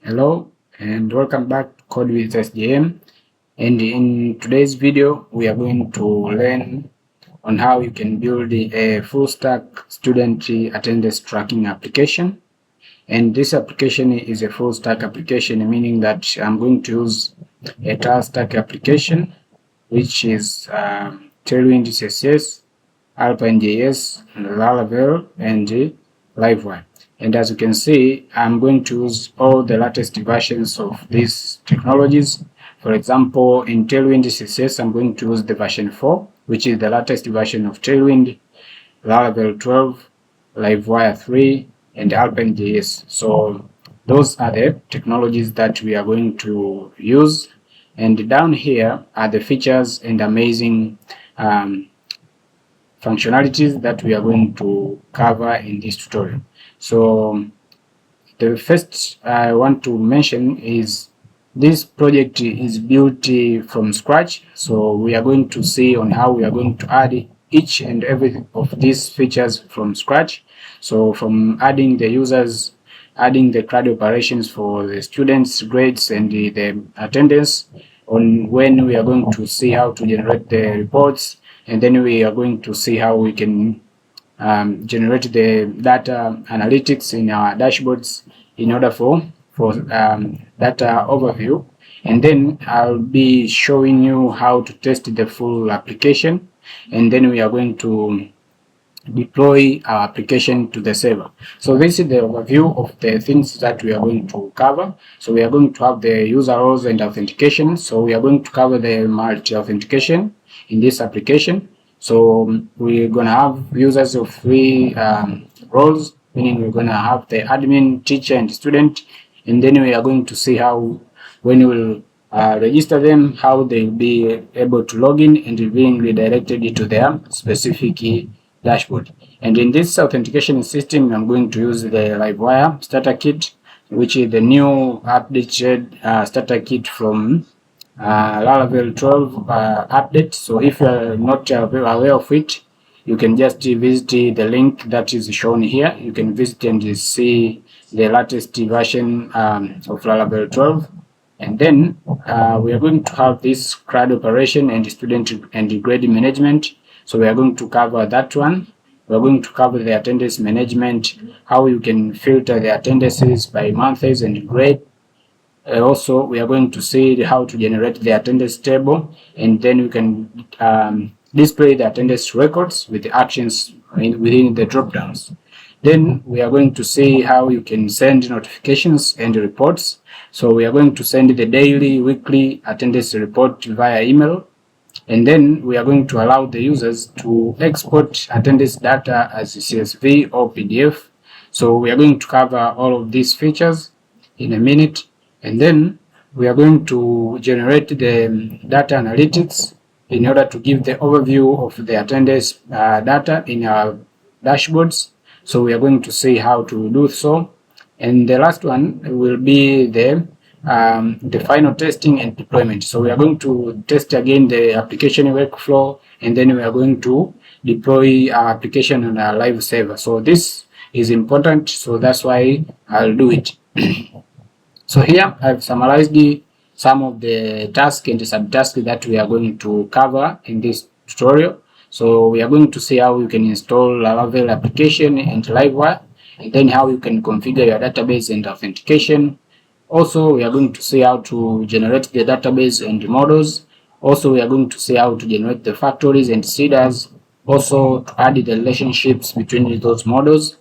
Hello and welcome back to Code with SJM, and in today's video we are going to learn on how you can build a full stack student attendance tracking application. And this application is a full stack application, meaning that I'm going to use a tile stack application, which is Tailwind CSS, Alpine.js, Laravel, and Livewire. And as you can see, I'm going to use all the latest versions of these technologies. For example, in Tailwind CSS, I'm going to use the version 4, which is the latest version of Tailwind, Laravel 12, Livewire 3, and Alpine.js. So those are the technologies that we are going to use. And down here are the features and amazing functionalities that we are going to cover in this tutorial. So the first I want to mention is this project is built from scratch. So we are going to see on how we are going to add each and every of these features from scratch. So from adding the users, adding the CRUD operations for the students' grades and the attendance, on when we are going to see how to generate the reports, and then we are going to see how we can generate the data analytics in our dashboards in order for data overview. And then I'll be showing you how to test the full application, and then we are going to deploy our application to the server. So this is the overview of the things that we are going to cover. So we are going to have the user roles and authentication. So we are going to cover the multi-authentication in this application. So we're going to have users of three roles, meaning we're going to have the admin, teacher, and student. And then we are going to see how, when we will register them, how they'll be able to log in and being redirected to their specific dashboard. And in this authentication system, I'm going to use the Livewire starter kit, which is the new updated starter kit from Laravel 12 update. So if you are not aware of it, you can just visit the link that is shown here. You can visit and see the latest version of Laravel 12. And then we are going to have this CRUD operation and student and grade management. So we are going to cover that one. We are going to cover the attendance management, how you can filter the attendances by months and grade. Also, we are going to see how to generate the attendance table, and then we can display the attendance records with the actions within the drop downs. Then we are going to see how you can send notifications and reports. So we are going to send the daily, weekly attendance report via email. And then we are going to allow the users to export attendance data as CSV or PDF. So we are going to cover all of these features in a minute. And then we are going to generate the data analytics in order to give the overview of the attendance data in our dashboards. So we are going to see how to do so. And the last one will be the final testing and deployment. So we are going to test again the application workflow, and then we are going to deploy our application on our live server. So this is important, so that's why I'll do it. So here I've summarized some of the tasks and the subtasks that we are going to cover in this tutorial. So we are going to see how you can install Laravel application and Livewire, and then how you can configure your database and authentication. Also, we are going to see how to generate the database and models. Also, we are going to see how to generate the factories and seeders. Also, to add the relationships between those models.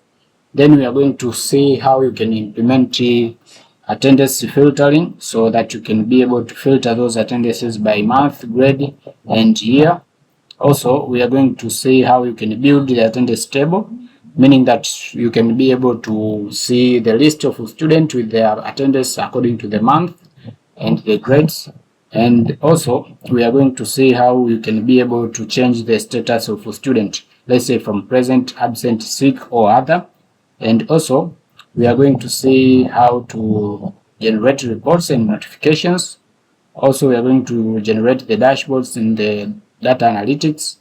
Then we are going to see how you can implement attendance filtering, so that you can be able to filter those attendances by month, grade, and year. Also, we are going to see how you can build the attendance table, meaning that you can be able to see the list of students with their attendance according to the month and the grades. And also, we are going to see how you can be able to change the status of a student, let's say from present, absent, sick, or other. And also, we are going to see how to generate reports and notifications. Also, we are going to generate the dashboards and the data analytics.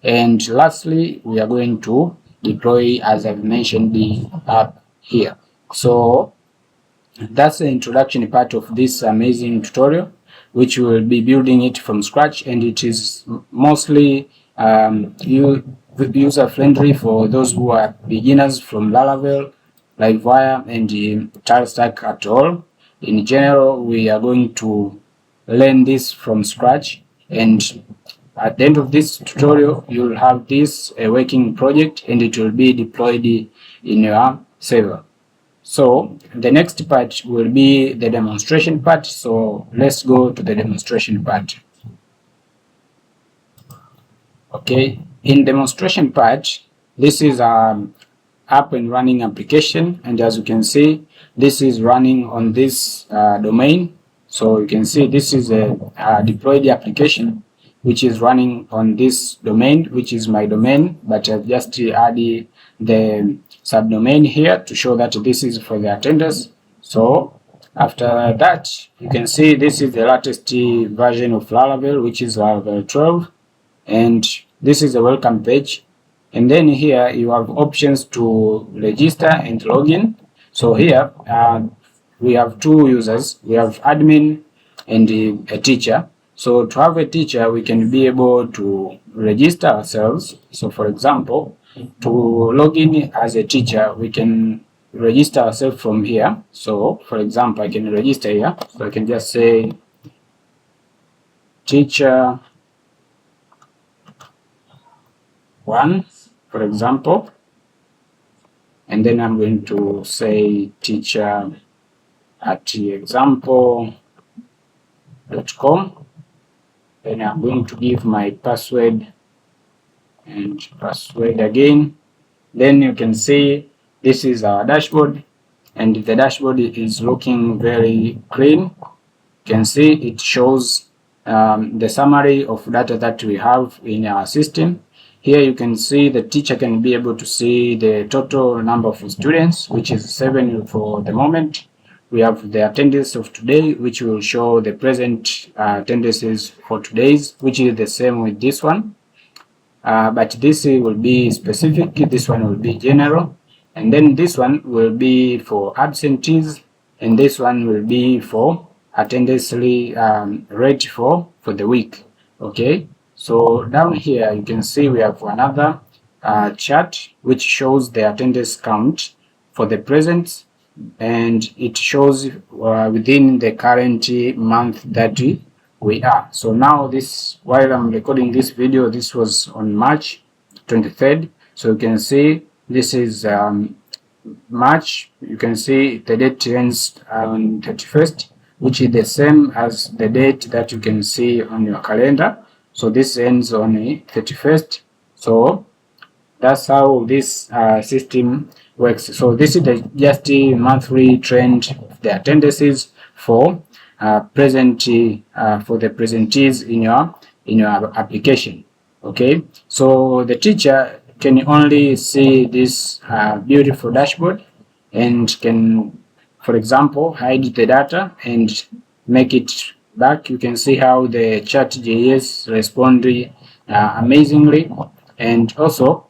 And lastly, we are going to deploy, as I've mentioned, the app here. So that's the introduction part of this amazing tutorial, which we will be building it from scratch, and it is mostly user-friendly for those who are beginners from Laravel, Livewire, and Tailstack at all. In general, we are going to learn this from scratch, and at the end of this tutorial, you'll have this a working project, and it will be deployed in your server. So the next part will be the demonstration part. So let's go to the demonstration part. Okay, in demonstration part, this is an up and running application, and as you can see, this is running on this domain. So you can see this is a deployed application which is running on this domain, which is my domain, but I've just added the subdomain here to show that this is for the attenders. So after that, you can see this is the latest version of Laravel, which is Laravel 12, and this is a welcome page. And then here you have options to register and login. So here we have two users. We have admin and a teacher. So to have a teacher, we can be able to register ourselves. So for example, to log in as a teacher, we can register ourselves from here. So for example, I can register here. So I can just say teacher 1, for example, and then I'm going to say teacher at example.com. Then I'm going to give my password and password again. Then you can see this is our dashboard, and the dashboard is looking very clean. You can see it shows the summary of data that we have in our system. Here you can see the teacher can be able to see the total number of students, which is 7 for the moment. We have the attendance of today, which will show the present attendances for today's, which is the same with this one. But this will be specific, this one will be general, and then this one will be for absentees, and this one will be for attendance rate for the week. Okay, so down here you can see we have another chart which shows the attendance count for the present, and it shows within the current month that we are. So now this, while I'm recording this video, this was on March 23rd. So you can see this is March. You can see the date ends on 31st, which is the same as the date that you can see on your calendar. So this ends on the 31st. So that's how this system works. So this is just the monthly trend of the attendances for the presentees in your application. Okay, so the teacher can only see this beautiful dashboard and can, for example, hide the data and make it back. You can see how the chat.js responded amazingly, and also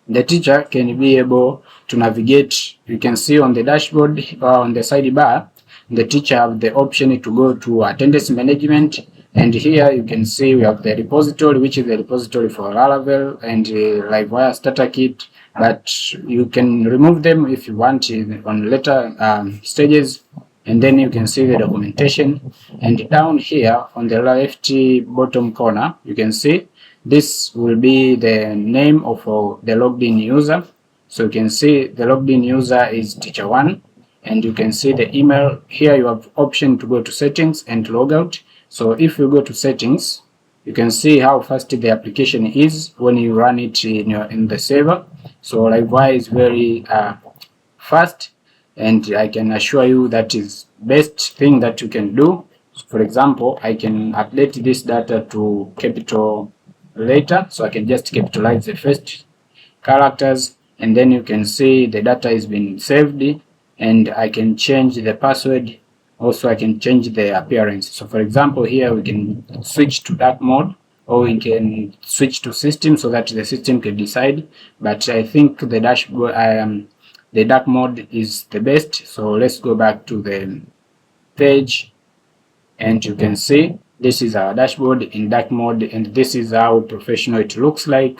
the teacher can be able to navigate. You can see on the dashboard on the sidebar, the teacher have the option to go to attendance management, and here you can see we have the repository, which is the repository for Laravel and Livewire starter kit, but you can remove them if you want on later stages. And then you can see the documentation, and down here on the left bottom corner you can see this will be the name of the logged in user. So you can see the logged in user is teacher 1, and you can see the email. Here you have option to go to settings and log out. So if you go to settings, you can see how fast the application is when you run it in the server. So Livewire is very fast, and I can assure you that is best thing that you can do. So for example, I can update this data to capital letter, so I can just capitalize the first characters, and then you can see the data is being saved, and I can change the password. Also I can change the appearance. So for example, here we can switch to dark mode, or we can switch to system so that the system can decide. But I think the dashboard the dark mode is the best. So let's go back to the page, and you can see this is our dashboard in dark mode, and this is how professional it looks like.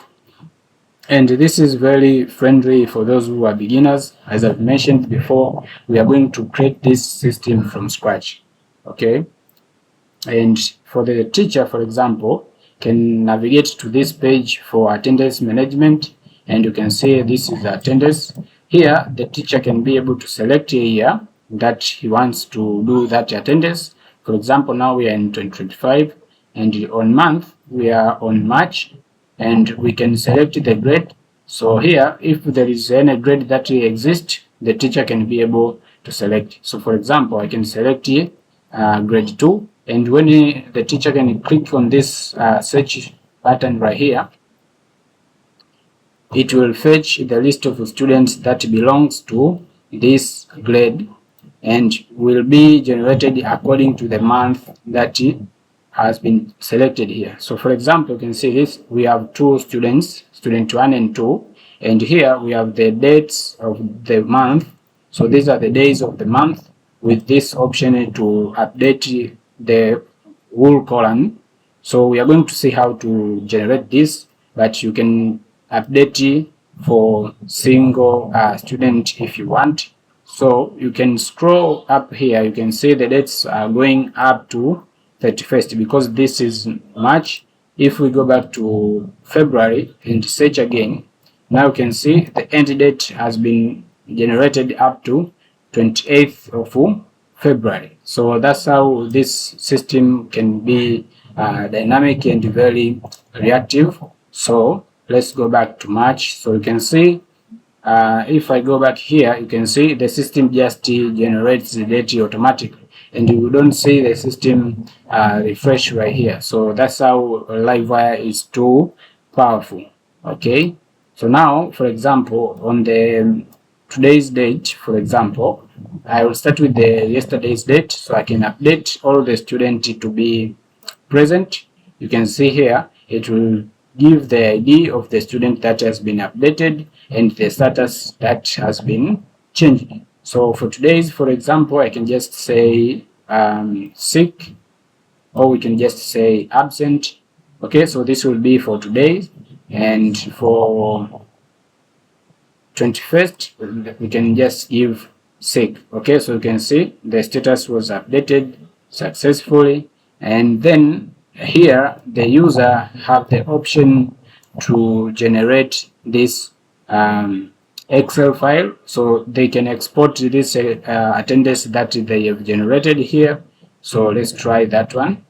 And this is very friendly for those who are beginners. As I've mentioned before, we are going to create this system from scratch. Okay, and for the teacher, for example, can navigate to this page for attendance management, and you can see this is attendance. Here the teacher can be able to select a year that he wants to do that attendance. For example, now we are in 2025, and on month we are on March, and we can select the grade. So here, if there is any grade that exists, the teacher can be able to select. So for example, I can select grade 2, and when the teacher can click on this search button right here, it will fetch the list of students that belongs to this grade and will be generated according to the month that has been selected here. So for example, you can see this, we have 2 students, student 1 and 2, and here we have the dates of the month. So these are the days of the month, with this option to update the whole column. So we are going to see how to generate this, but you can update for single student if you want. So you can scroll up here, you can see the dates are going up to 31st because this is March. If we go back to February and search again, now you can see the end date has been generated up to 28th of February. So that's how this system can be dynamic and very reactive. So let's go back to March. So you can see if I go back here, you can see the system just generates the date automatically, and you don't see the system refresh right here. So that's how Livewire is too powerful. Okay, so now, for example, on the today's date, for example, I will start with the yesterday's date, so I can update all the students to be present. You can see here it will give the ID of the student that has been updated and the status that has been changed. So for today's, for example, I can just say sick, or we can just say absent. Okay, so this will be for today, and for 21st we can just give sick. Okay, so you can see the status was updated successfully, and then here the user have the option to generate this Excel file, so they can export this attendance that they have generated here. So let's try that one.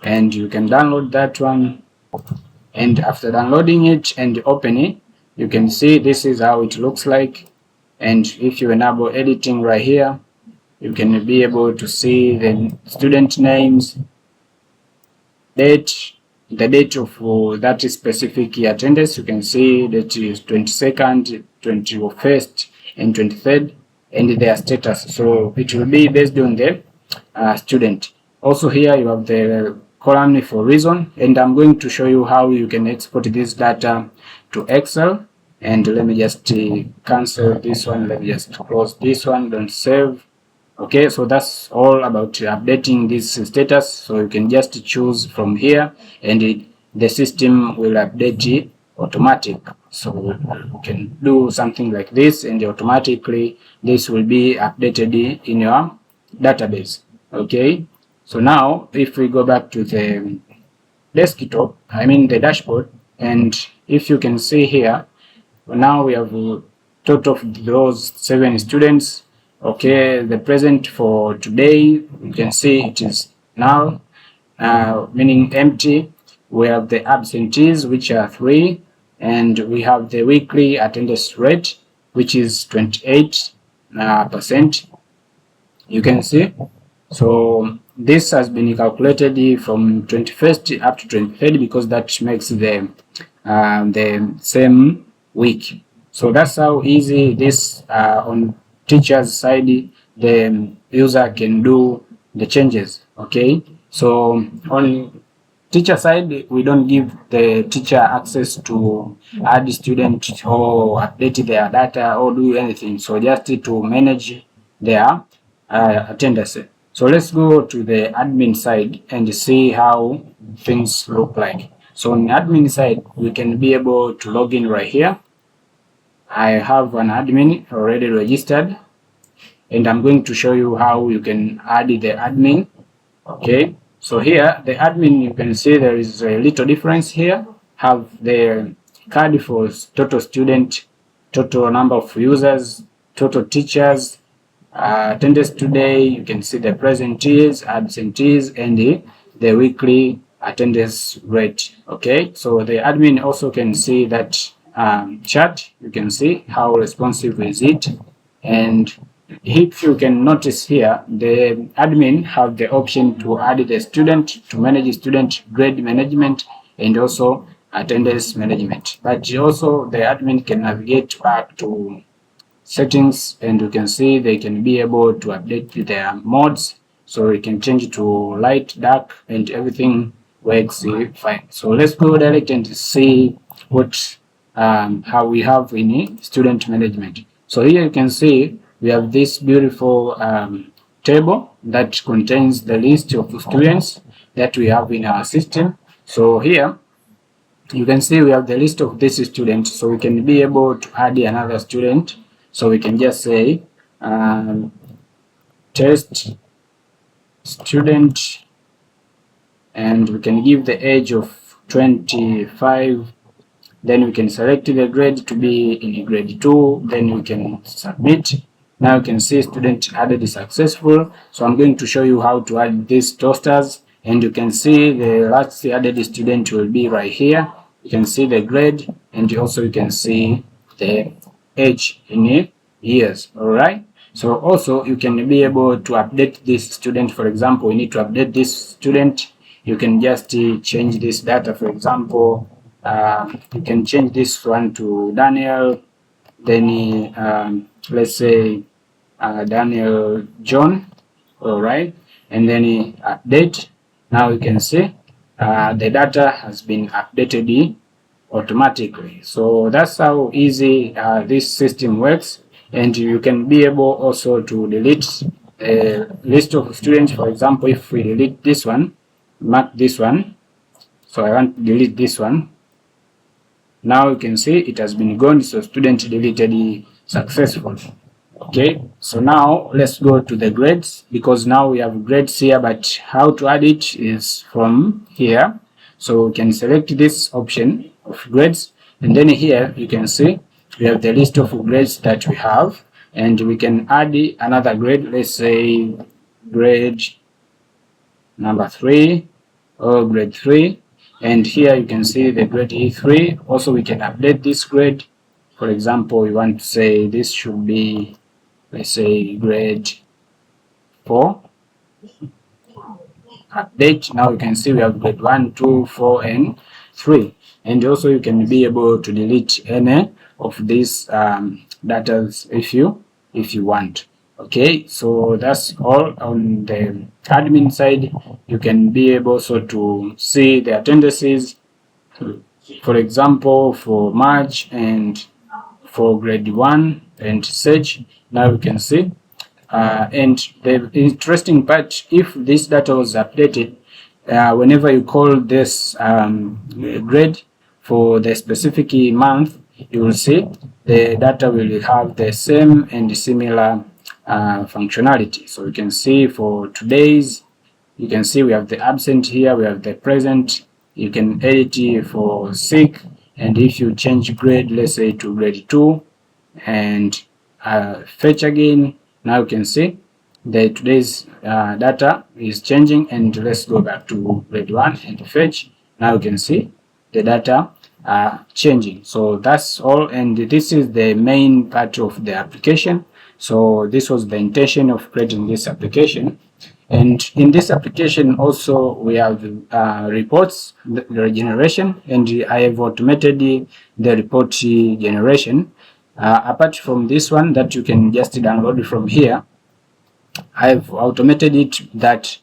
And you can download that one, and after downloading it and open it, you can see this is how it looks like. And if you enable editing right here, you can be able to see the student names, date, the date of that specific attendance. You can see that is 22nd, 21st, and 23rd, and their status. So it will be based on the student. Also here you have the column for reason, and I'm going to show you how you can export this data to Excel. And let me just cancel this one, let me just close this one, don't save. Okay, so that's all about updating this status. So you can just choose from here, and the system will update it automatic. So you can do something like this, and automatically this will be updated in your database. Okay, so now if we go back to the desktop, I mean the dashboard, and if you can see here, now we have a total of those 7 students. Okay, the present for today, you can see it is null, meaning empty. We have the absentees, which are 3, and we have the weekly attendance rate, which is 28%. You can see. So this has been calculated from 21st up to 23rd because that makes the same week. So that's how easy this on teacher's side the user can do the changes. Okay, so on teacher side, we don't give the teacher access to add student or update their data or do anything. So just to manage their attendance. So let's go to the admin side and see how things look like. So on the admin side, we can be able to log in right here. I have an admin already registered, and I'm going to show you how you can add the admin. Okay, so here the admin, you can see there is a little difference here. Have the CRUD for total student, total number of users, total teachers, attendance today. You can see the presentees, absentees, and the weekly attendance rate. Okay, so the admin also can see that chart. You can see how responsive is it, and if you can notice here, the admin have the option to add the student, to manage student grade management, and also attendance management. But also the admin can navigate back to settings, and you can see they can be able to update their modes. So we can change to light, dark, and everything works fine. So let's go direct and see what how we have in student management. So here you can see we have this beautiful table that contains the list of students that we have in our system. So here you can see we have the list of this student, so we can be able to add another student. So we can just say test student, and we can give the age of 25. Then we can select the grade to be in grade 2. Then we can submit. Now you can see student added is successful. So I'm going to show you how to add these toasters, and you can see the last added student will be right here. You can see the grade, and also you can see the age in years. All right. So also you can be able to update this student. For example, you need to update this student. You can just change this data. For example, you can change this one to Daniel. Then let's say Daniel John. All right, and then update. Now you can see the data has been updated automatically. So that's how easy this system works. And you can be able also to delete a list of students. For example, if we delete this one, mark this one, so I want to delete this one. Now you can see it has been gone, so student deleted successfully. Okay, so now let's go to the grades, because now we have grades here, but how to add it is from here. So we can select this option of grades, and then here you can see we have the list of grades that we have, and we can add another grade. Let's say grade number 3 or grade 3, and here you can see the grade E3. Also we can update this grade. For example, we want to say this should be, let's say, grade 4. Update. Now you can see we have grade 1, 2, 4, and 3. And also you can be able to delete any of these data if you want. Okay, so that's all on the admin side. You can be able also to see the attendances, for example, for March and for grade 1 and search. Now you can see and the interesting part, if this data was updated, whenever you call this grade for the specific month, you will see the data will have the same and similar functionality. So you can see for today's, you can see we have the absent here, we have the present. You can edit for sick, and if you change grade, let's say to grade 2, and fetch again, now you can see the today's data is changing. And let's go back to grade 1 and fetch. Now you can see the data changing. So that's all, and this is the main part of the application. So this was the intention of creating this application. And in this application also we have reports generation, and I have automated the report generation. Apart from this one that you can just download from here, I've automated it that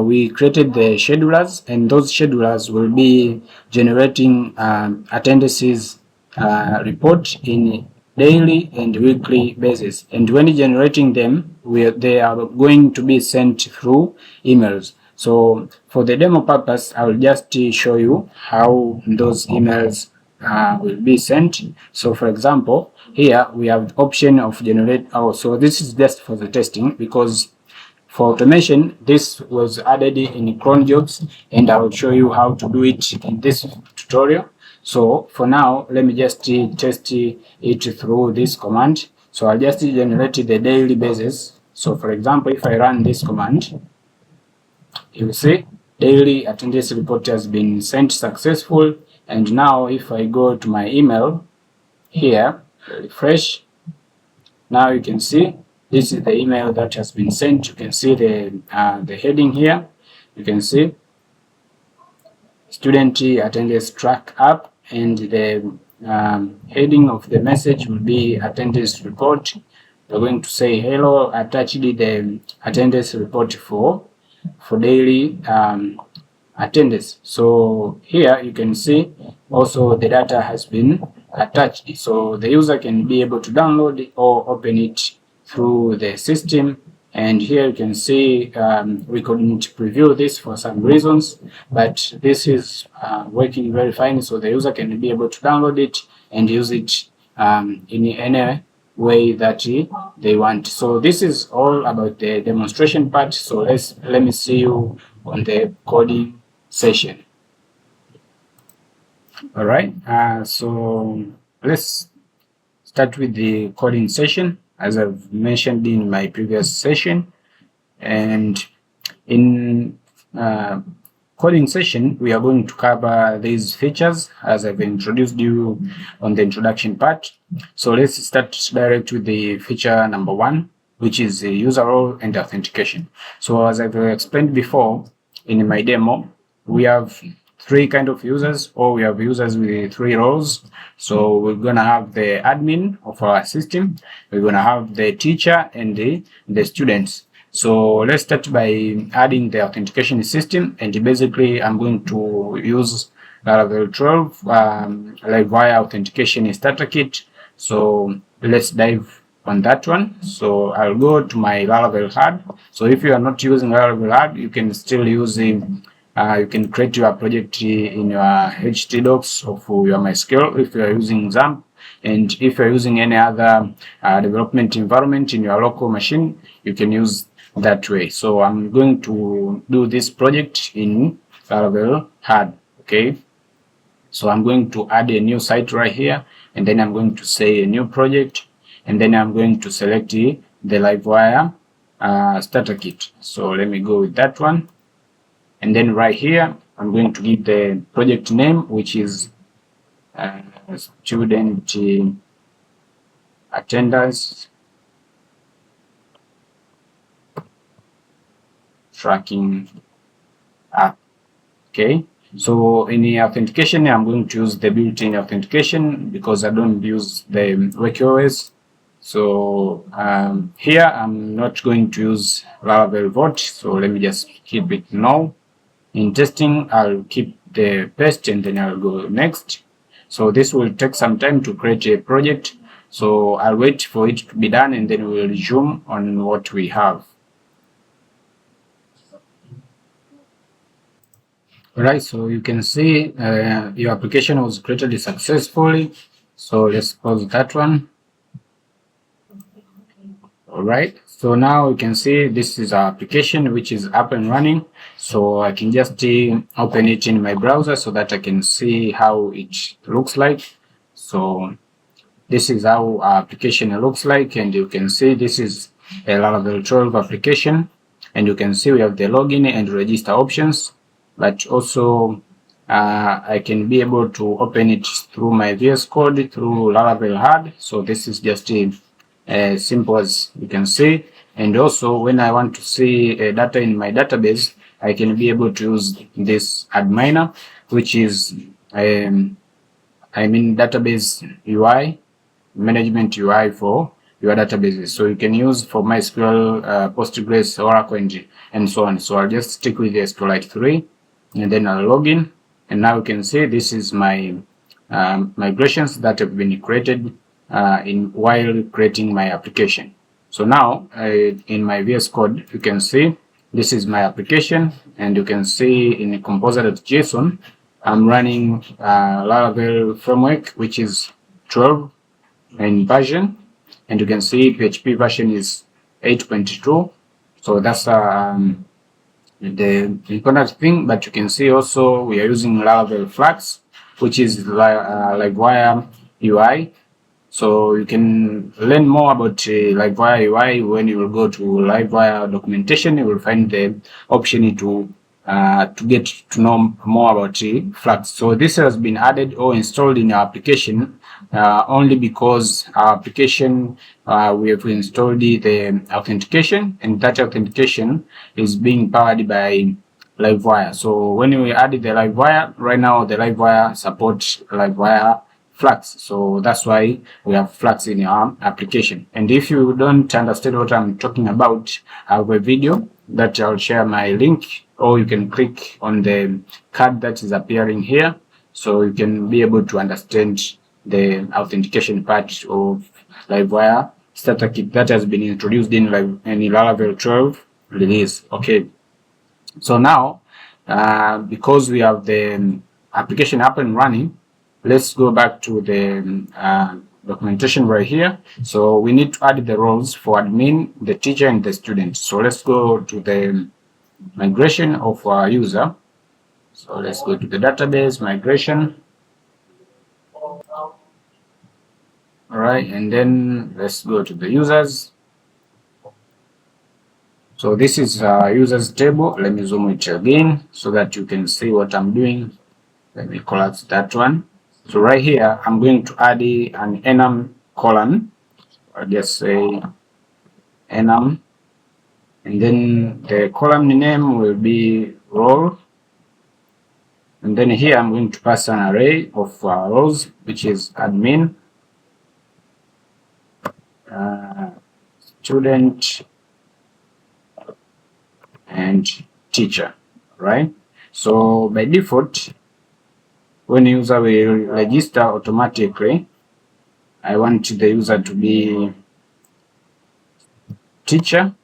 we created the schedulers, and those schedulers will be generating attendances report in daily and weekly basis. And when generating them, they are going to be sent through emails. So for the demo purpose, I will just show you how those emails will be sent. So for example, here we have the option of generate. So this is just for the testing, because for automation, this was added in cron jobs, and I will show you how to do it in this tutorial. So for now, let me just test it through this command. So I'll just generate the daily basis. So for example, if I run this command, you will see daily attendance report has been sent successful. And now if I go to my email here, refresh, now you can see this is the email that has been sent. You can see the heading here. You can see student attendance track up, and the heading of the message will be attendance report. We're going to say hello, attached the attendance report for daily attendance. So here you can see also the data has been attached, so the user can be able to download or open it through the system. And here you can see we couldn't preview this for some reasons, but this is working very fine, so the user can be able to download it and use it in any way that they want. So this is all about the demonstration part. So let me see you on the coding session. All right, so let's start with the coding session, as I've mentioned in my previous session. And in coding session, we are going to cover these features as I've introduced you on the introduction part. So let's start direct with the feature number 1, which is the user role and authentication. So as I've explained before in my demo, we have 3 kind of users, or we have users with 3 roles. So we're gonna have the admin of our system, we're gonna have the teacher, and the students. So let's start by adding the authentication system, and basically I'm going to use Laravel 12 Livewire-Authentication starter kit. So let's dive on that one. So I'll go to my Laravel HUD. So if you are not using Laravel HUD, you can still use you can create your project in your htdocs of your MySQL if you are using XAMPP. And if you're using any other development environment in your local machine, you can use that way. So I'm going to do this project in Laravel HUD. Okay, so I'm going to add a new site right here, and then I'm going to say a new project, and then I'm going to select the Livewire starter kit. So let me go with that one, and then right here I'm going to give the project name, which is student attendance tracking app. Okay, so in the authentication, I'm going to use the built-in authentication because I don't use the WebOS. So here I'm not going to use Laravel Vault, so let me just keep it no. In testing, I'll keep the paste, and then I'll go next. So this will take some time to create a project, so I'll wait for it to be done, and then we'll resume on what we have. Alright, so you can see your application was created successfully. So let's close that one. Alright, so now you can see this is our application which is up and running. So I can just open it in my browser so that I can see how it looks like. So this is how our application looks like, and you can see this is a Laravel 12 application, and you can see we have the login and register options, but also I can be able to open it through my VS Code through Laravel HUD. So this is just as simple as you can see. And also when I want to see data in my database, I can be able to use this adminer, which is database UI, management UI for your databases. So you can use for MySQL, Postgres, Oracle, and so on. So I'll just stick with the SQLite 3, and then I'll log in. And now you can see this is my migrations that have been created while creating my application. So now in my VS Code, you can see this is my application, and you can see in composer.json, I'm running Laravel framework, which is 12 in version, and you can see PHP version is 8.2. So that's the important thing. But you can see also we are using Laravel Flux, which is Livewire UI. So you can learn more about Livewire UI when you will go to Livewire documentation. You will find the option to get to know more about Flux. So this has been added or installed in our application only because our application we have installed the authentication, and that authentication is being powered by Livewire. So when we added the Livewire, right now the Livewire supports Livewire Flux, so that's why we have Flux in our application. And if you don't understand what I'm talking about, I have a video that I'll share my link, or you can click on the card that is appearing here, so you can be able to understand the authentication part of Livewire starter kit that has been introduced in Laravel 12 release. Okay, so now because we have the application up and running, let's go back to the documentation right here. So we need to add the roles for admin, the teacher, and the student. So let's go to the migration of our user. So let's go to the database migration. All right, and then let's go to the users. So this is users table. Let me zoom it again so that you can see what I'm doing. Let me collapse that one. So right here, I'm going to add an enum column. I'll just say enum, and then the column name will be role. And then here I'm going to pass an array of roles, which is admin, student, and teacher, right? So by default, when user will register automatically, I want the user to be teacher.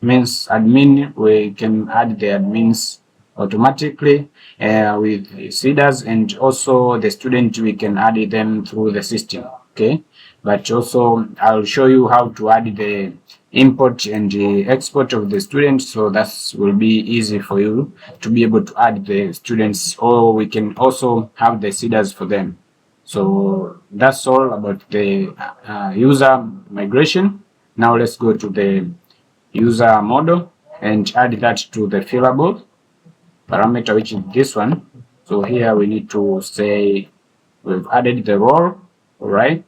Means admin, we can add the admins automatically with seeders, and also the student, we can add them through the system. Okay, but also I'll show you how to add the import and the export of the students, so that will be easy for you to be able to add the students, or we can also have the seeders for them. So that's all about the user migration. Now let's go to the user model and add that to the fillable parameter, which is this one. So here we need to say we've added the role. All right,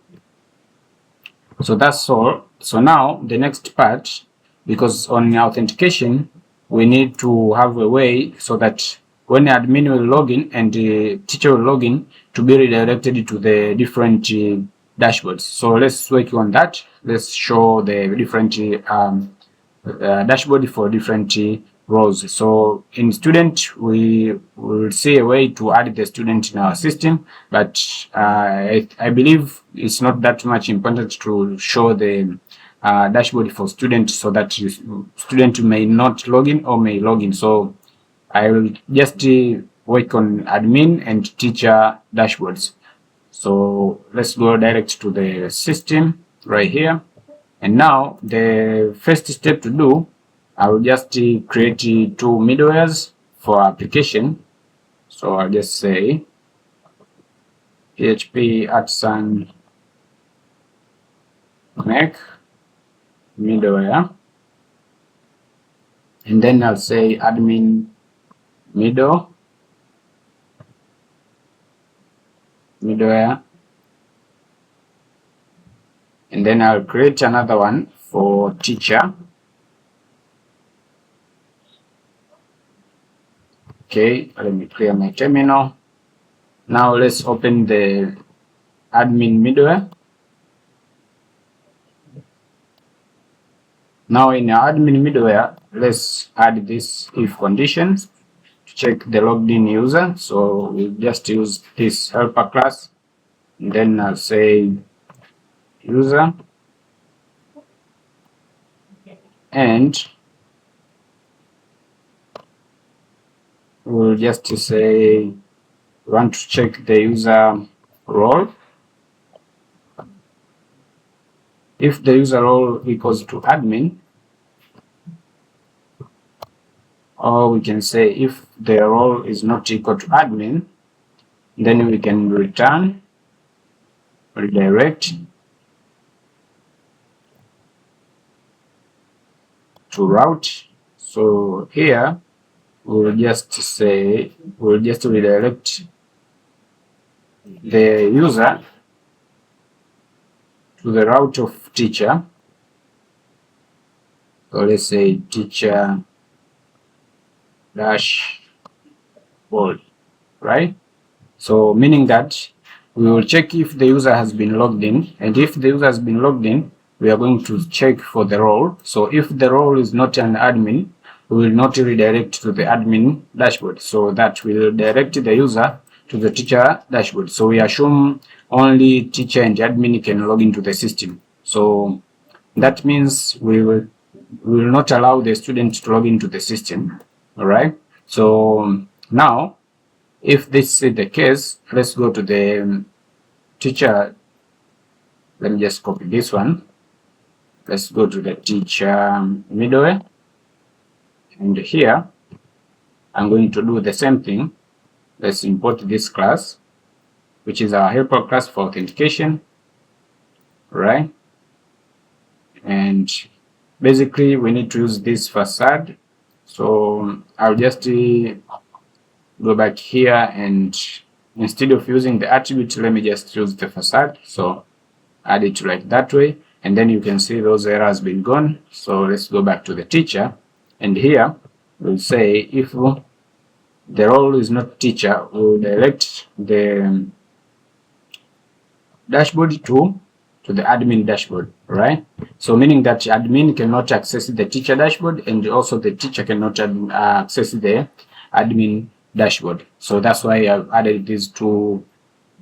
so that's all. So now the next part, because on authentication we need to have a way so that when admin will log in and the teacher will log in, to be redirected to the different dashboards. So let's work on that. Let's show the different dashboard for different roles. So in student, we will see a way to add the student in our system, but I believe it's not that much important to show the dashboard for students, so that student may not log in or may log in. So I will just work on admin and teacher dashboards. So let's go direct to the system right here. And now the first step to do, I will just create two middlewares for application. So I'll just say PHP @ make middleware, and then I'll say admin middleware, and then I'll create another one for teacher. Okay, let me clear my terminal. Now let's open the admin middleware. Now in our admin middleware, let's add this if conditions to check the logged in user. So we'll just use this helper class, and then I'll say user, and we'll just say we want to check the user role. If the user role equals to admin, or we can say if the role is not equal to admin, then we can return redirect to route. So here we'll just say we'll just redirect the user to the route of teacher. So let's say teacher dashboard, right? So meaning that we will check if the user has been logged in, and if the user has been logged in, we are going to check for the role. So if the role is not an admin, we will not redirect to the admin dashboard. So that will direct the user to the teacher dashboard. So we assume only teacher and admin can log into the system. So that means we will not allow the student to log into the system. All right. So now, if this is the case, let's go to the teacher. Let me just copy this one. Let's go to the teacher middleware. And here, I'm going to do the same thing. Let's import this class, which is our helper class for authentication. Right. And basically, we need to use this facade. So I'll just go back here, and instead of using the attribute, let me just use the facade. So add it like that way, and then you can see those errors been gone. So let's go back to the teacher, and here we'll say if the role is not teacher, we'll direct the dashboard to the admin dashboard, right? So meaning that admin cannot access the teacher dashboard, and also the teacher cannot access the admin dashboard. So that's why I've added these two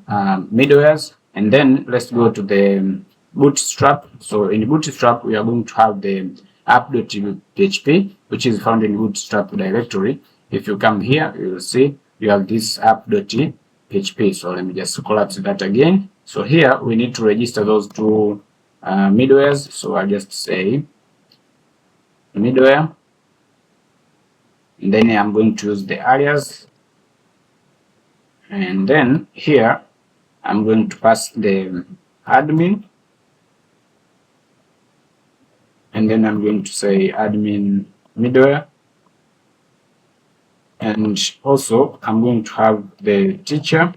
middlewares. And then let's go to the Bootstrap. So in Bootstrap, we are going to have the app.php, which is found in Bootstrap directory. If you come here, you will see you have this app.php. So let me just collapse that again. So here we need to register those two middlewares. So I'll just say middleware, and then I'm going to use the alias, and then here I'm going to pass the admin, and then I'm going to say admin middleware, and also I'm going to have the teacher.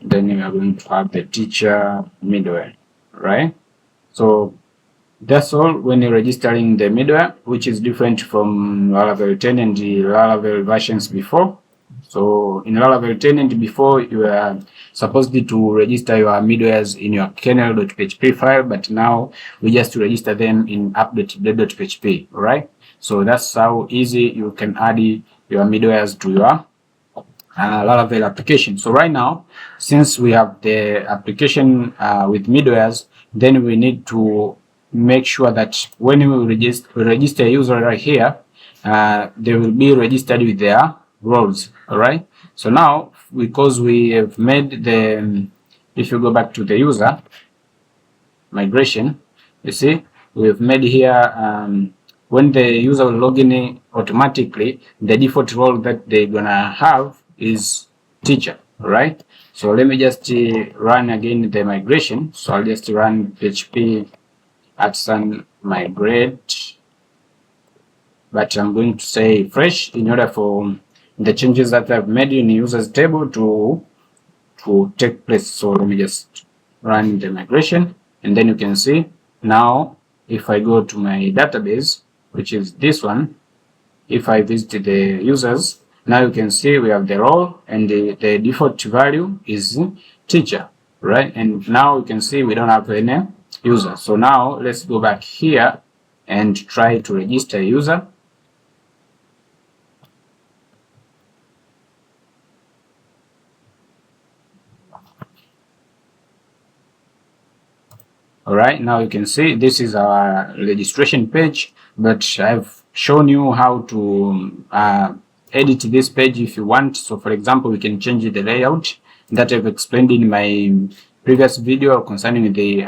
Then we are going to have the teacher middleware, right? So that's all when you're registering the middleware, which is different from Laravel 10 and the Laravel versions before. So in Laravel 10 and before, you are supposed to register your middlewares in your kernel.php file, but now we just register them in app.php, right? So that's how easy you can add your middlewares to your Laravel application. So right now, since we have the application with middlewares, then we need to make sure that when we register a user right here, they will be registered with their roles. All right. So now, because we have made the, if you go back to the user migration, you see we have made here when the user will log in automatically, the default role that they're gonna have is teacher, right? So let me just run again the migration. So I'll just run php @migrate, but I'm going to say fresh in order for the changes that I've made in the users table to take place. So let me just run the migration, and then you can see now if I go to my database, which is this one, if I visit the users, now you can see we have the role, and the default value is teacher, right? And now you can see we don't have any user. So now let's go back here and try to register a user. Alright, now you can see this is our registration page, but I've shown you how to edit this page if you want. So for example, we can change the layout that I've explained in my previous video concerning the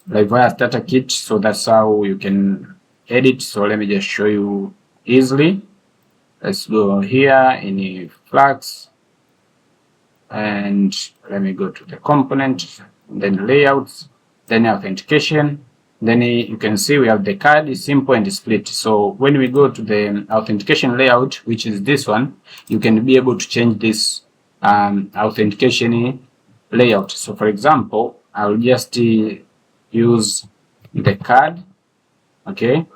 Livewire starter kit. So that's how you can edit. So let me just show you easily. Let's go here in Flux, and let me go to the component, then layouts, then authentication. Then you can see we have the CRUD, simple and split. So when we go to the authentication layout, which is this one, you can be able to change this authentication layout. So for example, I'll just use the CRUD. Okay.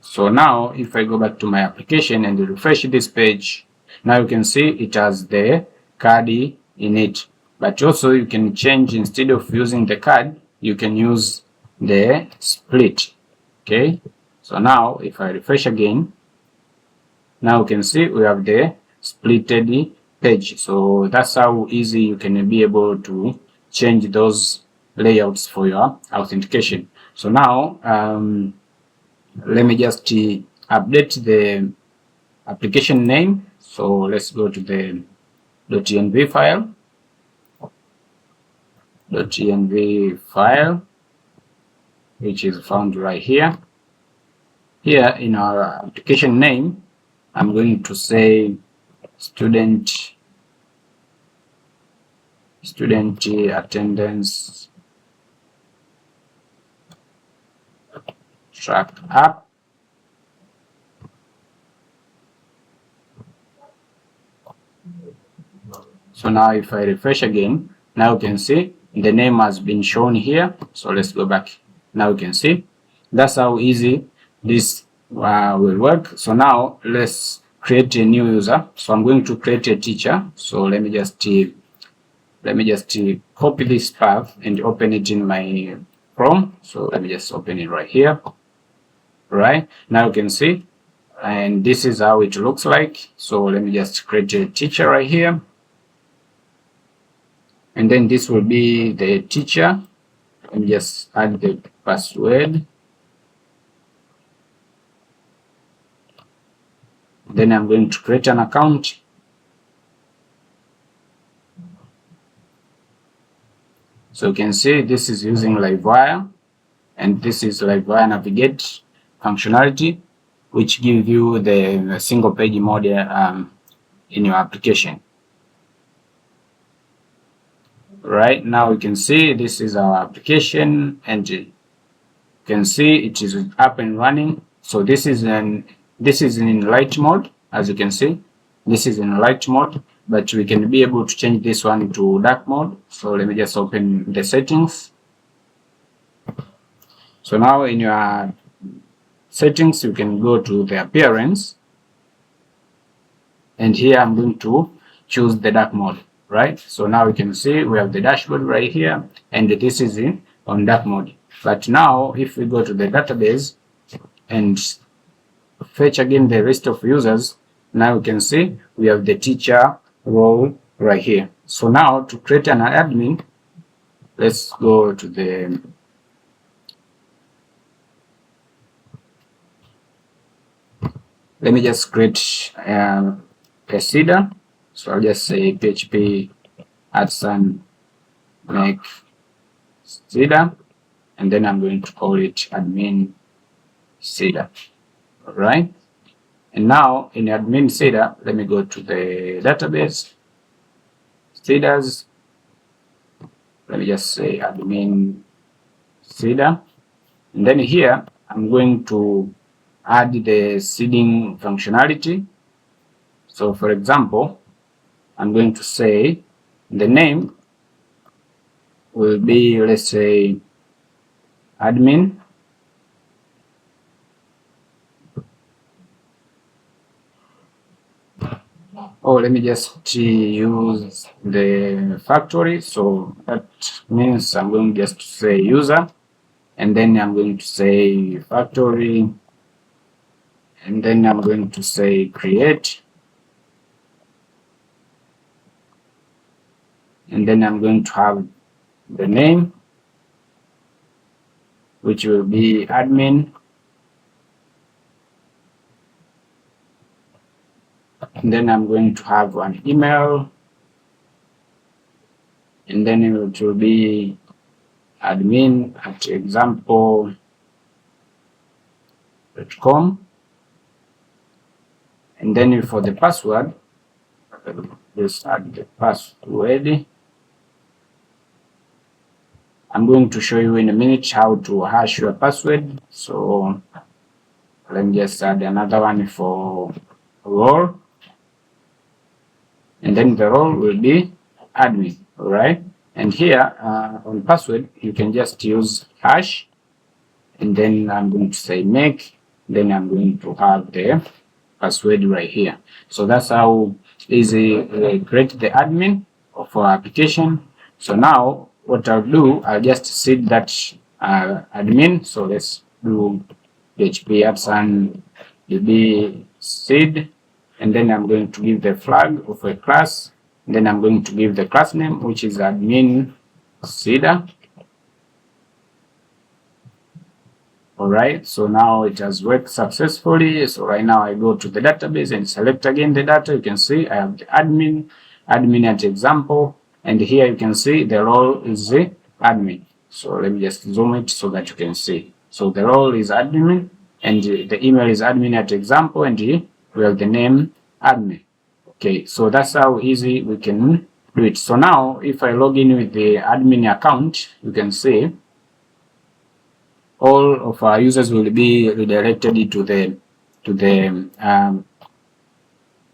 So now if I go back to my application and refresh this page, now you can see it has the CRUD in it. But also you can change, instead of using the CRUD, you can use the split. Okay. So now if I refresh again, now you can see we have the splitted page. So that's how easy you can be able to change those layouts for your authentication. So now let me just update the application name. So let's go to the .env file. .env file, which is found right here. Here in our application name, I'm going to say student attendance track app. So now if I refresh again, now you can see the name has been shown here. So let's go back. Now you can see that's how easy this will work. So now let's create a new user. So I'm going to create a teacher. So let me just copy this path and open it in my Chrome. So let me just open it right here. Right now you can see, and this is how it looks like. So let me just create a teacher right here, and then this will be the teacher. Let me just add the password. Then I'm going to create an account. So you can see this is using Livewire, and this is Livewire Navigate functionality, which gives you the single page model in your application. Right now you can see this is our application, and you can see it is up and running. So this is in light mode. As you can see, this is in light mode, but we can be able to change this one to dark mode. So let me just open the settings. So now in your settings, you can go to the appearance, and here I'm going to choose the dark mode. Right, so now you can see we have the dashboard right here, and this is on dark mode. But now if we go to the database and fetch again the list of users, now you can see we have the teacher role right here. So now to create an admin, let's go to the let me just create a CDA. So I'll just say PHP @sun make CDA, and then I'm going to call it admin CDA. All right. And now in admin CDA, let me go to the database CDAs. Let me just say admin CDA, and then here I'm going to add the seeding functionality. So for example, I'm going to say the name will be, let's say, admin. or let me just use the factory. So that means I'm going just to say user, and then I'm going to say factory, and then I'm going to say create, and then I'm going to have the name, which will be admin, and then I'm going to have an email, and then it will be admin@example.com, and then for the password, just add the password. I'm going to show you in a minute how to hash your password. So let me just add another one for role, and then the role will be admin. All right, and here on password you can just use hash, and then I'm going to say make, then I'm going to have the password right here. So that's how easy we create the admin of our application. So now what I'll do, I'll just seed that admin. So let's do PHP Absan db seed, and then I'm going to give the flag of a class, and then I'm going to give the class name, which is admin seeder. Alright, so now it has worked successfully. So right now I go to the database and select again the data. You can see I have the admin@example, and here you can see the role is the admin. So let me just zoom it so that you can see. So the role is admin, and the email is admin@example, and we have the name admin. Okay, so that's how easy we can do it. So now if I log in with the admin account, you can see all of our users will be redirected to the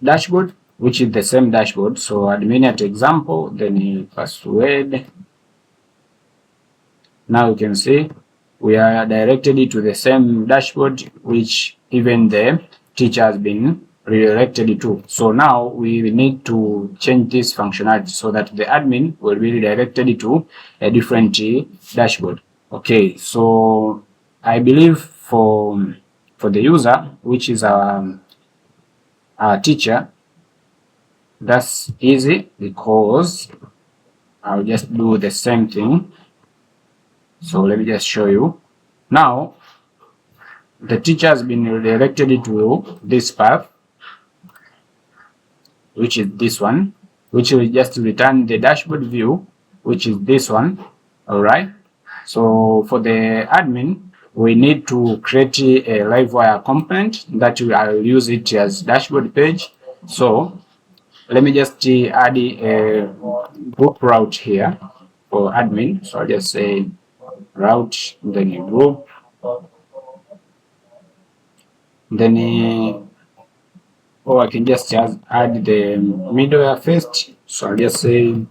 dashboard, which is the same dashboard. So admin@example, then password. Now you can see we are directed to the same dashboard, which even the teacher has been redirected to. So now we need to change this functionality so that the admin will be redirected to a different dashboard. Okay, so I believe for the user, which is our teacher, that's easy because I'll just do the same thing. So let me just show you. Now the teacher has been redirected to this path, which is this one, which will just return the dashboard view, which is this one. All right, so for the admin, we need to create a Livewire component that I'll use it as dashboard page. So let me just add a group route here for admin. So I'll just say route, then a group, then or I can just add the middleware first. So I'll just say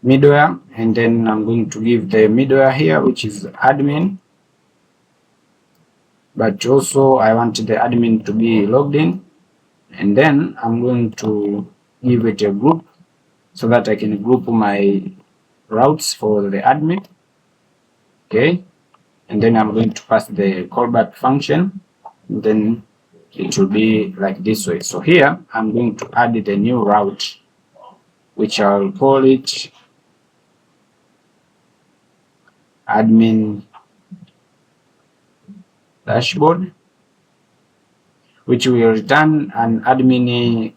middleware, and then I'm going to give the middleware here, which is admin, but also I want the admin to be logged in, and then I'm going to give it a group so that I can group my routes for the admin. Okay, and then I'm going to pass the callback function, and then it will be like this way. So here I'm going to add the new route, which I'll call it admin dashboard, which will return an admin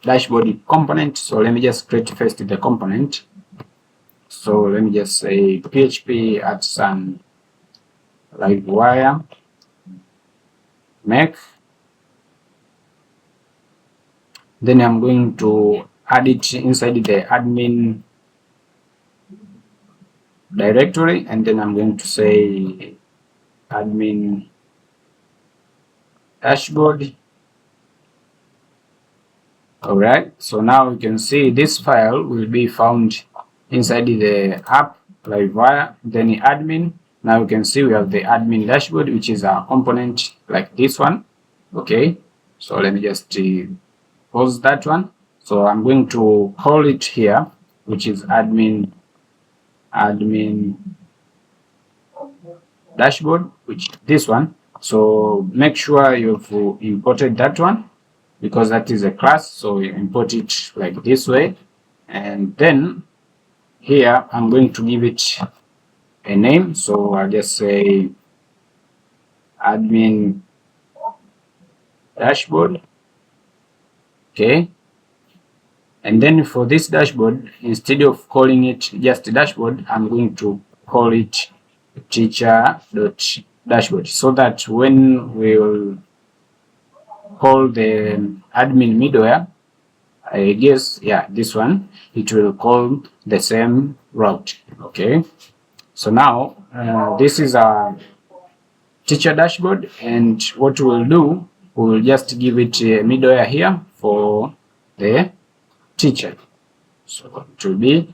dashboard component. So let me just create first the component. So let me just say PHP at some Livewire make. Then I'm going to add it inside the admin directory, and then I'm going to say admin dashboard. All right, so now you can see this file will be found inside the app Livewire, then admin. Now you can see we have the admin dashboard, which is a component like this one. Okay, so let me just pause that one. So I'm going to call it here, which is admin dashboard, which is this one. So make sure you've imported that one, because that is a class. So you import it like this way, and then here I'm going to give it a name. So I'll just say admin dashboard. Okay, and then for this dashboard, instead of calling it just dashboard, I'm going to call it teacher.dashboard, so that when we will call the admin middleware, I guess, yeah, this one, it will call the same route. Okay, so now this is our teacher dashboard, and what we'll do, we'll just give it a middleware here for the teacher. So it will be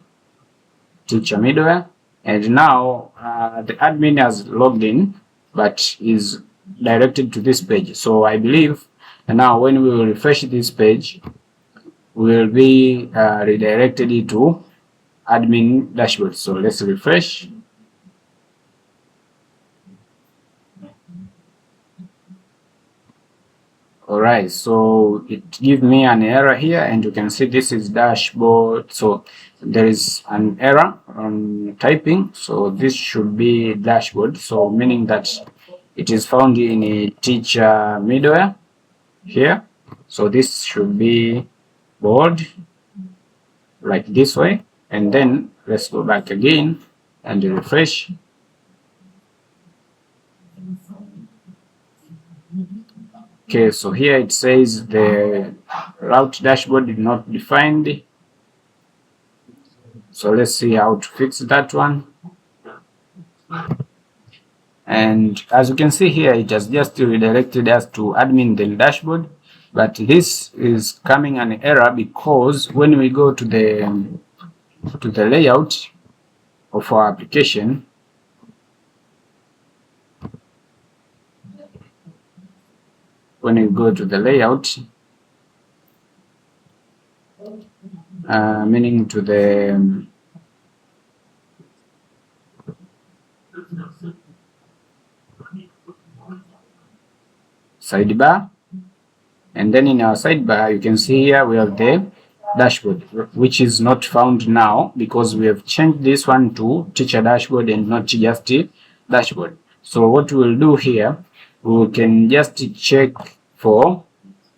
teacher middleware, and now the admin has logged in but is directed to this page. So I believe now when we will refresh this page, we will be redirected to admin dashboard. So let's refresh. Alright, so it gives me an error here, and you can see this is dashboard. So there is an error on typing, so this should be dashboard, so meaning that it is found in a teacher middleware here. So this should be board like this way, and then let's go back again and refresh. Okay, so here it says the route dashboard is not defined. So let's see how to fix that one. And as you can see here, it has just redirected us to admin then dashboard. But this is coming an error because when we go to the layout of our application, when you go to the layout, meaning to the sidebar, and then in our sidebar you can see here we have the dashboard, which is not found now because we have changed this one to teacher dashboard and not just dashboard. So what we will do here, we can just check for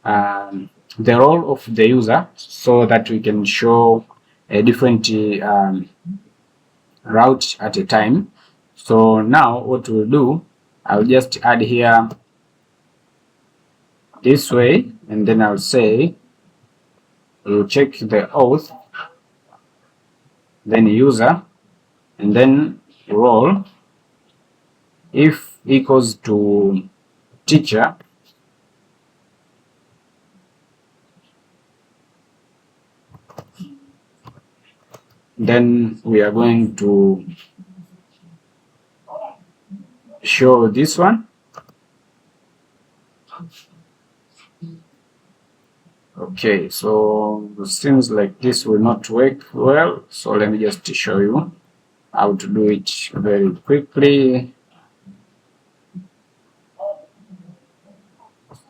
the role of the user so that we can show a different route at a time. So now what we'll do, I'll just add here this way, and then I'll say we'll check the auth, then user, and then role. If equals to teacher, then we are going to show this one. Okay, so it seems like this will not work well, so let me just show you how to do it very quickly.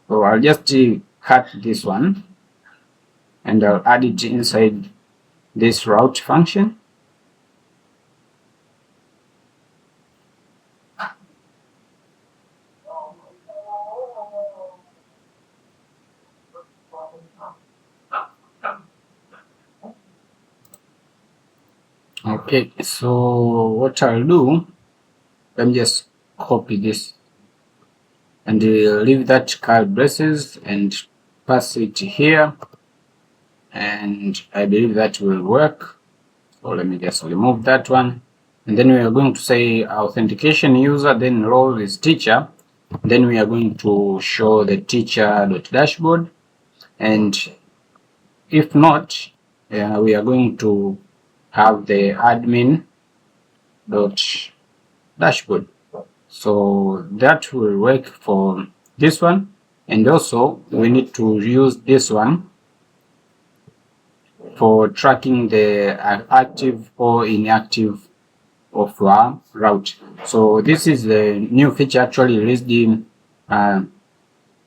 So I'll just cut this one and I'll add it inside this route function. Okay, so what I'll do, let me just copy this and leave that curly braces and pass it here, and I believe that will work. So let me just remove that one, and then we are going to say authentication user, then role is teacher, then we are going to show the teacher.dashboard, and if not, we are going to have the admin.dashboard. So that will work for this one, and also we need to use this one for tracking the active or inactive of our route. So this is a new feature actually released in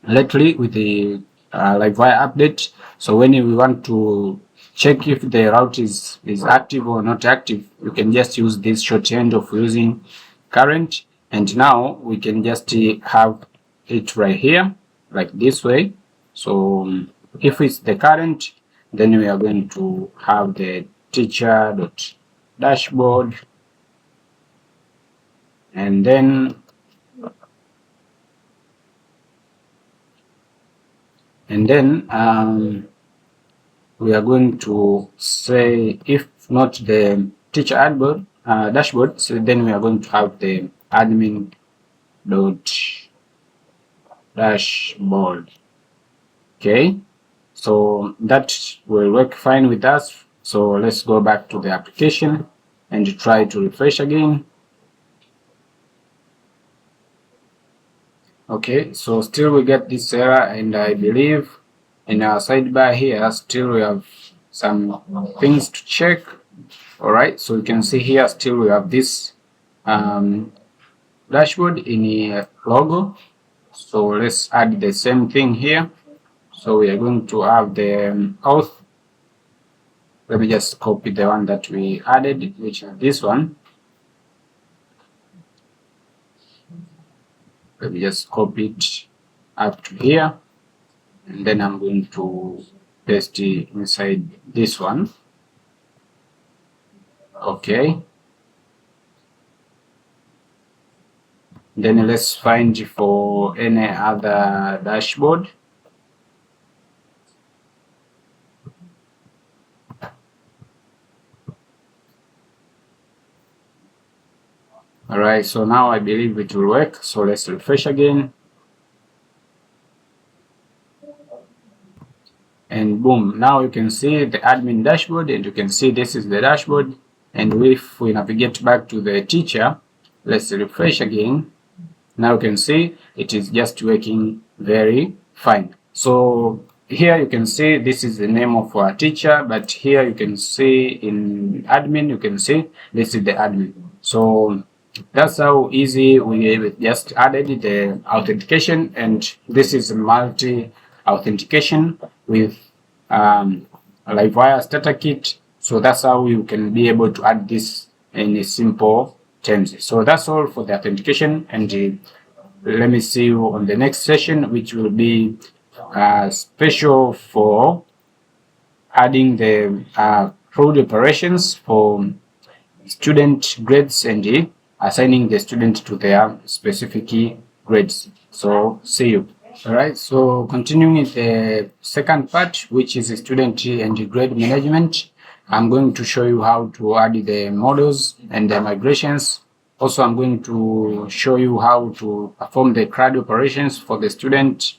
lately with the Livewire update. So when we want to check if the route is active or not active, you can just use this shorthand of using current, and now we can just have it right here like this way. So if it's the current, then we are going to have the teacher.dashboard, and then we are going to say, if not the teacher dashboard, so then we are going to have the admin.dashboard. Okay, so that will work fine with us. So let's go back to the application and try to refresh again. Okay, so still we get this error, and I believe in our sidebar here still we have some things to check. All right, so you can see here still we have this dashboard in a logo. So let's add the same thing here. So we are going to have the auth. Let me just copy the one that we added, which is this one. Let me just copy it up to here, and then I'm going to paste it inside this one. Okay. Then let's find for any other dashboard. All right, so now I believe it will work. So let's refresh again. And boom, now you can see the admin dashboard, and you can see this is the dashboard. And if we navigate back to the teacher, let's refresh again. Now you can see it is just working very fine. So here you can see this is the name of our teacher, but here you can see in admin, you can see this is the admin. So that's how easy we just added the authentication, and this is multi-authentication with Livewire starter kit. So that's how you can be able to add this in a simple terms. So that's all for the authentication, and let me see you on the next session, which will be special for adding the CRUD operations for student grades and assigning the student to their specific grades. So see you. All right, so continuing with the second part, which is student and grade management, I'm going to show you how to add the models and the migrations. Also, I'm going to show you how to perform the CRUD operations for the student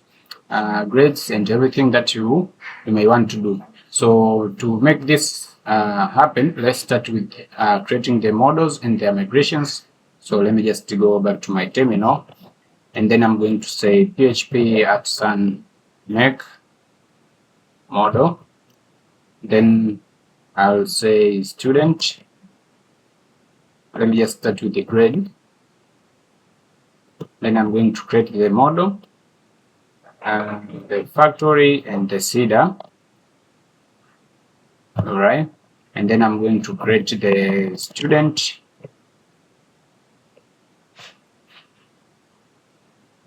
grades and everything that you may want to do. So to make this happen, let's start with creating the models and their migrations. So let me just go back to my terminal, and then I'm going to say PHP @make model. Then I'll say student. Let me just start with the grade. Then I'm going to create the model, the factory, and the seeder. All right, and then I'm going to create the student,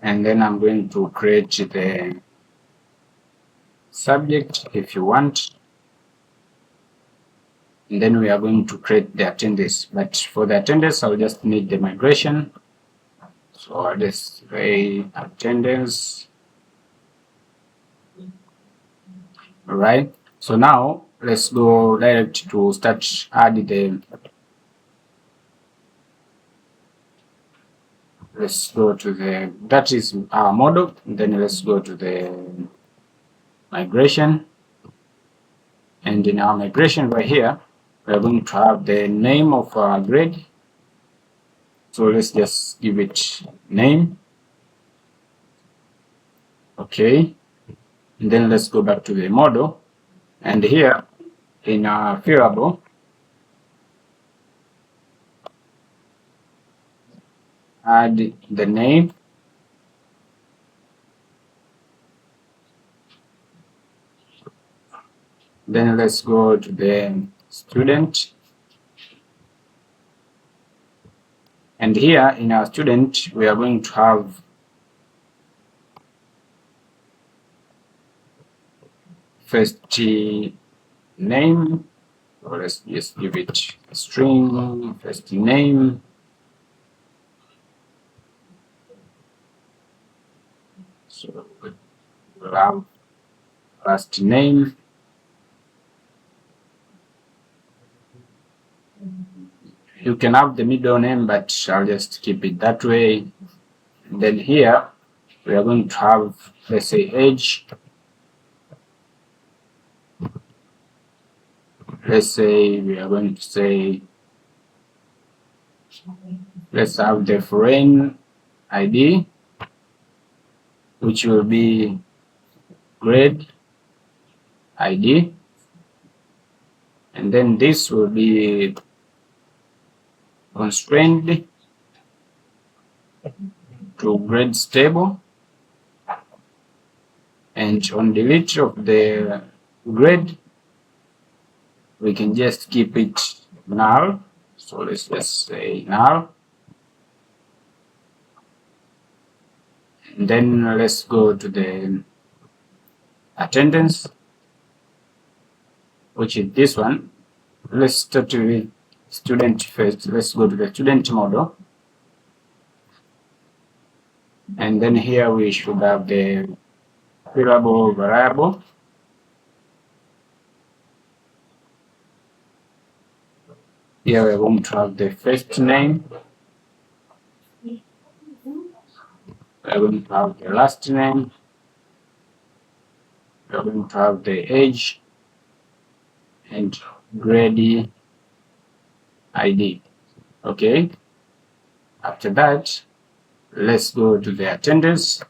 and then I'm going to create the subject if you want, and then we are going to create the attendance. But for the attendance, I'll just need the migration. So I'll just say attendance. All right, so now let's go direct to start add the. Let's go to the, that is our model. Then let's go to the migration, and in our migration right here, we're going to have the name of our grade. So let's just give it name. Okay, and then let's go back to the model, and here in our variable, add the name, then let's go to the student, and here in our student we are going to have first name, or let's just give it a string, first name, so we'll have last name, you can have the middle name, but I'll just keep it that way. And then here we are going to have, let's say, age, let's say we are going to say, let's have the foreign ID, which will be grade ID, and then this will be constrained to grade stable, and on delete of the grade we can just keep it null, so let's just say null, and then let's go to the attendance, which is this one. Let's start with student first. Let's go to the student model, and then here we should have the variable variable. Here we're going to have the first name, we're going to have the last name, we're going to have the age, and grade ID. Okay, after that let's go to the attendance,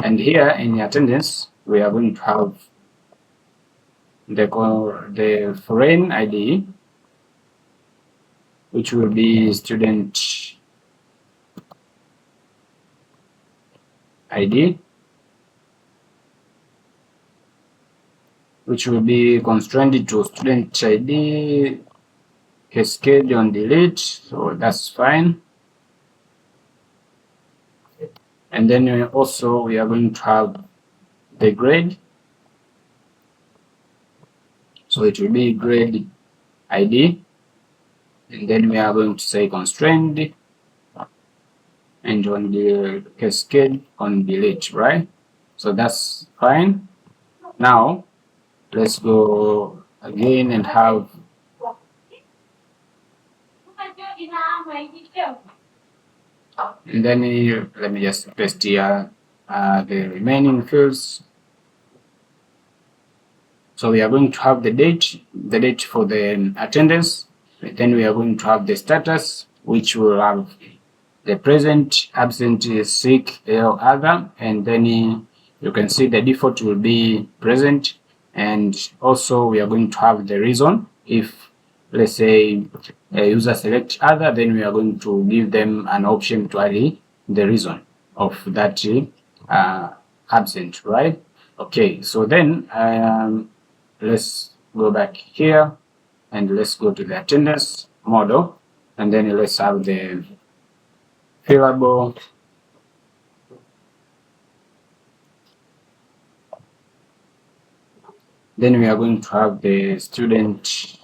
and here in the attendance we are going to have the foreign ID, which will be student ID, which will be constrained to student ID cascade on delete, so that's fine. And then also we are going to have the grade, so it will be grade ID, and then we are going to say constrained and on the cascade on delete, right? So that's fine. Now let's go again and have and then let me just paste here the remaining fields. So we are going to have the date for the attendance, then we are going to have the status, which will have the present, absent, sick, ill, other, and then you can see the default will be present, and also we are going to have the reason. If let's say a user select other, then we are going to give them an option to add the reason of that absent, right? Okay, so then let's go back here and let's go to the attendance model, and then let's have the variable then we are going to have the student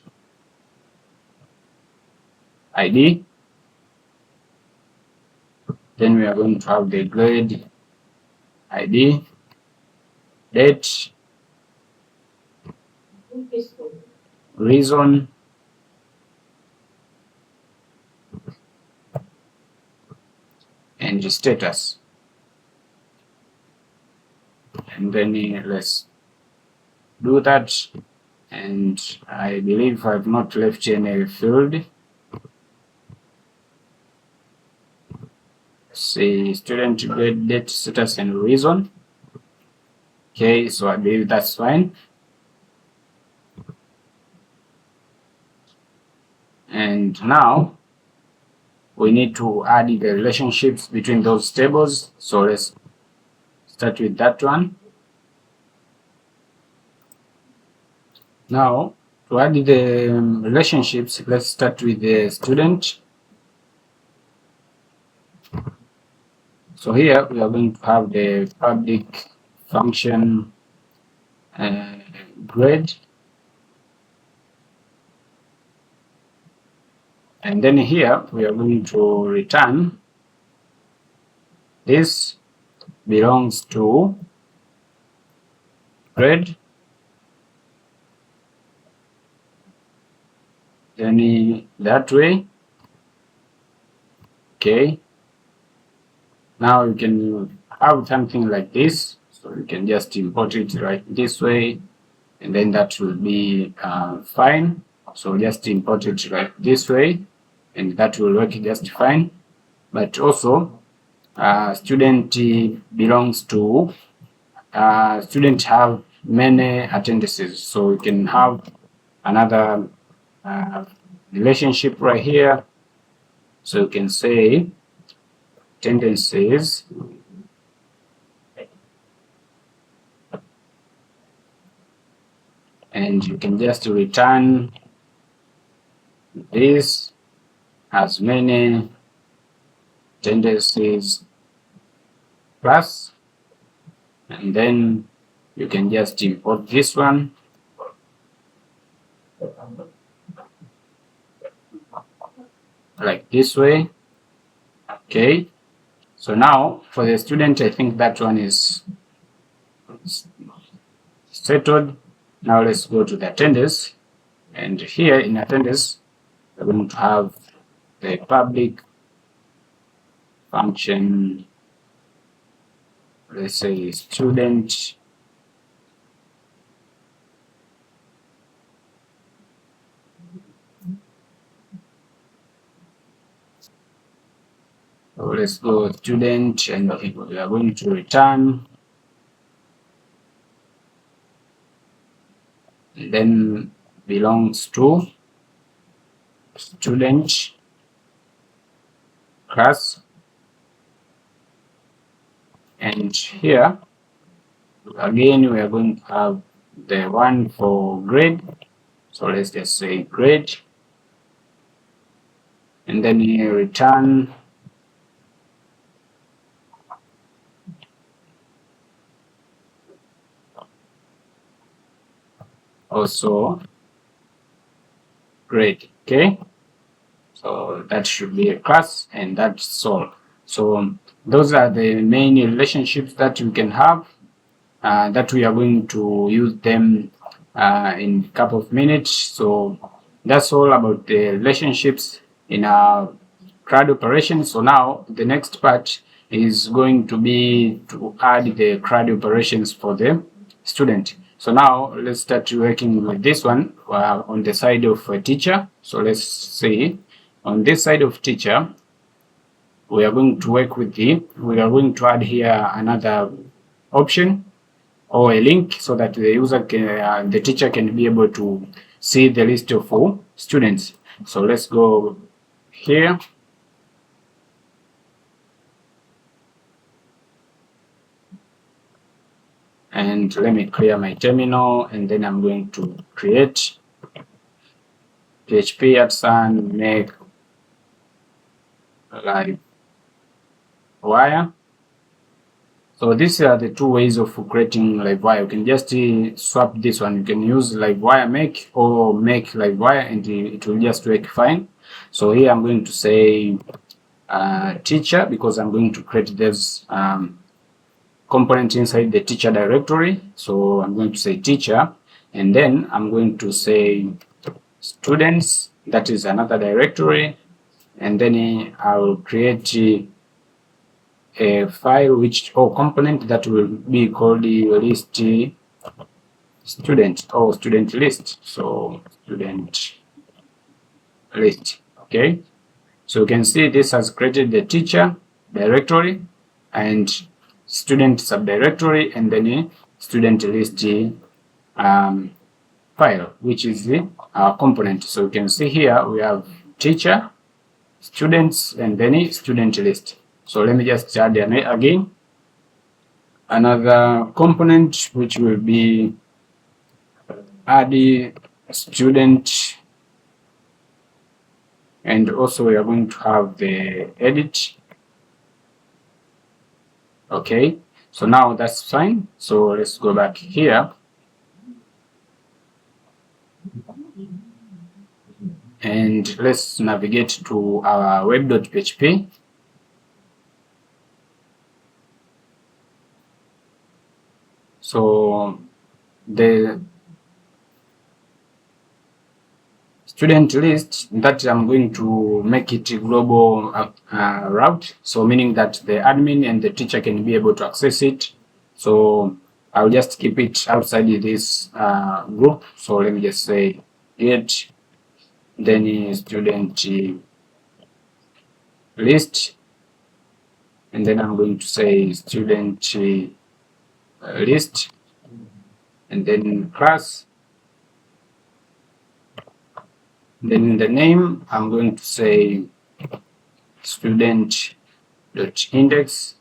ID, then we are going to have the grade ID, date, reason, and status. And then let's do that, and I believe I've not left any field. Say student grade, date, status, and reason. Okay, so I believe that's fine. And now we need to add the relationships between those tables. So let's start with that one. Now, to add the relationships, let's start with the student. So here we are going to have the public function grade. And then here we are going to return this belongs to grade. Then that way. Okay. Now you can have something like this. So you can just import it right this way, and then that will be fine. So just import it right this way, and that will work just fine. But also, student belongs to student have many attendances, so you can have another relationship right here. So you can say attendances and you can just return this as many attendances plus, and then you can just import this one like this way. Okay, so now for the student, I think that one is settled. Now let's go to the attendance, and here in attendance we're going to have the public function, let's say student so let's go student, and we are going to return, and then belongs to student class. And here again we are going to have the one for grade, so let's just say grade, and then you return also grade. Okay, so that should be a class, and that's all. So those are the main relationships that you can have, that we are going to use them in a couple of minutes. So that's all about the relationships in our CRUD operation. So now the next part is going to be to add the CRUD operations for the student. So now let's start working with this one on the side of a teacher. So let's see, on this side of teacher, we are going to work with we are going to add here another option or a link so that the user can, the teacher can be able to see the list of students. So let's go here. And let me clear my terminal, and then I'm going to create PHP @ make Livewire. So these are the two ways of creating Livewire. You can just swap this one. You can use Livewire make or make Livewire, and it will just work fine. So here I'm going to say teacher, because I'm going to create this component inside the teacher directory. So I'm going to say teacher, and then I'm going to say students, that is another directory, and then I'll create a file or component that will be called the list student or student list. So student list. Okay, so you can see this has created the teacher directory and student subdirectory, and then student list file, which is our component. So you can see here we have teacher, students, and then student list. So let me just add again another component, which will be add student, and also we are going to have the edit. Okay, so now that's fine. So let's go back here and let's navigate to our web.php. So the student list that I'm going to make it global route, so meaning that the admin and the teacher can be able to access it. So I'll just keep it outside this group. So let me just say get then student list, and then I'm going to say student list, and then class. Then in the name, I'm going to say student.index.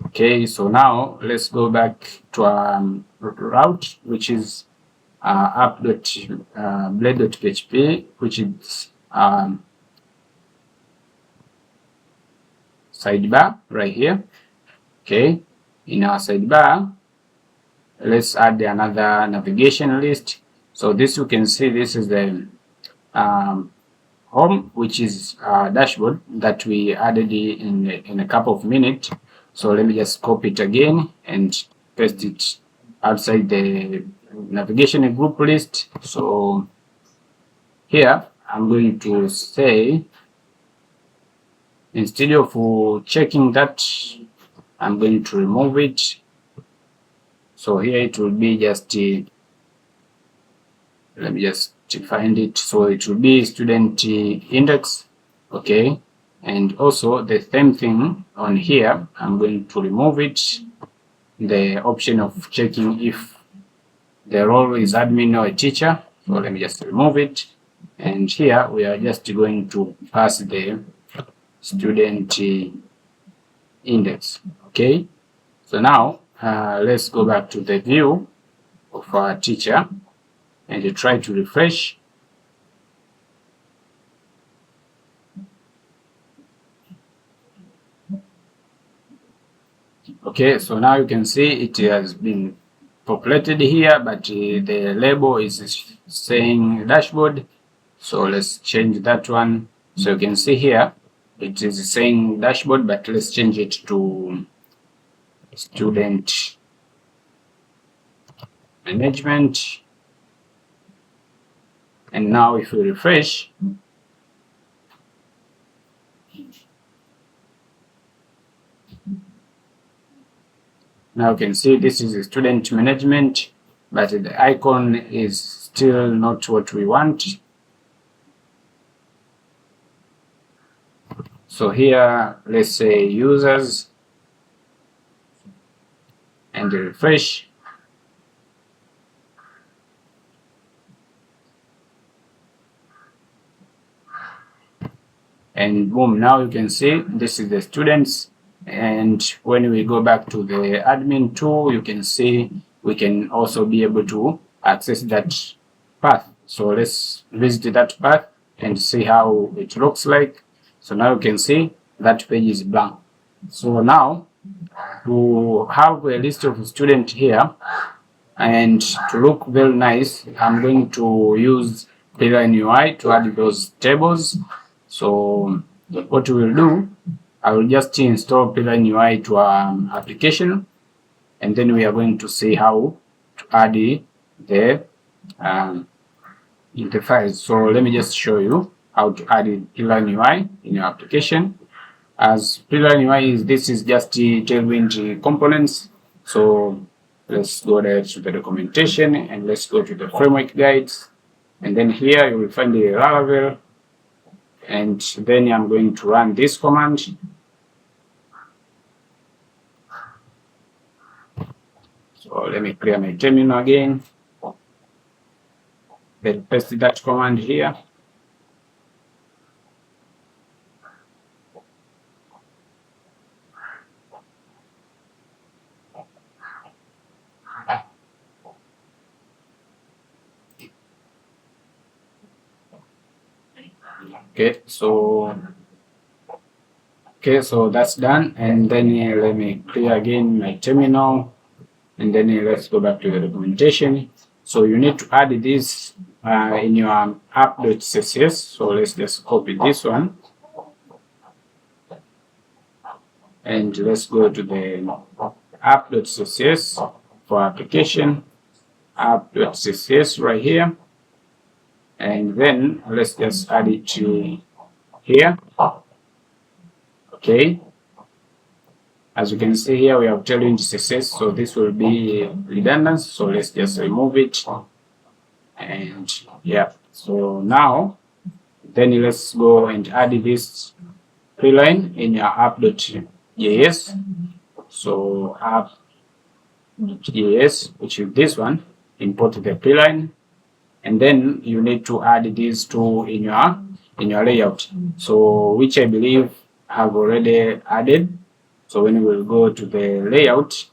Okay, so now let's go back to our route, which is app.blade.php, which is sidebar right here. Okay, in our sidebar, let's add another navigation list. So this you can see, this is the home, which is our dashboard that we added in a couple of minutes. So let me just copy it again and paste it outside the navigation group list. So here I'm going to say, instead of checking that, I'm going to remove it. So here it will be just let me just find it. So it will be student index. Okay, and also the same thing on here, I'm going to remove it, the option of checking if the role is admin or a teacher. So let me just remove it, and here we are just going to pass the student index. Okay, so now let's go back to the view of our teacher and try to refresh. Okay, so now you can see it has been populated here, but the label is saying dashboard. So let's change that one. So you can see here it is saying dashboard, but let's change it to student management. And now if we refresh, now you can see this is student management, but the icon is still not what we want. So here, let's say users, and refresh. And boom, now you can see this is the students. And when we go back to the admin tool, you can see we can also be able to access that path. So let's visit that path and see how it looks like. So now you can see that page is blank. So now to have a list of students here and to look very nice, I'm going to use Tailwind UI to add those tables. So what we will do, I will just install Tailwind UI to our application, and then we are going to see how to add the interface. So let me just show you how to add Tailwind UI in your application. As Tailwind UI this is just the Tailwind components. So let's go there to the documentation and let's go to the framework guides, and then here you will find the Laravel, and then I'm going to run this command. So let me clear my terminal again. Then paste that command here. Okay, so that's done, and then let me clear again my terminal, and then let's go back to the documentation. So you need to add this in your app.css. So let's just copy this one, and let's go to the app.css for application, app.css right here, and then let's just add it to here. Okay, as you can see here, we have Tailwind CSS, so this will be redundant, so let's just remove it. And yeah, so now then let's go and add this pre-line in your app.js. So app.js, which is this one, import the pre-line, and then you need to add these two in your layout, so which I believe have already added. So when we will go to the layout,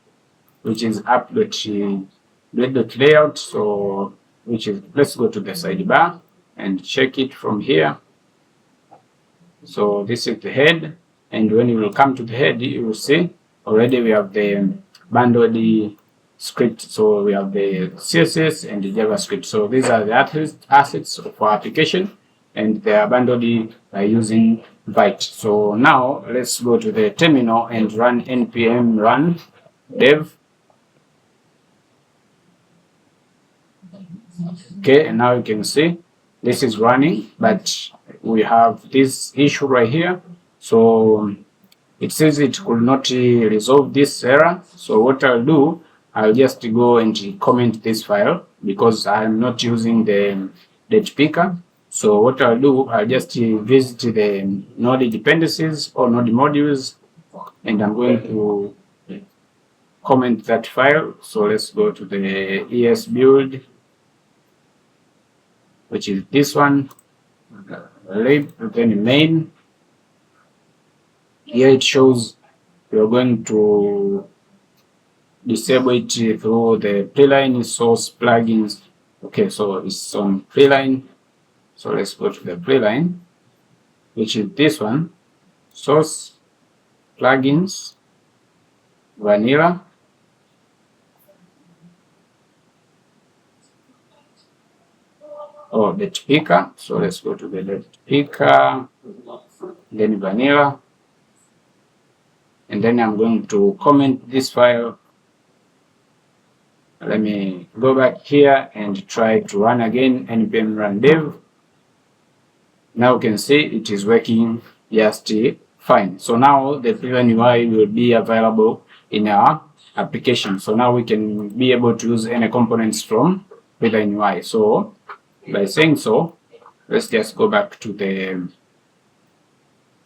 which is app.layout, so which is, let's go to the sidebar and check it from here. So this is the head, and when you will come to the head, you will see already we have the bundled script. So we have the CSS and the JavaScript. So these are the assets for application, and they are bundled by using Byte. So now let's go to the terminal and run npm run dev. Okay, and now you can see this is running, but we have this issue right here. So it says it could not resolve this error. So what I'll do, I'll just go and comment this file because I'm not using the date picker. So what I'll do, I'll just visit the node dependencies or node modules, and I'm going to comment that file. So let's go to the ES build, which is this one, lib, then main. Here it shows you're going to disable it through the pre-line source plugins. Okay, so it's on pre-line. So let's go to the pre-line, which is this one, source plugins vanilla. Oh, date picker. So let's go to the date picker, then vanilla, and then I'm going to comment this file. Let me go back here and try to run again npm run dev. Now you can see it is working just fine. So now the pre-line UI will be available in our application. So now we can be able to use any components from pre-line UI. So by saying so, let's just go back to the,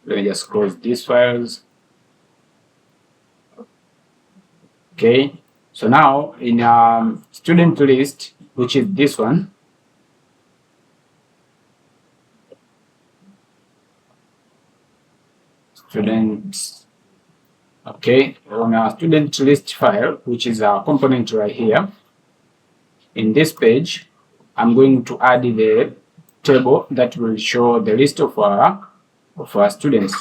let me just close these files. Okay, so now in our student list, which is this one, students. Okay, on our student list file, which is our component right here, in this page, I'm going to add the table that will show the list of our students.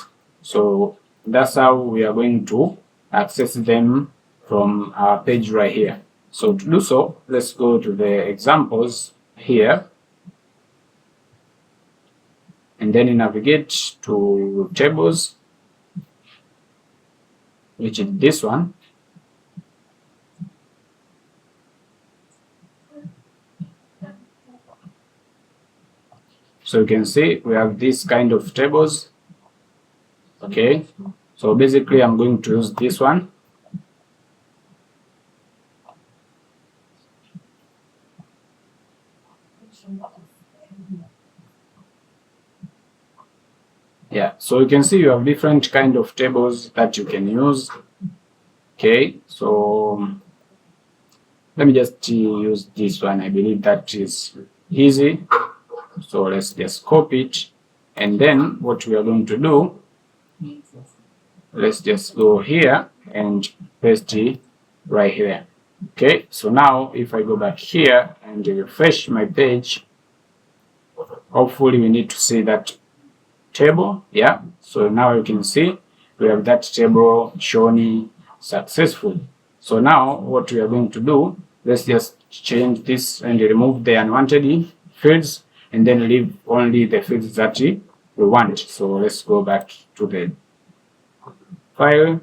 So that's how we are going to access them from our page right here. So to do so, let's go to the examples here, and then navigate to tables, which is this one. So you can see we have this kind of tables. Okay, so basically I'm going to use this one. Yeah, so you can see you have different kind of tables that you can use. Okay, so let me just use this one. I believe that is easy. So let's just copy it, and then what we are going to do, let's just go here and paste it right here. Okay, so now if I go back here and refresh my page, hopefully we need to see that table. Yeah, so now you can see we have that table shown successful. So now what we are going to do, let's just change this and remove the unwanted fields and then leave only the fields that we want. So let's go back to the file,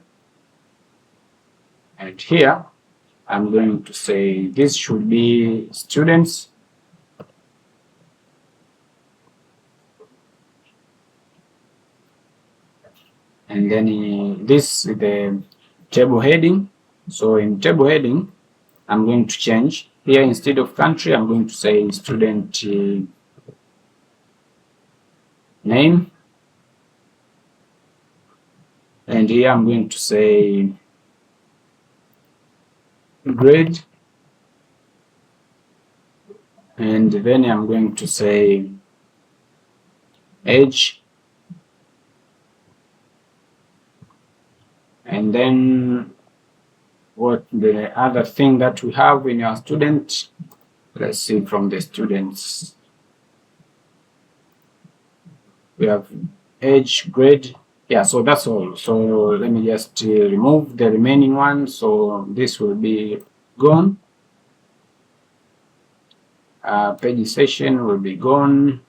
and here I'm going to say this should be students, and then this is the table heading. So in table heading, I'm going to change here, instead of country, I'm going to say student name, and here I'm going to say grade, and then I'm going to say age, and then what the other thing that we have in our student, let's see from the students, we have age, grade. Yeah, so that's all. So let me just remove the remaining one. So this will be gone. Page session will be gone.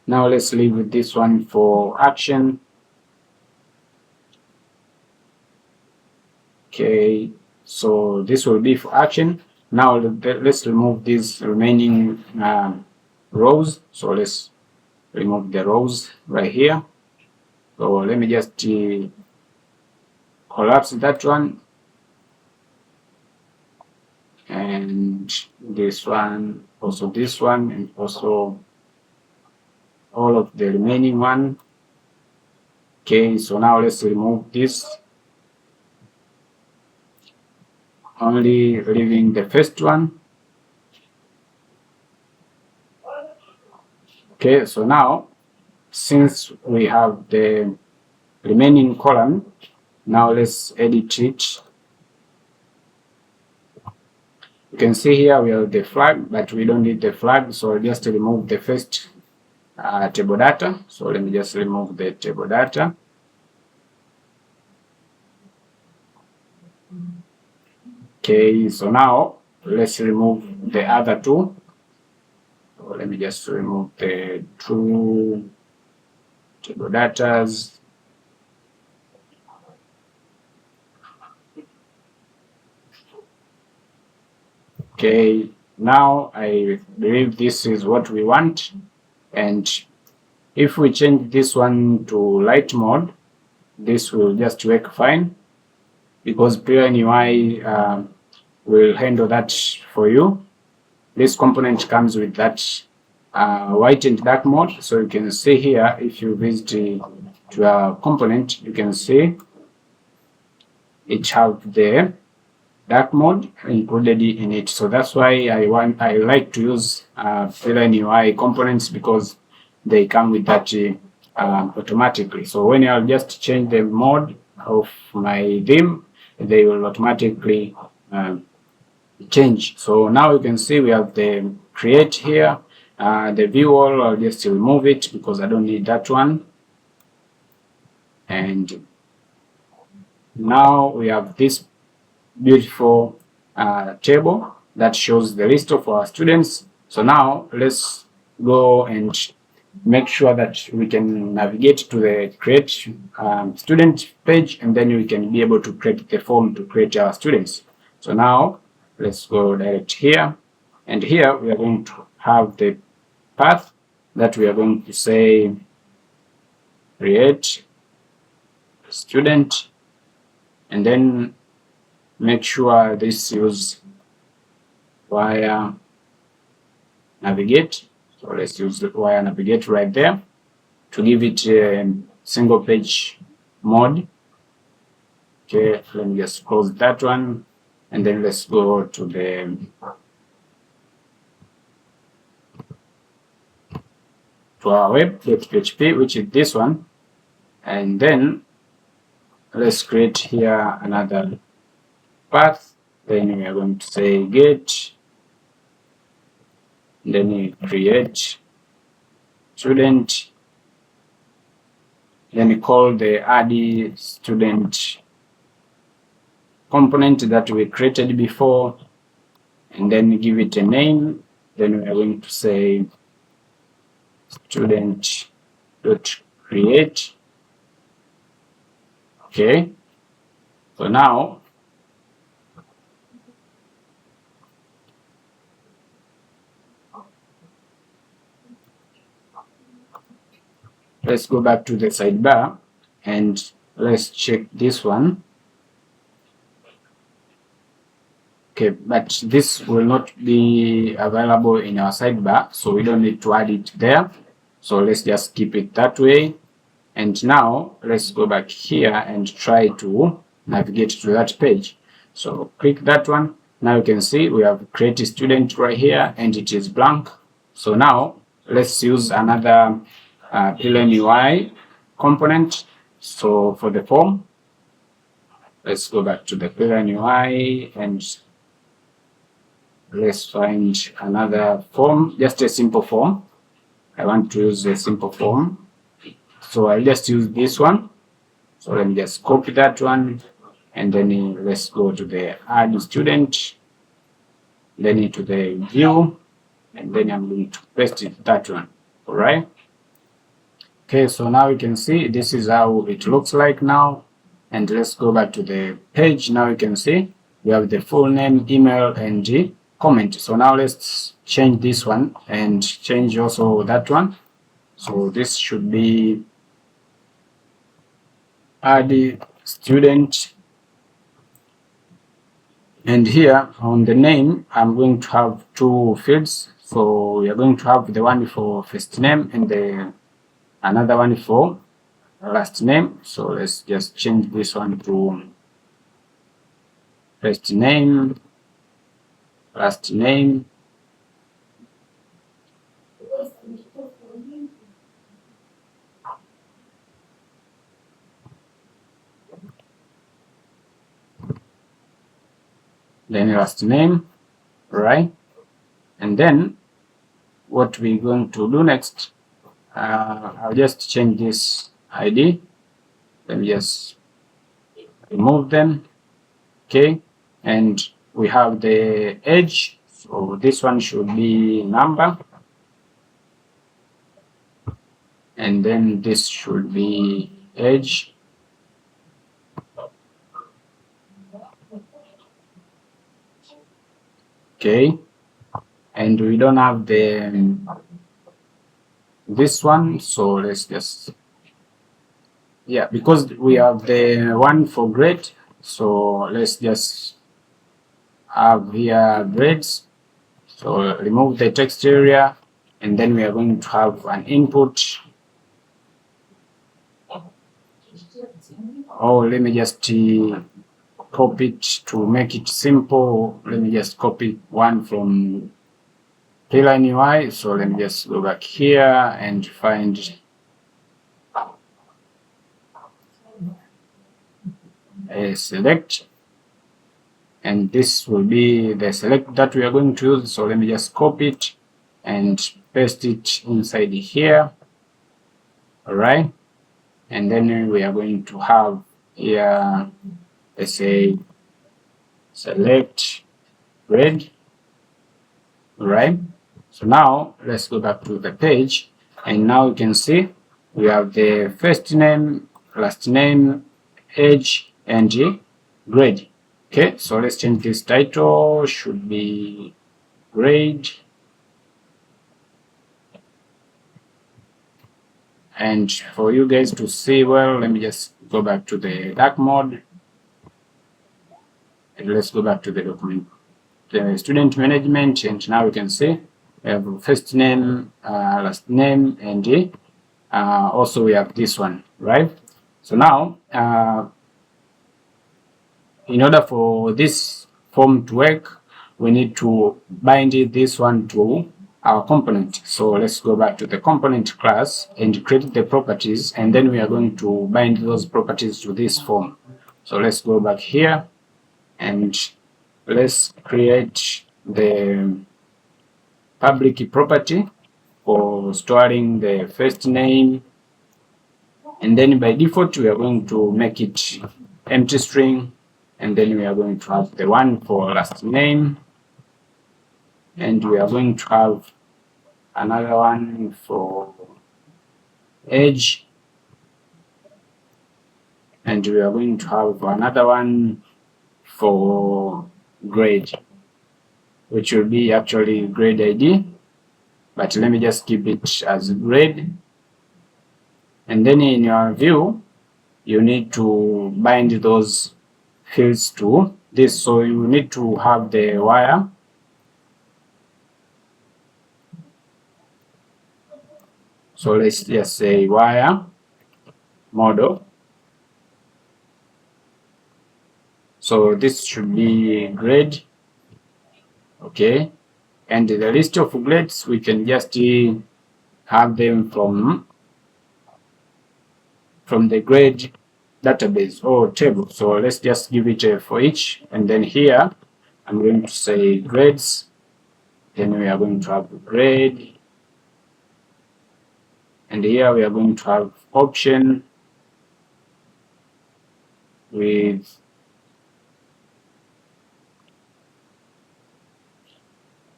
Now let's leave with this one for action. Okay, so this will be for action. Now let's remove these remaining rows. So let's remove the rows right here. So let me just collapse that one, and this one, also this one, and also all of the remaining one. Okay, so now let's remove this, only leaving the first one. Okay, so now since we have the remaining column, now let's edit it. You can see here we have the flag, but we don't need the flag, so just remove the first table data. So let me just remove the table data. Okay, so now let's remove the other two. So let me just remove the two table datas. Okay, now I believe this is what we want, and if we change this one to light mode, this will just work fine, because Tailwind UI will handle that for you. This component comes with that white and dark mode. So you can see here, if you visit to a component, you can see it have the dark mode included in it. So that's why I like to use Tailwind UI components, because they come with that automatically. So when I'll just change the mode of my theme, they will automatically change. So now you can see we have the create here, the view all. I'll just remove it because I don't need that one. And now we have this beautiful table that shows the list of our students. So now let's go and make sure that we can navigate to the create student page, and then we can be able to create the form to create our students. So now let's go direct here, and here we are going to have the path that we are going to say create student, and then make sure this use wire navigate. So let's use the wire navigate right there to give it a single page mode. Okay, let me just close that one, and then let's go to our web.php, which is this one, and then let's create here another path. Then we are going to say get, then we create student, then we call the add student component that we created before, and then give it a name. Then we are going to say student.create. Okay, so now let's go back to the sidebar and let's check this one. Okay, but this will not be available in our sidebar, so we don't need to add it there. So let's just keep it that way. And now let's go back here and try to navigate to that page. So click that one. Now you can see we have created student right here and it is blank. So now let's use another Tailwind UI component. So for the form, let's go back to the Tailwind UI and let's find another form, just a simple form. I want to use a simple form, so I'll just use this one. So let me just copy that one, and then let's go to the add student, then into the view, and then I'm going to paste it that one. All right. Okay, so now you can see this is how it looks like now. And let's go back to the page. Now you can see we have the full name, email, and the comment. So now let's change this one and change also that one. So this should be add student, and here on the name I'm going to have two fields. So we are going to have the one for first name and the another one for last name. So let's just change this one to first name, last name, then last name, right? And then what we're going to do next, I'll just change this ID. Let me just remove them. Okay, and we have the age. So this one should be number, and then this should be age. Okay, and we don't have the this one, so let's just, yeah, because we have the one for grade, so let's just have here grades. So remove the text area, and then we are going to have an input. Oh, let me just copy it to make it simple. Let me just copy one from Tailwind UI. So let me just go back here and find a select, and this will be the select that we are going to use. So let me just copy it and paste it inside here. All right, and then we are going to have here, let's say, select grade. All right, so now let's go back to the page, and now you can see we have the first name, last name, age, and grade. Okay, so let's change this title, should be grade. And for you guys to see well, let me just go back to the dark mode. And let's go back to the document, the student management, and now you can see we have first name, last name, and also we have this one, right? So now in order for this form to work, we need to bind this one to our component. So let's go back to the component class and create the properties, and then we are going to bind those properties to this form. So let's go back here and let's create the public property for storing the first name, and then by default we are going to make it empty string, and then we are going to have the one for last name, and we are going to have another one for age, and we are going to have another one for grade, which will be actually grade ID, but let me just keep it as grade. And then in your view, you need to bind those fields to this. So you need to have the wire. So let's just say wire model. So this should be grade. Okay. And the list of grades, we can just have them from the grade database or table. So let's just give it a for each, and then here I'm going to say grades, then we are going to have grade, and here we are going to have option with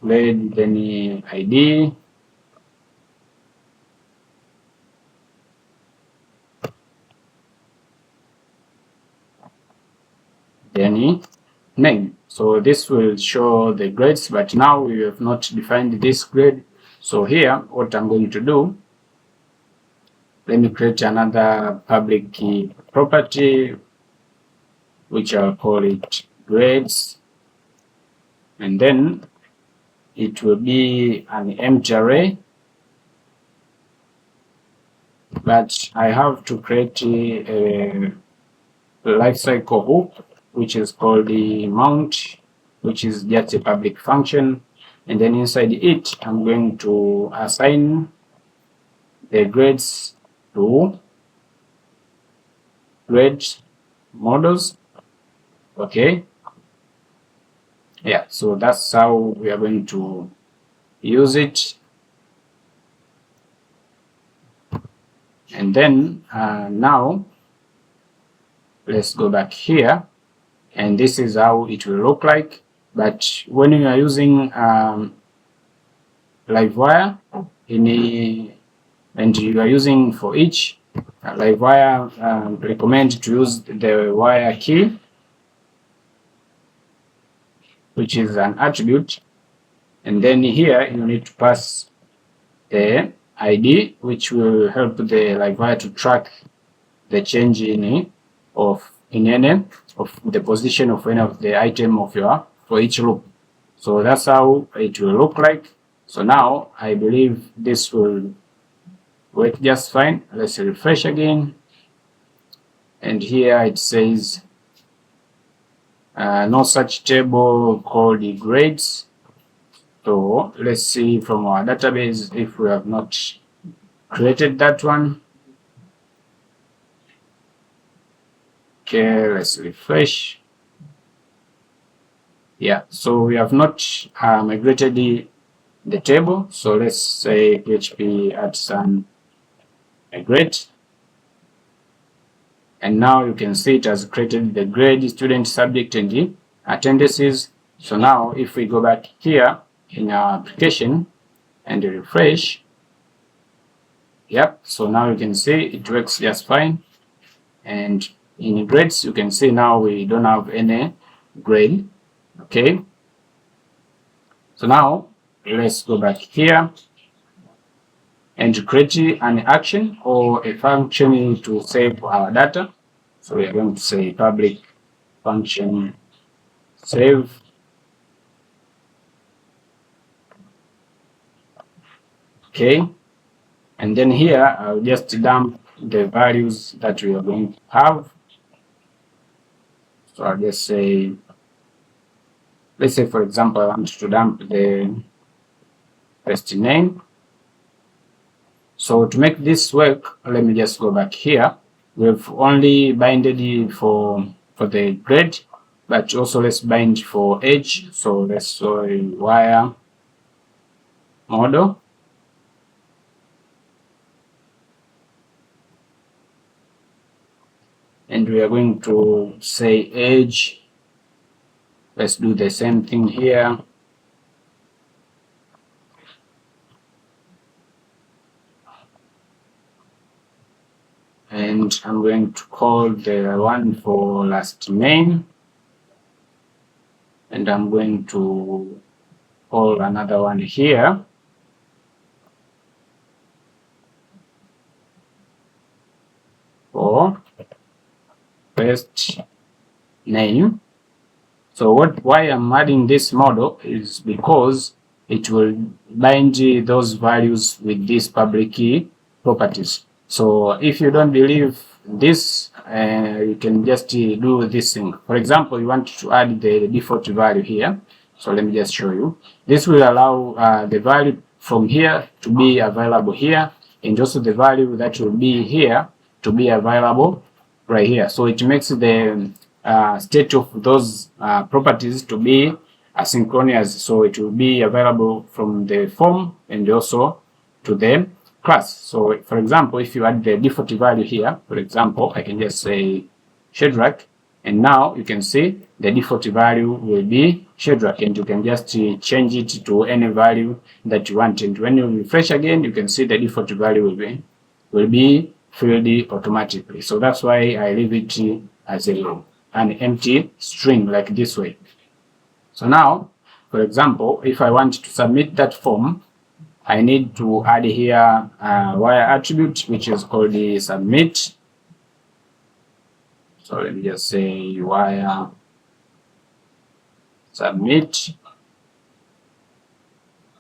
grade, then ID, then name. So this will show the grades, but now we have not defined this grade. So here, what I'm going to do, let me create another public key property, which I'll call it grades, and then it will be an empty array, but I have to create a lifecycle hook, which is called the mount, which is just a public function, and then inside it I'm going to assign the grades to grade models. Okay, yeah, so that's how we are going to use it. And then now let's go back here, and this is how it will look like. But when you are using Livewire and you are using for each, Livewire recommend to use the wire key, which is an attribute, and then here you need to pass the ID, which will help the Livewire to track the change in any of the position of any of the item of your for each loop. So that's how it will look like. So now I believe this will work just fine. Let's refresh again, and here it says no such table called the grades. So let's see from our database if we have not created that one. Okay, let's refresh. Yeah, so we have not migrated the table. So let's say PHP add some migrate, and now you can see it has created the grade, student, subject, and the attendances. So now if we go back here in our application and refresh, yep, so now you can see it works just fine. And in grades, you can see now we don't have any grade. Okay, so now let's go back here and create an action or a function to save our data. So we are going to say public function save. Okay, and then here I'll just dump the values that we are going to have. So I'll just say, let's say for example I want to dump the first name. So to make this work, let me just go back here. We've only binded for the grade, but also let's bind for age. So let's say wire model. And we are going to say age. Let's do the same thing here. And I'm going to call the one for last name. And I'm going to call another one here for first name. So why I'm adding this model is because it will bind those values with these public key properties. So if you don't believe this, you can just do this thing. For example, you want to add the default value here. So let me just show you. This will allow the value from here to be available here, and also the value that will be here to be available right here. So it makes the state of those properties to be asynchronous. So it will be available from the form and also to the class. So for example, if you add the default value here, for example, I can just say Shadrach, and now you can see the default value will be Shadrach, and you can just change it to any value that you want. And when you refresh again, you can see the default value will be filled automatically. So that's why I leave it as an empty string like this way. So now, for example, if I want to submit that form, I need to add here a wire attribute, which is called the submit. So let me just say wire submit.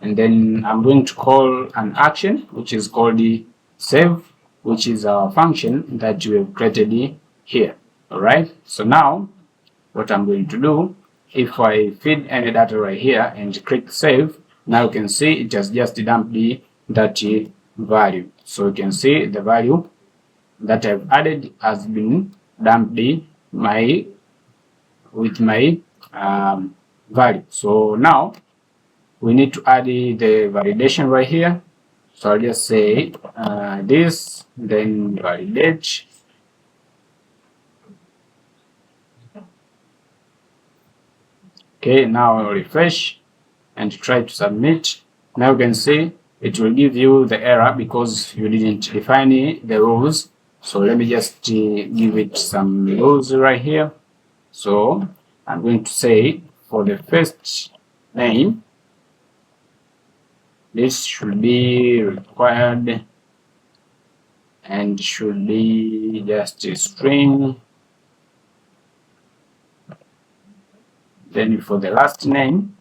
And then I'm going to call an action, which is called the save, which is our function that we have created here. All right. So now what I'm going to do, if I feed any data right here and click save, now you can see it has just dumped that value. So you can see the value that I've added has been dumped with my value. So now we need to add the validation right here. So I'll just say this, then validate. Okay, now I'll refresh and try to submit. Now you can see it will give you the error because you didn't define the rules. So let me just give it some rules right here. So I'm going to say for the first name, this should be required and should be just a string. Then for the last name,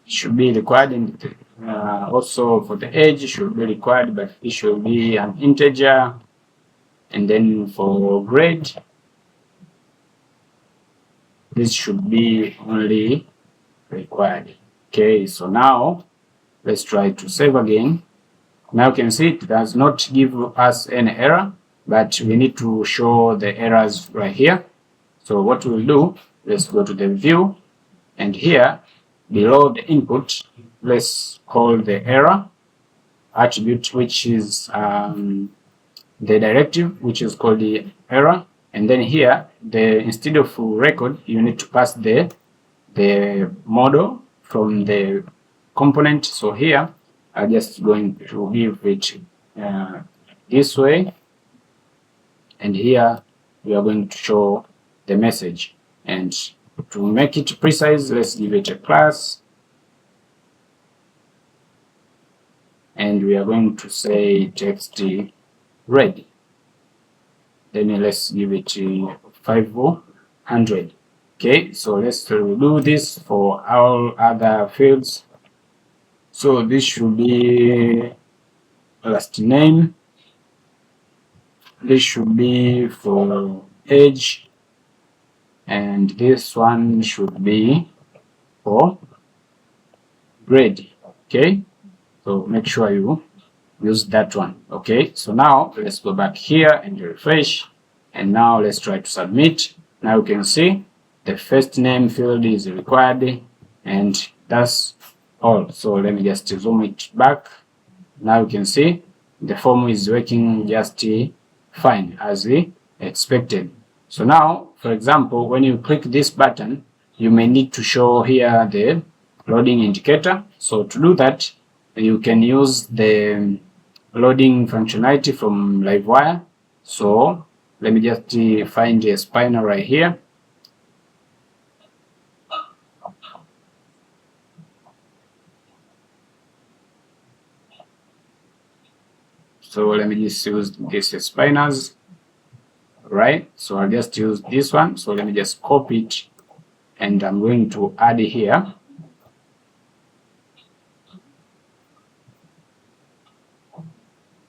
it should be required, and also for the age should be required, but it should be an integer. And then for grade, this should be only required. Okay, so now let's try to save again. Now you can see it does not give us any error, but we need to show the errors right here. So what we'll do, let's go to the view, and here below the input, let's call the error attribute, which is the directive, which is called the error. And then here, instead of record, you need to pass the model from the component. So here, I'm just going to give it this way, and here we are going to show the message. And to make it precise, let's give it a class, and we are going to say text ready. Then let's give it 500. Okay, so let's do this for all other fields. So this should be last name. This should be for age. and this one should be for grade. Okay, so make sure you use that one. Okay, so now let's go back here and refresh, and now let's try to submit. Now you can see the first name field is required, and that's all. So let me just zoom it back. Now you can see the form is working just fine as we expected. So now, for example, when you click this button, you may need to show here the loading indicator. So to do that, you can use the loading functionality from Livewire. So let me just find a spinner right here. So let me just use this spiners, right? So I'll just use this one. So let me just copy it, and I'm going to add it here.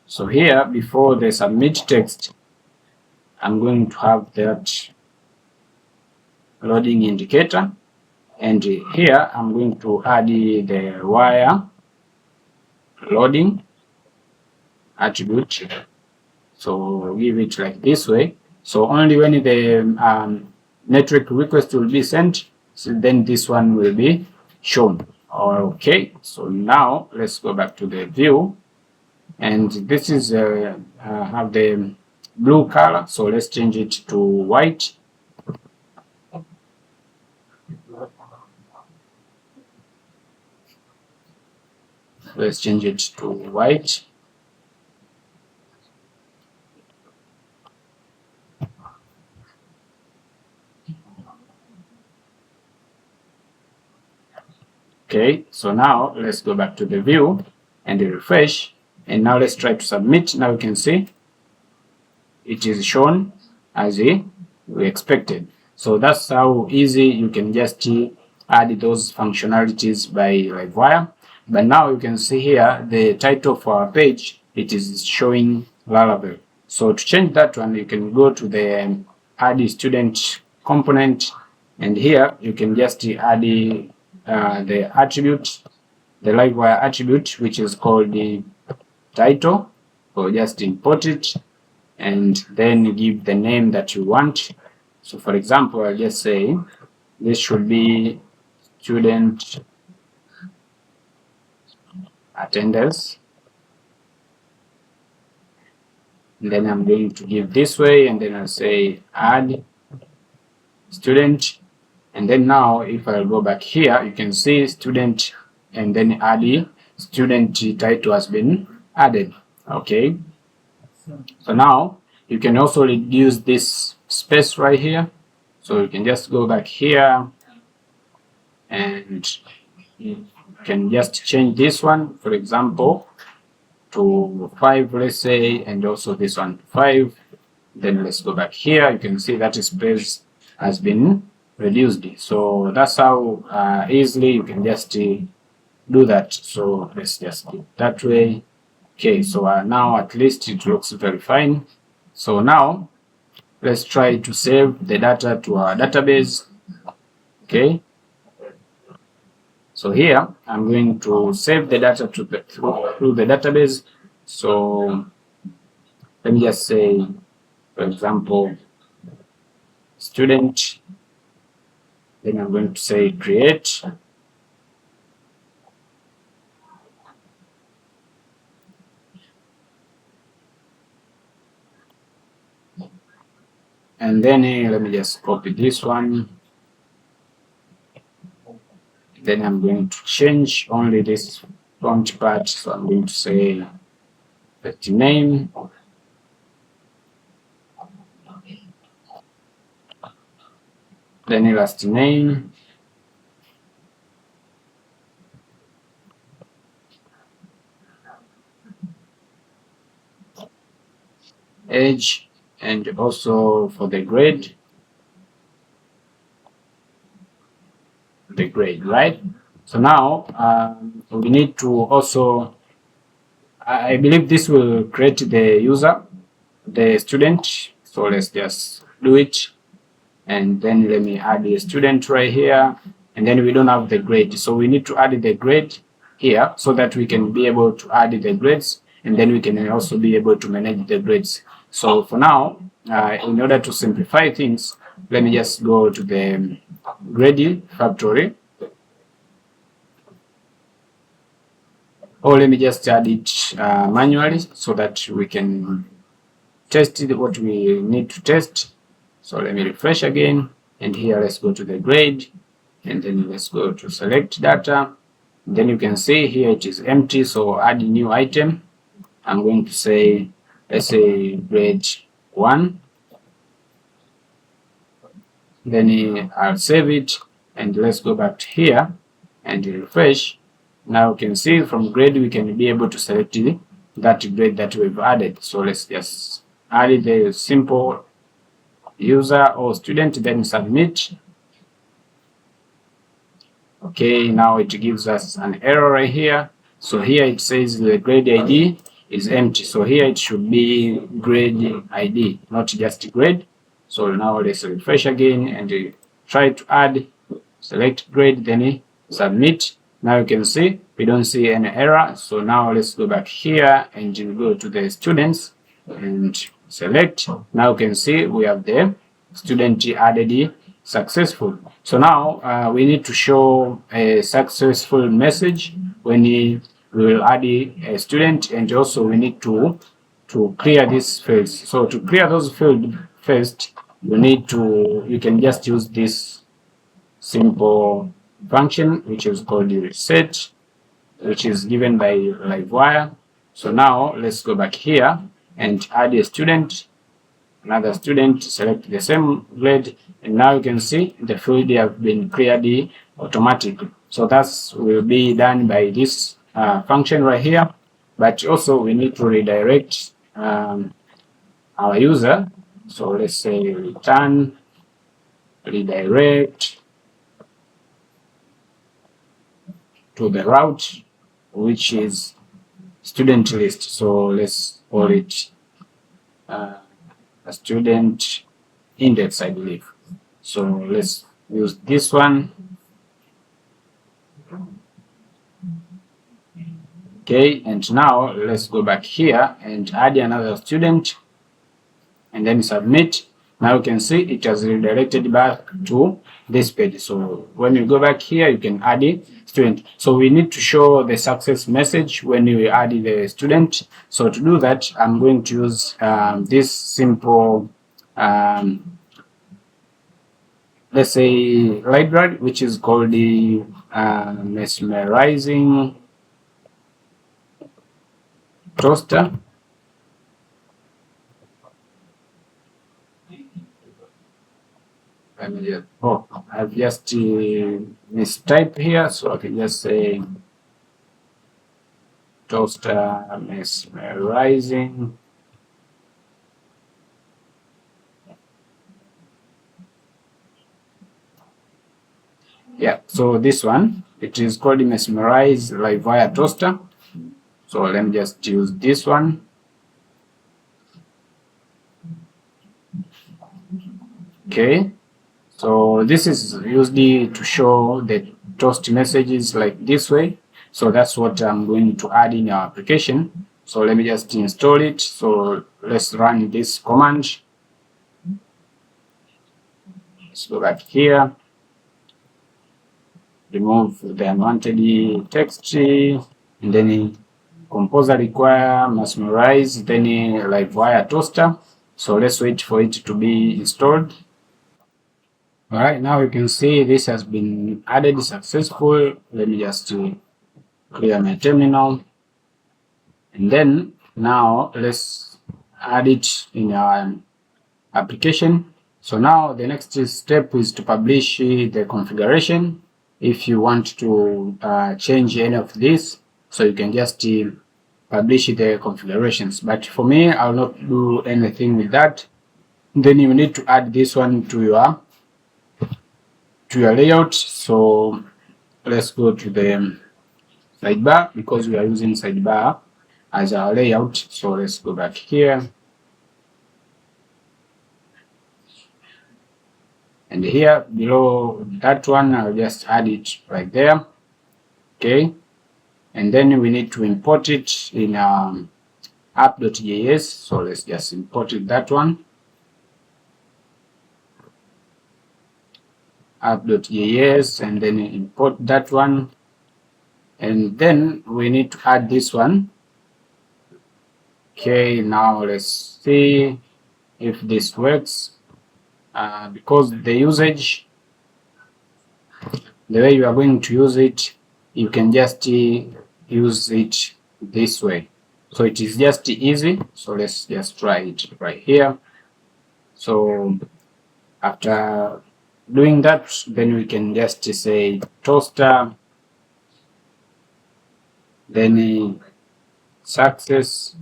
So here, before the submit text, I'm going to have that loading indicator, and here I'm going to add the wire loading attribute. So give it like this way. So only when the network request will be sent, so then this one will be shown. Okay, so now let's go back to the view, and this is have the blue color, so let's change it to white. Let's change it to white. Okay, so now let's go back to the view and refresh, and now let's try to submit. Now you can see it is shown as we expected. So that's how easy you can just add those functionalities by Livewire. But now you can see here the title for our page, it is showing Laravel. So to change that one, you can go to the add student component, and here you can just add the attribute, the Livewire attribute, which is called the title. So just import it and then give the name that you want. So for example, I'll just say this should be student attendance. And then I'm going to give this way, and then I'll say add student. And then now if I go back here, you can see student, and then add student title has been added. Okay, so now you can also reduce this space right here. So you can just go back here, and you can just change this one, for example, to 5, let's say, and also this one to 5. Then let's go back here. You can see that space has been reduced. So that's how easily you can just do that. So let's just do it that way. Okay, so now at least it looks very fine. So now let's try to save the data to our database. Okay, so here I'm going to save the data to through the database. So let me just say, for example, student. Then I'm going to say create. And then let me just copy this one. Then I'm going to change only this front part. So I'm going to say the name. Then last name. Age, and also for the grade, right? So now we need to also, I believe this will create the user, the student. So let's just do it. and then let me add a student right here, and then we don't have the grade, so we need to add the grade here so that we can be able to add the grades, and then we can also be able to manage the grades. So for now, in order to simplify things, let me just go to the grade factory, or let me just add it manually so that we can test what we need to test. So let me refresh again, and here let's go to the grade, and then let's go to select data. Then you can see here it is empty, so add a new item. I'm going to say, let's say grade 1. Then I'll save it, and let's go back to here and refresh. Now you can see from grade we can be able to select that grade that we've added. So let's just add the simple user or student, then submit. Okay, now it gives us an error right here. So here it says the grade ID is empty. So here it should be grade ID, not just grade. So now let's refresh again and try to add, select grade, then submit. Now you can see we don't see any error. So now let's go back here and go to the students and select. Now you can see we have the student added successful. So now we need to show a successful message when we will add a student, and also we need to clear these fields. So to clear those fields first, you can just use this simple function which is called reset, which is given by Livewire. So now let's go back here and add a student, another student, select the same grade, and now you can see the field have been cleared automatically. So that will be done by this function right here, but also we need to redirect our user. So let's say return redirect to the route which is student list. So let's call it a student index, I believe. So let's use this one. Okay, and now let's go back here and add another student and then submit. Now you can see it has redirected back to this page. So when you go back here, you can add a student. So we need to show the success message when you add the student. So to do that, I'm going to use this simple, let's say, library, which is called the mesmerizing toaster. Oh, I've just mistyped here, so I can just say toaster mesmerizing. Yeah, so this one, it is called Mesmerize Livewire Toaster. So let me just use this one. Okay, so this is used to show the toast messages like this way. So that's what I'm going to add in our application. So let me just install it. So let's run this command. Let's go back here. Remove the unwanted text, and then composer require mesmerize, then Livewire Toaster. So let's wait for it to be installed. All right, now you can see this has been added successful. Let me just clear my terminal, and then now let's add it in our application. So now the next step is to publish the configuration. If you want to change any of this, so you can just publish the configurations. But for me, I'll not do anything with that. Then you need to add this one to your layout. So let's go to the sidebar, because we are using sidebar as our layout. So let's go back here. and here below that one I'll just add it right there. Okay, and then we need to import it in app.js, so let's just import it, that one, app.js, and then import that one, and then we need to add this one. Okay, now let's see if this works, because the usage, the way you are going to use it, you can just use it this way, so it is just easy. So let's just try it right here. So after doing that, then we can just say toaster, then success,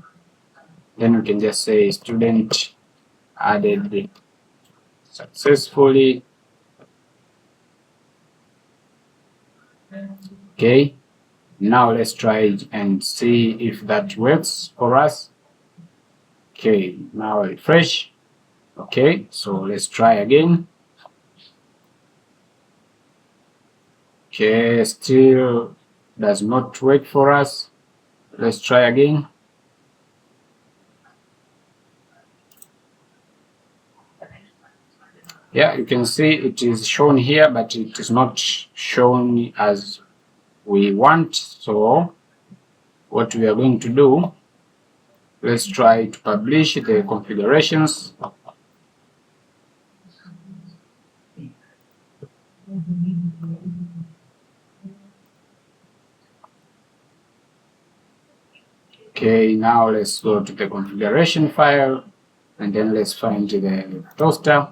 then we can just say student added successfully. Okay, now let's try it and see if that works for us. Okay, now refresh. Okay, so let's try again. Okay, still does not work for us. Let's try again. Yeah, you can see it is shown here, but it is not shown as we want. So what we are going to do, let's try to publish the configurations. Okay, now let's go to the configuration file, and then let's find the toaster.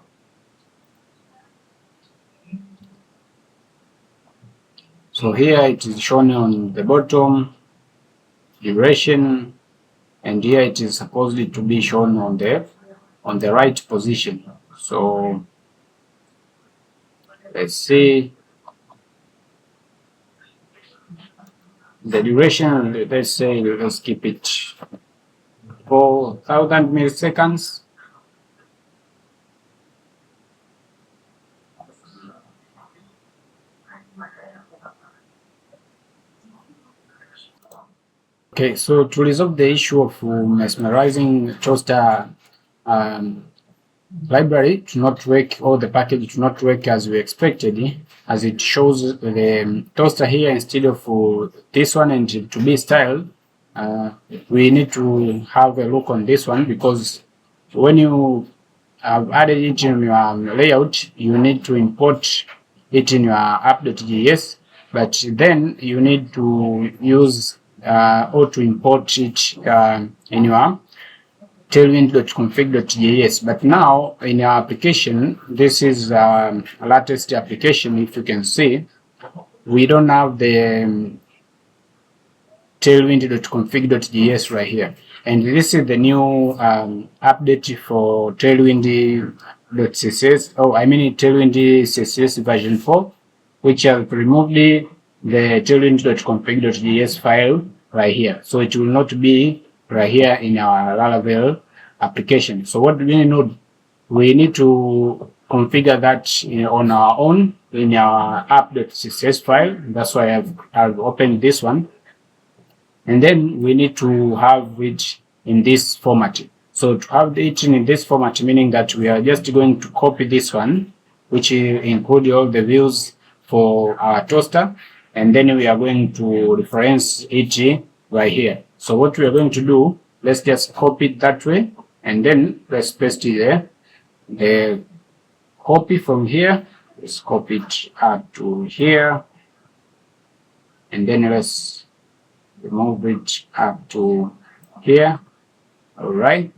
So here it is shown on the bottom, duration, and here it is supposed to be shown on the right position. So let's see the duration. Let's say let's keep it 4,000 milliseconds. Okay, so to resolve the issue of mesmerizing toaster library to not work, or the package to not work as we expected, as it shows the toaster here instead of this one and to be styled, we need to have a look on this one, because when you have added it in your layout, you need to import it in your app.js, but then you need to use or to import it in your tailwind.config.js. But now in our application, this is a latest application. If you can see, we don't have the tailwind.config.js right here, and this is the new update for tailwind.css. Tailwind CSS version 4, which have removed the tailwind.config.js file right here, so it will not be right here in our Laravel application. So what do we need? We need to configure that on our own in our app.css file. That's why I've opened this one, and then we need to have it in this format. So to have it in this format, meaning that we are just going to copy this one, which include all the views for our toaster, and then we are going to reference it right here. So what we are going to do, let's just copy it that way, and then let's paste it there. The copy from here, let's copy it up to here, and then let's remove it up to here. All right,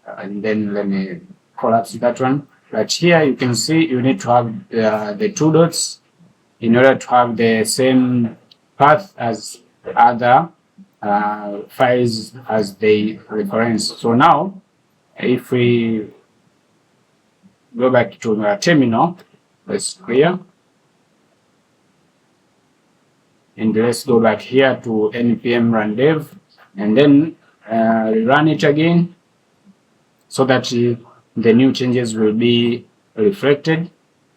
and then let me collapse that one. Right here you can see you need to have the two dots in order to have the same path as other files as they reference. So now if we go back to the terminal, let's clear, and let's go back here to npm run dev, and then run it again, so that the new changes will be reflected.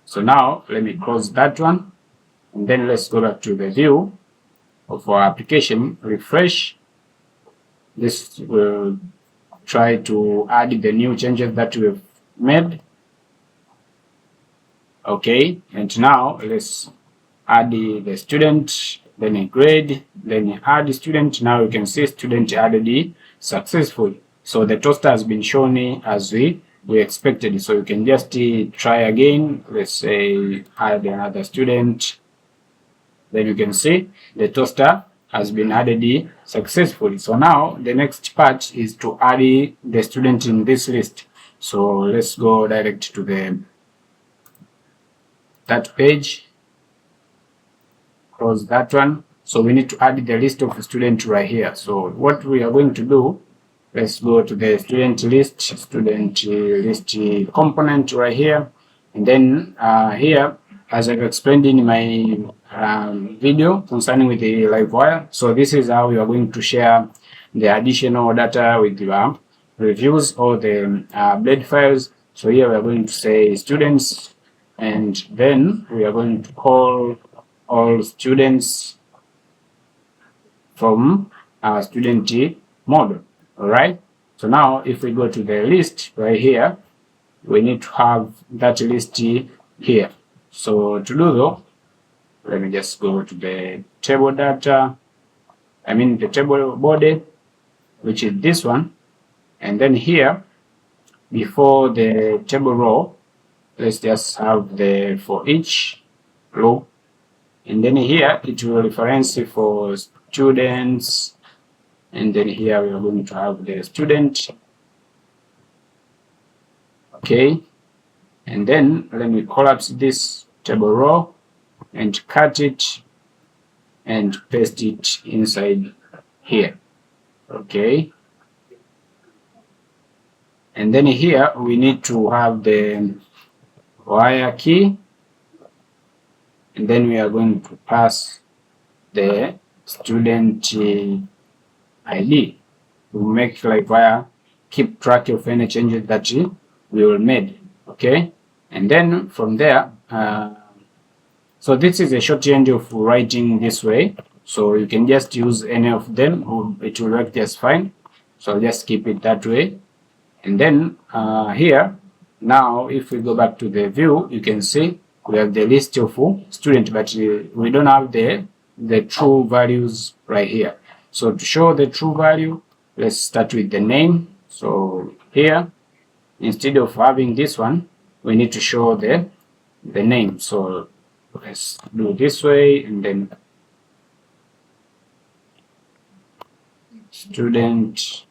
So now let me close that one, and then let's go back to the view of our application, refresh. This will try to add the new changes that we've made. Okay, and now let's add the student, then a grade, then add the student. Now you can see student added successfully. So the toaster has been shown as we expected. So you can just try again. Let's say add another student. Then you can see the toaster has been added successfully. So now the next part is to add the student in this list. So let's go direct to that page. Close that one. So we need to add the list of students right here. So what we are going to do, let's go to the student list component right here. And then here, as I've explained in my video concerning with the Livewire, so this is how we are going to share the additional data with your reviews or the blade files. So here we are going to say students, and then we are going to call all students from our student model. All right. So now if we go to the list right here, we need to have that list here. So to do though, let me just go to the table data, the table body, which is this one. And then here, before the table row, let's just have the for each row. And then here it will reference for students. And then here we are going to have the student. Okay. And then let me collapse this table row and cut it and paste it inside here. Okay. And then here we need to have the wire key. And then we are going to pass the student ID to make Livewire keep track of any changes that we will make. Okay, and then from there, so this is a shorthand of writing this way. So you can just use any of them, it will work just fine. So I'll just keep it that way. And then here, now if we go back to the view, you can see we have the list of students, but we don't have the true values right here. So to show the true value, let's start with the name. So here, instead of having this one, we need to show the name. So let's do this way, and then student,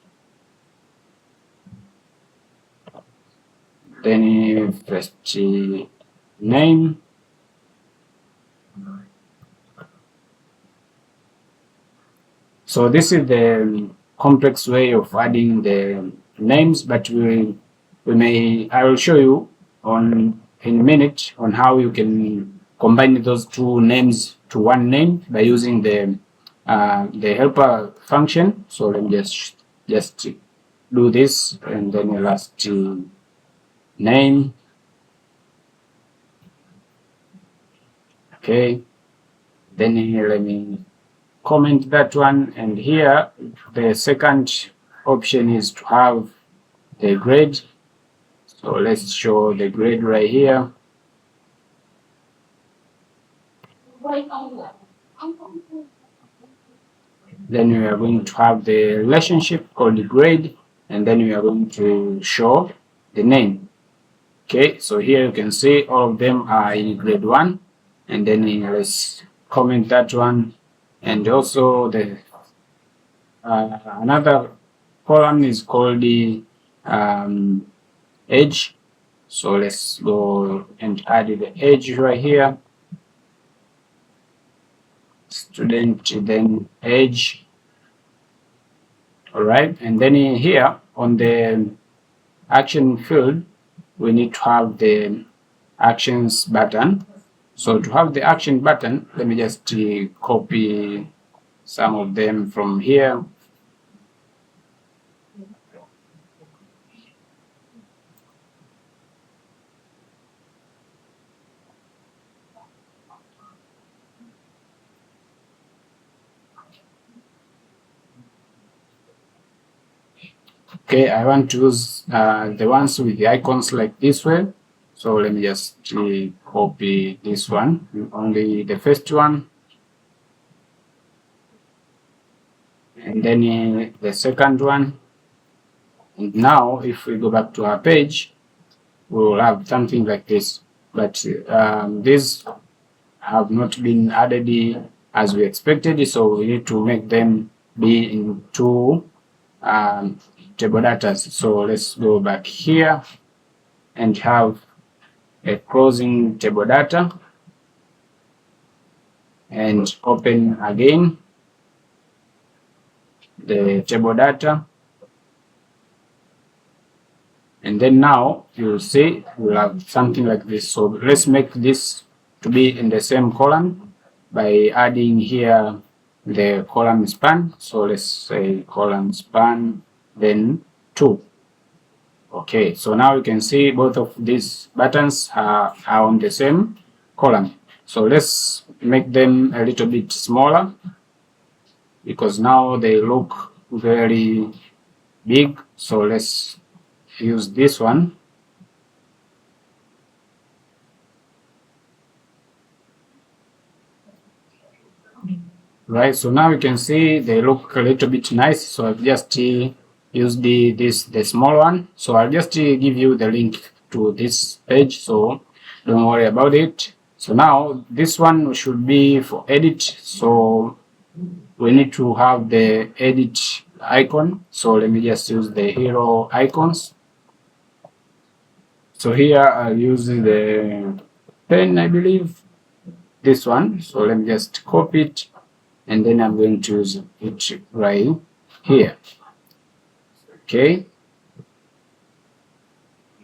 then first name, so this is the complex way of adding the names, but I will show you in a minute on how you can combine those two names to one name by using the helper function. So let me just do this, and then the last name. Okay, then let me comment that one, and here the second option is to have the grade. So let's show the grade right here. Then we are going to have the relationship called the grade, and then we are going to show the name. Okay, so here you can see all of them are in grade 1, and then let's comment that one. And also the another column is called the age. So let's go and add the age right here. Student, then age. All right, and then here on the action field, we need to have the actions button. So to have the action button, let me just copy some of them from here. Okay, I want to use the ones with the icons like this way. So let me just copy this one, only the first one. And then the second one. And now if we go back to our page, we will have something like this. But these have not been added as we expected, so we need to make them be in two table data. So let's go back here and have a closing table data and open again the table data, and then now you'll see we'll have something like this. So let's make this to be in the same column by adding here the column span. So let's say column span then 2. Okay, so now you can see both of these buttons are on the same column. So let's make them a little bit smaller, because now they look very big. So let's use this one. Right, so now you can see they look a little bit nice. So I've just used the small one. So I'll just give you the link to this page, so don't worry about it. So now this one should be for edit. So we need to have the edit icon. So let me just use the hero icons. So here I'll use the pen, I believe, this one. So let me just copy it, and then I'm going to use it right here. Okay.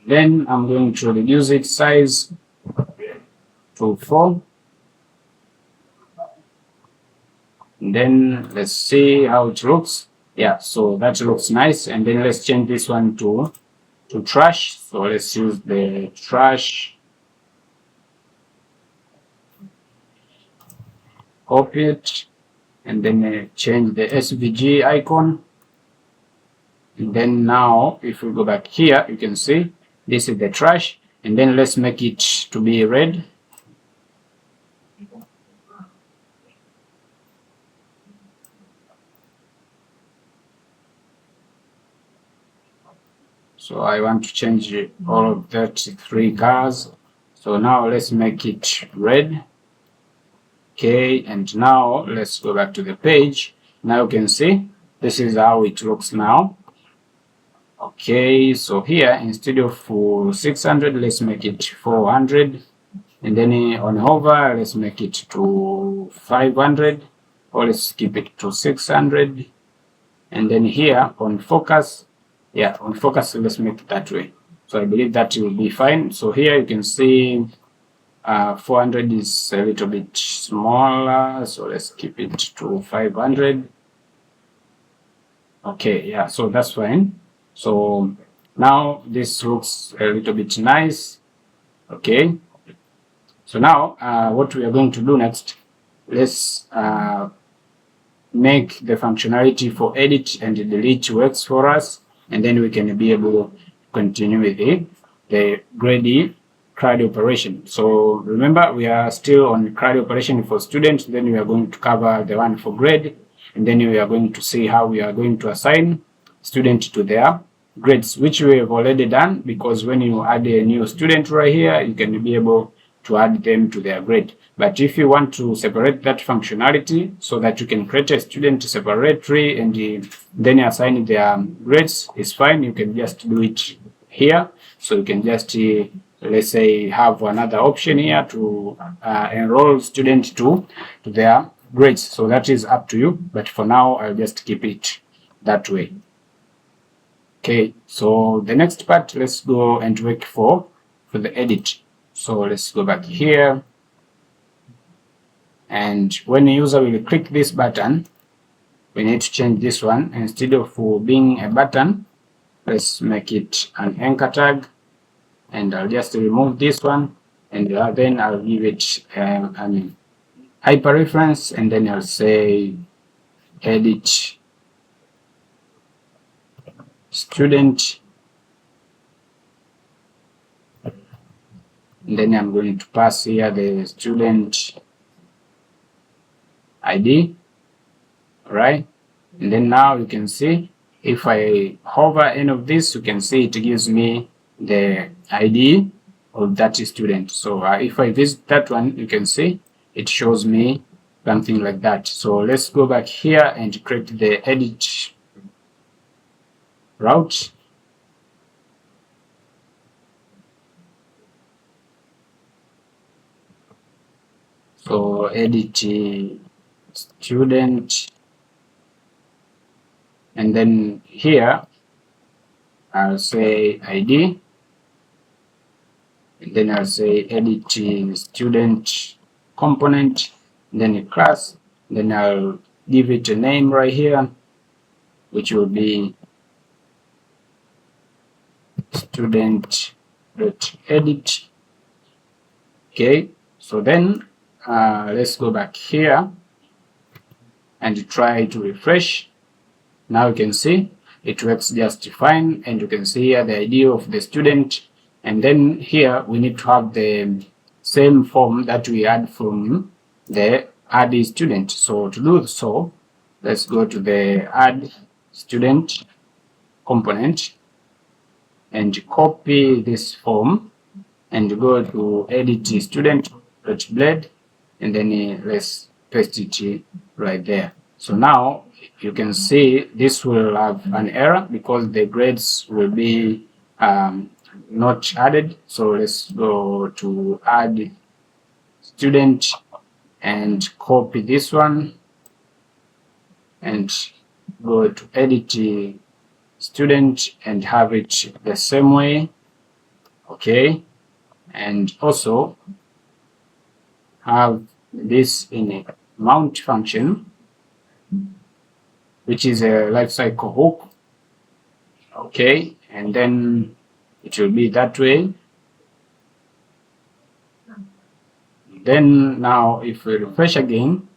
Then I'm going to reduce its size to 4. And then let's see how it looks. Yeah, so that looks nice. And then let's change this one to trash. So let's use the trash. Copy it, and then change the SVG icon. And then now if we go back here, you can see this is the trash. And then let's make it to be red. So I want to change all of that 3 colors. So now let's make it red. Okay, and now let's go back to the page. Now you can see this is how it looks now. Okay, so here instead of 600, let's make it 400. And then on hover, let's make it to 500, or let's keep it to 600. And then here on focus, yeah, on focus, let's make it that way. So I believe that will be fine. So here you can see 400 is a little bit smaller, so let's keep it to 500. Okay, yeah, so that's fine. So now this looks a little bit nice. Okay, so now what we are going to do next, let's make the functionality for edit and delete works for us, and then we can be able to continue with the grade CRUD operation. So remember, we are still on CRUD operation for students. Then we are going to cover the one for grade, and then we are going to see how we are going to assign students to their grades, which we have already done, because when you add a new student right here, you can be able to add them to their grade. But if you want to separate that functionality so that you can create a student separately and then assign their grades, is fine. You can just do it here. So you can just let's say have another option here to enroll students to their grades. So that is up to you, but for now I'll just keep it that way. Okay, so the next part, let's go and work for the edit. So let's go back here, and when the user will click this button, we need to change this one. Instead of being a button, let's make it an anchor tag, and I'll just remove this one, and then I'll give it an hyperreference, and then I'll say edit student, and then I'm going to pass here the student ID. All right, and then now you can see if I hover any of this, you can see it gives me the ID of that student. So if I visit that one, you can see it shows me something like that. So let's go back here and create the edit route. So edit student, and then here I'll say ID, and then I'll say edit student component, then a class, then I'll give it a name right here, which will be student.edit. Okay, so then let's go back here and try to refresh. Now you can see it works just fine, and you can see here the ID of the student, and then here we need to have the same form that we had from the add student. So to do so, let's go to the add student component and copy this form and go to edit student.blade, and then let's paste it right there. So now you can see this will have an error because the grades will be not added. So let's go to add student and copy this one and go to edit student and have it the same way. Okay, and also have this in a mount function, which is a lifecycle hook. Okay, and then it will be that way. Then now if we refresh again,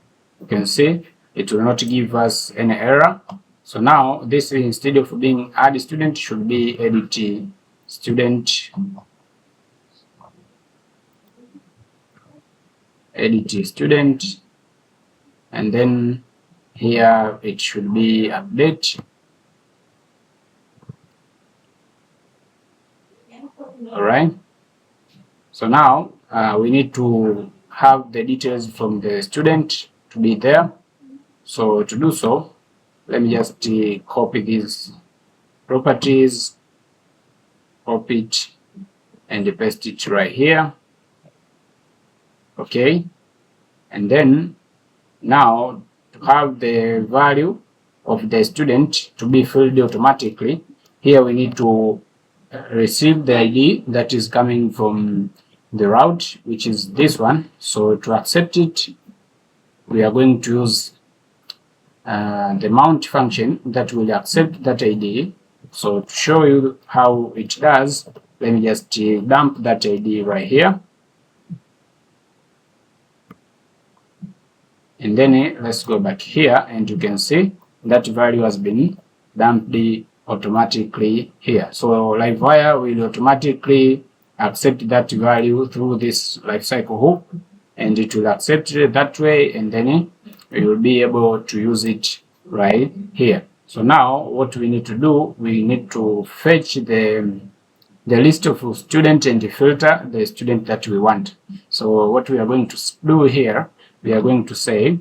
you can see it will not give us any error. So now this, instead of being add student, should be edit student, and then here it should be update. All right, so now we need to have the details from the student to be there. So to do so, let me just copy these properties, copy it and paste it right here. Okay, and then now to have the value of the student to be filled automatically, here we need to receive the ID that is coming from the route, which is this one. So to accept it, we are going to use the mount function that will accept that ID. So to show you how it does, let me just dump that ID right here. And then let's go back here, and you can see that value has been dumped automatically here. So Livewire will automatically accept that value through this lifecycle hook, and it will accept it that way, and then you will be able to use it right here. So now what we need to do, we need to fetch the list of students and filter the student that we want. So what we are going to do here, we are going to say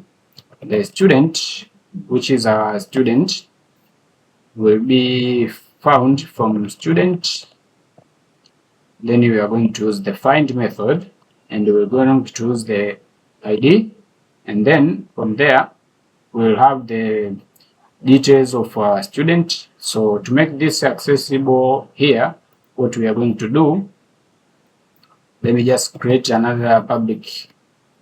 the student, which is our student, will be found from student. Then we are going to use the find method, and we're going to choose the ID, and then from there we'll have the details of our student. So to make this accessible here, what we are going to do, let me just create another public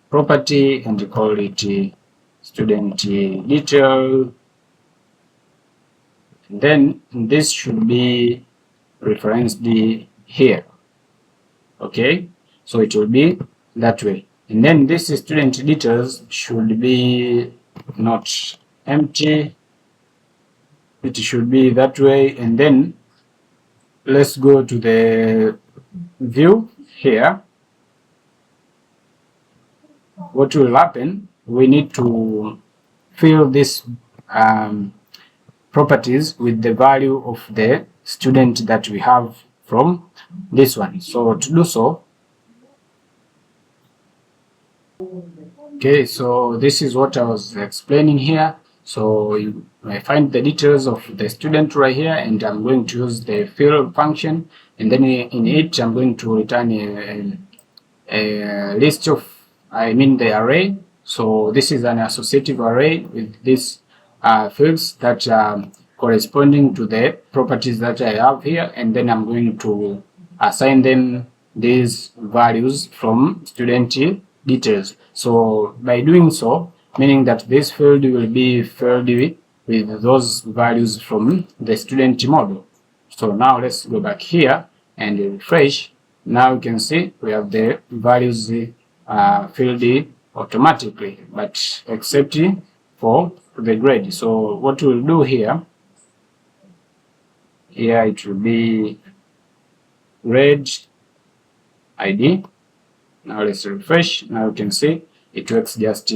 property and call it student detail. And then this should be referenced here. Okay, so it will be that way. And then this student details should be not empty, it should be that way. And then let's go to the view here. What will happen, we need to fill this properties with the value of the student that we have from this one. So to do so, okay, so this is what I was explaining here. So I find the details of the student right here, and I'm going to use the fill function, and then in it I'm going to return a list of, the array. So this is an associative array with these fields that are corresponding to the properties that I have here, and then I'm going to assign them these values from student details. So by doing so, meaning that this field will be filled with those values from the student model. So now let's go back here and refresh. Now you can see we have the values filled automatically, but except for the grade. So what we'll do here it will be grade ID. Now let's refresh. Now you can see it works just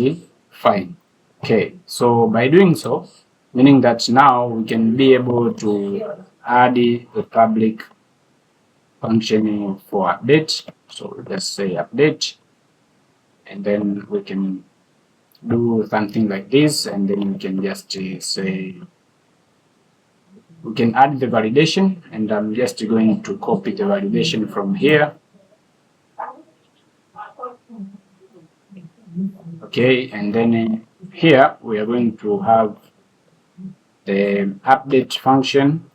fine. Okay, so by doing so, meaning that now we can be able to add a public function for update. So let's say update, and then we can do something like this, and then we can just say we can add the validation, and I'm just going to copy the validation from here. Okay, and then here we are going to have the update function,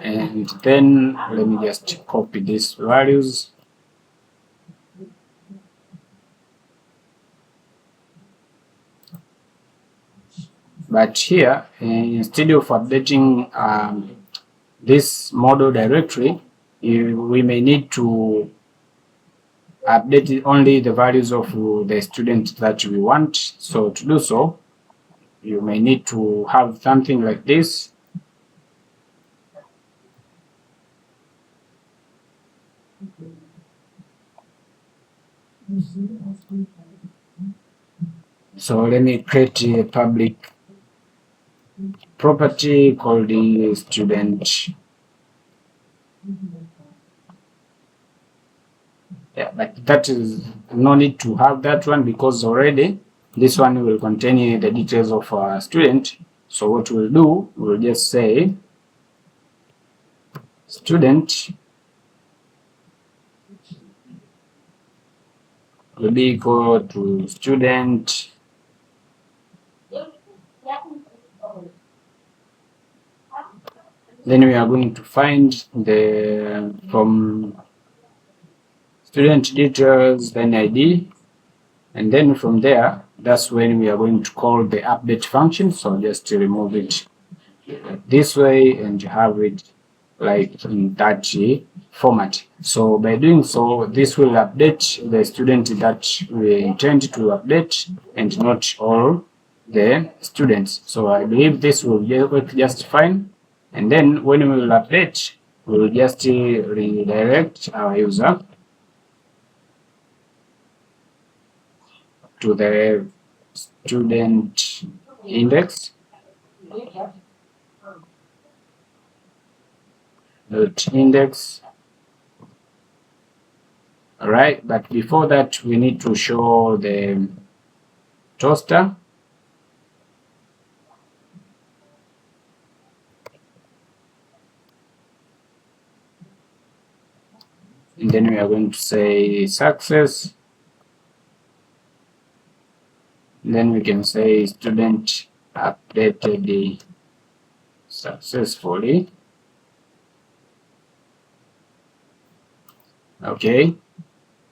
and then let me just copy these values. But here, instead of updating this model directly, we may need to update only the values of the student that we want. So to do so, you may need to have something like this. So let me create a public property called the student. Yeah, but that is no need to have that one, because already this one will contain the details of our student. So what we'll do, we'll just say student will be equal to student then we are going to find the from student details, then ID, and then from there, that's when we are going to call the update function. So just to remove it this way and have it like in that format. So by doing so, this will update the student that we intend to update and not all the students. So I believe this will work just fine. And then when we will update, we will just redirect our user to the student index index. All right, but before that, we need to show the toaster. And then we are going to say success. And then we can say student updated successfully. Okay,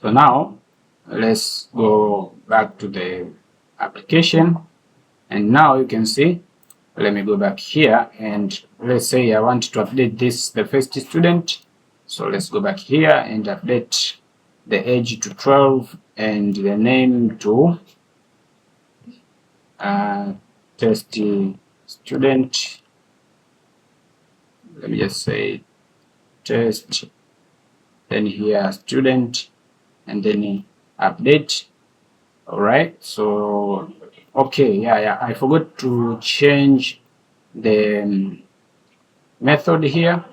so now let's go back to the application, and now you can see, let me go back here, and let's say I want to update this, the first student. So let's go back here and update the age to 12 and the name to test student. Let me just say test, then here student, and then update. All right, so okay, yeah, I forgot to change the method here.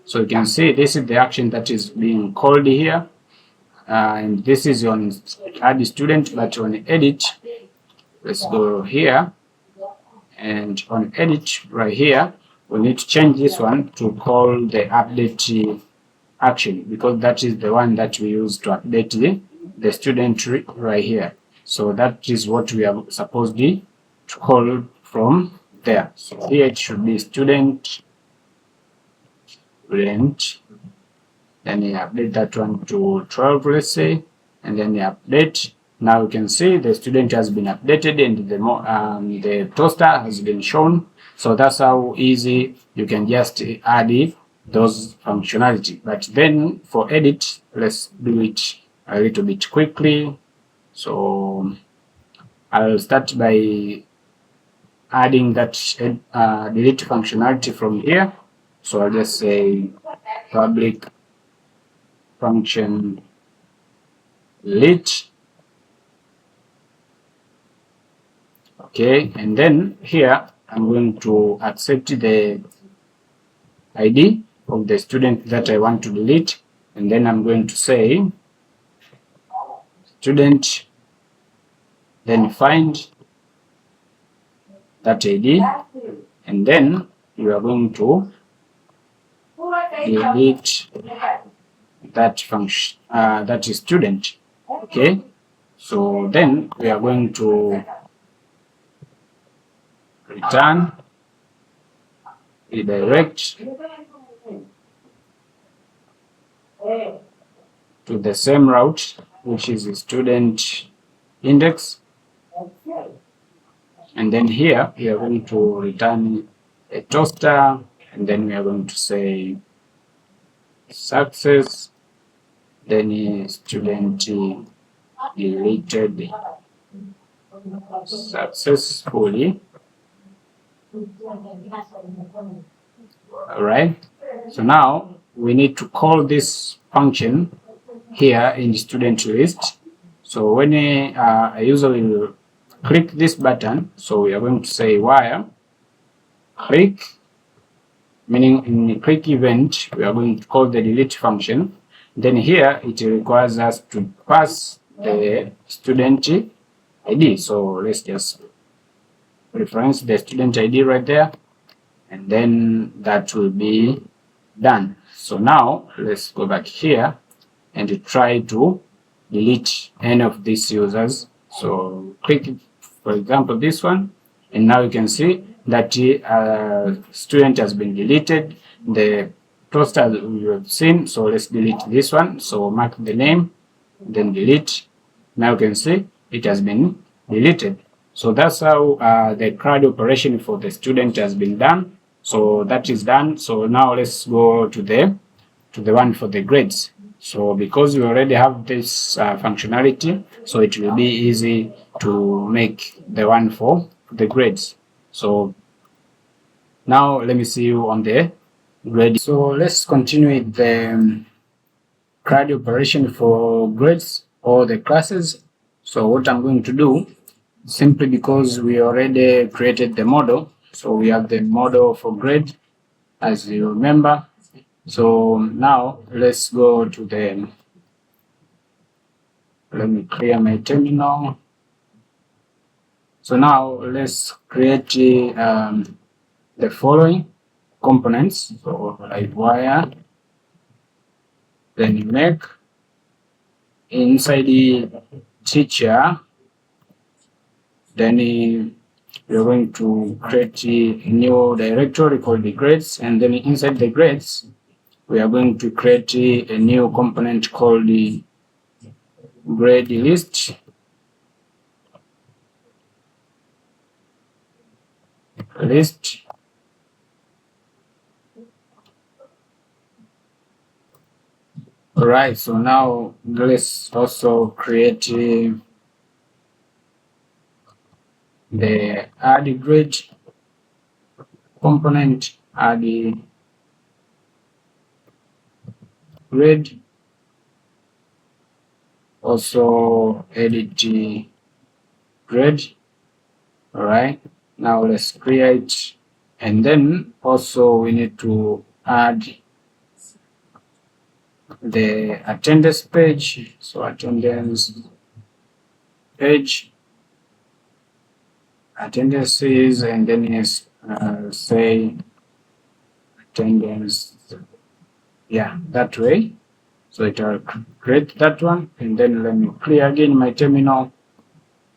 So you can see this is the action that is being called here, and this is on add student, but on edit, let's go here, and on edit right here, we need to change this one to call the update action, because that is the one that we use to update the student right here. So that is what we are supposed to call from there. So here it should be student, then you update that one to 12, let's say, and then you update. Now you can see the student has been updated and the toaster has been shown. So that's how easy you can just add those functionality. But then for edit, let's do it a little bit quickly. So I'll start by adding that delete functionality from here. So I'll just say public function delete. Okay, and then here I'm going to accept the ID of the student that I want to delete, and then I'm going to say student, then find that ID, and then you are going to delete that function, that is student. Okay, so then we are going to return, redirect to the same route, which is the student index, and then here we are going to return a toaster, and then we are going to say success, then student deleted successfully. All right, so now we need to call this function here in the student list. So when a user will click this button, so we are going to say wire click, meaning in the click event we are going to call the delete function. Then here it requires us to pass the student ID. So let's just reference the student ID right there, and then that will be done. So now let's go back here and try to delete any of these users. So click, for example, this one, and now you can see that student has been deleted. The toaster you have seen, so let's delete this one. So mark the name, then delete. Now you can see it has been deleted. So that's how the CRUD operation for the student has been done. So that is done. So now let's go to the one for the grades. So because we already have this functionality, so it will be easy to make the one for the grades. So now let me see you on the grade. So let's continue with the CRUD operation for grades or the classes. So what I'm going to do, simply because we already created the model, so we have the model for grade, as you remember. So now let's go to the, let me clear my terminal. So now let's create the following components. So Livewire, then you make inside the teacher, then we're going to create a new directory called the grades, and then inside the grades we are going to create a new component called the grade list. Alright, so now let's also create the add grade component, add grade, also edit grade. All right, now let's create, and then also we need to add the attendance page. So attendance page, attendances, and then is say attendance, yeah, that way. So it will create that one, and then let me clear again my terminal.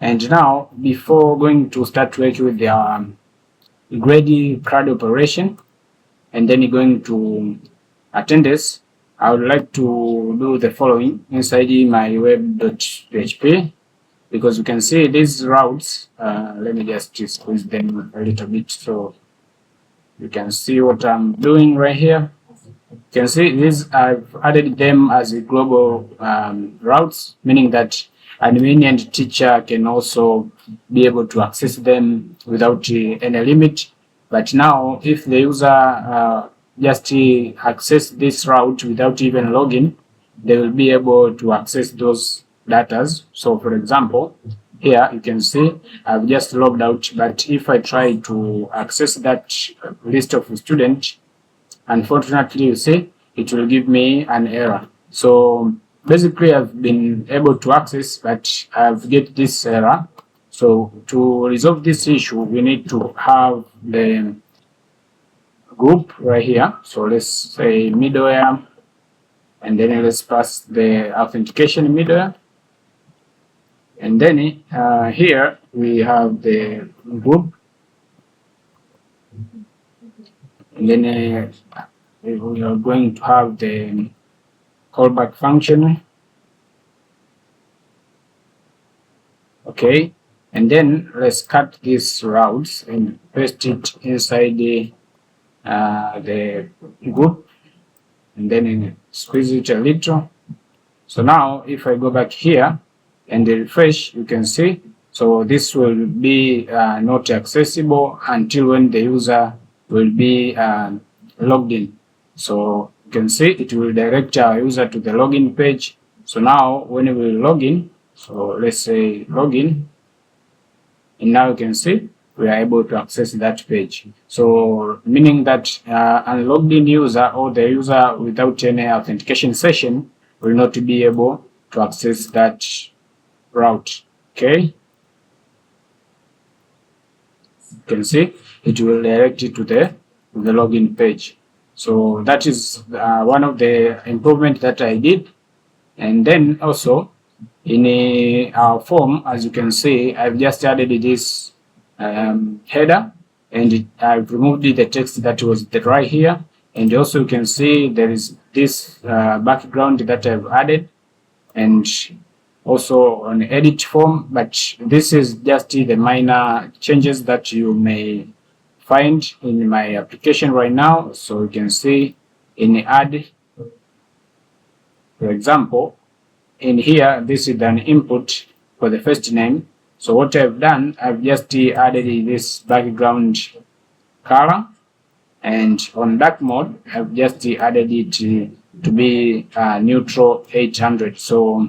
And now, before going to start working with the grading CRUD operation, and then going to attendance, I would like to do the following inside my web.php, because you can see these routes. Let me just squeeze them a little bit so you can see what I'm doing right here. You can see these, I've added them as a global routes, meaning that admin and teacher can also be able to access them without any limit. But now, if the user just access this route without even login, they will be able to access those datas. So, for example, here you can see I've just logged out, but if I try to access that list of students, unfortunately, you see, it will give me an error. So basically, I've been able to access, but I've get this error. So to resolve this issue, we need to have the group right here. So let's say middleware, and then let's pass the authentication middleware. And then here we have the group. And then we are going to have the callback function. Okay, and then let's cut these routes and paste it inside the group, and then squeeze it a little. So now if I go back here and refresh, you can see, so this will be not accessible until when the user will be logged in. So you can see it will direct our user to the login page. So now when we log in, so let's say login, and now you can see we are able to access that page. So meaning that a logged in user or the user without any authentication session will not be able to access that route. Okay, you can see it will direct you to the login page. So that is one of the improvements that I did. And then also in our form, as you can see, I've just added this header, and I've removed the text that was right here. And also you can see there is this background that I've added, and also on edit form, but this is just the minor changes that you may find in my application right now. So you can see in add, for example, in here, this is an input for the first name. So what I've done, I've just added this background color, and on dark mode, I've just added it to be neutral 800. So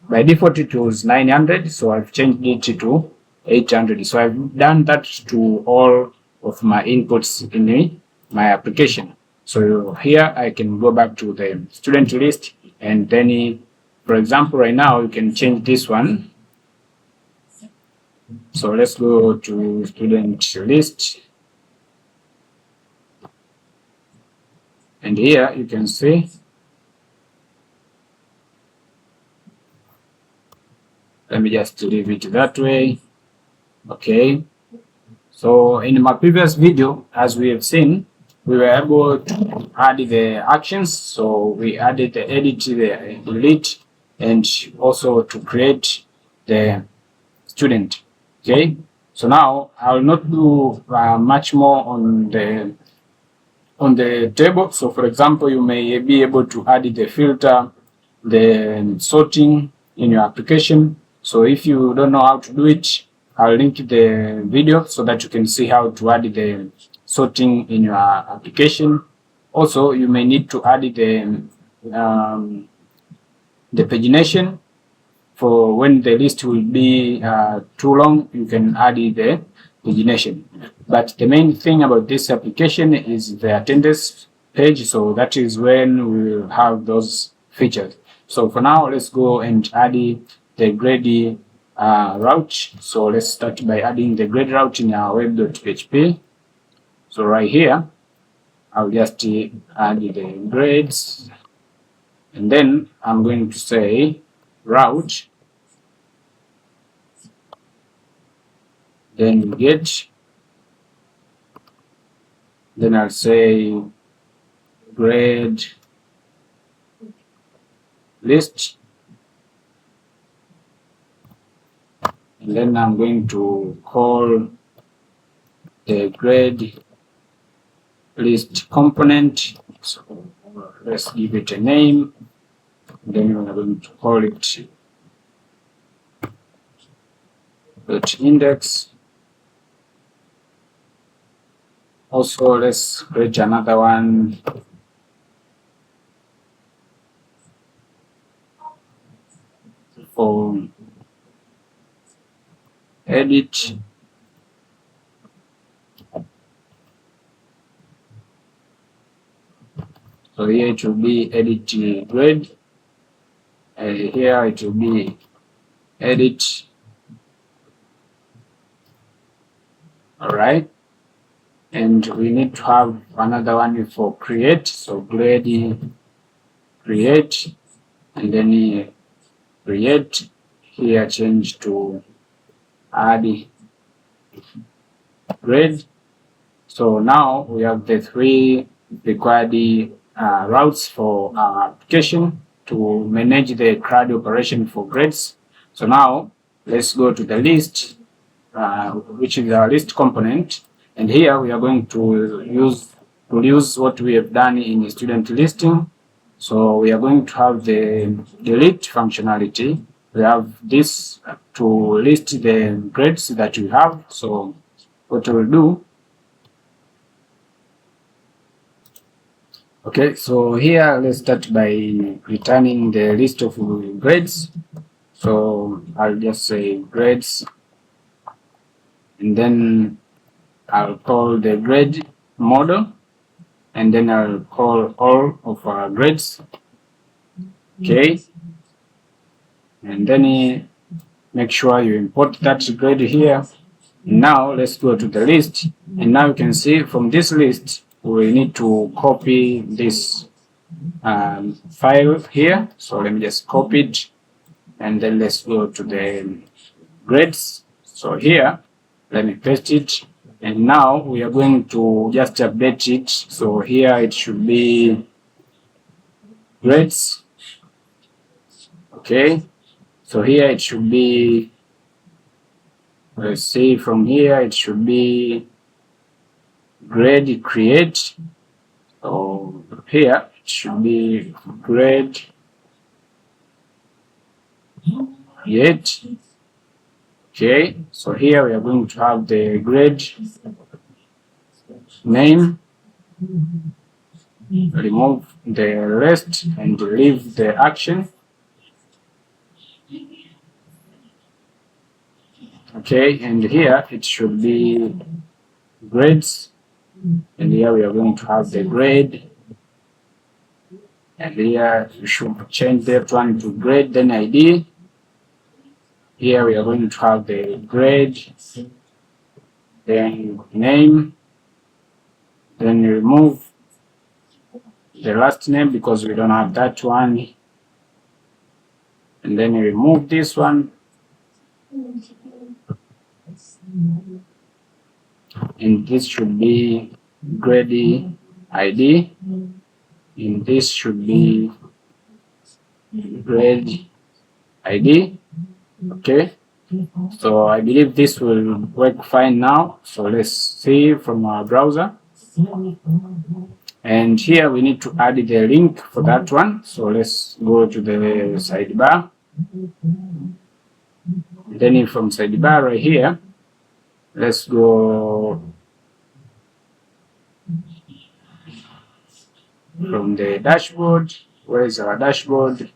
by default it was 900, so I've changed it to 800. So I've done that to all of my inputs in my application. So here I can go back to the student list, and then for example, right now you can change this one. So let's go to student list, and here you can see, let me just leave it that way. Okay, so in my previous video, as we have seen, we were able to add the actions. So we added the edit, the delete, and also to create the student. Okay, so now I will not do much more on the table. So for example, you may be able to add the filter, the sorting in your application. So if you don't know how to do it, I'll link the video so that you can see how to add the sorting in your application. Also, you may need to add the pagination. For when the list will be too long, you can add the pagination. But the main thing about this application is the attendance page, so that is when we will have those features. So for now, let's go and add the grade route. So let's start by adding the grade route in our web.php. So right here, I'll just add the grades, and then I'm going to say route, then get, then I'll say grade list, and then I'm going to call the grade list component. So let's give it a name, then we're going to call it .index. Also, let's create another one for edit. So here it will be edit grade, and here it will be edit. Alright, and we need to have another one for create. So grade create, and then create, here change to add grade. So now we have the three required routes for our application to manage the CRUD operation for grades. So now let's go to the list, which is our list component, and here we are going to use what we have done in the student listing. So we are going to have the delete functionality. We have this to list the grades that we have. So what we'll do, okay, so here let's start by returning the list of grades. So I'll just say grades, and then I'll call the grade model, and then I'll call all of our grades. Okay, and then make sure you import that grade here. Now let's go to the list, and now you can see from this list we need to copy this file here. So let me just copy it, and then let's go to the grades. So here, let me paste it, and now we are going to just update it. So here it should be grades. Okay, so here it should be, let's see, from here it should be grade create. So here it should be grade create. Okay, so here we are going to have the grade name, remove the rest and leave the action. Okay, and here it should be grades, and here we are going to have the grade, and here we should change that one to grade then ID. Here we are going to have the grade, then name, then remove the last name because we don't have that one, and then remove this one, and this should be grade ID, and this should be grade ID. Okay, so I believe this will work fine now. So let's see from our browser, and here we need to add the link for that one. So let's go to the sidebar, then from sidebar right here let's go from the dashboard. Where is our dashboard?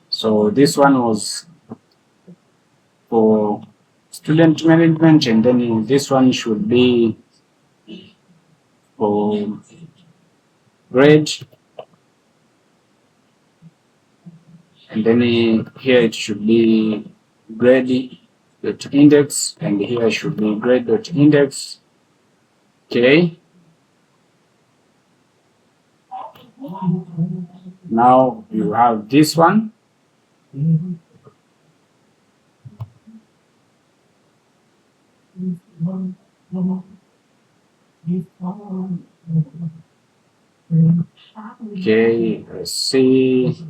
So this one was for student management, and then this one should be for grade, and then here it should be grade.index, and here should be grade.index. Okay. Now you have this one. Okay, let's see.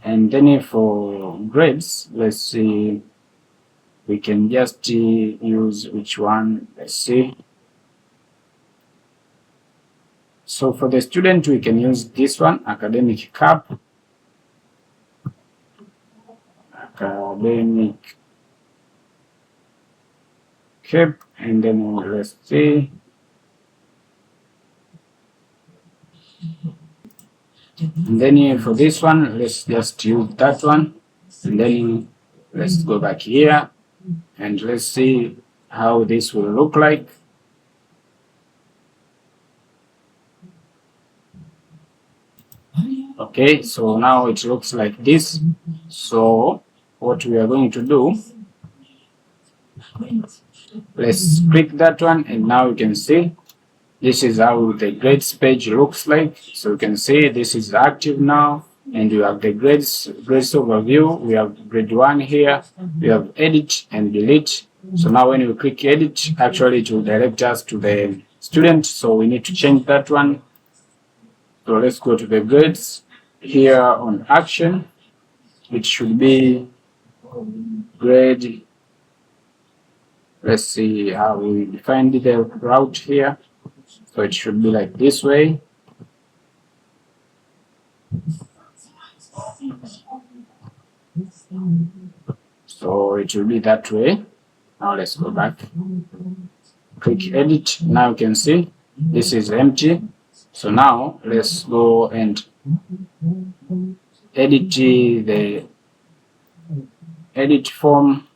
And then for grades, let's see, we can just use which one. Let's see. So for the student, we can use this one, academic cap. Academic cap, and then let's see. And then for this one, let's just use that one. And then let's go back here and let's see how this will look like. Okay, so now it looks like this. So what we are going to do, let's click that one, and now you can see this is how the grades page looks like. So you can see this is active now, and you have the grades overview. We have grade 1 here, we have edit and delete. So now when you click edit, actually it will direct us to the student, so we need to change that one. So let's go to the grades. Here on action, it should be grade. Let's see how we defined the route here. So it should be like this way. So it will be that way. Now let's go back. Click edit. Now you can see this is empty. So now let's go and edit the edit form.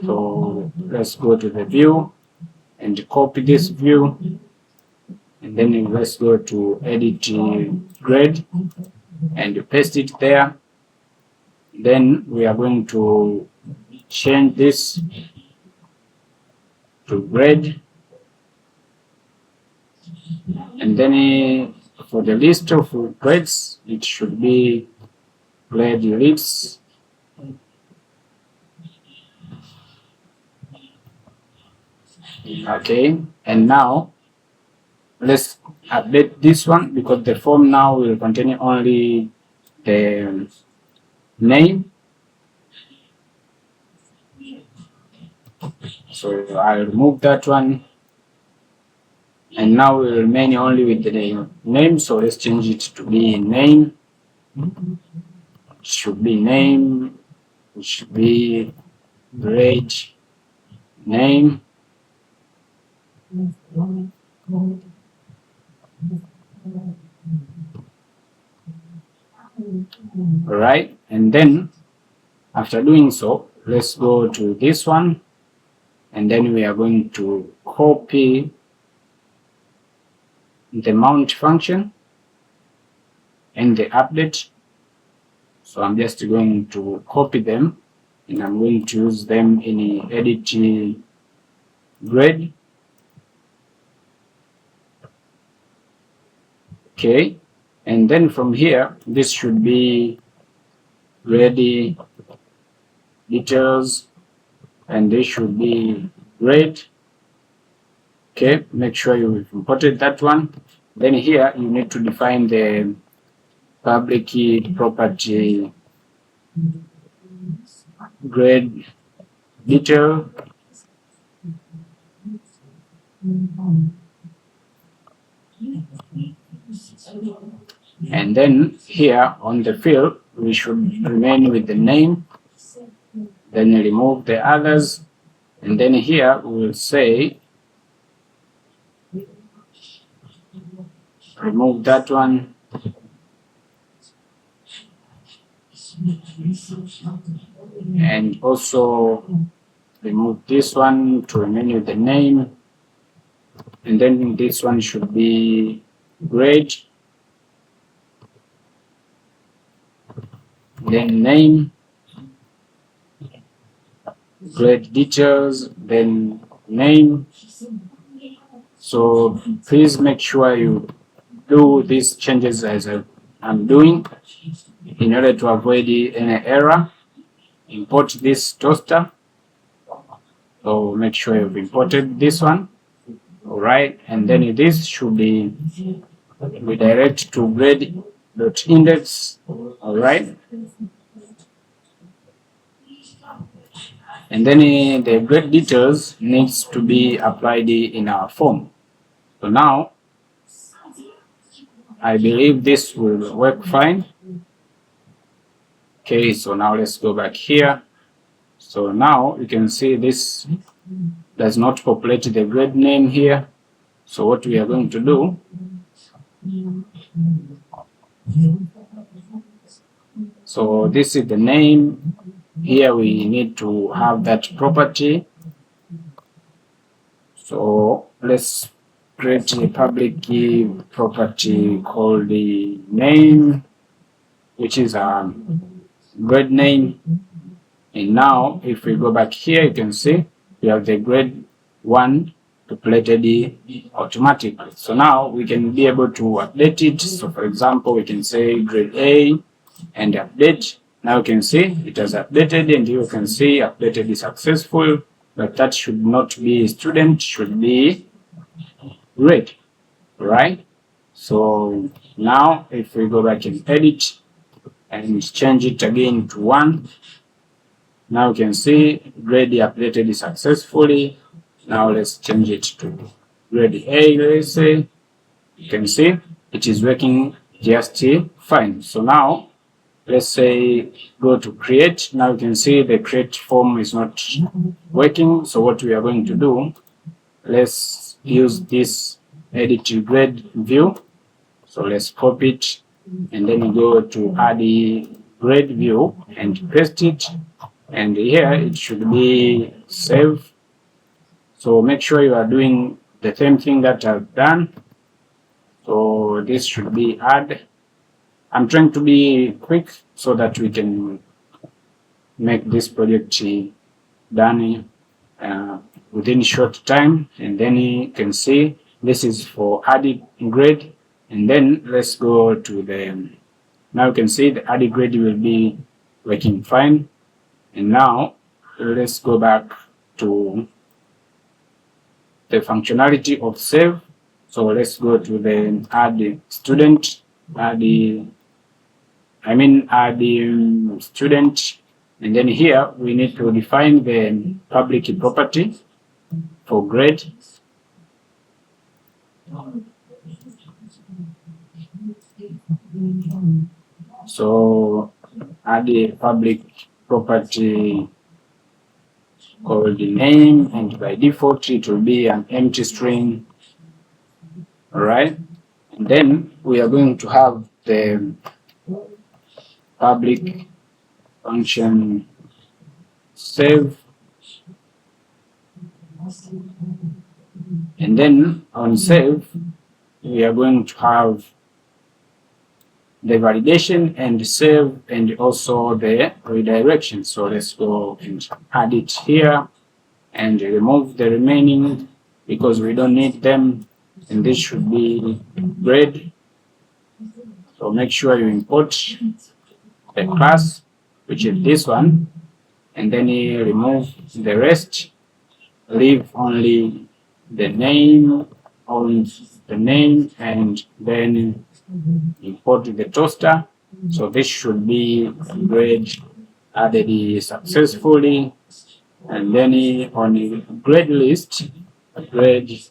So let's go to the view and copy this view, and then let's go to edit grade and paste it there. Then we are going to change this to grade, and then for the list of grades, it should be grade lists. Okay, and now let's update this one, because the form now will contain only the name. So I'll remove that one, and now we'll remain only with the name. So let's change it to be name. It should be name. It should be grade name. Alright, and then after doing so, let's go to this one, and then we are going to copy the mount function and the update. So I'm just going to copy them, and I'm going to use them in edit grade. Okay, and then from here, this should be ready details, and this should be grade. Okay, make sure you've imported that one. Then here you need to define the public key property grade detail. And then here on the field, we should remain with the name, then remove the others, and then here we will say remove that one, and also remove this one to remain with the name, and then this one should be grade, then name, grade details, then name. So please make sure you do these changes as I'm doing in order to avoid any error. Import this toaster. So make sure you've imported this one. All right, and then this should be redirect to grade.index. All right, and then the grade details needs to be applied in our form. So now I believe this will work fine. Okay, so now let's go back here. So now you can see this does not populate the grade name here. So what we are going to do, so this is the name. Here we need to have that property. So let's create a public key property called the name, which is a grade name. And now if we go back here, you can see we have the grade 1 populated automatically. So now we can be able to update it. So for example, we can say grade A and update. Now you can see it has updated, and you can see updated is successful, but that should not be student, should be grade, right? So now if we go back and edit and change it again to 1, now you can see grade updated successfully. Now let's change it to grade A, let's say. You can see it is working just fine. So now let's say go to create. Now you can see the create form is not working. So what we are going to do, let's use this edit grade view. So let's copy it and then go to add the grade view and paste it. And here it should be save. So make sure you are doing the same thing that I've done. So this should be add. I'm trying to be quick so that we can make this project done within short time. And then you can see this is for added grade. And then let's go to the, now you can see the added grade will be working fine. And now let's go back to the functionality of save. So let's go to the add student, add student, and then here we need to define the public property for grade. So add a public property called the name, and by default it will be an empty string. All right, and then we are going to have the public function save, and then on save we are going to have the validation and save and also the redirection. So let's go and add it here and remove the remaining because we don't need them, and this should be grade. So make sure you import the class, which is this one, and then you remove the rest, leave only the name on the name, and then import the toaster. So this should be grade added successfully, and then on the grade list, grade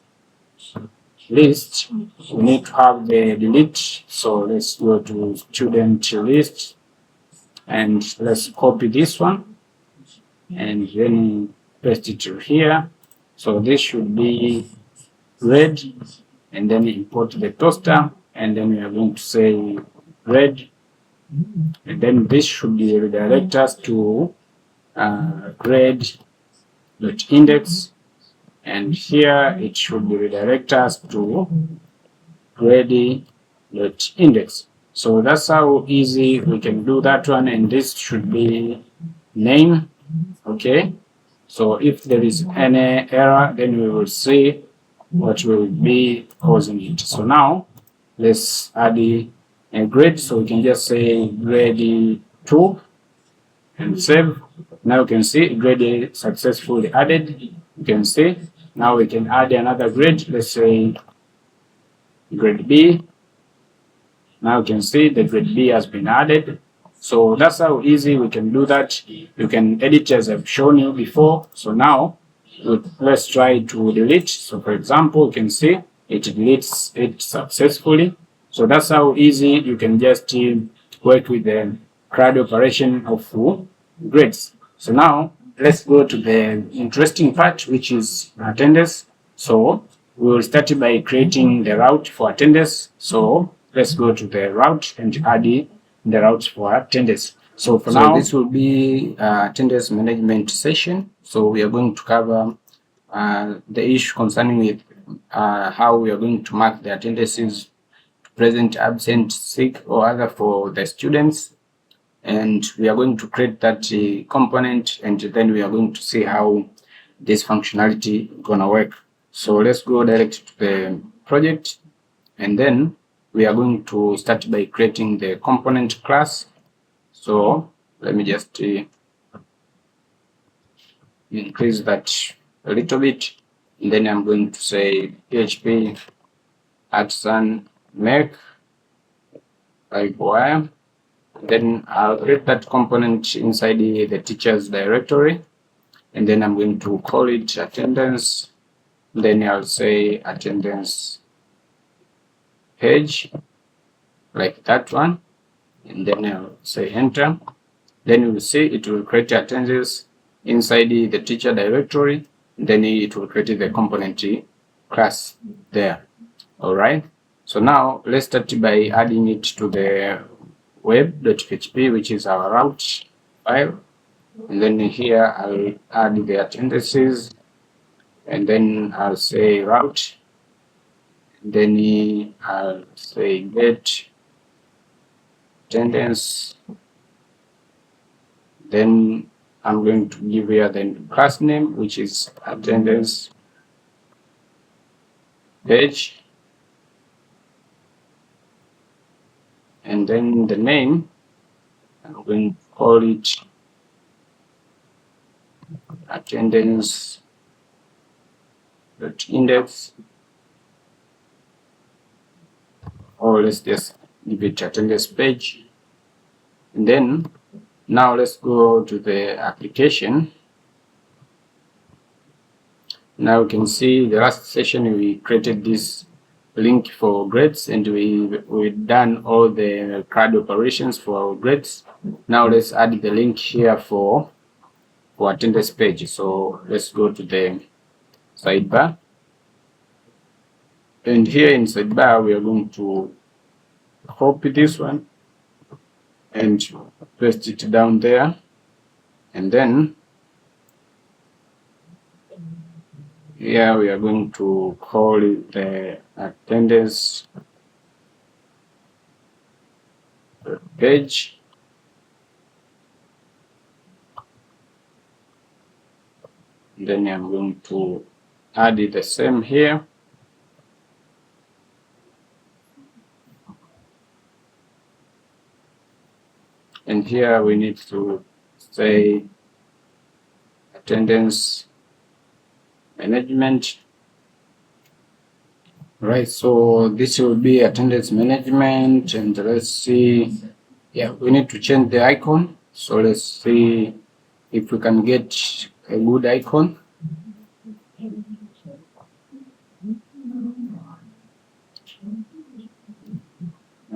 list, we need to have the delete. So let's go to student list and let's copy this one and then paste it to here. So this should be red, and then import the toaster, and then we are going to say red, and then this should be redirect us to grade.index, and here it should redirect us to grade.index. So that's how easy we can do that one, and this should be name. Okay, so if there is any error, then we will see what will be causing it. So now let's add a grade, so we can just say grade 2 and save. Now you can see grade successfully added. You can see now we can add another grade, let's say grade B. Now you can see the grade B has been added. So that's how easy we can do that. You can edit as I've shown you before. So now let's try to delete. So for example, you can see it deletes it successfully. So that's how easy you can just work with the CRUD operation of grades. So now let's go to the interesting part, which is attendance. So we will start by creating the route for attendance. So let's go to the route and add the routes for attendance. So for now, this will be attendance management session. So we are going to cover the issue concerning with how we are going to mark the attendances, present, absent, sick, or other for the students. And we are going to create that component, and then we are going to see how this functionality is gonna work. So let's go direct to the project, and then we are going to start by creating the component class. So let me just increase that a little bit, and then I'm going to say PHP artisan make Livewire. Then I'll create that component inside the teachers directory, and then I'm going to call it attendance. Then I'll say attendance page, like that one, and then I'll say enter. Then you will see it will create attendance inside the teacher directory. Then it will create the component class there. All right. So now let's start by adding it to the web.php, which is our route file. And then here I'll add the attendances, and then I'll say route. And then I'll say get attendance. Then I'm going to give here the class name, which is attendance page. And then the name, I'm going to call it attendance.index, or let's just give it attendance page. And then now let's go to the application. Now you can see the last session we created this link for grades, and we've done all the CRUD operations for our grades. Now let's add the link here for attendance page. So let's go to the sidebar, and here in sidebar we are going to copy this one and paste it down there, and then here we are going to call it the attendance page. Then I'm going to add it the same here. And here we need to say attendance management. Right, so this will be attendance management, and let's see. Yeah, we need to change the icon. So let's see if we can get a good icon.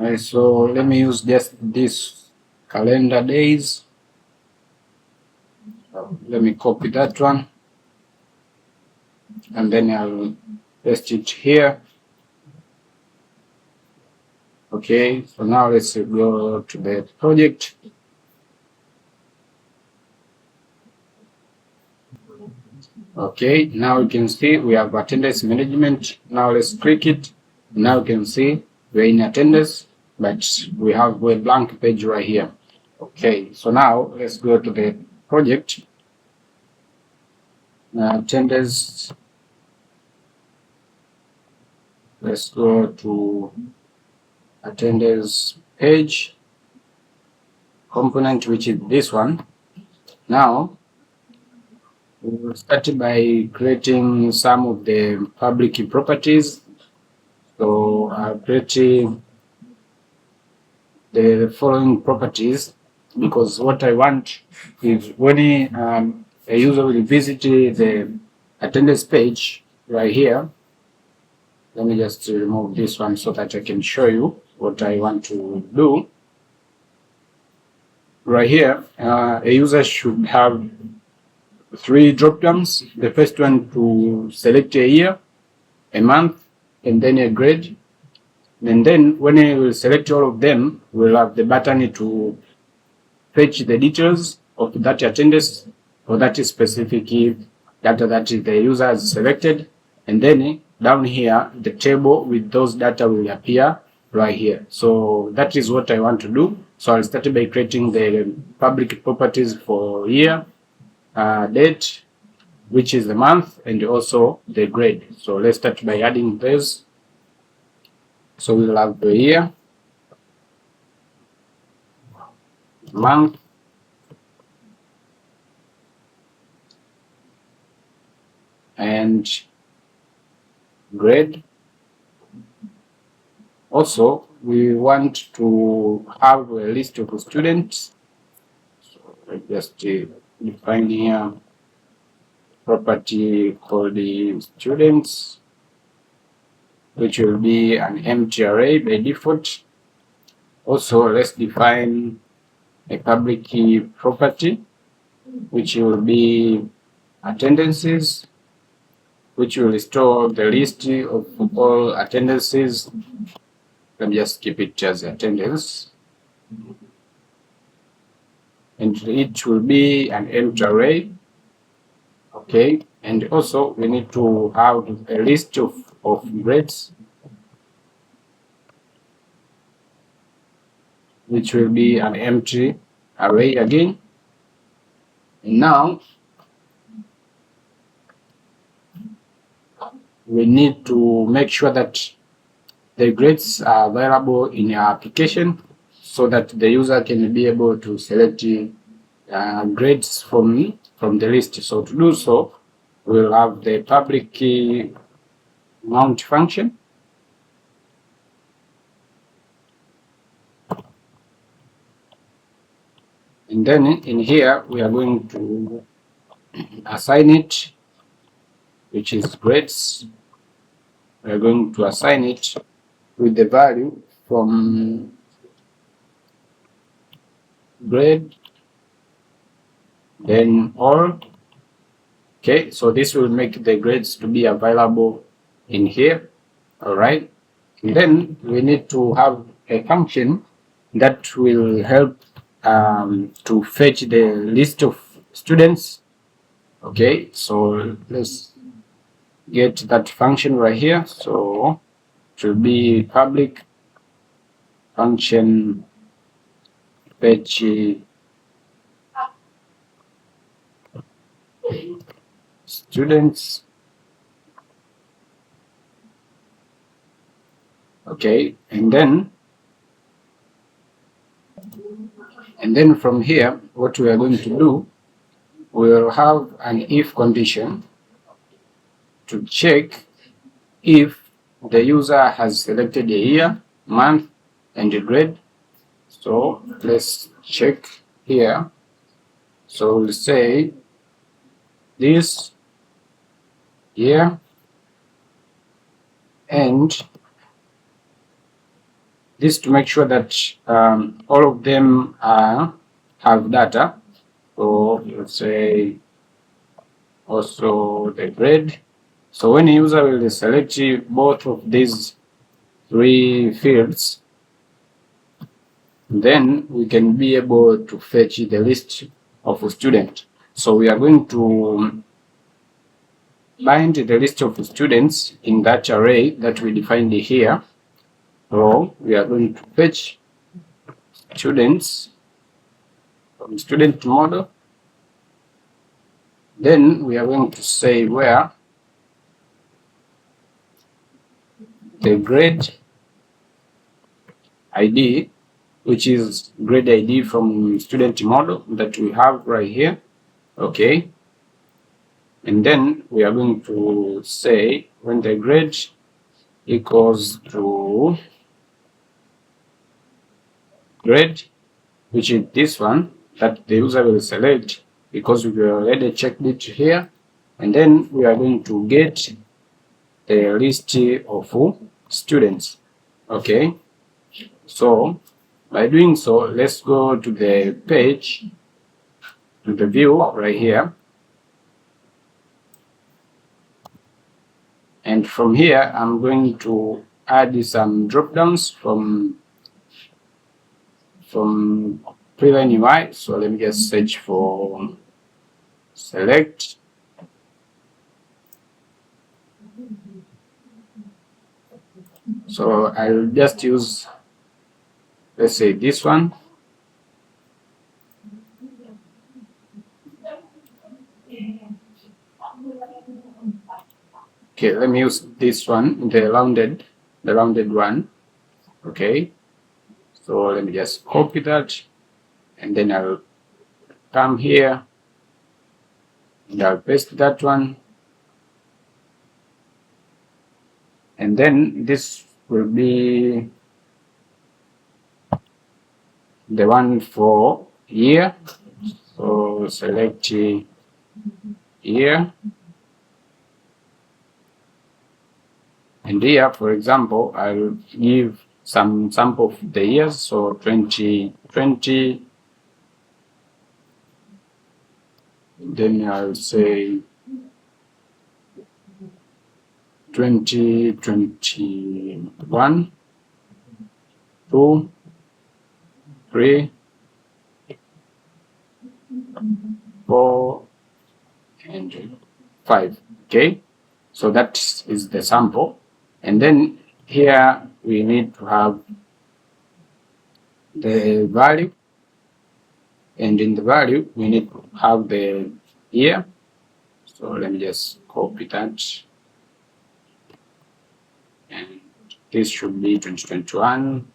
Alright, so let me use just this calendar days. Let me copy that one, and then I'll paste it here. Okay, so now let's go to the project. Okay, now you can see we have attendance management. Now let's click it. Now you can see we're in attendance, but we have a blank page right here. Okay, so now let's go to the project. Attendance. Let's go to attendance page component, which is this one. Now we'll start by creating some of the public properties. So I'll create the following properties, because what I want is when a user will visit the attendance page right here. Let me just remove this one so that I can show you what I want to do. Right here, a user should have 3 drop-downs. The first one to select a year, a month, and then a grade. And then when you will select all of them, we'll have the button to fetch the details of that attendance or that specific data that the user has selected. And then down here, the table with those data will appear right here. So that is what I want to do. So I'll start by creating the public properties for year, date, which is the month, and also the grade. So let's start by adding those. So we'll have the year, month, and grade. Also, we want to have a list of students. So I just define here property called the students, which will be an empty array by default. Also, let's define a public key property, which will be attendances, which will store the list of all attendances. Let me just keep it as attendance. And it will be an empty array. Okay, and also we need to have a list of grades, which will be an empty array again. And now we need to make sure that the grades are available in your application so that the user can be able to select grades from the list. So to do so, we'll have the public key mount function. And then in here, we are going to assign it, which is grades. We are going to assign it with the value from grade, then all. Okay, so this will make the grades to be available in here. All right. And then we need to have a function that will help to fetch the list of students. Okay, so let's get that function right here. So it will be public function fetch students. Okay, and then from here, what we are going to do, we will have an if condition to check if the user has selected a year, month, and a grade. So let's check here. So we'll say this year and this to make sure that all of them have data. So let's say also the grade. So when a user will select both of these 3 fields, then we can be able to fetch the list of a student. So we are going to bind the list of students in that array that we defined here. So we are going to fetch students from student model. Then we are going to say where the grade ID, which is grade ID from student model that we have right here. Okay. And then we are going to say when the grade equals to grade, which is this one that the user will select because we already checked it here. And then we are going to get the list of students. Okay. So by doing so, let's go to the page, to the view right here. And from here, I'm going to add some drop downs from Tailwind UI. So let me just search for select. So I'll just use, let's say, this one. Okay, let me use this one, the rounded one. Okay, so let me just copy that, and then I'll come here and I'll paste that one, and then this will be the one for year. So select year, and here, for example, I'll give some sample of the years. So 2020. Then I'll say 2021, 2, 3, 4, and 5. Okay, so that is the sample. And then here we need to have the value, and in the value we need to have the year. So let me just copy that, and this should be 2021,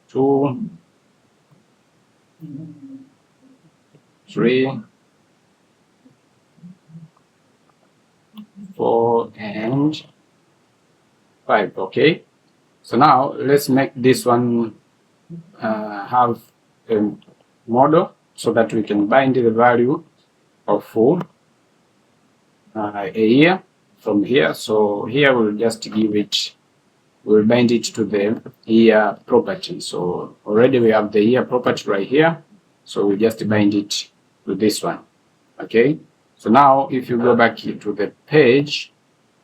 2, 3, 4, and 5. Okay, so now let's make this one have a model so that we can bind the value of a year from here. So here we'll just give it, we'll bind it to the year property. So already we have the year property right here, so we just bind it to this one. Okay, so now if you go back to the page,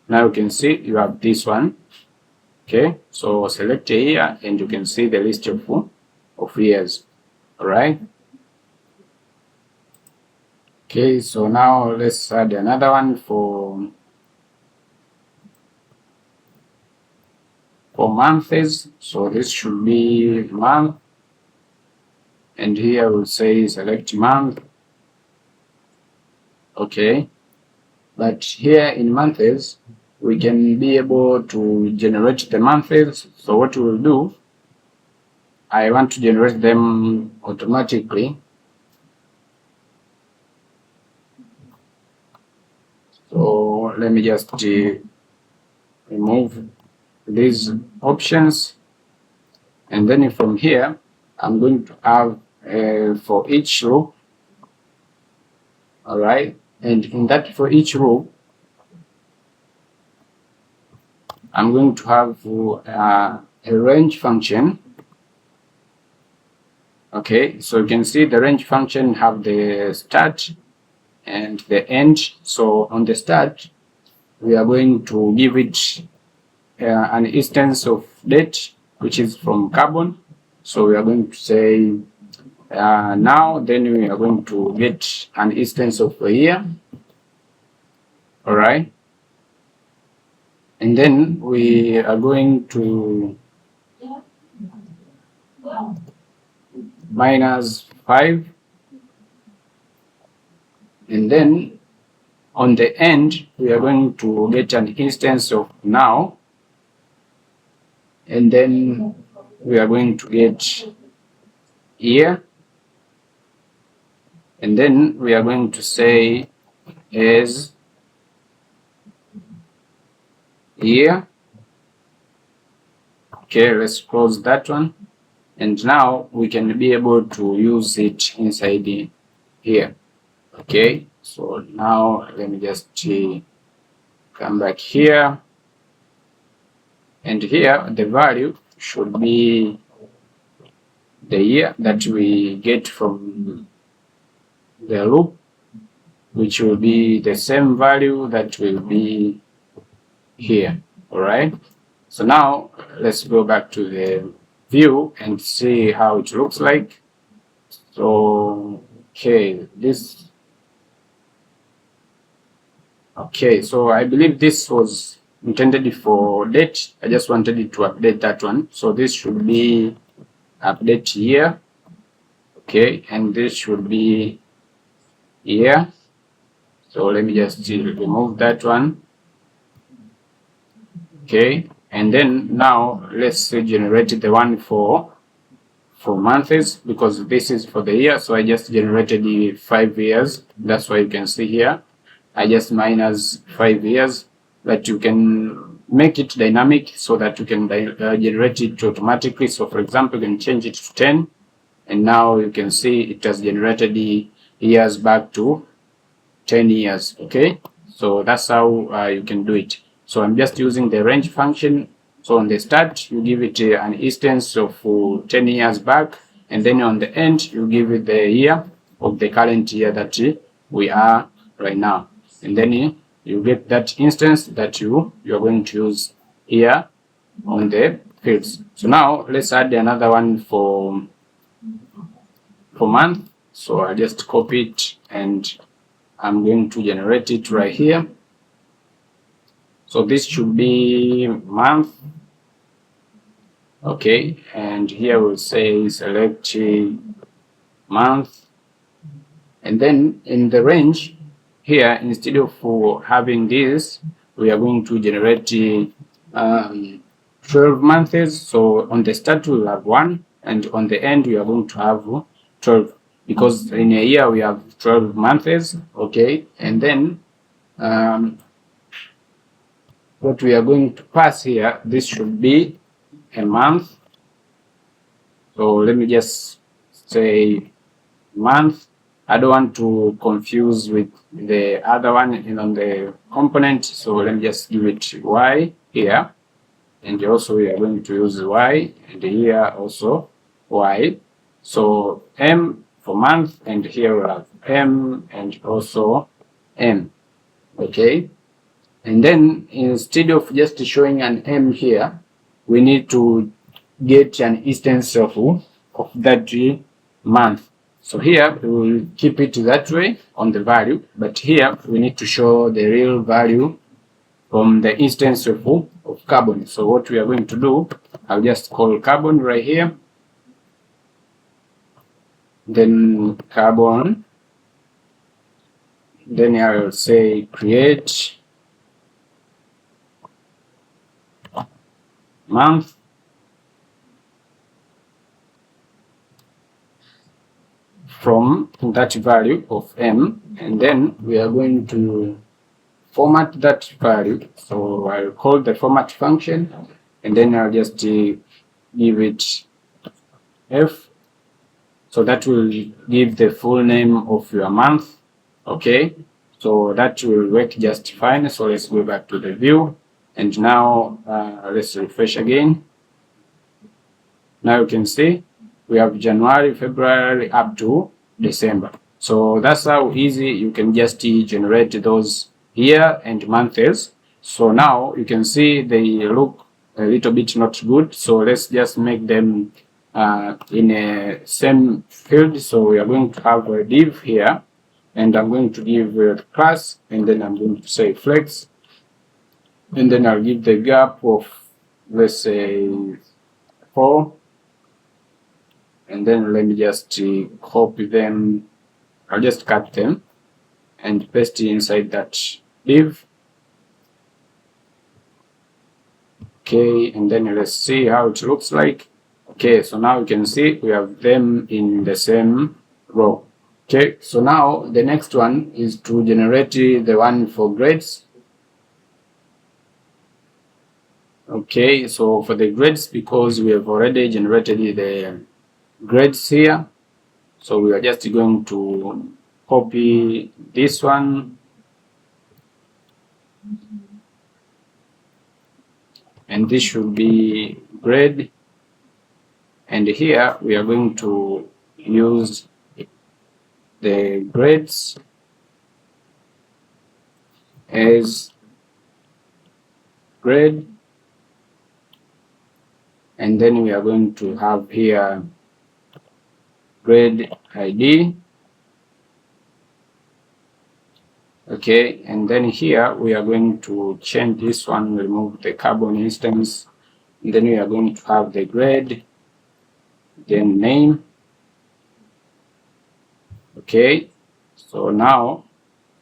now you can see you have this one. Okay, so select a year and you can see the list of years. All right. Okay, so now let's add another one for months. So this should be month, and here we'll say select month. Okay, but here in months we can be able to generate the months. So what we will do, I want to generate them automatically. So let me just remove these options, and then from here I'm going to have for each row. All right, and in that for each row I'm going to have a range function. Okay, so you can see the range function have the start and the end. So on the start, we are going to give it an instance of date, which is from Carbon. So we are going to say now, then we are going to get an instance of a year. All right. And then we are going to -5. And then on the end, we are going to get an instance of now. And then we are going to get year. And then we are going to say as year. Okay, let's close that one. And now we can be able to use it inside here. Okay, so now let me just come back here. And here the value should be the year that we get from the loop, which will be the same value that will be here. All right. So now let's go back to the view and see how it looks like. So so I believe this was intended for date. I just wanted it to update that one. So this should be update year. Okay, and this should be year. So let me just remove that one. Okay, and then now let's generate the one for months, because this is for the year. So I just generated the 5 years. That's why you can see here I just -5 years, but you can make it dynamic so that you can generate it automatically. So for example, you can change it to 10, and now you can see it has generated the years back to 10 years. Okay, so that's how you can do it. So I'm just using the range function. So on the start, you give it an instance of 10 years back, and then on the end, you give it the year of the current year that we are right now. And then you get that instance that you are going to use here on the fields. So now let's add another one for month. So I just copy it and I'm going to generate it right here. So this should be month. Okay, and here we'll say select month. And then in the range here, instead of having this, we are going to generate 12 months. So on the start we'll have 1, and on the end we are going to have 12, because in a year we have 12 months. Okay, and then what we are going to pass here, this should be a month. So let me just say month. I don't want to confuse with the other one on the component, so let me just give it Y here, and also we are going to use Y, and here also Y. So M for month, and here we have M and also M. Okay, and then instead of just showing an M here, we need to get an instance of that month. So here we will keep it that way on the value, but here we need to show the real value from the instance of Carbon. So what we are going to do, I'll just call Carbon right here, then Carbon, then I will say create month, from that value of M, and then we are going to format that value. So I'll call the format function, and then I'll just give it F. So that will give the full name of your month. Okay, so that will work just fine. So let's go back to the view And now let's refresh again. Now you can see we have January, February up to December. So that's how easy you can just generate those year and months. So now you can see they look a little bit not good. So let's just make them in a same field. So we are going to have a div here, and I'm going to give a class, and then I'm going to say flex, and then I'll give the gap of, let's say, 4. And then let me just copy them. I'll just cut them and paste it inside that div. Okay, and then let's see how it looks like. Okay, so now you can see we have them in the same row. Okay, so now the next one is to generate the one for grades. Okay, so for the grades, because we have already generated the grades here, so we are just going to copy this one and this should be grade, and here we are going to use the grades as grade, and then we are going to have here grade ID. Okay, and then here we are going to change this one, remove the carbon instance, and then we are going to have the grade, then name. Okay, so now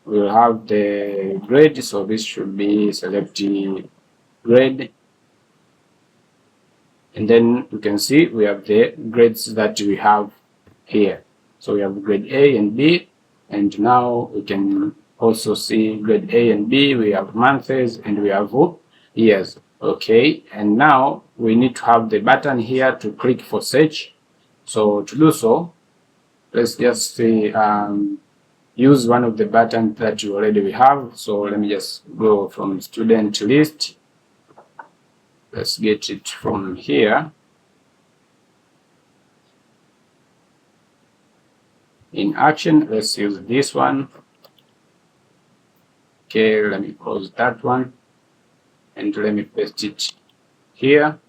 we'll have the grade, so this should be selecting grade, and then you can see we have the grades that we have here. So we have grade A and B, and now we can also see grade A and B, we have months and we have years. Okay, and now we need to have the button here to click for search. So to do so, let's just say use one of the buttons that you already have. So let me just go from student list. Let's get it from here. In action, let's use this one. Okay, let me close that one and let me paste it here.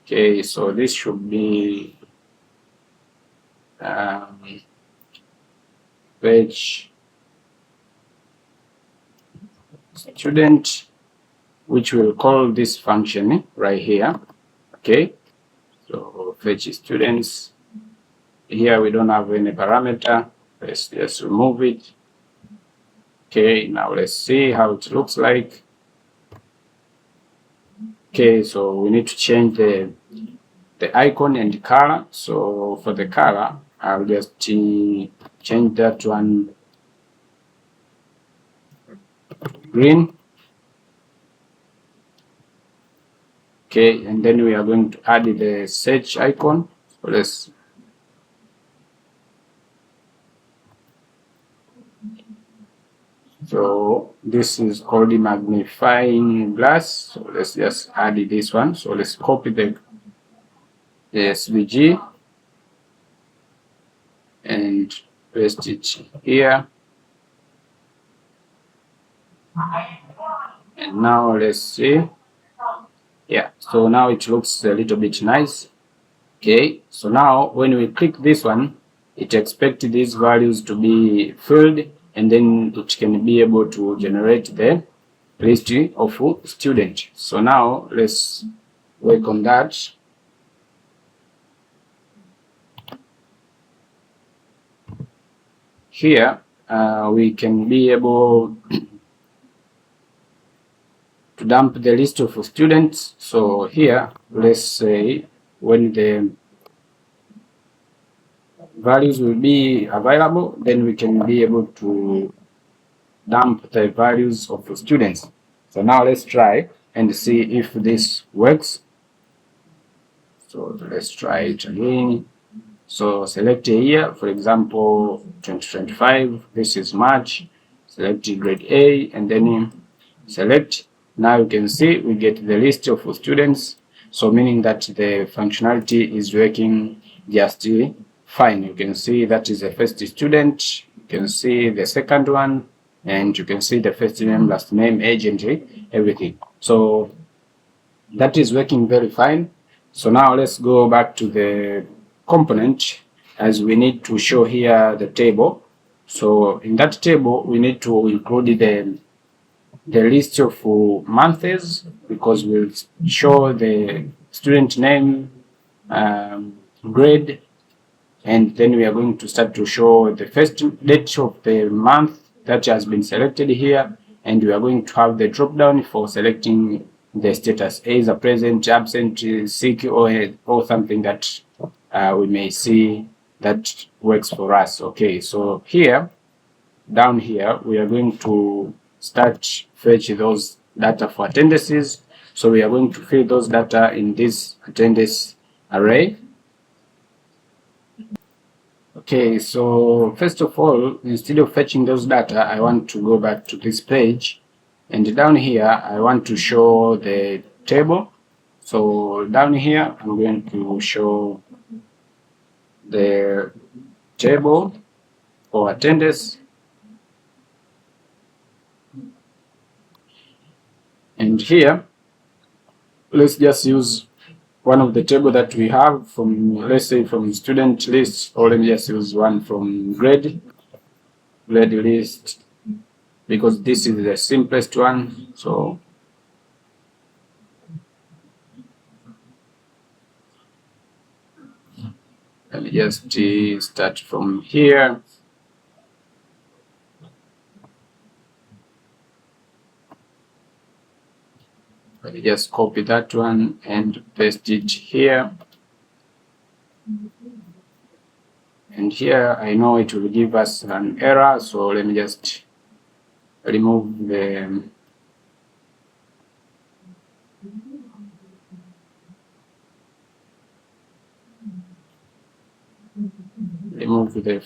Okay, so this should be page student, which will call this function right here. Okay, so fetch students. Here we don't have any parameter. Let's just remove it. Okay, now let's see how it looks like. Okay, so we need to change the icon and the color. So for the color, I'll just change that one green. Okay, and then we are going to add the search icon. So let's So this is called the magnifying glass. So let's just add this one. So let's copy the SVG and paste it here. And now let's see. Yeah, so now it looks a little bit nice. Okay, so now when we click this one, it expects these values to be filled, and then it can be able to generate the list of students. So now let's work on that. Here we can be able to dump the list of students. So here, let's say when the values will be available, then we can be able to dump the values of the students. So now let's try and see if this works. So let's try it again. So select a year, for example 2025, this is March. Select grade A and then select. Now you can see we get the list of students, so meaning that the functionality is working just fine. You can see that is the first student, you can see the second one, and you can see the first name, last name, age, and everything. So that is working very fine. So now let's go back to the component, as we need to show here the table. So in that table we need to include the list of months, because we'll show the student name, grade, and then we are going to start to show the first date of the month that has been selected here, and we are going to have the drop down for selecting the status, either present, absent, sick, or something that we may see that works for us. Okay, so here, down here, we are going to start fetch those data for attendances. So we are going to fill those data in this attendance array. Okay, so first of all, instead of fetching those data, I want to go back to this page, and down here I want to show the table. So down here I'm going to show the table for attendance, and here let's just use one of the table that we have from, let's say, from student list, or let me just use one from grade list, because this is the simplest one. So let me just start from here. Let me just copy that one and paste it here. And here I know it will give us an error, so let me just remove the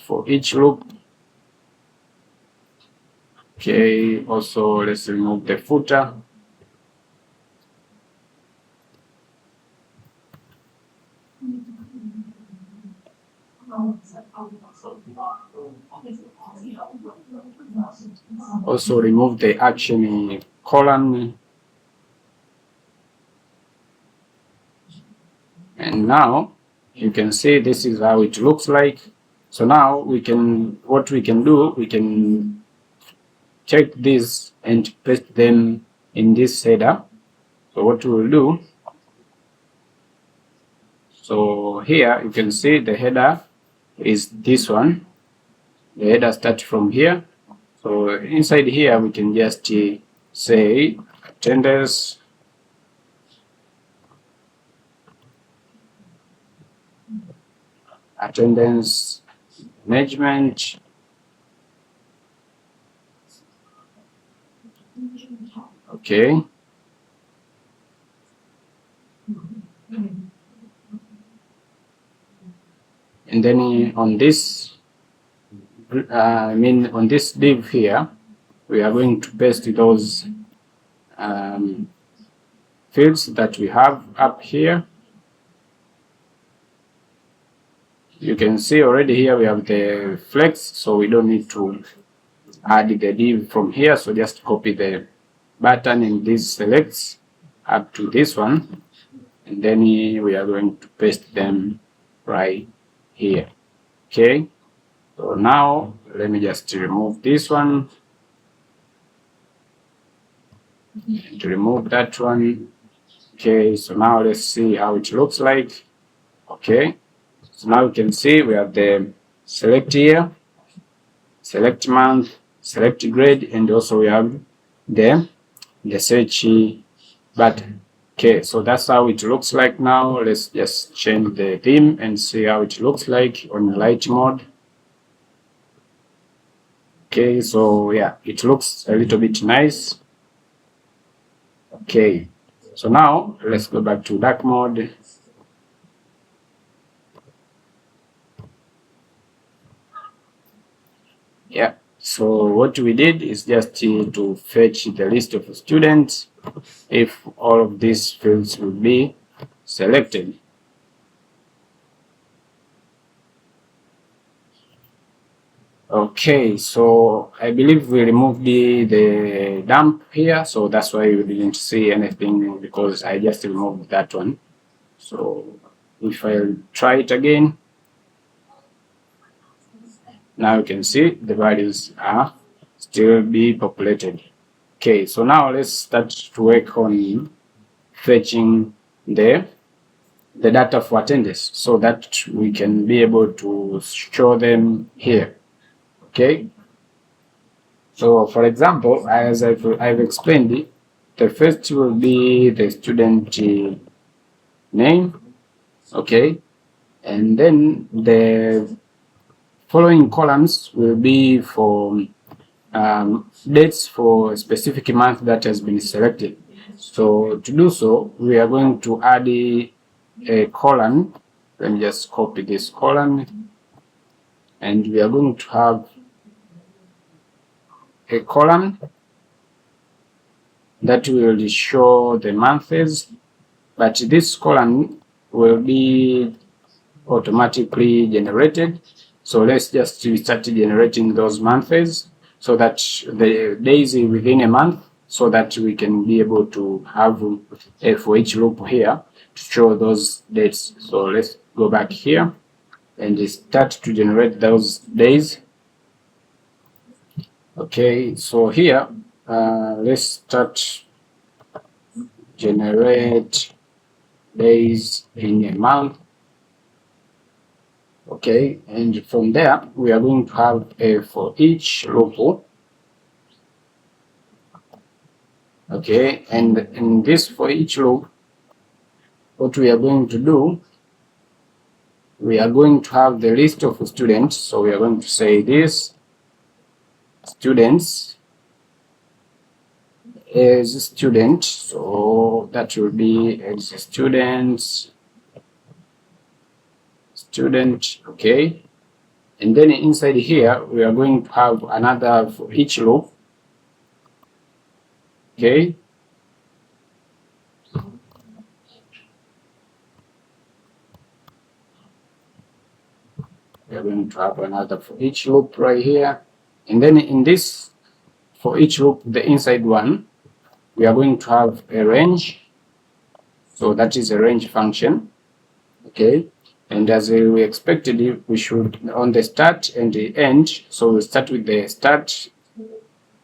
for each loop. Okay, also let's remove the footer. Also remove the action column. And now you can see this is how it looks like. So now what we can do, we can check this and paste them in this header. So what we will do, so here you can see the header is this one. The header starts from here. So inside here we can just say attendance management, okay, and then on this on this div here, we are going to paste those fields that we have up here. You can see already here we have the flex, so we don't need to add the div from here. So just copy the button in this selects up to this one, and then we are going to paste them right here. Okay, so now let me just remove this one and remove that one. Okay, so now let's see how it looks like. Okay, so now you can see we have the select year, select month, select grade, and also we have the search button. Okay, so that's how it looks like now. Let's just change the theme and see how it looks like on light mode. Okay, so yeah, it looks a little bit nice. Okay, so now let's go back to dark mode. Yeah, so what we did is just to fetch the list of students, if all of these fields will be selected. Okay, so I believe we removed the dump here, so that's why you didn't see anything, because I just removed that one. So if I try it again, now you can see the values are still be populated. Okay, so now let's start to work on fetching the data for attendance so that we can be able to show them here. Okay, so for example, as I've explained, the first will be the student name, okay, and then the following columns will be for dates for a specific month that has been selected. So to do so, we are going to add a column. Let me just copy this column, and we are going to have a column that will show the months, but this column will be automatically generated. So let's just start generating those months, so that the days within a month, so that we can be able to have a for each loop here to show those dates. So let's go back here and start to generate those days. Okay, so here let's start generate days in a month. Okay, and from there we are going to have a for each loop. Okay, and in this for each loop, what we are going to do, we are going to have the list of students. So we are going to say this students is student, so that will be as student, okay. And then inside here we are going to have another for each loop, okay. We are going to have another for each loop right here, and then in this for each loop, the inside one, we are going to have a range. So that is a range function, okay. And as we expected, we should on the start and the end. So we'll start with the start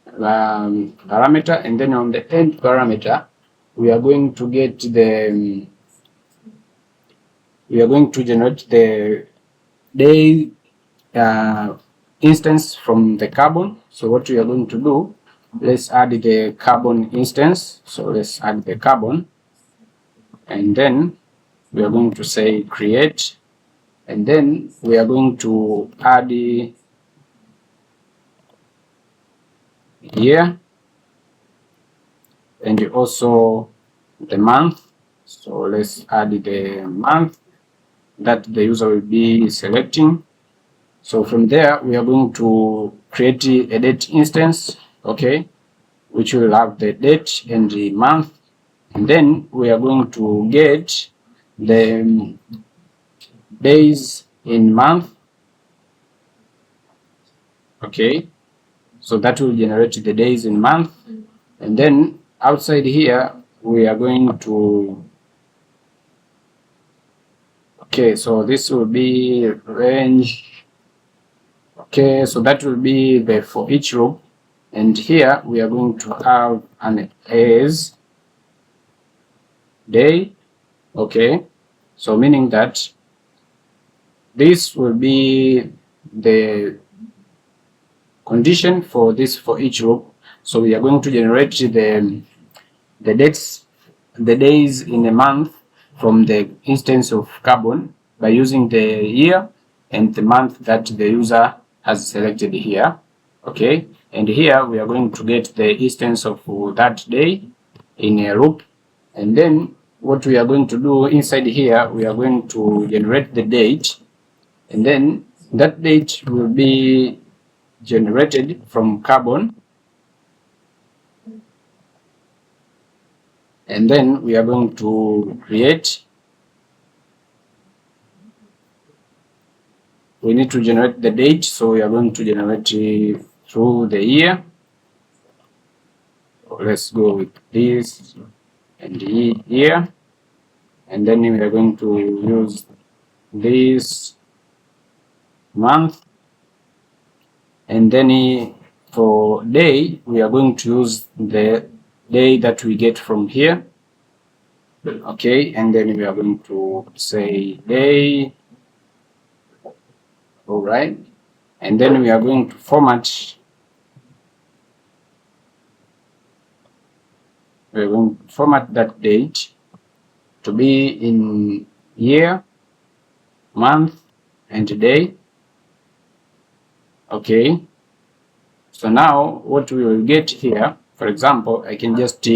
parameter, and then on the end parameter, we are going to get the we are going to generate the day instance from the carbon. So what we are going to do, let's add the carbon instance. So let's add the carbon, and then we are going to say create, and then we are going to add year and also the month. So let's add the month that the user will be selecting. So from there we are going to create a date instance, okay, which will have the date and the month, and then we are going to get the days in month, okay. So that will generate the days in month, and then outside here we are going to, okay, so this will be range, okay, so that will be the for each loop, and here we are going to have an as day, okay. So meaning that this will be the condition for this for each loop. So we are going to generate the dates, the days in a month from the instance of carbon by using the year and the month that the user has selected here, okay. And here we are going to get the instance of that day in a loop, and then what we are going to do inside here, we are going to generate the date, and then that date will be generated from carbon, and then we are going to create. We need to generate the date, so we are going to generate it through the year. So let's go with this and the year, and then we are going to use this month, and then for day we are going to use the day that we get from here. Okay, and then we are going to say day. All right, and then we are going to format. We're going to format that date to be in year, month, and day. Okay, so now what we will get here, for example, I can just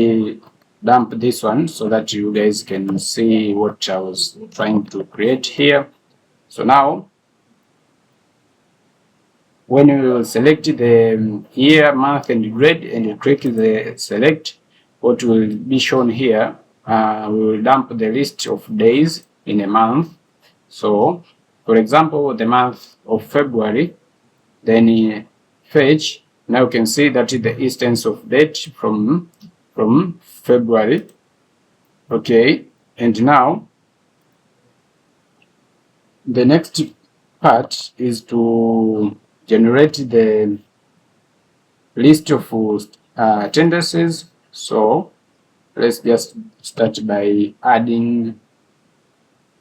dump this one so that you guys can see what I was trying to create here. So now when we will select the year, month, and grade, and you click the select, what will be shown here, we will dump the list of days in a month. So for example, the month of February, then fetch. Now you can see that is the instance of date from February. Okay, and now the next part is to generate the list of attendances. So let's just start by adding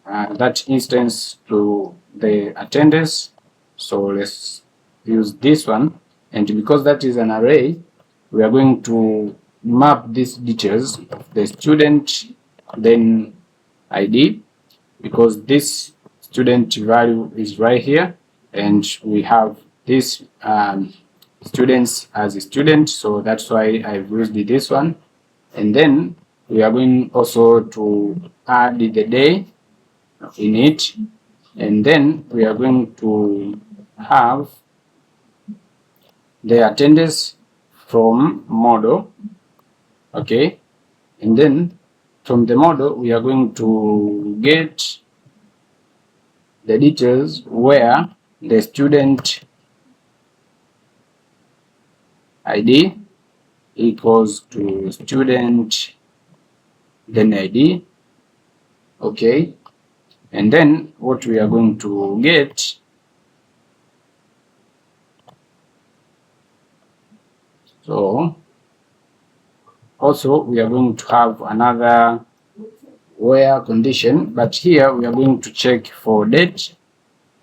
that instance to the attendance. So let's use this one, and because that is an array, we are going to map these details of the student, then ID, because this student value is right here, and we have this students as a student, so that's why I've used this one. And then we are going also to add the day in it, and then we are going to have the attendance from model. Okay, and then from the model we are going to get the details where the student ID equals to student then ID. Okay, and then what we are going to get, so also we are going to have another where condition, but here we are going to check for date.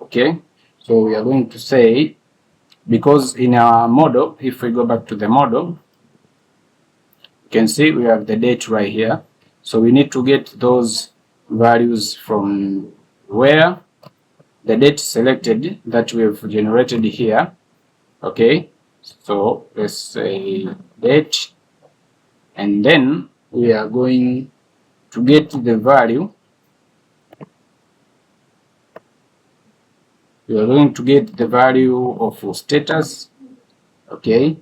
Okay, so we are going to say, because in our model, if we go back to the model, you can see we have the date right here, so we need to get those values from where the date selected that we have generated here. Okay, so let's say date, and then we are going to get the value. We are going to get the value of status. Okay,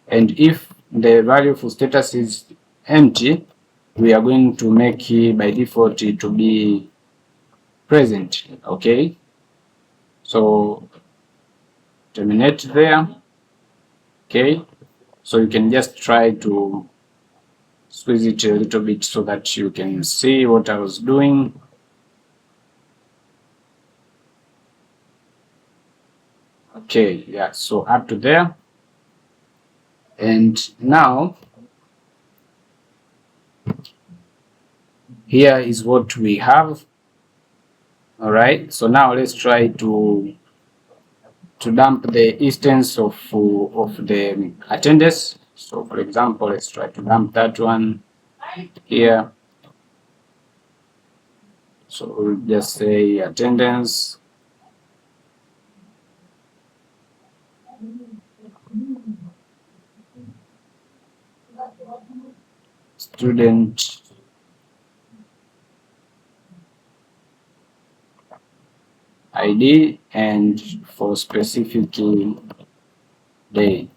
and if the value for status is empty, we are going to make it by default to be present. Okay, so terminate there. Okay, so you can just try to squeeze it a little bit so that you can see what I was doing. Okay, yeah, so up to there. And now here is what we have. All right, so now let's try to dump the instance of the attendance. So for example, let's try to dump that one here. So we'll just say attendance student ID and for specific day.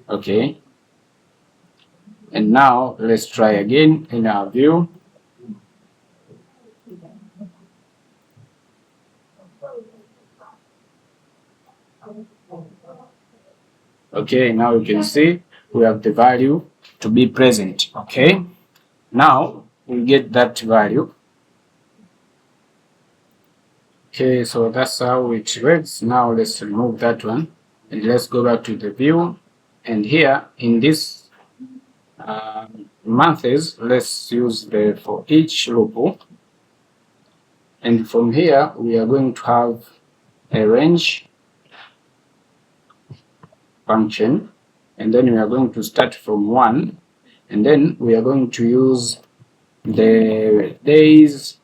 Okay, And now let's try again in our view. Okay, now you can see we have the value to be present. Okay, now we get that value. Okay, so that's how it works. Now let's remove that one and let's go back to the view. And here in this months, let's use the for each loop. And from here, we are going to have a range function. And then we are going to start from 1. And then we are going to use the days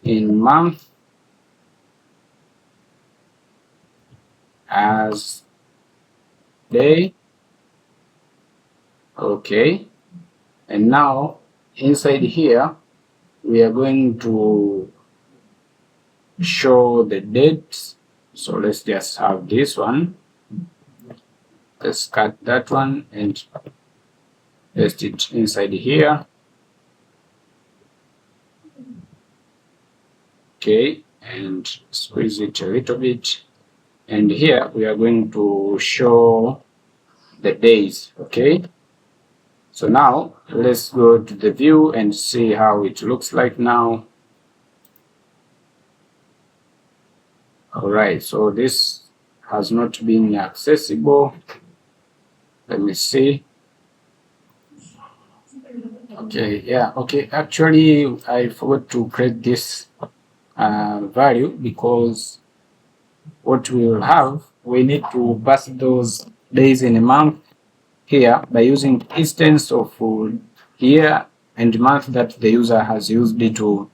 in month as day. Okay, and now inside here we are going to show the dates. So let's just have this one. Let's cut that one and paste it inside here. Okay, and squeeze it a little bit. And here we are going to show the days. Okay, so now let's go to the view and see how it looks like now. Alright, so this has not been accessible. Let me see. Okay, yeah, okay, actually I forgot to create this value, because what we will have, we need to pass those days in a month here by using instance of year and month that the user has used it to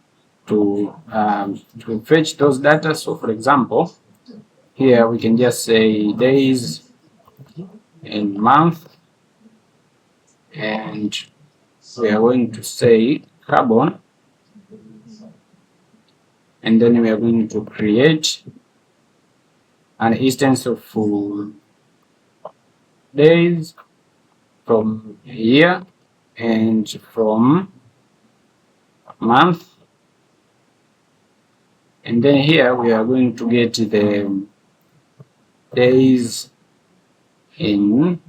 fetch those data. So for example, here we can just say days in month, and we are going to say carbon, and then we are going to create an instance of days from year and from month, and then here we are going to get the days in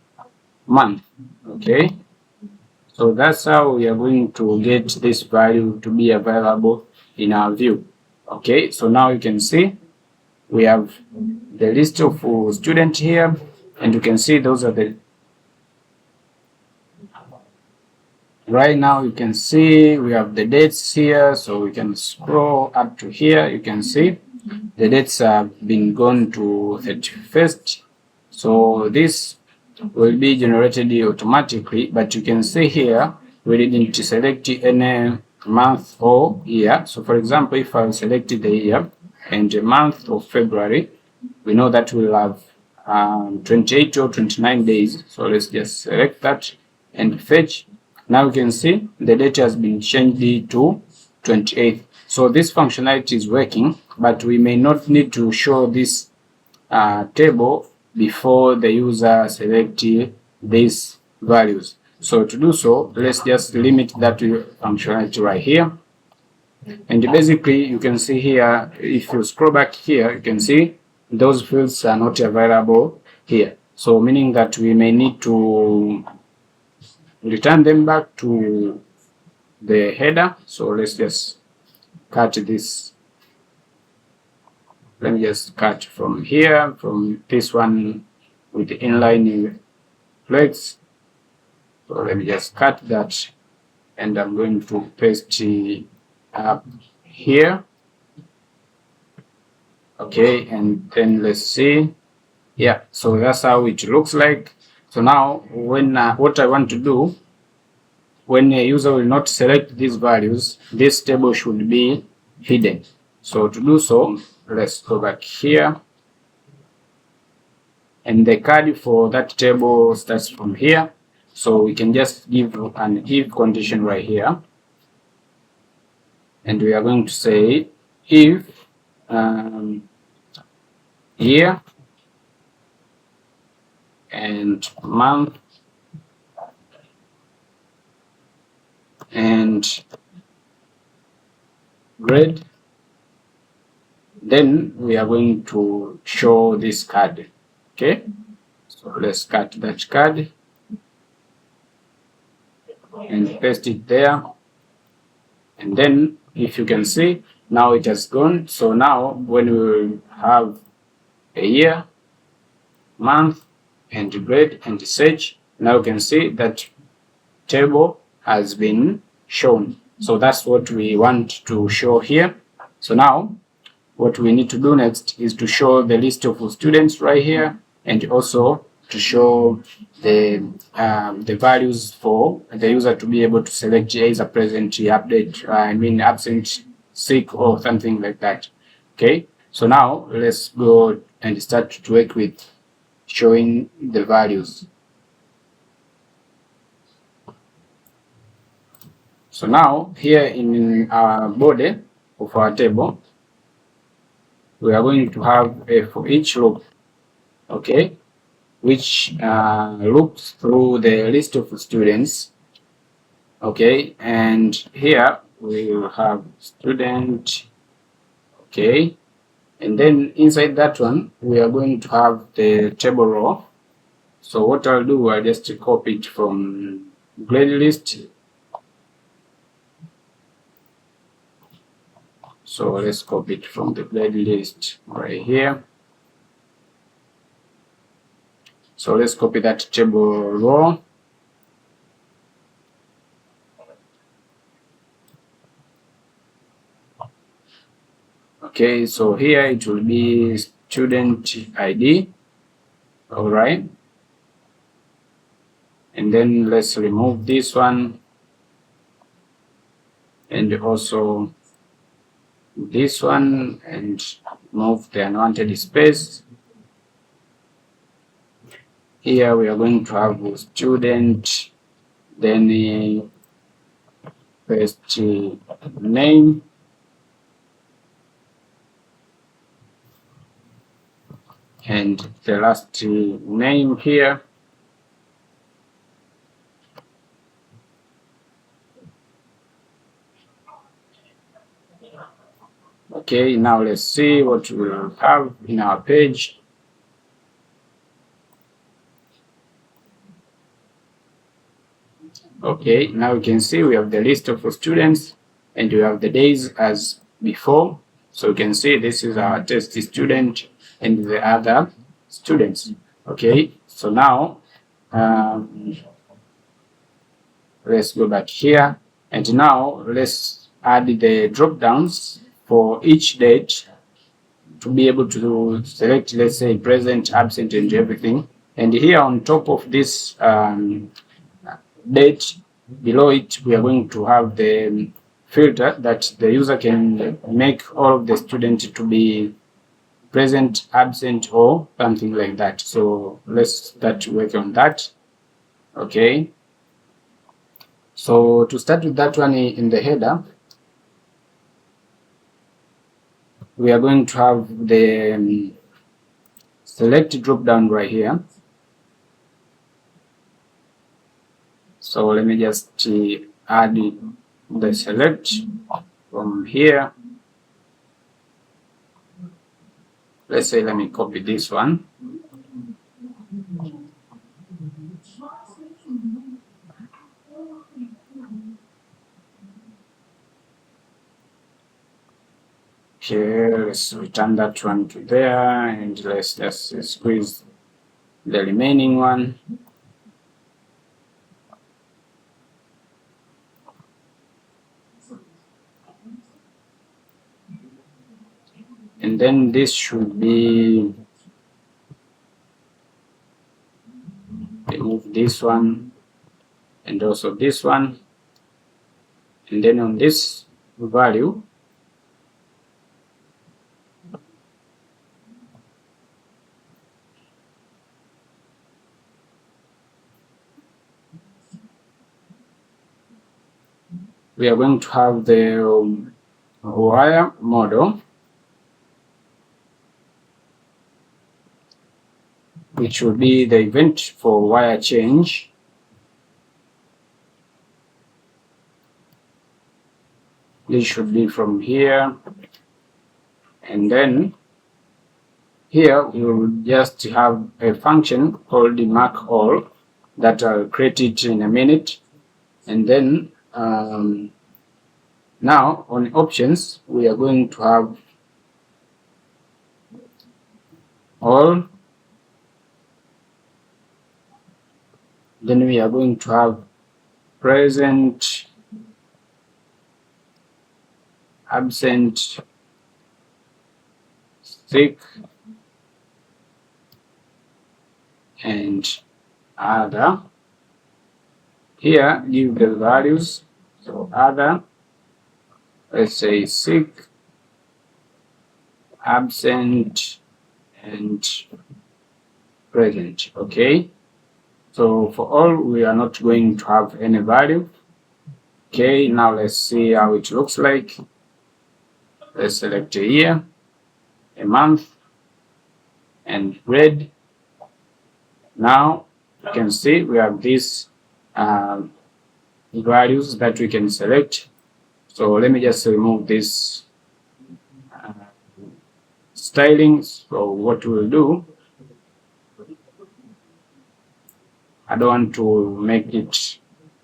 month. Okay, so that's how we are going to get this value to be available in our view. Okay, so now you can see we have the list of students here, and you can see those are the, right now you can see we have the dates here. So we can scroll up to here. You can see the dates have been gone to 31st. So this will be generated automatically, but you can see here we didn't select any month or year. So for example, if I selected the year and the month of February, we know that we'll have 28 or 29 days. So let's just select that and fetch. Now you can see the date has been changed to 28. So this functionality is working, but we may not need to show this table before the user select these values. So to do so, let's just limit that functionality right here. And basically you can see here, if you scroll back here, you can see those fields are not available here. So meaning that we may need to return them back to the header. So let's just cut this. Let me just cut from here, from this one with the inline flex. So let me just cut that, and I'm going to paste it up here. Okay, and then let's see. Yeah, so that's how it looks like. So now when what I want to do, when a user will not select these values, this table should be hidden. So to do so, let's go back here, and the CRUD for that table starts from here. So we can just give an if condition right here, and we are going to say if year and month and grade. Then we are going to show this CRUD. Okay, so let's cut that CRUD and paste it there. And then if you can see, now it has gone. So now when we have a year, month, and grade and search, now you can see that table has been shown. So that's what we want to show here. So now what we need to do next is to show the list of students right here, and also to show the values for the user to be able to select either present, update, absent, sick, or something like that. Okay, so now let's go and start to work with showing the values. So now here in our body of our table, we are going to have a for each loop, okay, which loops through the list of students, okay, and here we will have student, okay, and then inside that one we are going to have the table row. So what I'll do, I'll just copy it from grade list. So let's copy it from the grade list right here. So let's copy that table row. Okay, so here it will be student ID. All right. And then let's remove this one. And also this one, and move the unwanted space. Here we are going to have student, then first name, and the last name here. Okay, now let's see what we will have in our page. Okay, now you can see we have the list of students and we have the days as before. So you can see this is our test student and the other students. Okay, so now let's go back here, and now let's add the drop downs for each date to be able to select, let's say, present, absent, and everything. And here on top of this date, below it, we are going to have the filter that the user can make all of the students to be present, absent, or something like that. So let's start working on that. Okay. So to start with that one in the header, we are going to have the select drop down right here. So let me just add the select from here. Let's say, let me copy this one. Okay, let's return that one to there, and let's just squeeze the remaining one. And then this should be, remove this one and also this one, and then on this value we are going to have the wire model, which will be the event for wire change. this should be from here, and then here we will just have a function called the mark all that I'll create it in a minute. And then now on options we are going to have all, then we are going to have present, absent, sick, and other. Here give the values, so other, let's say sick, absent, and present. Okay, so for all we are not going to have any value. Okay, now let's see how it looks like. Let's select a year, a month, and grade. Now you can see we have these values that we can select. So let me just remove this styling. So what we will do, I don't want to make it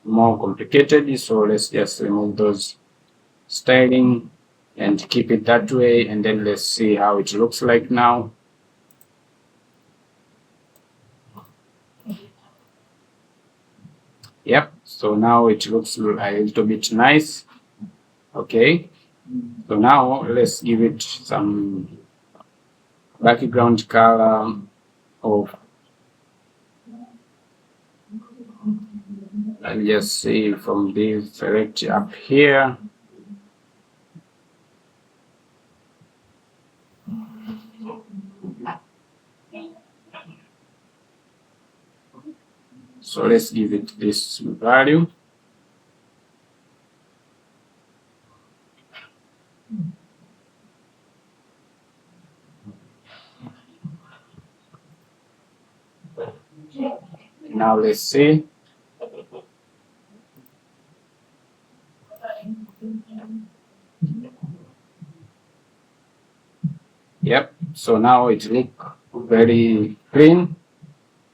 more complicated, so let's just remove those styling and keep it that way, and then let's see how it looks like now. Yep, so now it looks a little bit nice. Okay, so now let's give it some background color of, I'll just see from this, select up here. So let's give it this value. Now let's see. Yep, so now it looks very clean.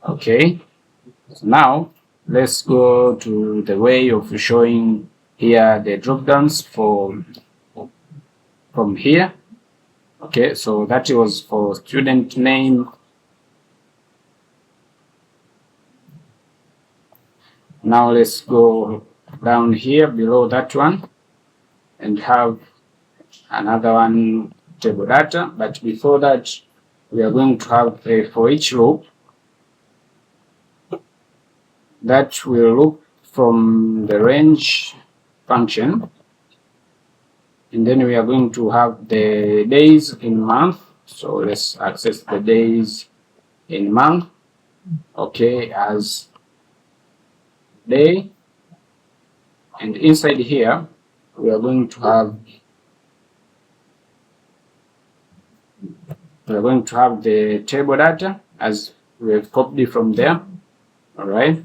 Okay, so now let's go to the way of showing here the drop downs from here. Okay, so that was for student name. Now let's go down here below that one and have another one, table data. But before that, we are going to have a for each loop that will look from the range function, and then we are going to have the days in month. So let's access the days in month, okay, as day, and inside here we are going to have the table data as we have copied from there. All right,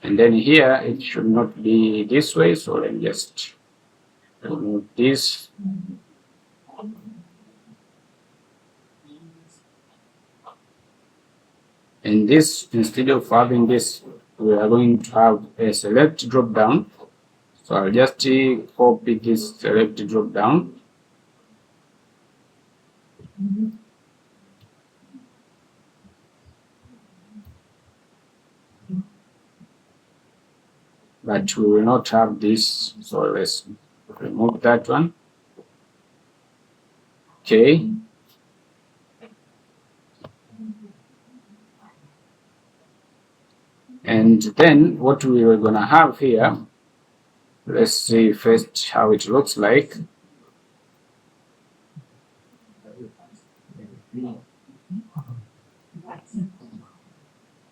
and then here it should not be this way, so let me just remove this. And this, instead of having this, we are going to have a select drop down. So I'll just copy this select drop down. But we will not have this, so let's remove that one. Okay. And then what we are gonna have here, let's see first how it looks like.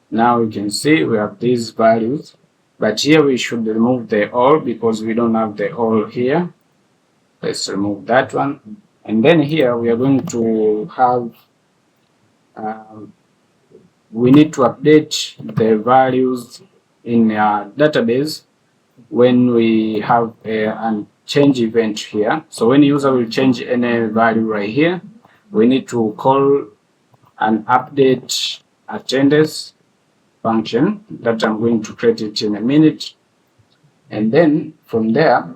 Now you can see we have these values, but here we should remove the all because we don't have the all here. Let's remove that one. And then here we are going to have, we need to update the values in our database when we have an change event here. So when user will change any value right here, we need to call an update attendance function that I'm going to create it in a minute. And then from there,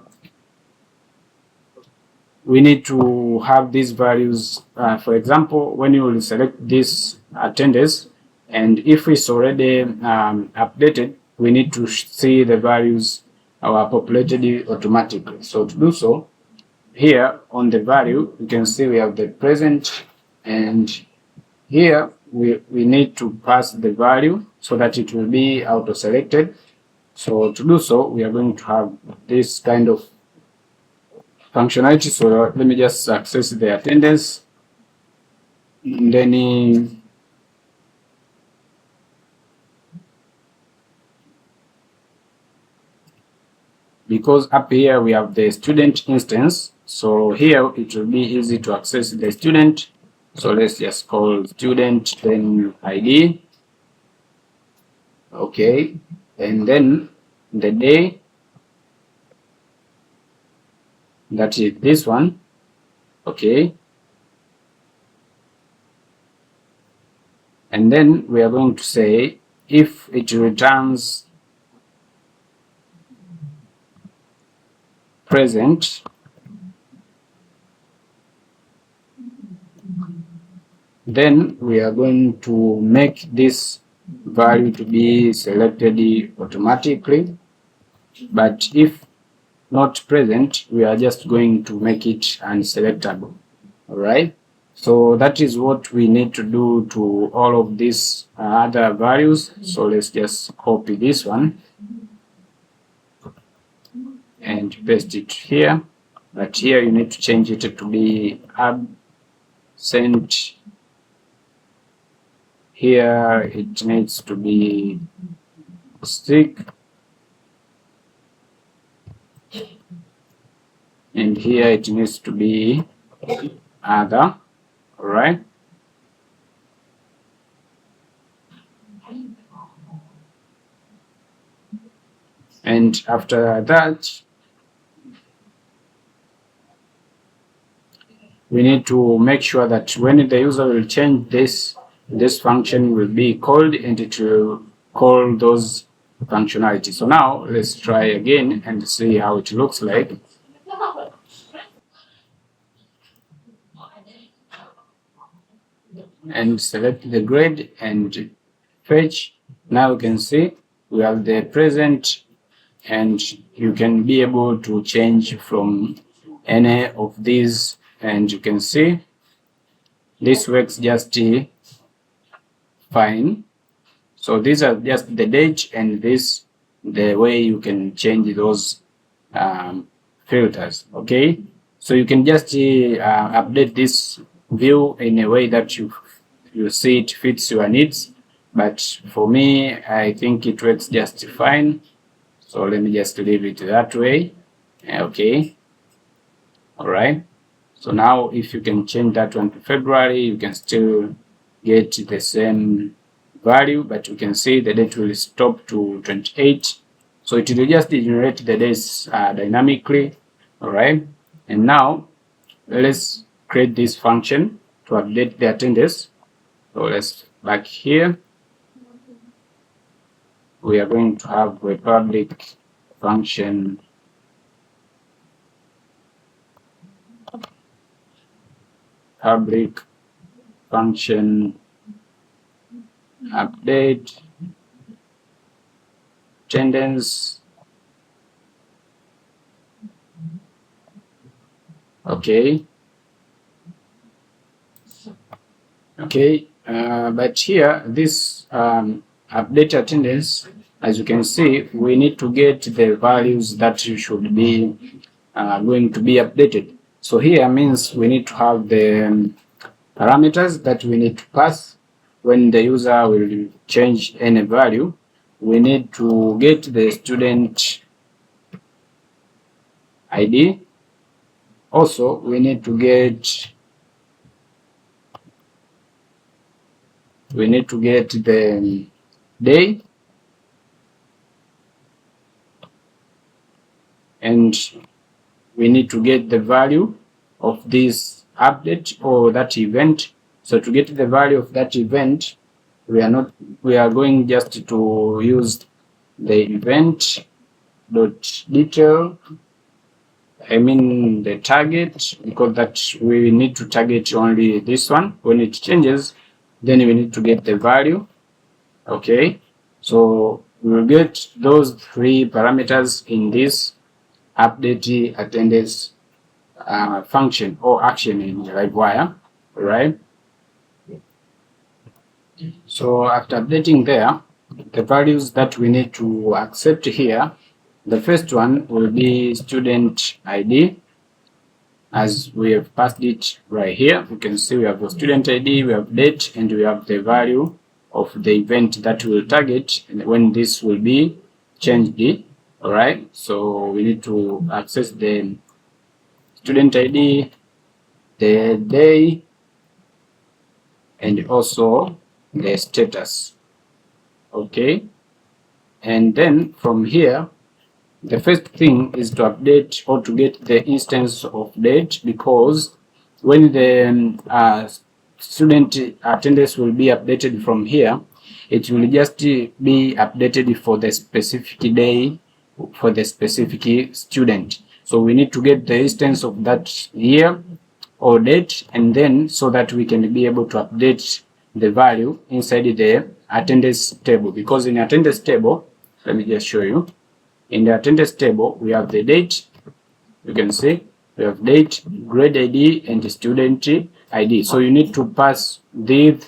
we need to have these values. For example, when you will select this attendance, and if it's already updated, we need to see the values are populated automatically. So to do so, here on the value, you can see we have the present, and here we need to pass the value so that it will be auto-selected. So to do so, we are going to have this kind of functionality. So let me just access the attendance, and then because up here we have the student instance, so here it will be easy to access the student. So let's just call student then ID. Okay, and then the day, that is this one. Okay, and then we are going to say if it returns present, then we are going to make this value to be selected automatically. But if not present, we are just going to make it unselectable. All right, so that is what we need to do to all of these other values. So let's just copy this one and paste it here. But here you need to change it to be absent. Here it needs to be stick, and here it needs to be other. All right, and after that we need to make sure that when the user will change this function will be called, and it will call those functionalities. So now let's try again and see how it looks like. And select the grade and fetch. Now you can see we have the present, and you can be able to change from any of these, and you can see this works just fine. So these are just the date, and this the way you can change those filters. Okay, so you can just update this view in a way that you see it fits your needs. But for me, I think it works just fine. So let me just leave it that way. Okay, all right. So now if you can change that one to February, you can still get the same value, but you can see the date will stop to 28. So it will just generate the days dynamically. All right, and now let's create this function to update the attendance. So let's back here. We are going to have a public function update attendance. Okay. Okay, but here this update attendance, as you can see, we need to get the values that should be going to be updated. So here means we need to have the parameters that we need to pass when the user will change any value. We need to get the student ID. Also, we need to get the day, and we need to get the value of this update or that event. So to get the value of that event, we are going just to use the event dot detail, the target, because that we need to target only this one. When it changes, then we need to get the value. Okay, so we will get those 3 parameters in this update attendance function or action in Livewire, right? So after updating there, the values that we need to accept here, the first one will be student ID, as we have passed it right here. You can see we have the student ID, we have date, and we have the value of the event that we will target and when this will be changed. All right, so we need to access the student ID, the day, and also the status. Okay, and then from here, the first thing is to update or to get the instance of date, because when the student attendance will be updated from here, it will just be updated for the specific day for the specific student. So we need to get the instance of that year or date, and then so that we can be able to update the value inside the attendance table, because in attendance table, let me just show you. In the attendance table, we have the date. You can see we have date, grade ID, and student ID. So you need to pass these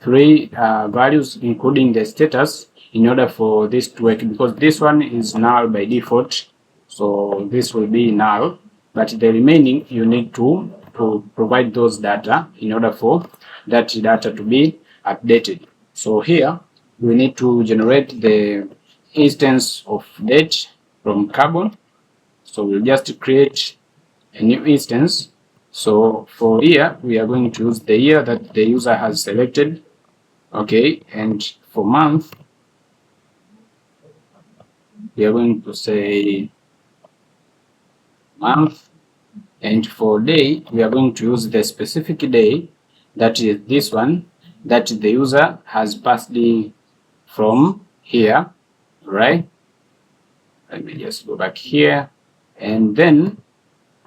3 values, including the status, in order for this to work, because this one is null by default. So this will be null, but the remaining you need to provide those data in order for that data to be updated. So here we need to generate the instance of date from Carbon. So we'll just create a new instance. So for year, we are going to use the year that the user has selected. Okay, and for month, we are going to say month, and for day, we are going to use the specific day, that is this one, that the user has passed from here, right? Let me just go back here, and then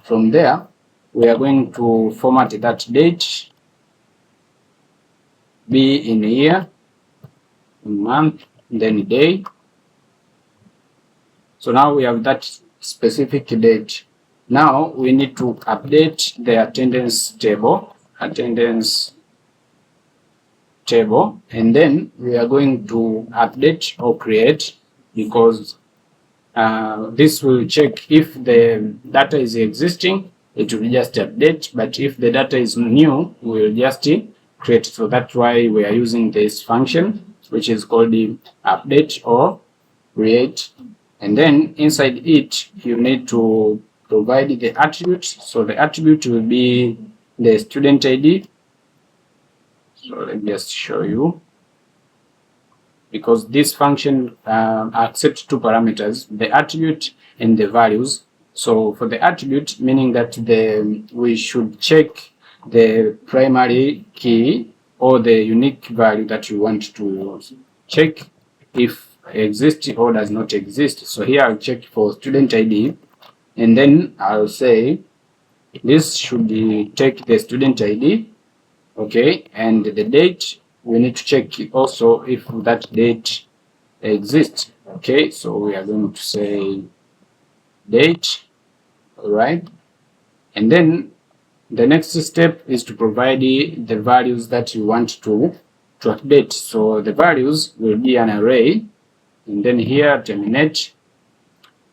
from there, we are going to format that date, be in year, month, then day. So now we have that specific date. Now we need to update the attendance table, and then we are going to update or create, because this will check if the data is existing, it will just update, but if the data is new, we will just create. So that's why we are using this function, which is called the update or create. And then inside it, you need to provide the attribute. So the attribute will be the student ID. So let me just show you, because this function accepts 2 parameters, the attribute and the values. So for the attribute, meaning that we should check the primary key or the unique value that you want to check if exists or does not exist. So here I'll check for student ID, and then I'll say this should take the student ID. Okay, and the date, we need to check also if that date exists. Okay, so we are going to say date. All right, and then the next step is to provide the values that you want to update. So the values will be an array, and then here terminate.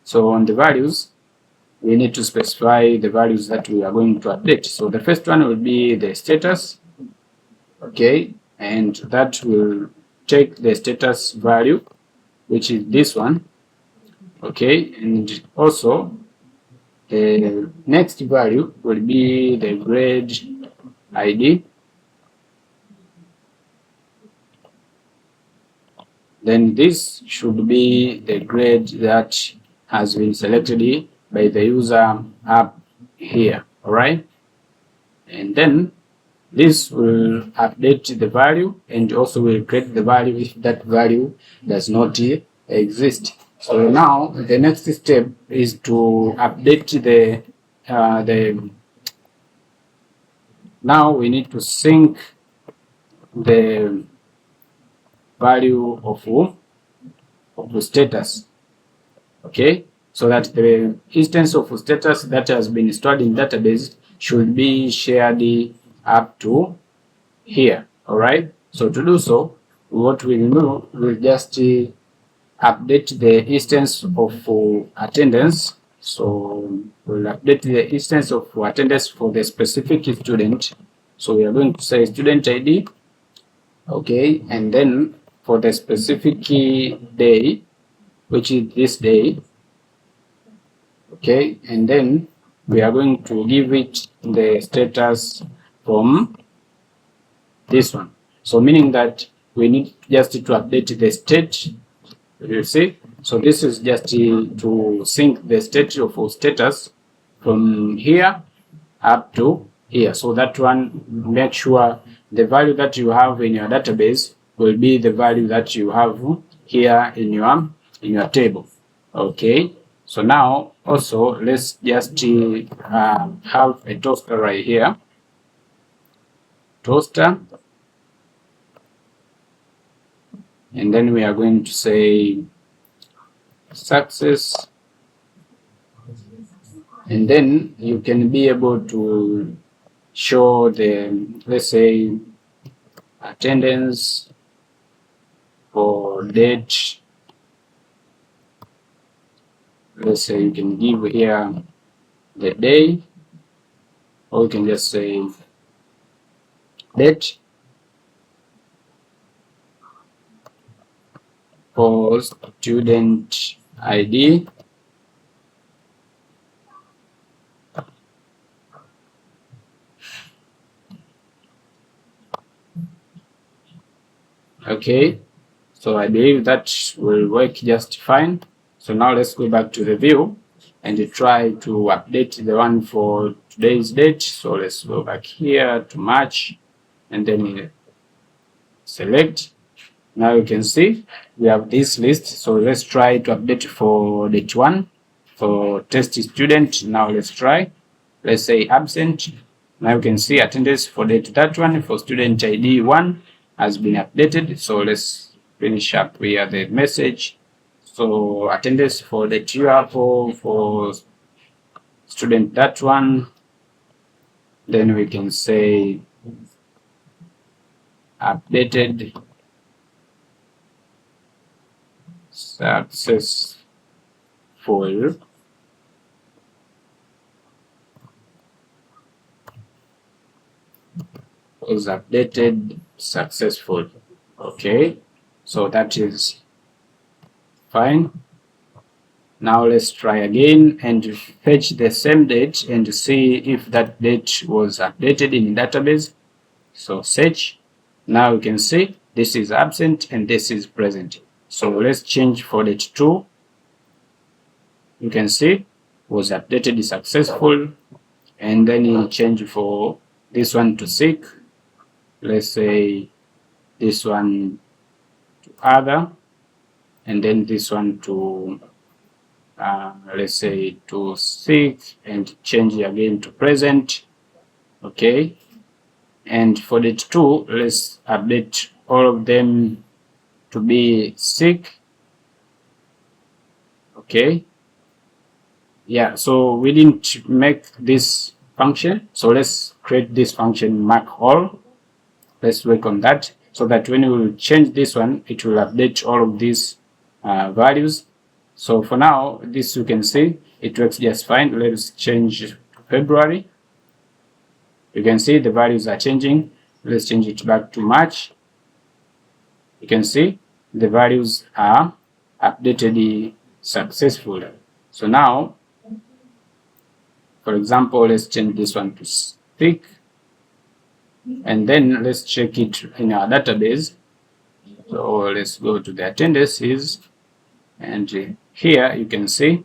So on the values, we need to specify the values that we are going to update. So the first one will be the status. Okay, and that will take the status value, which is this one. Okay, and also the next value will be the grade ID. Then this should be the grade that has been selected by the user up here. All right, and then this will update the value and also will create the value if that value does not exist. So now the next step is to update now we need to sync the value of the status. Okay, so that the instance of status that has been stored in database should be shared up to here. All right, so to do so, what we'll do, we'll just update the instance of attendance. So we'll update the instance of attendance for the specific student. So we are going to say student ID. Okay, and then for the specific day, which is this day. Okay, and then we are going to give it the status from this one. So meaning that we need just to update the state. You see, so this is just to sync the state of status from here up to here. So that one, make sure the value that you have in your database will be the value that you have here in your table. Okay, so now also let's just have a toaster right here. Toaster, and then we are going to say success, and then you can be able to show the, let's say, attendance for date. Let's say you can give here the day, or you can just say date. For student ID, okay, so I believe that will work just fine. So now let's go back to the view and try to update the one for today's date. So let's go back here to March and then select. Now you can see we have this list. So let's try to update for date 1 for test student. Now let's try. Let's say absent. Now you can see attendance for date that one for student ID 1 has been updated. So let's finish up here the message. So attendance for the tier for student that one. Then we can say updated successful. Was updated successful. Okay, so that is fine. Now let's try again and fetch the same date and see if that date was updated in database. So search. Now you can see this is absent and this is present. So let's change for date 2. You can see was updated successful, and then you change for this one to sick. Let's say this one to other, and then this one to let's say to sick, and change again to present. Okay, and for date 2, let's update all of them to be sick. Okay, yeah, so we didn't make this function, so let's create this function mark all. Let's work on that so that when we will change this one, it will update all of these values. So for now, this you can see it works just fine. Let's change to February. You can see the values are changing. Let's change it back to March. You can see the values are updated successfully. So now, for example, let's change this one to sick, and then let's check it in our database. So let's go to the attendances, and here you can see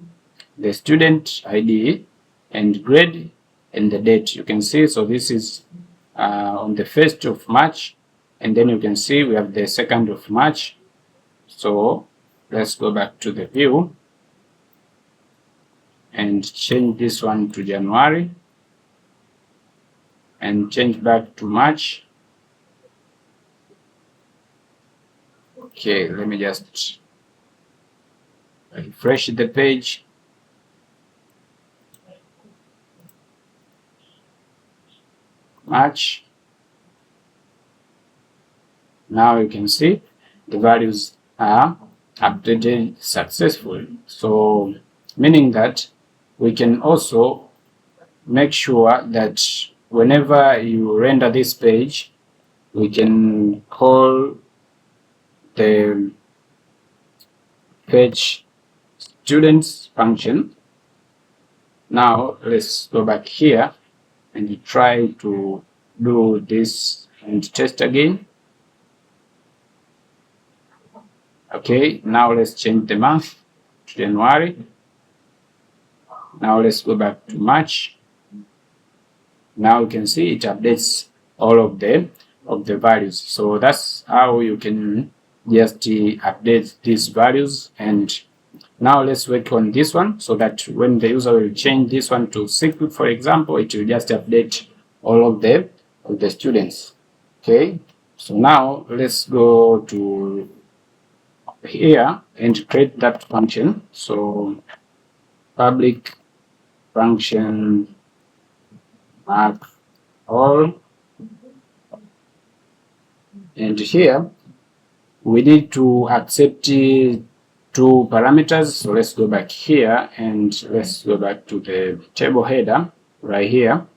the student ID and grade and the date. You can see, so this is on the 1st of March, and then you can see we have the 2nd of March. So let's go back to the view and change this one to January and change back to March. Okay, let me just refresh the page. March. Now you can see the values are updated successfully. So meaning that we can also make sure that whenever you render this page, we can call the fetch students function. Now let's go back here and try to do this and test again. Okay, now let's change the month to January. Now let's go back to March. Now you can see it updates all of the values. So that's how you can just update these values. And now let's work on this one so that when the user will change this one to CRUD, for example, it will just update all of the students. Okay, so now let's go to here and create that function. So public function mark all, and here we need to accept two parameters. So let's go back here and let's go back to the table header right here,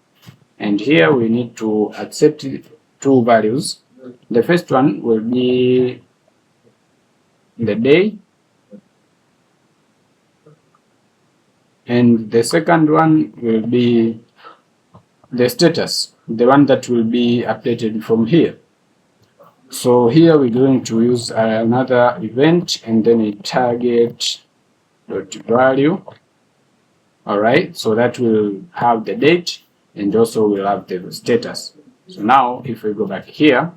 and here we need to accept two values. The first one will be the day, and the second one will be the status, the one that will be updated from here. So here we're going to use another event and then a target dot value. All right, so that will have the date and also will have the status. So now if we go back here,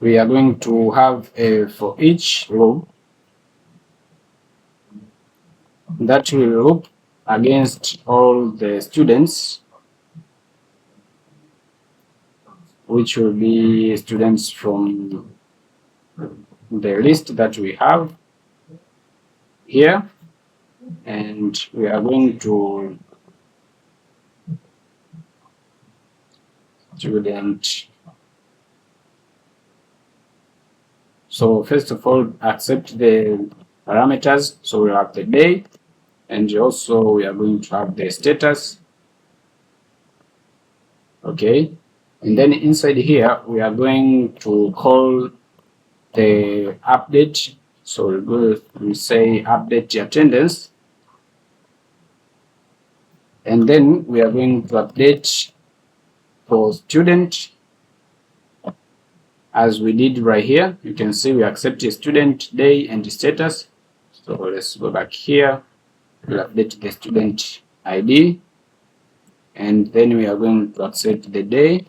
we are going to have a for each loop that will loop against all the students, which will be students from the list that we have here, and we are going to student. So first of all, accept the parameters. So we have the day, and also we are going to have the status. Okay, and then inside here we are going to call the update. So we say update attendance, and then we are going to update for student as we did right here. You can see we accept a student day and status. So let's go back here. We'll update the student ID, and then we are going to accept the day,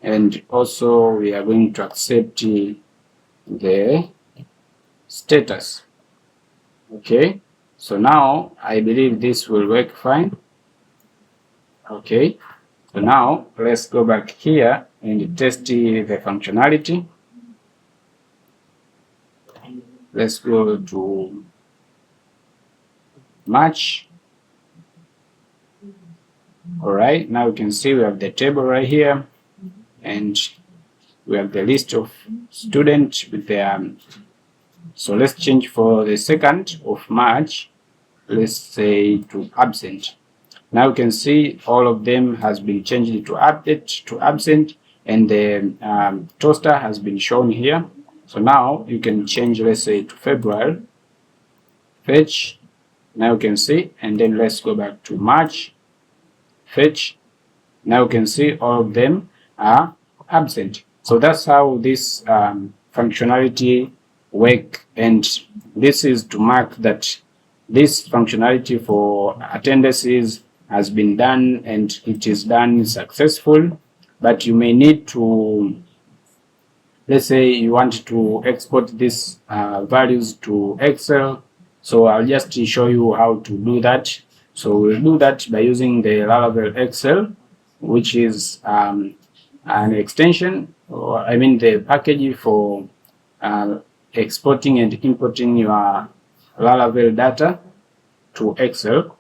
and also we are going to accept the status. Okay, so now I believe this will work fine. Okay, so now let's go back here and test the functionality. Let's go to March. All right, now you can see we have the table right here, and we have the list of students with their. So let's change for the 2nd of March. Let's say to absent. Now you can see all of them has been changed to update to absent, and the toaster has been shown here. So now you can change, let's say, to February. Fetch. Now you can see, and then let's go back to March. Fetch. Now you can see all of them are absent. So that's how this functionality work, and this is to mark that this functionality for attendances has been done and it is done successful, but you may need to, let's say you want to export these values to Excel. So I'll just show you how to do that. So we'll do that by using the Laravel Excel, which is an extension, or I mean the package for exporting and importing your Laravel data to Excel.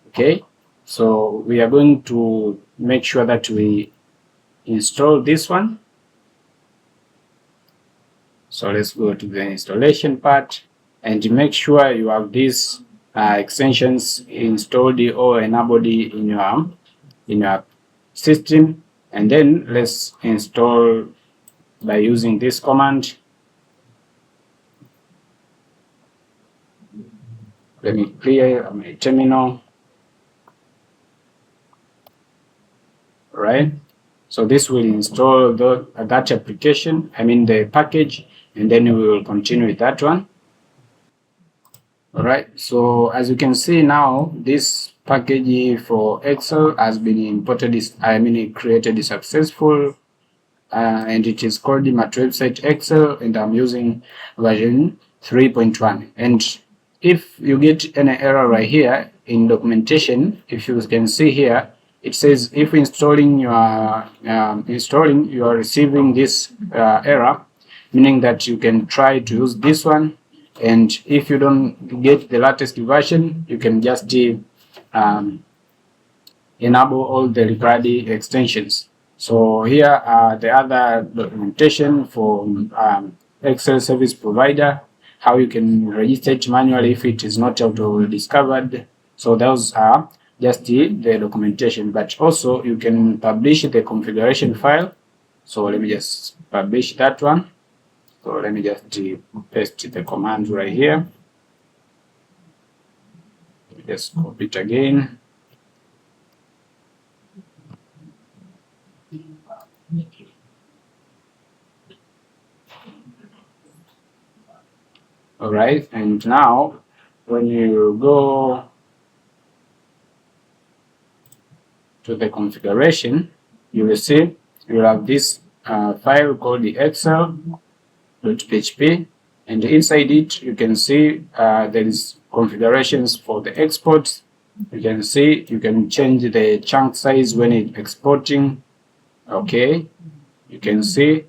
Okay, so we are going to make sure that we install this one. So let's go to the installation part and make sure you have these extensions installed or enabled in your system, and then let's install by using this command. Let me clear my terminal. Right, so this will install that application, I mean the package, and then we will continue with that one. All right, so as you can see now, this package for Excel has been imported, created successful, and it is called the Mat Website Excel, and I'm using version 3.1. And if you get any error right here in documentation, if you can see here, it says if installing you are receiving this error, meaning that you can try to use this one, and if you don't get the latest version, you can just enable all the required extensions. So here are the other documentation for Excel service provider, how you can register it manually if it is not auto discovered. So those are just the documentation, but also you can publish the configuration file. So let me just publish that one. So let me just paste the command right here. Just copy it again. All right, and now when you go to the configuration, you will see you have this file called the excel.php, and inside it you can see there is configurations for the exports. You can see you can change the chunk size when it's exporting. Okay, you can see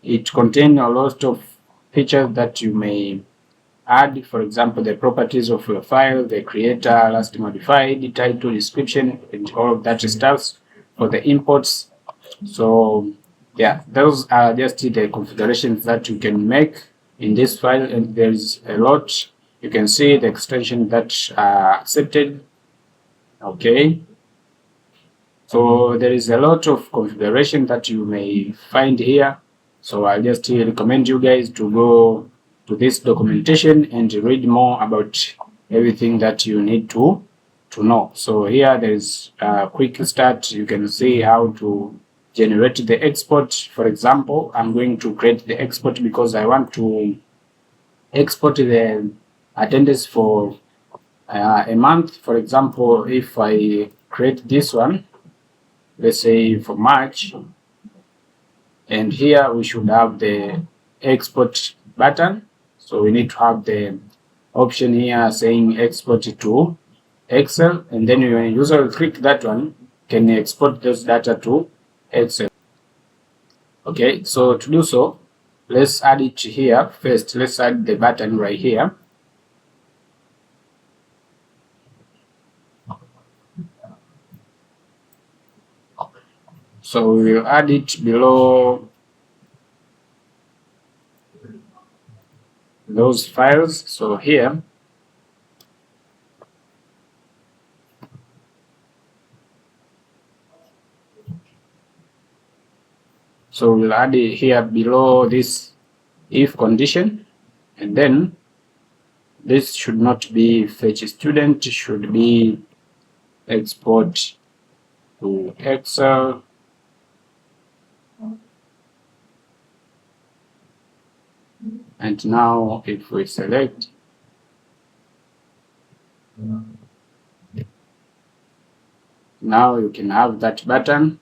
it contains a lot of features that you may add. For example, the properties of your file, the creator, last modified, title, description, and all of that stuff for the imports. So yeah, those are just the configurations that you can make in this file, and there's a lot. You can see the extension that are accepted. Okay, so there is a lot of configuration that you may find here. So I just recommend you guys to go to this documentation and read more about everything that you need to know. So here there is a quick start. You can see how to generate the export. For example, I'm going to create the export because I want to export the attendance for a month. For example, if I create this one, let's say for March, and here we should have the export button. So we need to have the option here saying export to Excel, and then when a user will click that one, can export those data to Excel. Okay, so to do so, let's add it here first. Let's add the button right here. So we will add it below those files. So here, so we'll add it here below this if condition, and then this should not be fetch student, should be export to Excel. And now if we select, now you can have that button.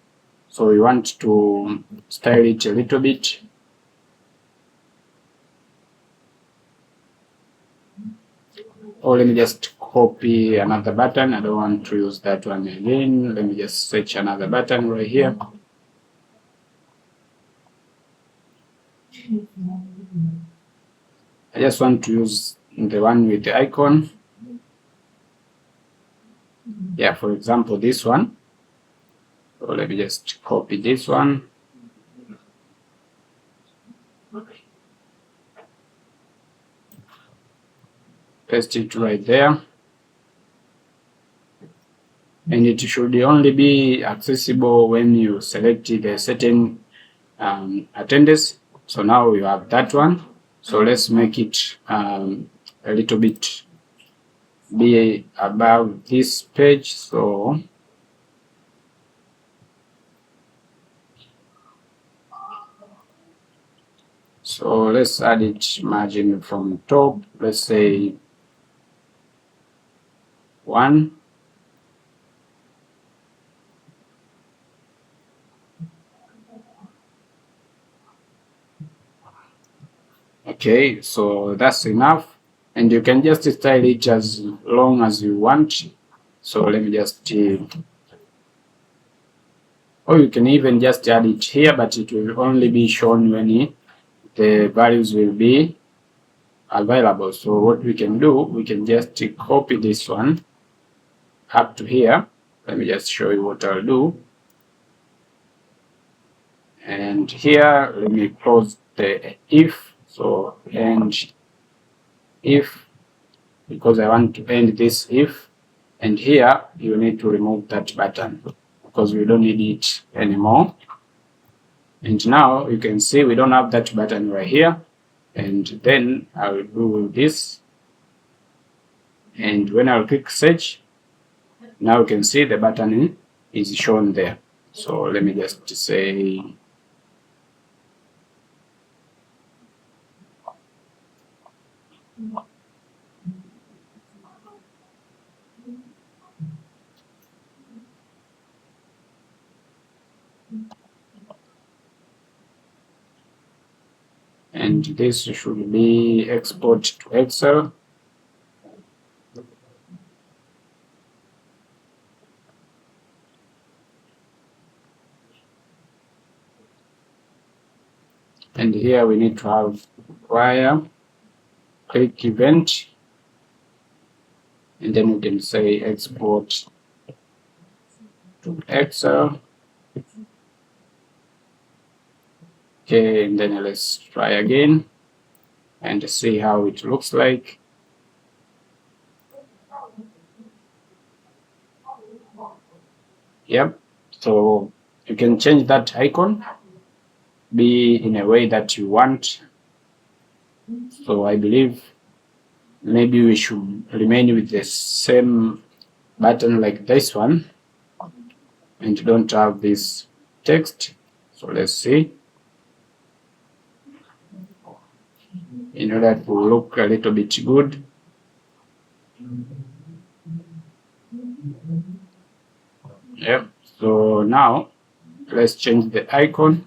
So we want to style it a little bit. Or let me just copy another button. I don't want to use that one again. Let me just search another button right here. I just want to use the one with the icon. Yeah, for example, this one. So let me just copy this one. Paste it right there. And it should only be accessible when you select the certain attendance. So now you have that one. So let's make it a little bit be above this page. So let's add it margin from top. Let's say 1. Okay, so that's enough, and you can just style it as long as you want. So let me just or you can even just add it here, but it will only be shown when the values will be available. So what we can do, we can just copy this one up to here. Let me just show you what I'll do. And here, let me close the if. So end if, because I want to end this if. And here, you need to remove that button because we don't need it anymore. And now you can see we don't have that button right here. And then I will do this. And when I'll click search, now you can see the button is shown there. So let me just say and this should be export to Excel. And here we need to have wire click event, and then we can say export to Excel. Okay, and then let's try again and see how it looks like. Yep, so you can change that icon be in a way that you want. So I believe maybe we should remain with the same button like this one and don't have this text. So let's see. In order to look a little bit good. Yep, so now let's change the icon.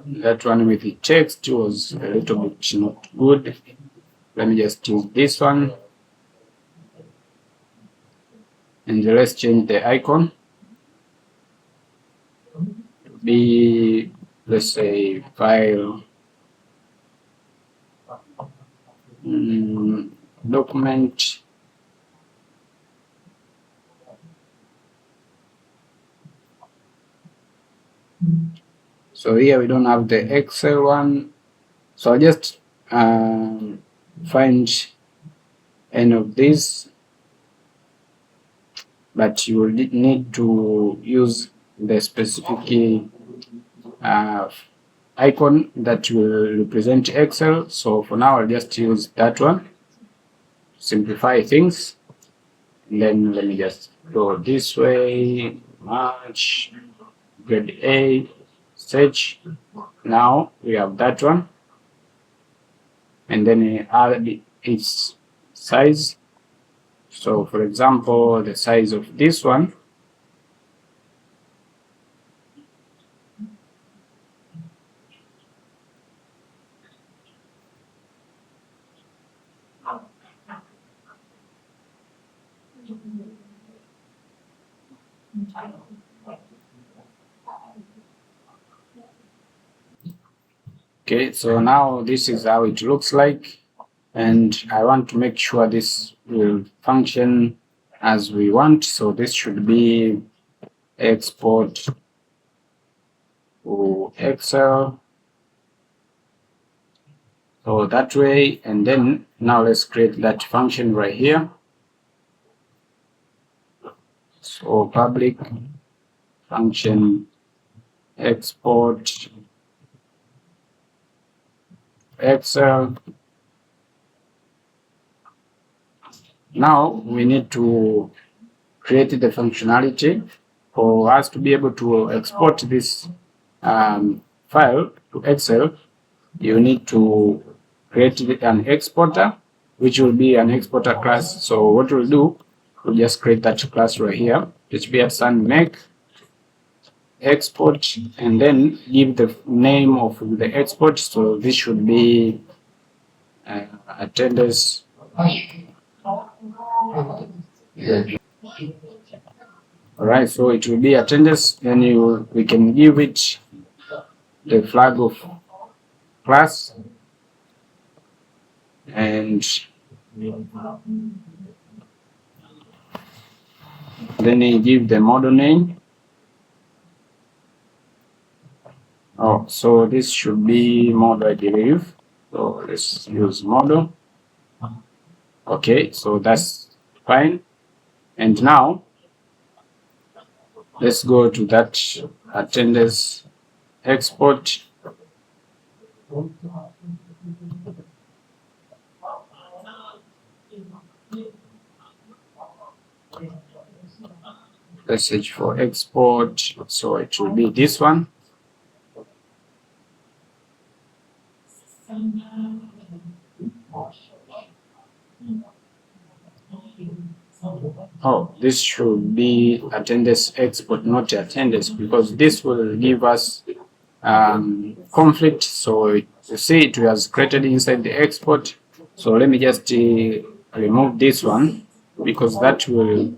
That one with the text was a little bit not good. Let me just use this one. And let's change the icon to be, let's say, file document. So here we don't have the Excel one. So I just find any of these, but you will need to use the specific icon that will represent Excel. So for now, I'll just use that one. Simplify things. And then let me just go this way. March, grade A, search. Now we have that one, and then we add its size. So for example, the size of this one, okay, so now this is how it looks like, and I want to make sure this will function as we want. So this should be export to Excel, so that way. And then now let's create that function right here. So public function export Excel. Now we need to create the functionality for us to be able to export this file to Excel. You need to create an exporter, which will be an exporter class. So what we'll do, we'll just create that class right here, make export, and then give the name of the export. So this should be attendance. Alright, so it will be attendance. Then we can give it the flag of class, and then you give the model name. Oh, so this should be model, I believe. So let's use model. Okay, so that's fine. And now let's go to that attendance export. Let's search for export. So it will be this one. Oh, this should be attendance export, not attendance, because this will give us conflict. So you see it was created inside the export. So let me just remove this one, because that will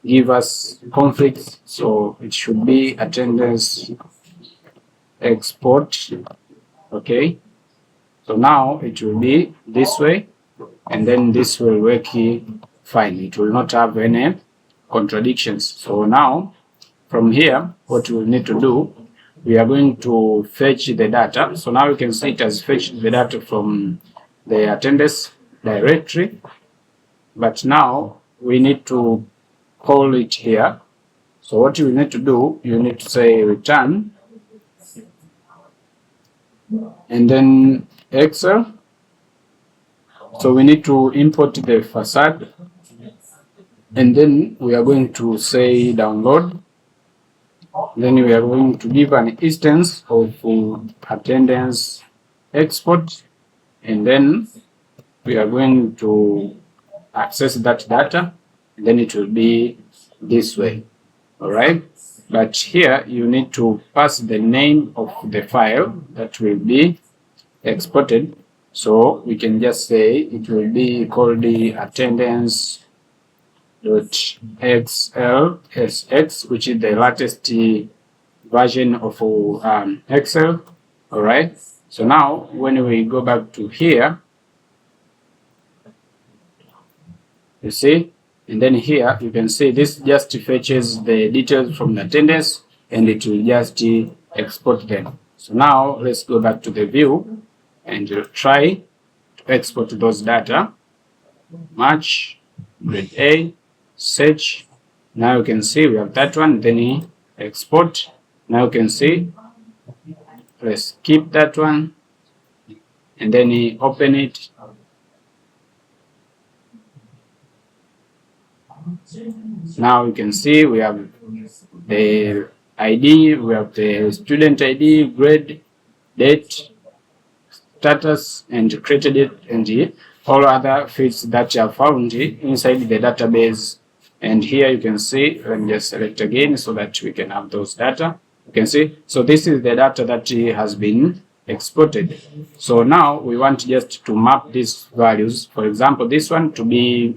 give us conflict. So it should be attendance export. Okay, so now it will be this way, and then this will work fine. It will not have any contradictions. So now from here, what we need to do, we are going to fetch the data. So now you can see it has fetched the data from the attendance directory, but now we need to call it here. So what you need to do, you need to say return, and then Excel. So we need to import the facade, and then we are going to say download. Then we are going to give an instance of attendance export, and then we are going to access that data, and then it will be this way. All right, but here you need to pass the name of the file that will be exported. So we can just say it will be called the attendance.xlsx, which is the latest version of Excel. All right, so now when we go back to here, you see, and then here you can see this just fetches the details from the attendance, and it will just export them. So now let's go back to the view and try to export those data. Match, grade A, search. Now you can see we have that one, then export. Now you can see, let's keep that one, and then open it. Now you can see we have the ID, we have the student ID, grade, date, status, and created it, and all other fields that are found inside the database. And here you can see, let me just select again so that we can have those data. You can see, so this is the data that has been exported. So now we want just to map these values. For example, this one to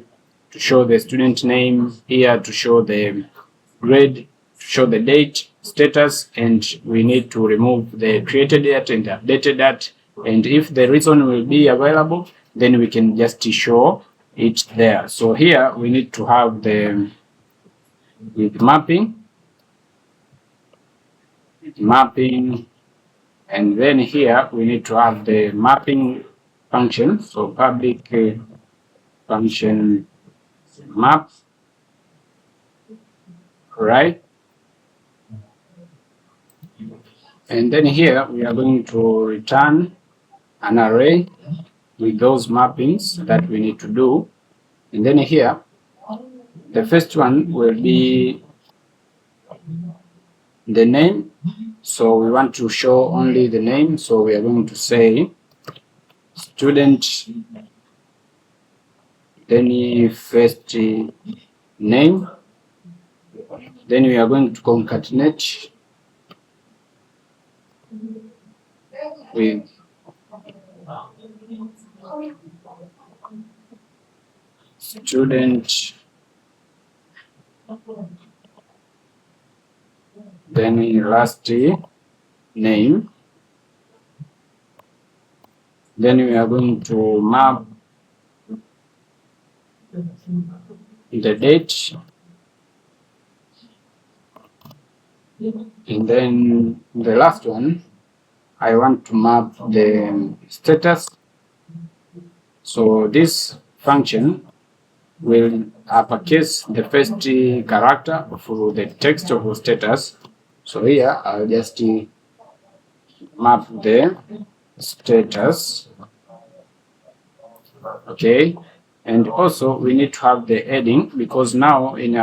show the student name, here to show the grade, to show the date, status, and we need to remove the created data and updated data. And if the reason will be available, then we can just show it there. So here we need to have the with mapping, and then here we need to have the mapping function. So public function map, right? And then here we are going to return an array with those mappings that we need to do. And then here, the first one will be the name. So we want to show only the name. So we are going to say student, then first name. Then we are going to concatenate with student, then last name. Then we are going to map the date, and then the last one I want to map the status. So this function will uppercase the first character of the text of status. So here I'll just map the status. Okay, and also we need to have the heading, because now in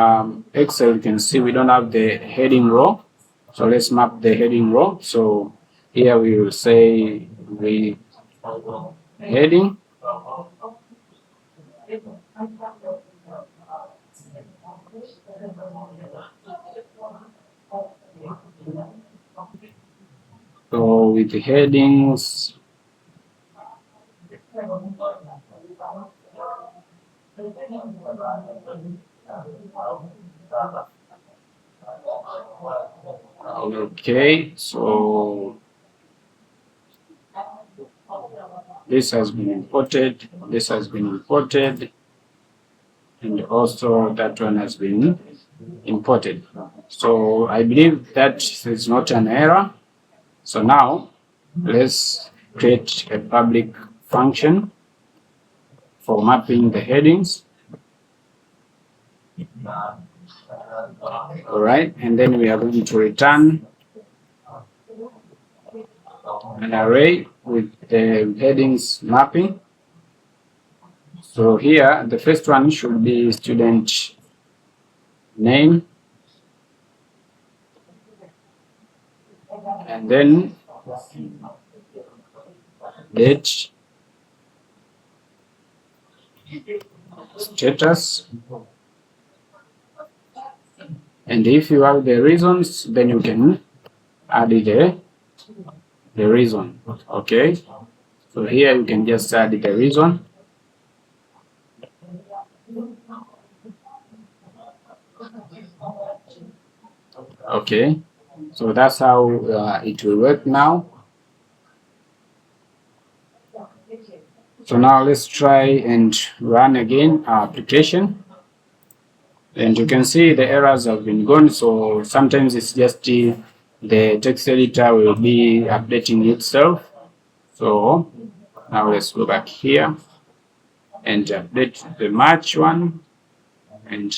Excel you can see we don't have the heading row. So let's map the heading row. So here we will say the heading. So with the headings, okay, so this has been imported, this has been imported, and also that one has been imported. So I believe that is not an error. So now let's create a public function for mapping the headings. All right, and then we are going to return an array with the headings mapping. So here the first one should be student name, and then date, status, and if you have the reasons, then you can add the reason. Okay, so here you can just add the reason. Okay, so that's how it will work now. So now let's try and run again our application, and you can see the errors have been gone. So sometimes it's just the text editor will be updating itself. So now let's go back here and update the March one, and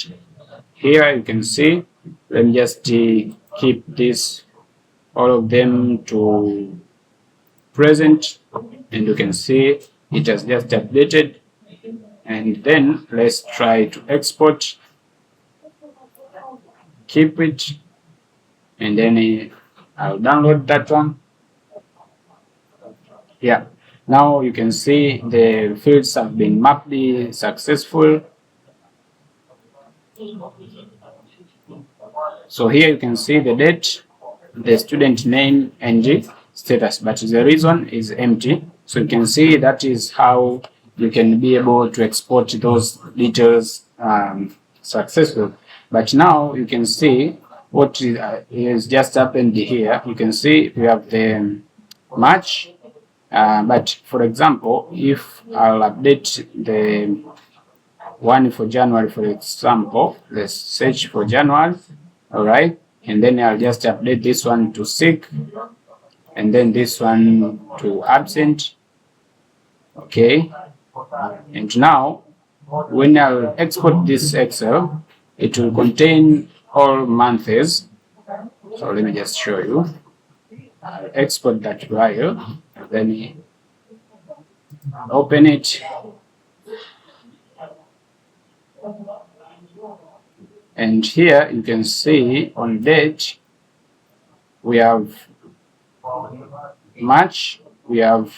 here you can see, let me just keep this, all of them to present, and you can see it has just updated. And then let's try to export, keep it, and then I'll download that one. Yeah, now you can see the fields have been mapped successful. So here you can see the date, the student name, and status, but the reason is empty. So you can see that is how you can be able to export those details successful. But now you can see what is just happened here. You can see we have the match. But for example, if I'll update the one for January, for example, let's search for January, all right, and then I'll just update this one to sick, and then this one to absent, okay. And now when I'll export this Excel, it will contain all months. So let me just show you. I'll export that file, then open it, and here you can see on date we have March, we have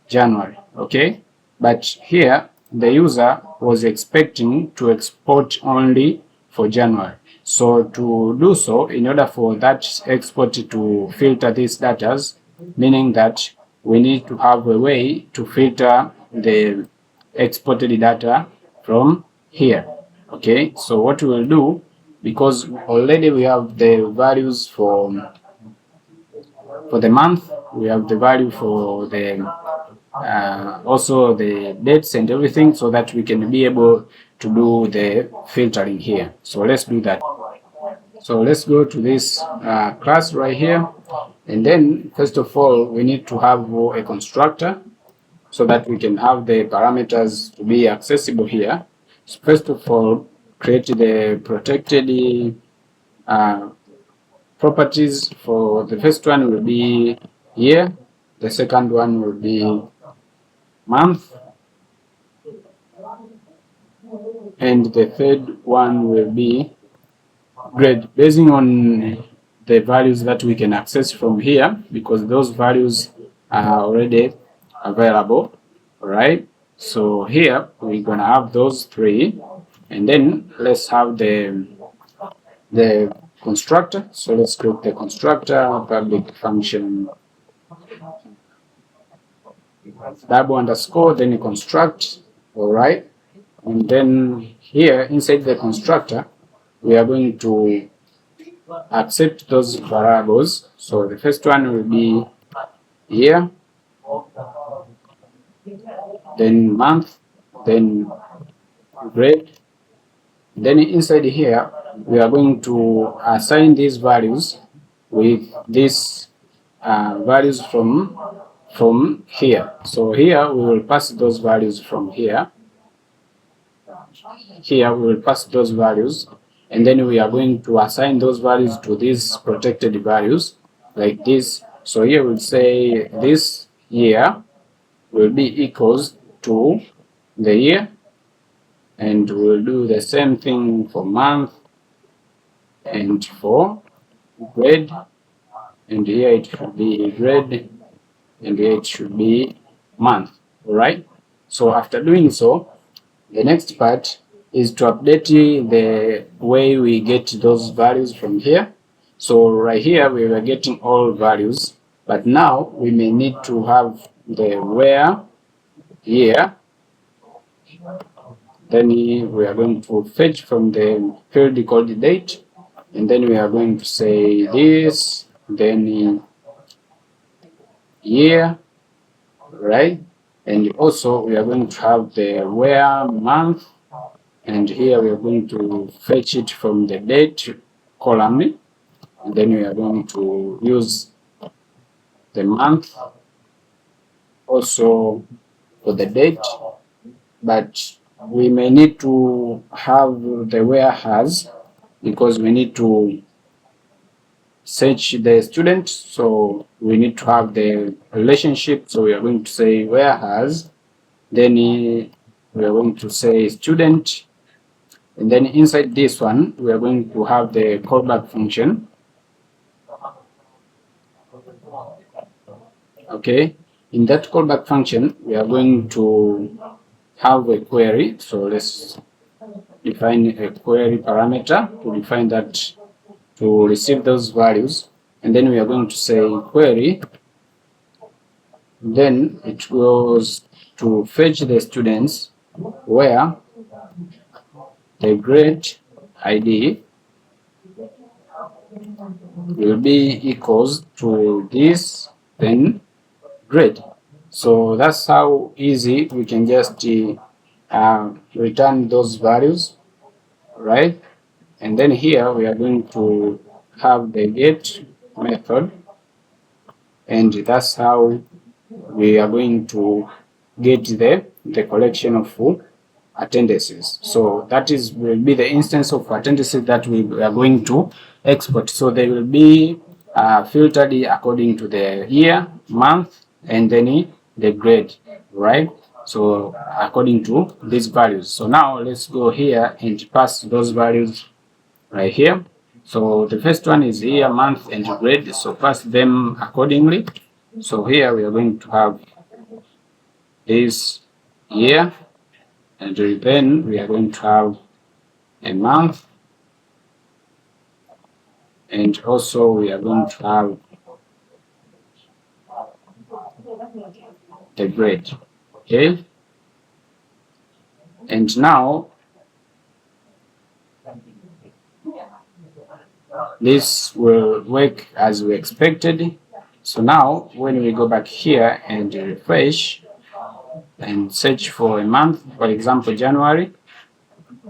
January, okay. But here the user was expecting to export only for January. So to do so, in order for that export to filter these data, meaning that we need to have a way to filter the exported data from here, okay. So what we will do, because already we have the values for the month, we have the value for the also the dates and everything, so that we can be able to do the filtering here. So let's do that. So let's go to this class right here, and then first of all we need to have a constructor so that we can have the parameters to be accessible here. So first of all, create the protected properties. For the first one will be year, the second one will be month, and the third one will be grade, based on the values that we can access from here, because those values are already available. All right, so here we're gonna have those three, and then let's have the constructor. So let's create the constructor, public function double underscore, then you construct. All right, and then here inside the constructor we are going to accept those variables. So the first one will be year, then month, then grade. Then inside here we are going to assign these values with these values from here. So here we will pass those values from here. Here we will pass those values, and then we are going to assign those values to these protected values like this. So here we'll say this year will be equals to the year, and we'll do the same thing for month and for grade, and here it should be grade, and here it should be month. All right, so after doing so, the next part is to update the way we get those values from here. So right here we were getting all values, but now we may need to have the where year. Then we are going to fetch from the field called date, and then we are going to say this, then year, right? And also we are going to have the where month, and here we are going to fetch it from the date column, and then we are going to use the month also for the date, but we may need to have the where has, because we need to search the student, so we need to have the relationship. So we are going to say where has, then we are going to say student, and then inside this one we are going to have the callback function. Okay, in that callback function, we are going to have a query. So let's define a query parameter to define that, to receive those values, and then we are going to say query. Then it goes to fetch the students where the grade ID will be equals to this, then grade. So that's how easy we can just return those values, right? And then here we are going to have the get method, and that's how we are going to get the collection of attendances. So that will be the instance of attendances that we are going to export. So they will be filtered according to the year, month, and then the grade, right? So according to these values. So now let's go here and pass those values right here. So the first one is year, month, and grade. So pass them accordingly. So here we are going to have this year, and then we are going to have a month, and also we are going to have the grade. Okay, and now this will work as we expected. So now when we go back here and refresh and search for a month, for example January,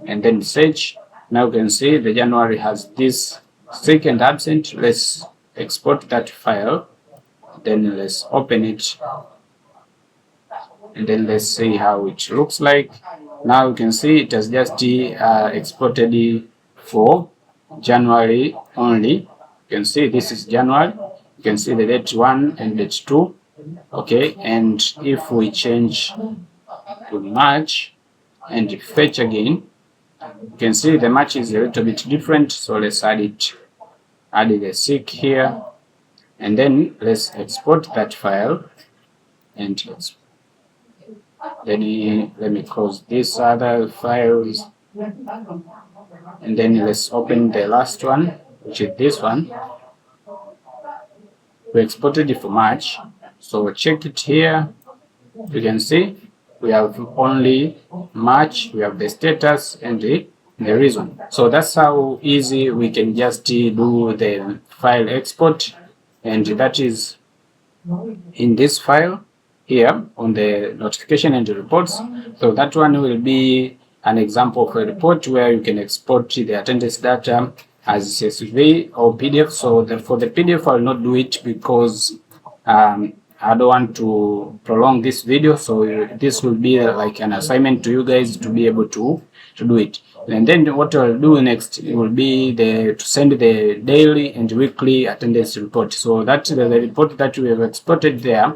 and then search, now you can see the January has this sick and absent. Let's export that file, then let's open it, and then let's see how it looks like. Now you can see it has just exported for January only. You can see this is January. You can see the date 1 and date 2. Okay, and if we change to March and fetch again, you can see the match is a little bit different. So let's add the sick here, and then let's export that file, and then let me close these other files, and then let's open the last one, which is this one. We exported it for March, so check it here. You can see we have only March, we have the status and the reason. So that's how easy we can just do the file export, and that is in this file here on the notification and the reports. So that one will be an example of a report where you can export the attendance data as CSV or PDF. So for the PDF, I will not do it because I don't want to prolong this video. So this will be like an assignment to you guys to be able to do it. And then what I'll do next will be to send the daily and weekly attendance report. So that's the report that we have exported there.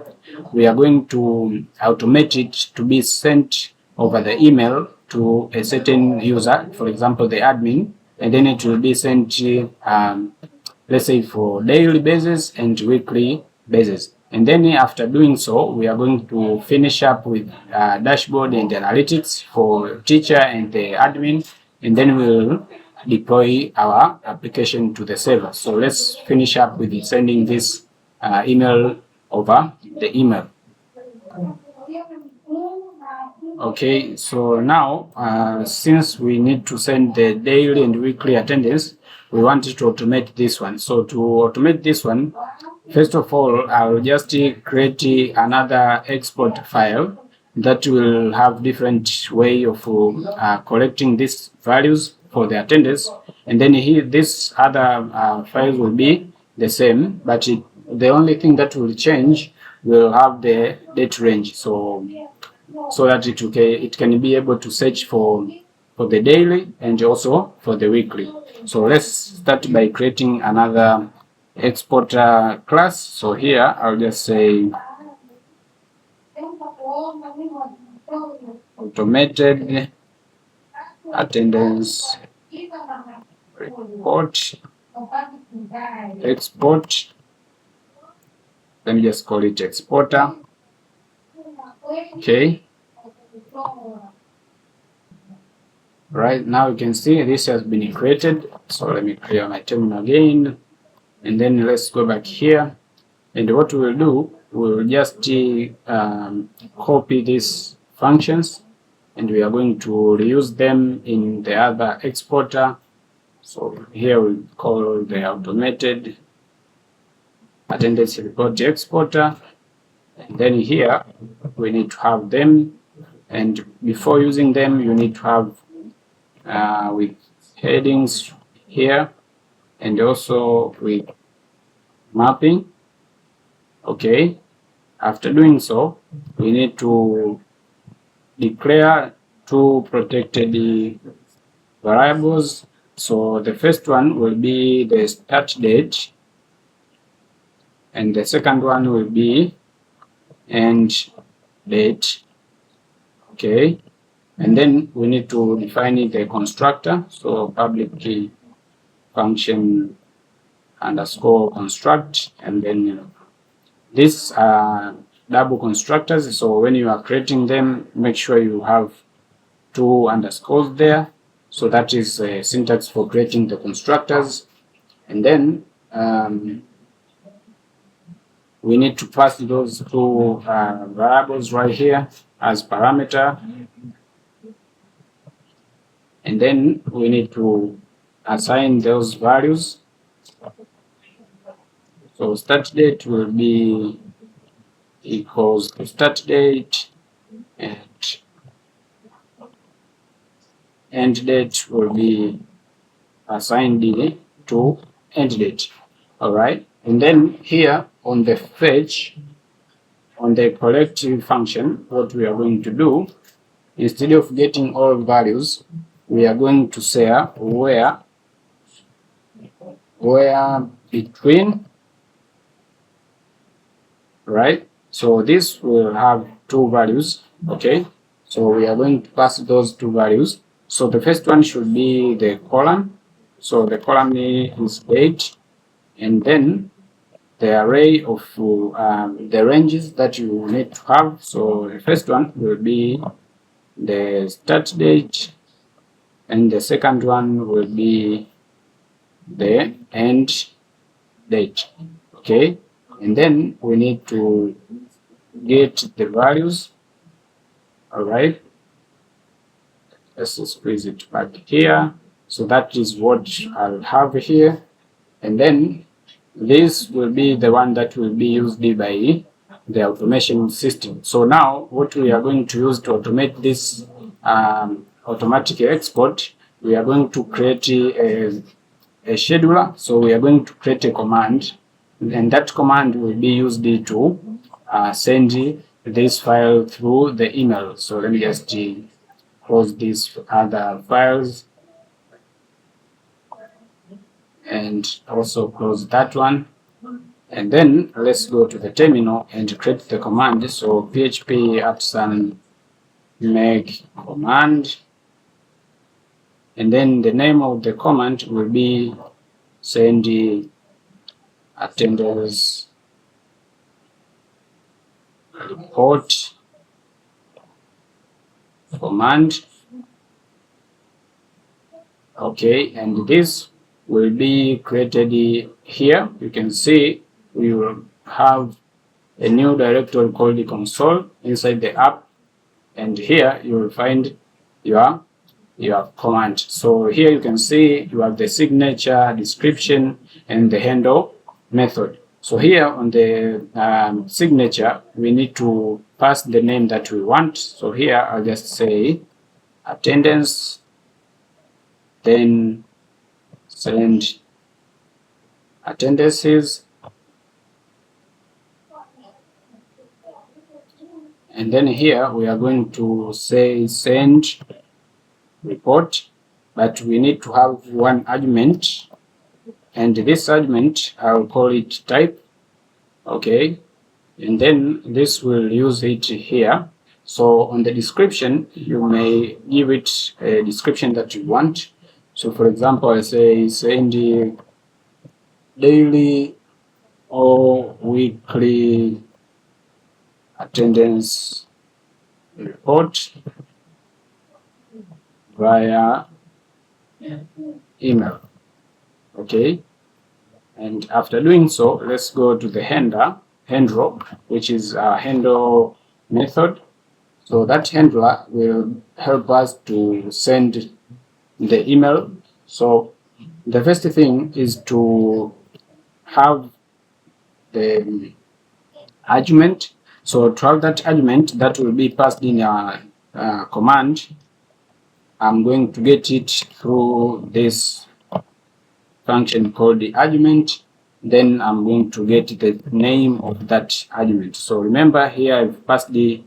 We are going to automate it to be sent over the email to a certain user, for example, the admin, and then it will be sent, let's say, for daily basis and weekly basis. And then after doing so, we are going to finish up with dashboard and analytics for teacher and the admin, and then we'll deploy our application to the server. So let's finish up with sending this email over the email. Okay, so now since we need to send the daily and weekly attendance, we wanted to automate this one. So to automate this one, first of all, I'll just create another export file that will have different way of collecting these values for the attendance, and then here this other file will be the same, but the only thing that will change will have the date range, so that it can be able to search for the daily and also for the weekly. So let's start by creating another exporter class. So here I'll just say automated attendance report export, Let me just call it exporter. Okay. Right now you can see this has been created. So let me clear my terminal again, and then let's go back here. And what we will do, we will just copy these functions, and we are going to reuse them in the other exporter. So here we'll call the automated attendance report exporter, and then here we need to have them. And before using them, you need to have with headings here, and also with mapping. Okay, after doing so, we need to declare two protected variables. So the first one will be the start date, and the second one will be end date. Okay, and then we need to define the constructor. So public key function underscore construct, and then these are double constructors. So when you are creating them, make sure you have two underscores there. So that is a syntax for creating the constructors. And then we need to pass those two variables right here as parameter. And then we need to assign those values. So start date will be equals to start date, and end date will be assigned to end date. All right, and then here on the fetch, on the collective function, what we are going to do, instead of getting all values, we are going to say where between, right? So this will have two values. Okay, so we are going to pass those two values. So the first one should be the column. So the column is date, and then the array of the ranges that you need to have. So the first one will be the start date, and the second one will be the end date. Okay, and then we need to get the values. All right, let's squeeze it back here. So that is what I'll have here, and then this will be the one that will be used by the automation system. So now what we are going to use to automate this automatic export, we are going to create a scheduler. So we are going to create a command, and that command will be used to send this file through the email. So let me just close these other files and also close that one, and then let's go to the terminal and create the command. So php @make command, and then the name of the command will be send attendance report command. Okay, and this will be created here. You can see we will have a new directory called the console inside the app, and here you will find your command. So here you can see you have the signature, description, and the handle method. So here on the signature, we need to pass the name that we want. So here I'll just say attendance, then send attendances, and then here we are going to say send report, but we need to have one argument, and this argument I'll call it type. Okay, and then this will use it here. So on the description, you may give it a description that you want. So for example, I say send daily or weekly attendance report via email. Okay, and after doing so, let's go to the handle, which is a handle method. So that handler will help us to send the email. So the first thing is to have the argument. So to have that argument that will be passed in a command, I'm going to get it through this function called the argument. Then I'm going to get the name of that argument. So remember here I've passed the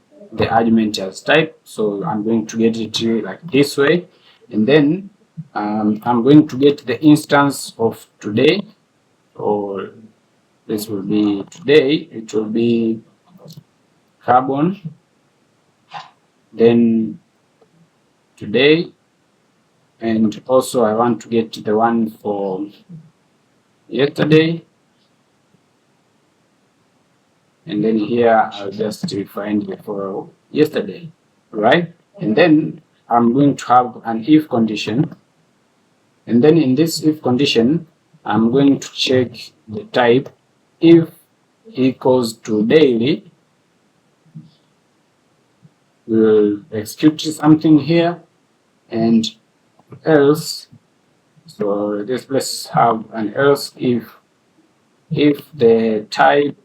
argument as type. So I'm going to get it like this way. And then I'm going to get the instance of today, or this will be today. It will be carbon, then today, and also I want to get the one for yesterday, and then here I'll just find the for yesterday, right? And then I'm going to have an if condition, and then in this if condition I'm going to check the type. If equals to daily, we'll execute something here, and else, so let's have an else if the type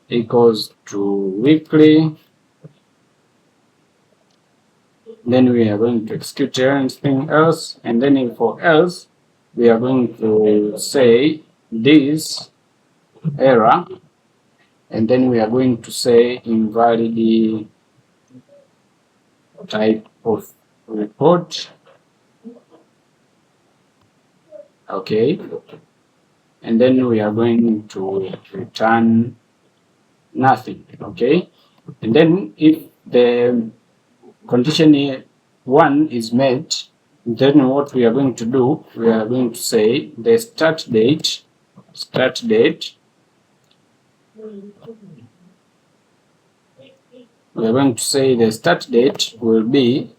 equals to weekly, then we are going to execute anything else, and then for else we are going to say this error, and then we are going to say invalid type of report. Okay, and then we are going to return nothing. Okay, and then if the condition 1 is met, then what we are going to do, we are going to say the start date, we are going to say the start date will be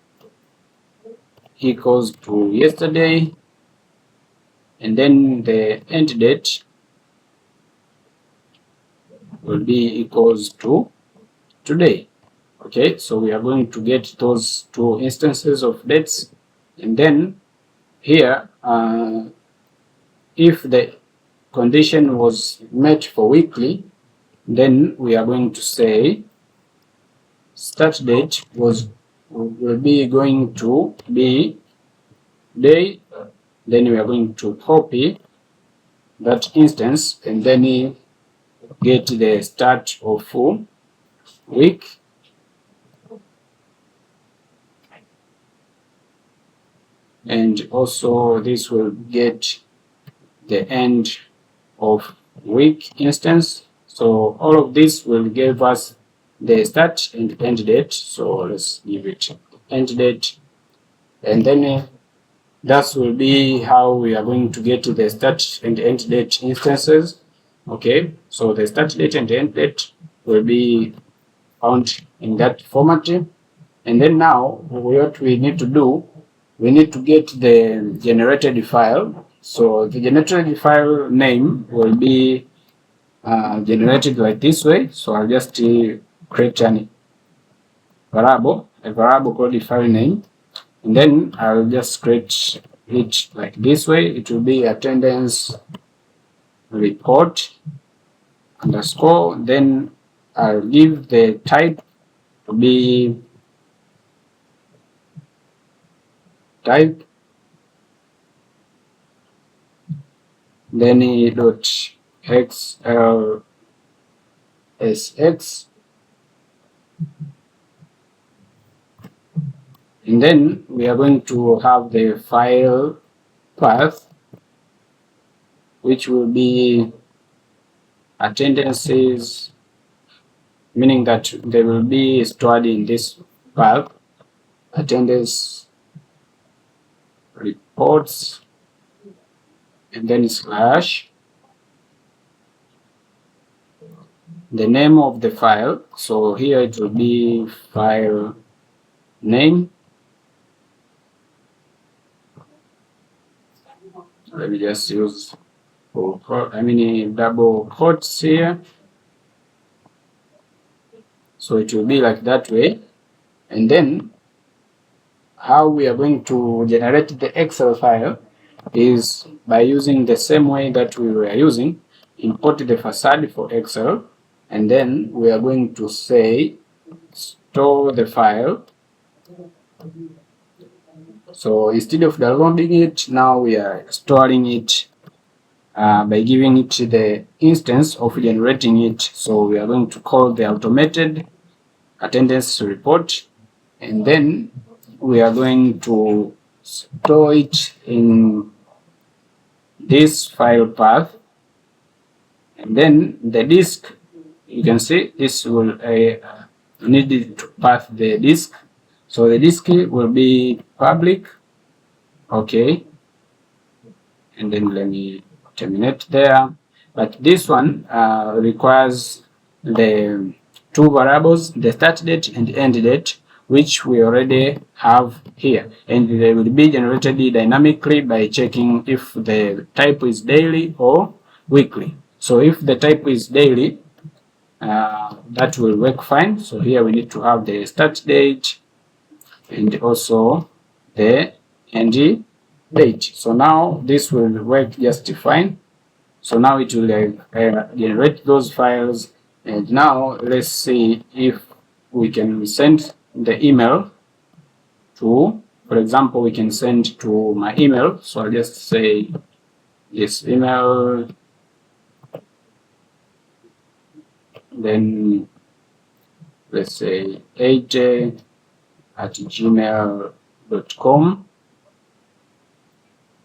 equals to yesterday, and then the end date will be equals to today. Okay, so we are going to get those two instances of dates, and then here if the condition was met for weekly, then we are going to say start date will be going to be day, then we are going to copy that instance and then get the start of week, and also this will get the end of week instance. So all of this will give us the start and end date. So let's give it end date, and then that will be how we are going to get to the start and end date instances. Okay, so the start date and end date will be found in that format, and then now what we need to do, we need to get the generated file. So the generated file name will be generated like this way. So I'll just create a variable called the file name, and then I'll just create it like this way. It will be attendance report underscore, then I'll give the type to be type, then dot xlsx, and then we are going to have the file path, which will be attendances, meaning that they will be stored in this path, attendance reports and then slash the name of the file. So here it will be file name. Let me just use double quotes here. So it will be like that way. And then how we are going to generate the Excel file is by using the same way that we were using. Import the facade for Excel, and then we are going to say store the file. So instead of downloading it, now we are storing it by giving it the instance of generating it. So we are going to call the automated attendance report, and then we are going to store it in this file path. And then the disk, you can see this will need to path the disk. So the disk will be public. Okay, and then let me terminate there. But this one requires the two variables, the start date and end date, which we already have here, and they will be generated dynamically by checking if the type is daily or weekly. So if the type is daily, that will work fine. So here we need to have the start date and also the end date. So now this will work just fine. So now it will generate those files. And now let's see if we can send the email to, for example, we can send to my email. So I'll just say this email, then let's say aj@gmail.com,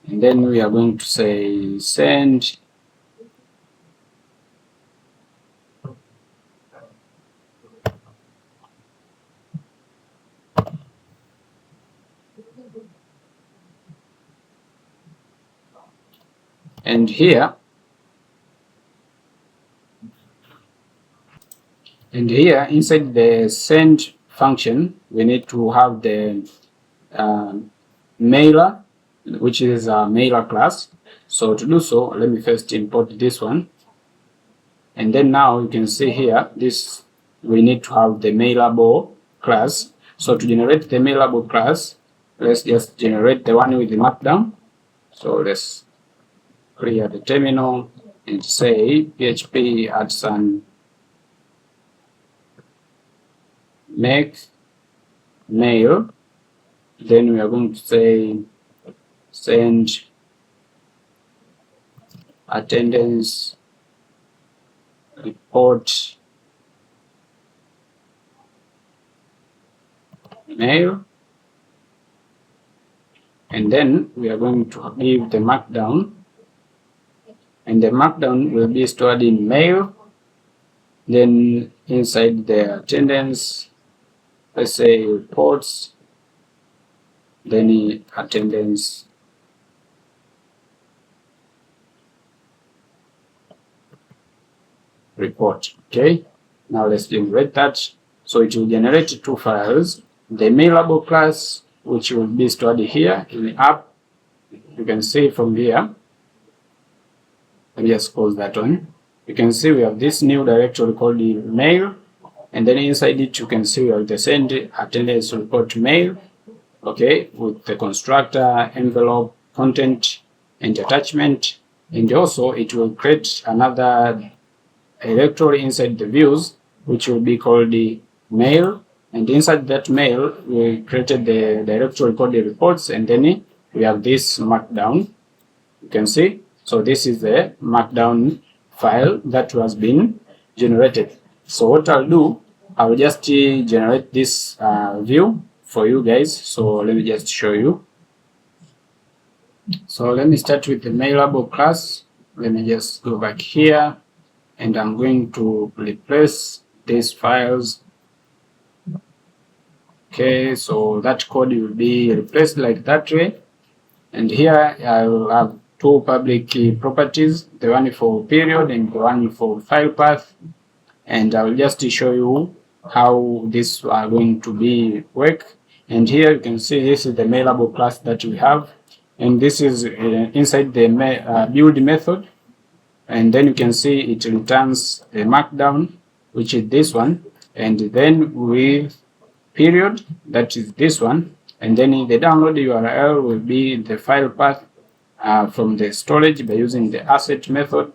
and then we are going to say send and here inside the send function we need to have the mailer, which is a mailer class. So to do so, let me first import this one, and then now you can see here this we need to have the mailable class. So to generate the mailable class, let's just generate the one with the markdown. So let's clear the terminal and say php @ make mail. Then we are going to say send attendance report mail, and then we are going to give the markdown, and the markdown will be stored in mail. Then inside the attendance, let's say reports, then attendance report. Okay, now let's generate that. So it will generate two files, the mailable class, which will be stored here in the app. You can see from here, let me just close that one. You can see we have this new directory called the mail, and then inside it you can see we have the send attendance report mail, okay, with the constructor, envelope, content, and attachment. And also it will create another directory inside the views, which will be called the mail, and inside that mail we created the directory called the reports, and then we have this markdown, you can see. So this is the markdown file that has been generated. So what I'll do, I'll just generate this view for you guys. So let me just show you. So let me start with the mailable class. Let me just go back here, and I'm going to replace these files. Okay, so that code will be replaced like that way, and here I will have two public key properties, the one for period and the one for file path, and I'll just show you how this are going to be work. And here you can see this is the mailable class that we have, and this is inside the build method, and then you can see it returns a markdown, which is this one, and then with period, that is this one, and then in the download URL will be the file path from the storage by using the asset method.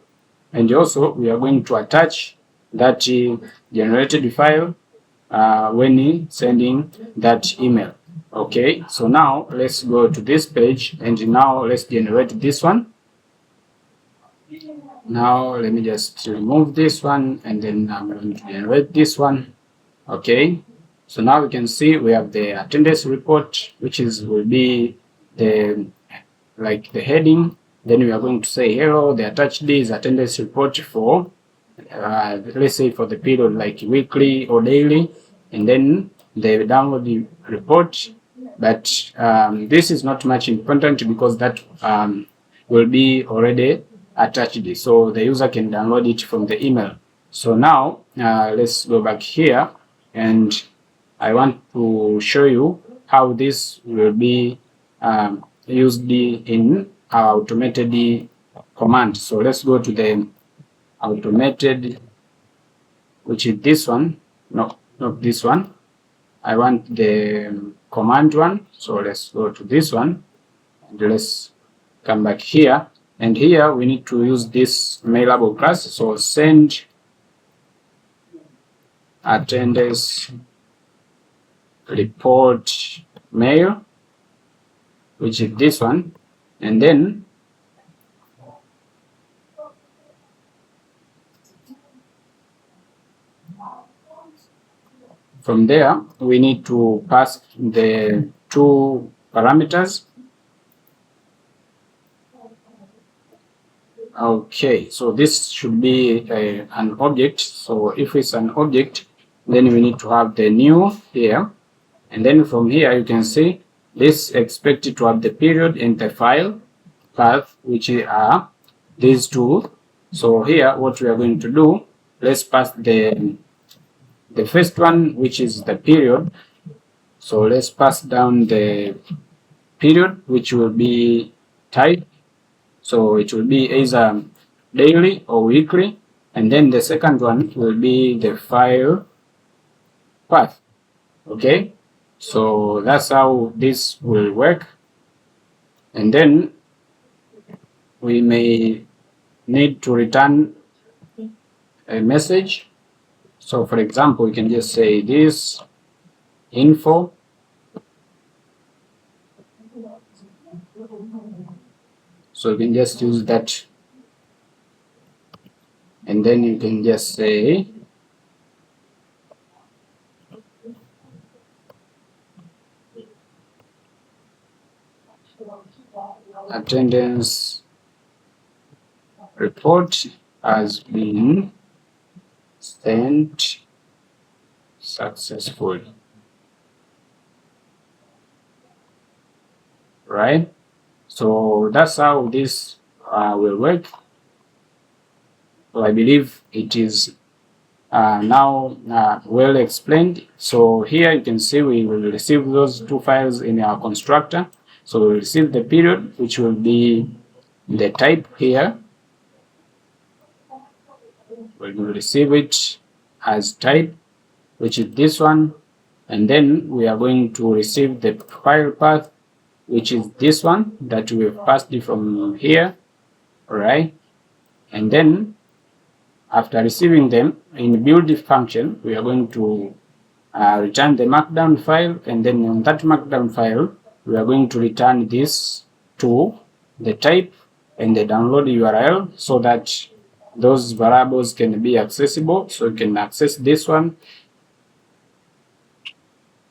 And also we are going to attach that generated file when sending that email. Okay, so now let's go to this page, and now let's generate this one. Now let me just remove this one, and then I'm going to generate this one. Okay, so now we can see we have the attendance report, which will be the heading. Then we are going to say hello, the attached is attendance report for let's say for the period like weekly or daily, and then the download report. But this is not much important because that will be already attached, so the user can download it from the email. So now let's go back here, and I want to show you how this will be used in our automated command. So let's go to the automated, which is this one. No, not this one. I want the command one. So let's go to this one, and let's come back here. And here we need to use this mailable class. So send attendance report mail, which is this one, and then from there we need to pass the two parameters. Okay, so this should be an object. So if it's an object, then we need to have the new here, and then from here you can see this expected to have the period and the file path, which are these two. So here what we are going to do, let's pass the first one, which is the period. So let's pass down the period, which will be type. So it will be either daily or weekly, and then the second one will be the file path. Okay, so that's how this will work. And then we may need to return a message. So for example, we can just say this info. So you can just use that, and then you can just say attendance report has been sent successfully, right? So that's how this will work. So I believe it is now well explained. So here you can see we will receive those two files in our constructor. So we'll receive the period, which will be the type here. We will receive it as type, which is this one, and then we are going to receive the file path, which is this one that we have passed it from here. All right, and then after receiving them in build function, we are going to return the markdown file, and then on that markdown file we are going to return this to the type and the download URL, so that those variables can be accessible. So you can access this one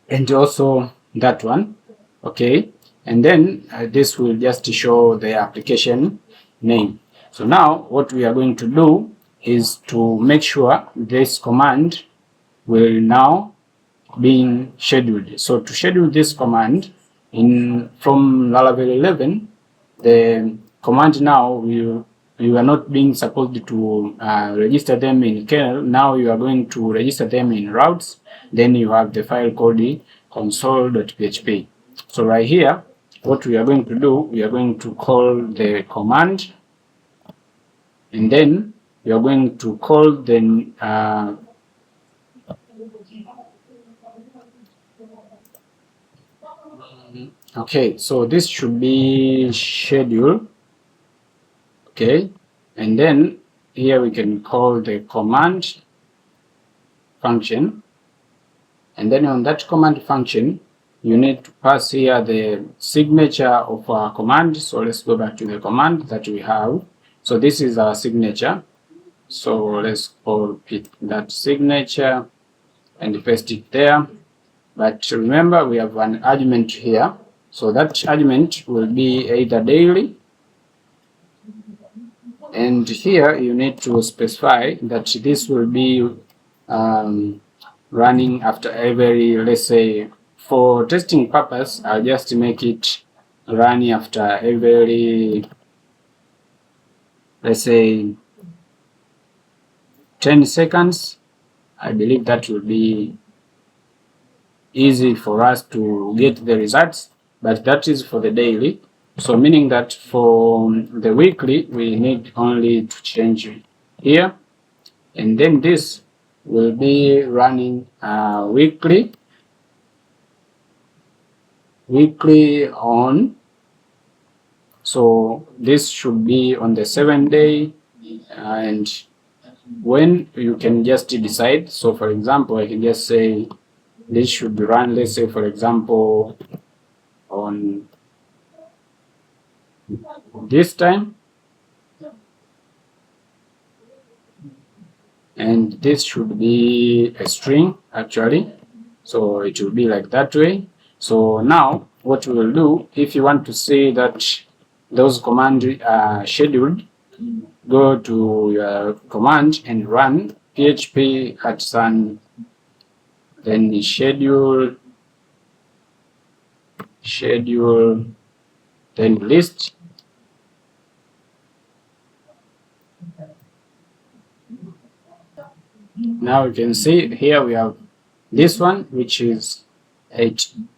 and also that one. Okay, and then this will just show the application name. So now what we are going to do is to make sure this command will now be scheduled. So to schedule this command from Laravel 11, the command now, you are not being supposed to register them in kernel. Now you are going to register them in routes. Then you have the file called console.php. So right here, what we are going to do, we are going to call the command, and then we are going to call the okay, so this should be schedule. Okay, and then here we can call the command function, and then on that command function you need to pass here the signature of our command. So let's go back to the command that we have. So this is our signature, so let's copy that signature and paste it there. But remember, we have an argument here, so that argument will be either daily, and here you need to specify that this will be running after every, let's say, for testing purpose, I'll just make it running after every, let's say, 10 seconds. I believe that will be easy for us to get the results, but that is for the daily. So meaning that for the weekly, we need only to change here, and then this will be running weekly on. So this should be on the 7th day, and when you can just decide. So for example, I can just say this should run, let's say for example, on this time, and this should be a string actually, so it will be like that way. So now what we will do, if you want to see that those commands are scheduled, go to your command and run php @ then schedule, then list. Now you can see here we have this one, which is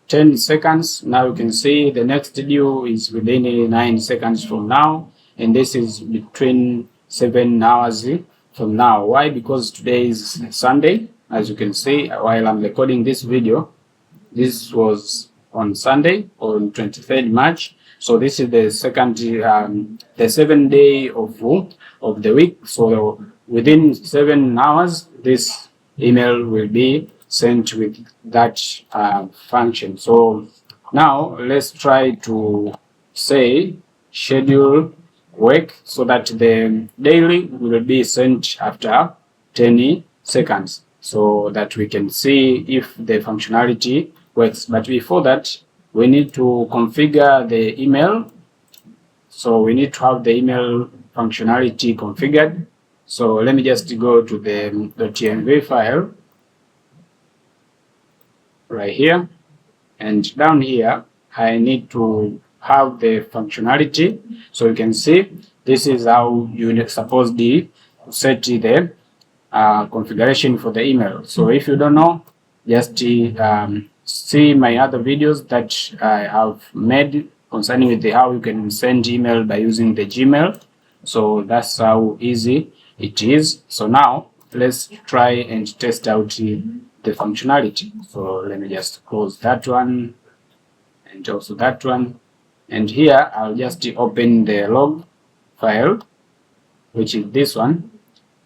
10 seconds. Now you can see the next due is within 9 seconds from now, and this is between 7 hours from now. Why? Because today is Sunday. As you can see, while I'm recording this video, this was on Sunday, on 23rd March. So this is the second, the 7th day of the week. So within 7 hours, this email will be sent with that function. So now let's try to say schedule work so that the daily will be sent after 10 seconds, so that we can see if the functionality works. But before that, we need to configure the email. So we need to have the email functionality configured. So let me just go to the .env file right here, and down here I need to have the functionality. So you can see this is how you're supposed to set the configuration for the email. So if you don't know, just see my other videos that I have made concerning with how you can send email by using the Gmail. So that's how easy it is. So now let's try and test out the functionality. So let me just close that one and also that one, and here I'll just open the log file, which is this one,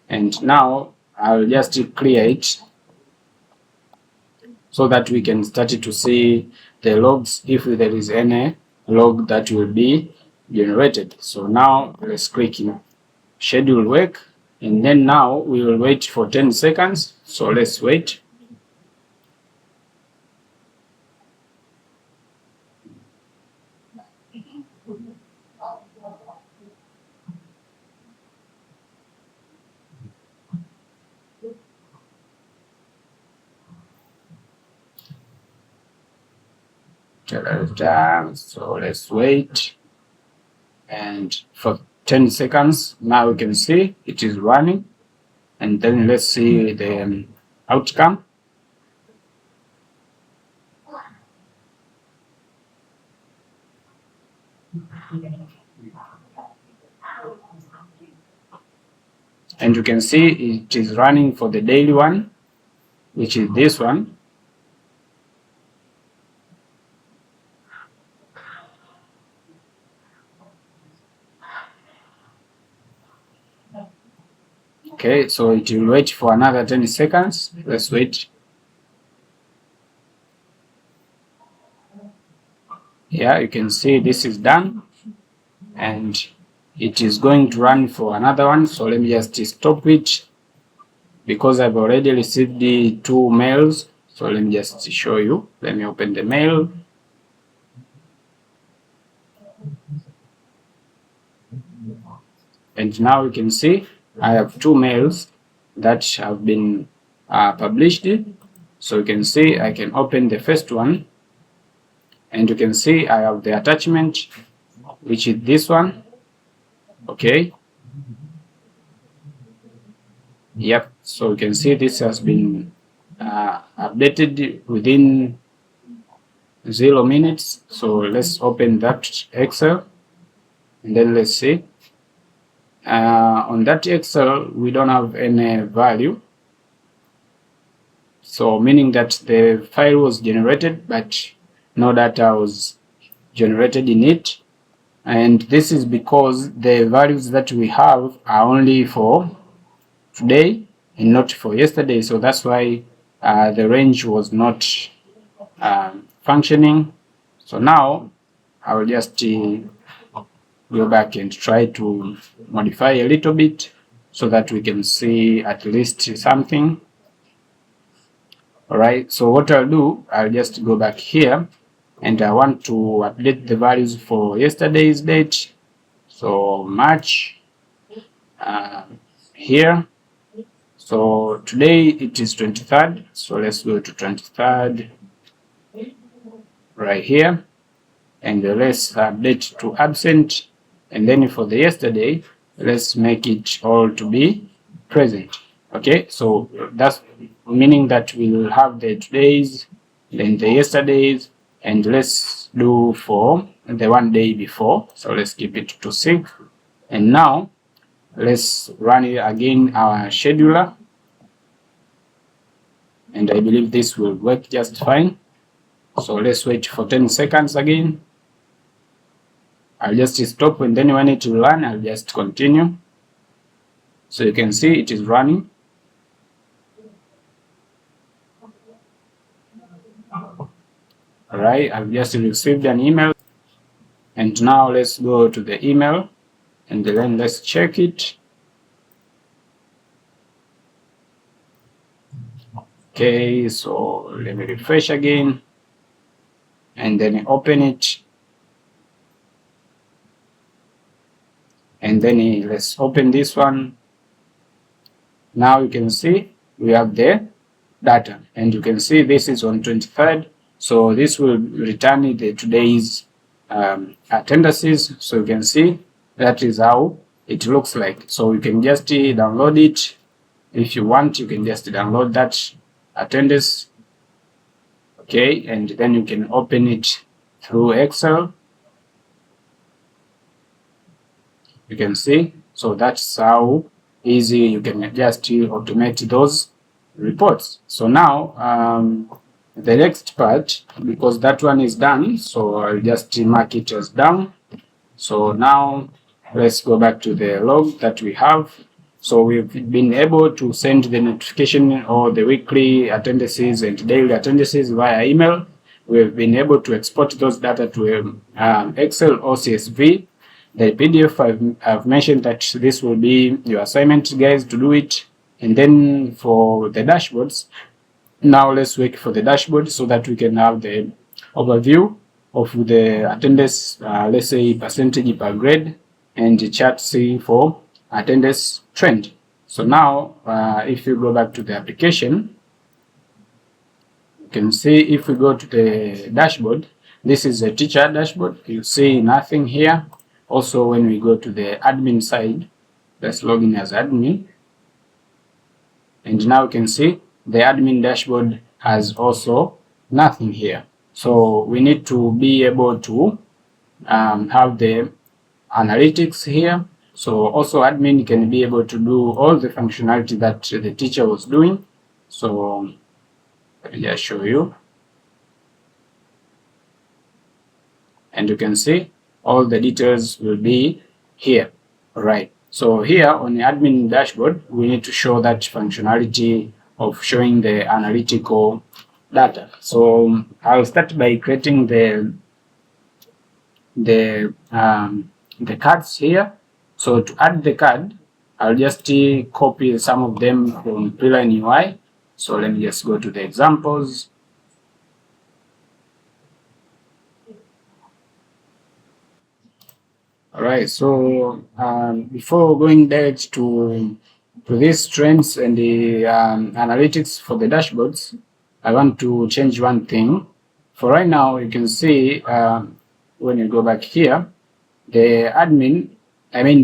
and now I'll just clear it so that we can start to see the logs if there is any log that will be generated. So now let's click schedule work, and then now we will wait for 10 seconds. So let's wait. So let's wait. and for 10 seconds. Now you can see it is running, and then let's see the outcome. And you can see it is running for the daily one, which is this one. Okay, so it will wait for another 10 seconds. Let's wait. Yeah, you can see this is done, and it is going to run for another one. So let me just stop it because I've already received the 2 mails. So let me just show you. Let me open the mail. And now you can see I have 2 mails that have been published. So you can see I can open the first one, and you can see I have the attachment, which is this one. Okay. Yep. So you can see this has been updated within 0 minutes. So let's open that Excel, and then let's see. On that Excel, we don't have any value. So meaning that the file was generated, but no data was generated in it. And this is because the values that we have are only for today and not for yesterday. So that's why the range was not functioning. So now I will just go back and try to modify a little bit so that we can see at least something. Alright, so what I'll do, I'll just go back here, and I want to update the values for yesterday's date. So March here. So today it is 23rd. So let's go to 23rd right here, and let's update to absent. And then for the yesterday, let's make it all to be present. Okay, so that's meaning that we'll have the today's, then the yesterday's, and let's do for the 1 day before. So let's keep it to sync. And now let's run it again, our scheduler. And I believe this will work just fine. So let's wait for 10 seconds again. I'll just stop, and then when it will run, I'll just continue. So you can see it is running. Alright, I've just received an email. And now let's go to the email, and then let's check it. Okay, so let me refresh again, and then open it. And then let's open this one. Now you can see we have the data, and you can see this is on 23rd. So this will return the today's attendances. So you can see that is how it looks like. So you can just download it. If you want, you can just download that attendance. Okay, and then you can open it through Excel. You can see, so that's how easy you can just automate those reports. So now the next part, because that one is done, so I'll just mark it as done. So now let's go back to the log that we have. So we've been able to send the notification or the weekly attendances and daily attendances via email. We've been able to export those data to Excel or CSV. The PDF, I've mentioned that this will be your assignment, guys, to do it. And then for the dashboards, now let's wait for the dashboard so that we can have the overview of the attendance, let's say percentage per grade, and the chart C for attendance trend. So now if you go back to the application, you can see if we go to the dashboard, this is a teacher dashboard. You see nothing here. Also, when we go to the admin side, let's log in as admin. And now you can see the admin dashboard has also nothing here. So we need to be able to have the analytics here. So also admin can be able to do all the functionality that the teacher was doing. So let me just show you. And you can see all the details will be here. All right. So here on the admin dashboard, we need to show that functionality of showing the analytical data. So I'll start by creating the cards here. So to add the card, I'll just copy some of them from Tailwind UI. So let me just go to the examples. All right, so before going direct to these trends and the analytics for the dashboards, I want to change one thing. For right now, you can see when you go back here, the admin,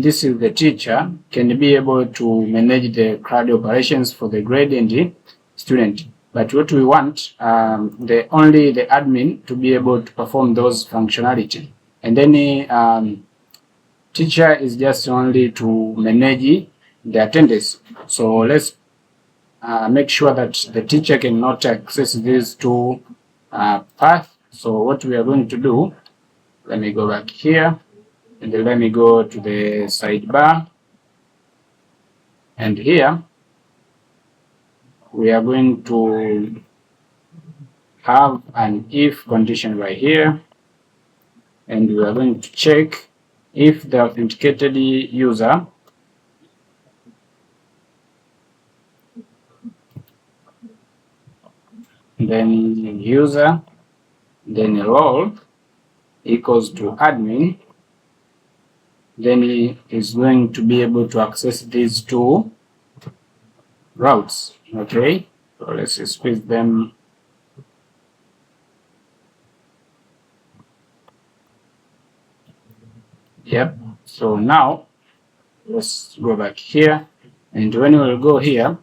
this is the teacher, can be able to manage the CRUD operations for the grade and the student. But what we want, only the admin to be able to perform those functionality. And then teacher is just only to manage the attendance. So let's make sure that the teacher cannot access these two paths. So what we are going to do, let me go back here and then let me go to the sidebar. And here we are going to have an if condition right here. And we are going to check if the authenticated user then user then role equals to admin, then he is going to be able to access these two routes. Okay, so let's split them. Yep, so now let's go back here, and when we will go here,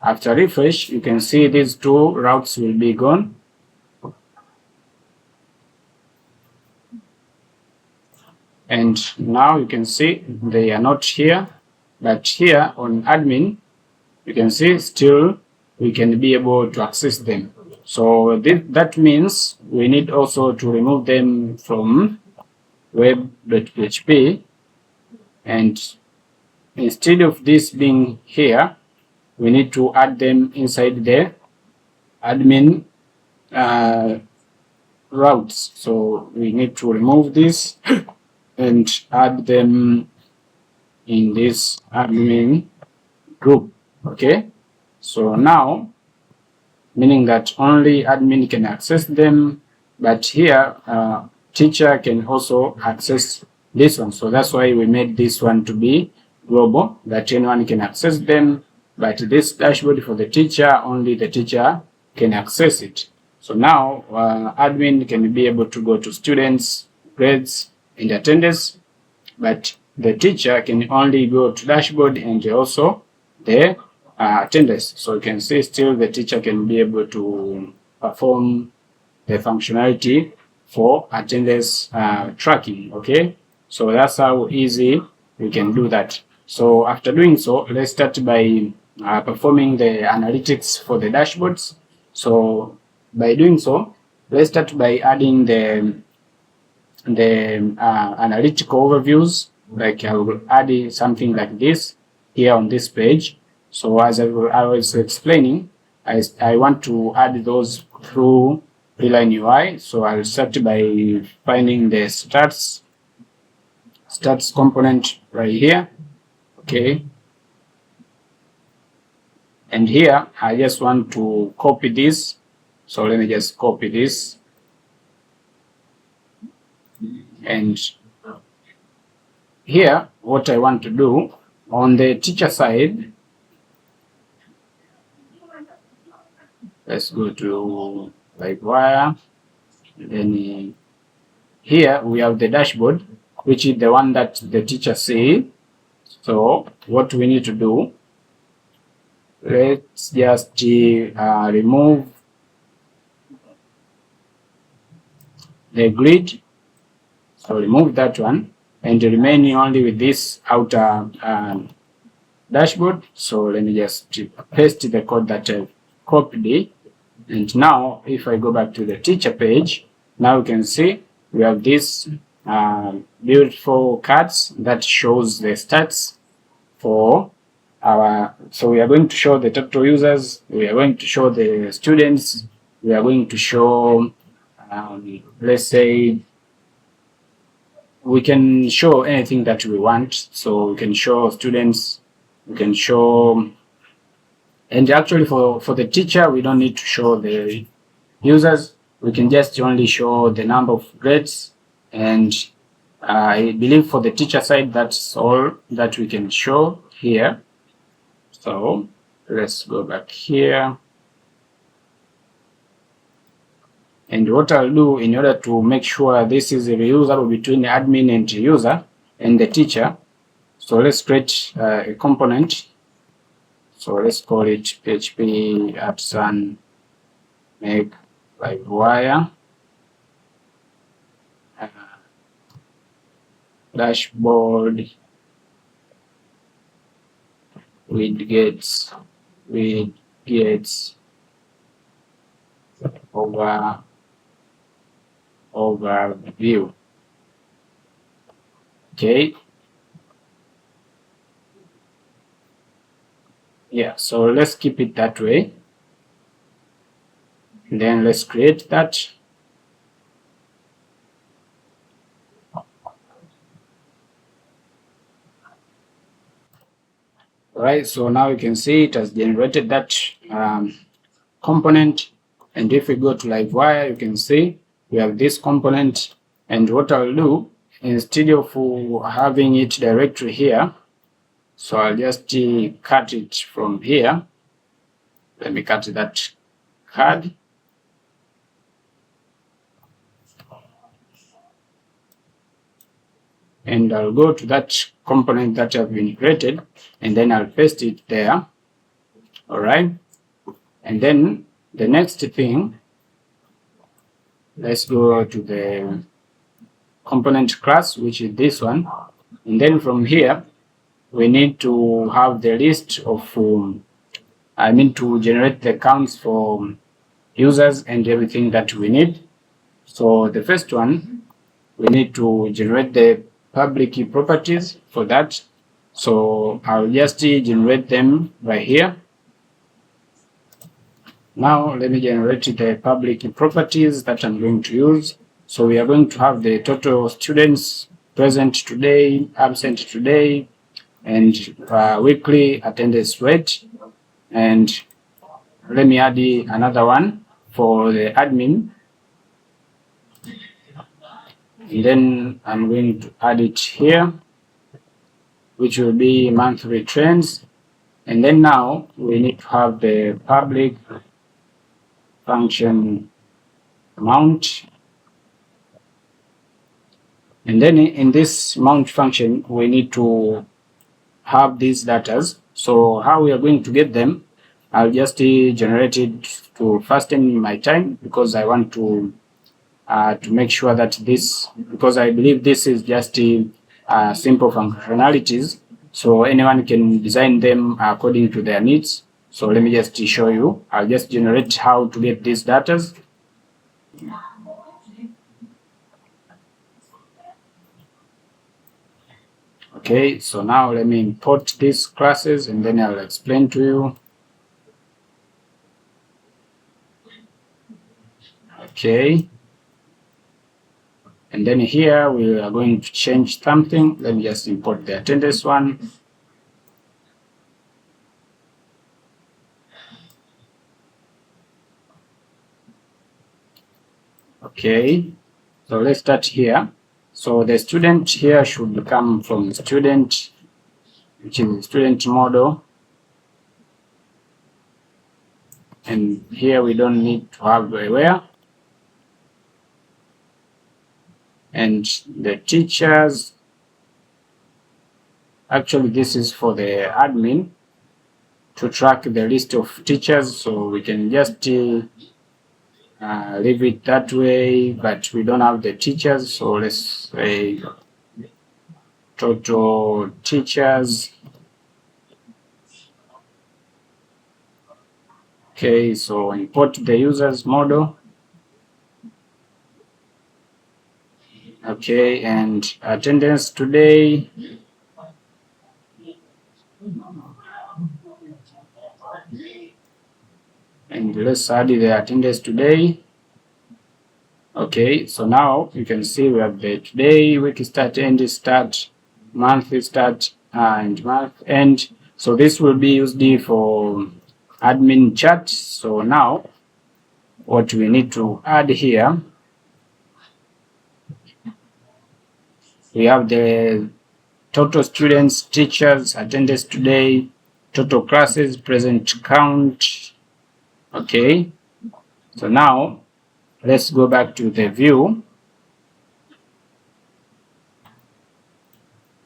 after refresh, you can see these two routes will be gone. And now you can see they are not here, but here on admin, you can see still we can be able to access them. So that means we need also to remove them from web.php, and instead of this being here, we need to add them inside the admin routes. So we need to remove this and add them in this admin group. Okay, so now meaning that only admin can access them, but here teacher can also access this one. So that's why we made this one to be global, that anyone can access them, but this dashboard for the teacher, only the teacher can access it. So now admin can be able to go to students, grades, and attendance, but the teacher can only go to dashboard and also the attendance. So you can see still the teacher can be able to perform the functionality for attendance tracking. Okay, so that's how easy we can do that. So after doing so, let's start by performing the analytics for the dashboards. So by doing so, let's start by adding the analytical overviews. Like I will add something like this here on this page. So as I was explaining, I want to add those through Tailwind UI. So I'll start by finding the stats component right here. Okay. And here I just want to copy this. So let me just copy this. And here, what I want to do on the teacher side, let's go to Livewire. Then here we have the dashboard. which is the one that the teacher sees. So what we need to do, let's just remove the grid. So remove that one and remaining only with this outer dashboard. So let me just paste the code that I've copied. And now if I go back to the teacher page, now you can see we have this beautiful cards that shows the stats for our, so we are going to show the total users, we are going to show the students, we are going to show, let's say, we can show anything that we want. So we can show students, we can show, and actually for the teacher, we don't need to show the users. We can just only show the number of grades. And I believe for the teacher side, that's all that we can show here. So let's go back here. And what I'll do in order to make sure this is reusable between the admin and the user and the teacher, so let's create a component. So let's call it PHP @ make Livewire dashboard widgets overview. Okay. Yeah, so let's keep it that way. And then let's create that. Right, so now you can see it has generated that component. And if we go to Livewire, you can see we have this component. And what I'll do, instead of having it directly here, so I'll just cut it from here. Let me cut that card. And I'll go to that component that I've been created, and then I'll paste it there. All right. And then the next thing, let's go to the component class, which is this one. And then from here, we need to have the list of, to generate the counts for users and everything that we need. So the first one, we need to generate the public properties for that. So I'll just generate them right here. Now let me generate the public properties that I'm going to use. So we are going to have the total students present today, absent today, and weekly attendance rate. And let me add another one for the admin. And then I'm going to add it here, which will be monthly trends. And then now we need to have the public function mount. And then in this mount function, we need to have these datas. So how we are going to get them, I'll just generate it to fasten my time, because I want to make sure that this, because I believe this is just simple functionalities, so anyone can design them according to their needs. So let me just show you. I'll just generate how to get these datas. Okay, so now let me import these classes and then I'll explain to you. Okay. And then here we are going to change something. Let me just import the attendance one. Okay, so let's start here. So the student here should come from student, which is student model. And here we don't need to have a where. and the teachers. Actually, this is for the admin to track the list of teachers, so we can just leave it that way, but we don't have the teachers, so let's say total teachers. Okay, so import the users model. Okay, and attendance today. And let's add the attendance today. Okay, so now you can see we have the today, week start, end start, month start, and month end. So this will be used for admin chat. So now what we need to add here, we have the total students, teachers, attendance today, total classes, present count. Okay, so now let's go back to the view.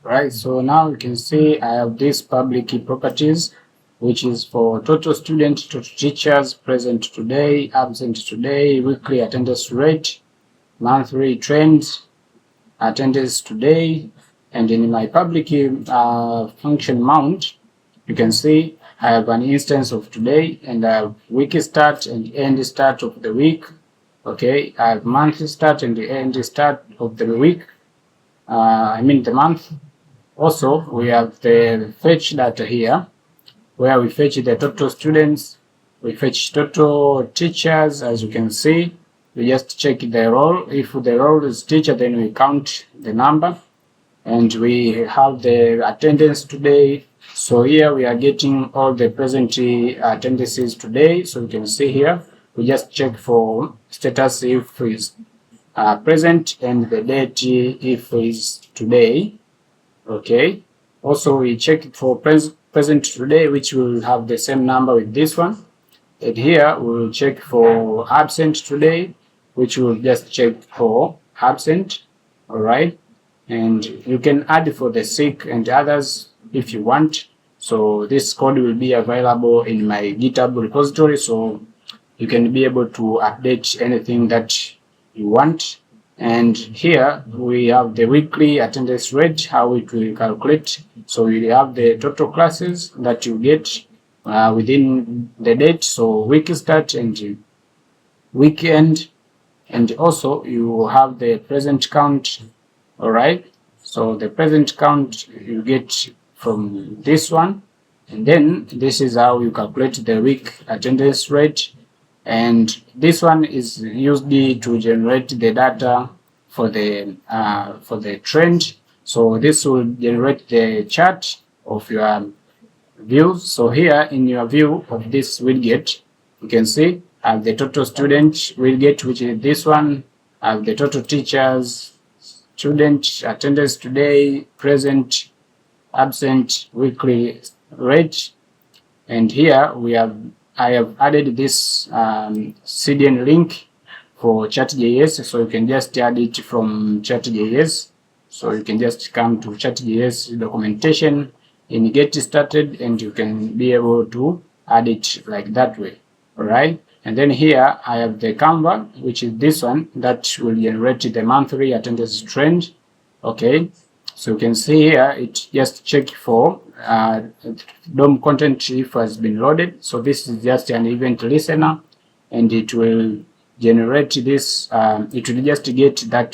Right, so now you can see I have these public key properties, which is for total students, total teachers, present today, absent today, weekly attendance rate, monthly trends, attendance today, and in my public key function mount, you can see I have an instance of today, and I have week start and end start of the week. Okay, I have month start and the end start of the week. The month. Also, we have the fetch data here, where we fetch the total students, we fetch total teachers. As you can see, we just check the role. If the role is teacher, then we count the number, and we have the attendance today. So here we are getting all the present attendances today. So you can see here, we just check for status if is present, and the date if is today. Okay, also we check it for present today, which will have the same number with this one, and here we will check for absent today, which will just check for absent. All right, and you can add for the sick and others if you want. So this code will be available in my GitHub repository, so you can be able to update anything that you want. And here we have the weekly attendance rate, how it will calculate. So you have the total classes that you get within the date, so week start and weekend, and also you have the present count. All right, so the present count you get from this one, and then this is how you calculate the week attendance rate. And this one is used to generate the data for the trend. So this will generate the chart of your views. So here in your view of this widget, you can see the total student widget, which is this one, the total teachers, student attendance today, present, absent, weekly rate, and here I have added this CDN link for chat.js, so you can just add it from chat.js. So you can just come to chat.js documentation in get started, and you can be able to add it like that way. All right, and then here I have the Canva, which is this one, that will generate the monthly attendance trend. Okay, so you can see here it just check for DOM content if has been loaded. So this is just an event listener, and it will generate this. It will just get that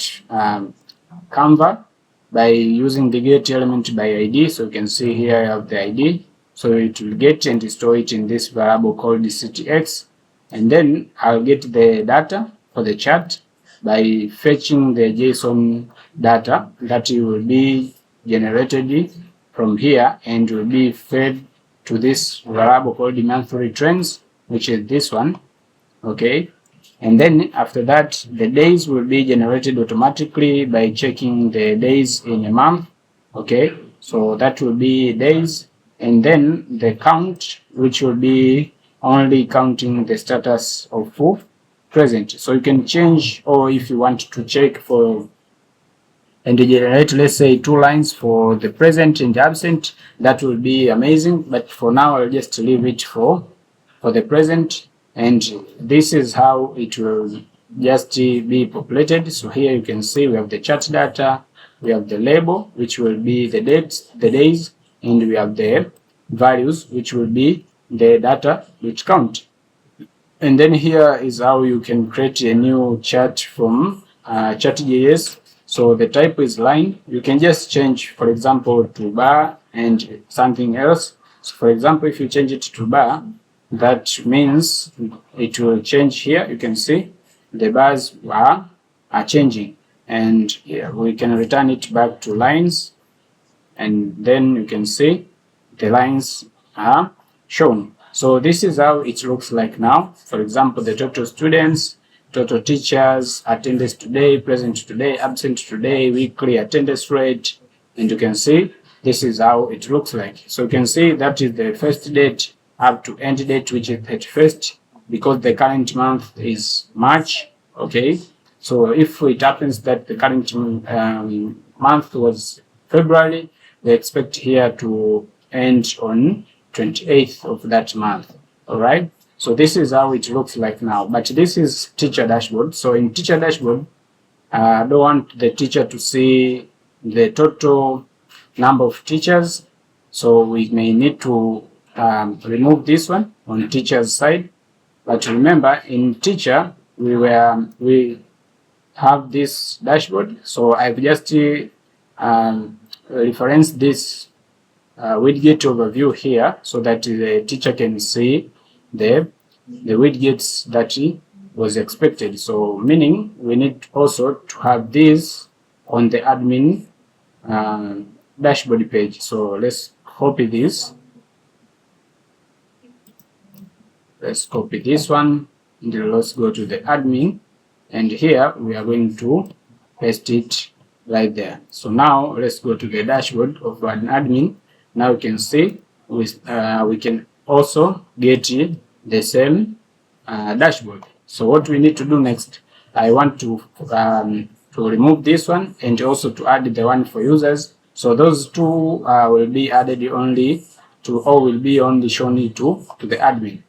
Canva by using the get element by ID. So you can see here I have the ID. So it will get and store it in this variable called ctx, and then I'll get the data for the chart by fetching the JSON data that will be generated from here and will be fed to this variable called monthly trends, which is this one. Okay, and then after that the days will be generated automatically by checking the days in a month. Okay, so that will be days, and then the count, which will be only counting the status of present. So you can change, or if you want to check for and generate, let's say, 2 lines for the present and absent, that will be amazing. But for now, I'll just leave it for the present, and this is how it will just be populated. So here you can see we have the chart data, we have the label, which will be the dates, the days, and we have the values, which will be the data which count. And then here is how you can create a new chart from chart.js. So the type is line. You can just change, for example, to bar and something else. So for example, if you change it to bar, that means it will change here. You can see the bars are changing, and we can return it back to lines, and then you can see the lines are shown. So this is how it looks like now. For example, the total students, total teachers, attendance today, present today, absent today, weekly attendance rate, and you can see this is how it looks like. So you can see that is the first date up to end date, which is 31st, because the current month is March. Okay, so if it happens that the current month was February, they expect here to end on 28th of that month. All right, so this is how it looks like now. But this is teacher dashboard. So in teacher dashboard, I don't want the teacher to see the total number of teachers, so we may need to remove this one on teacher's side. But remember, in teacher we have this dashboard, so I've just referenced this widget overview here so that the teacher can see the widgets that was expected. So meaning we need also to have this on the admin dashboard page. So let's copy this. Let's copy this one, and let's go to the admin, and here we are going to paste it right there. So now let's go to the dashboard of an admin. Now you can see we can also get the same dashboard. So what we need to do next, I want to remove this one and also to add the one for users. So those two will be added only to, or will be only shown to the admin.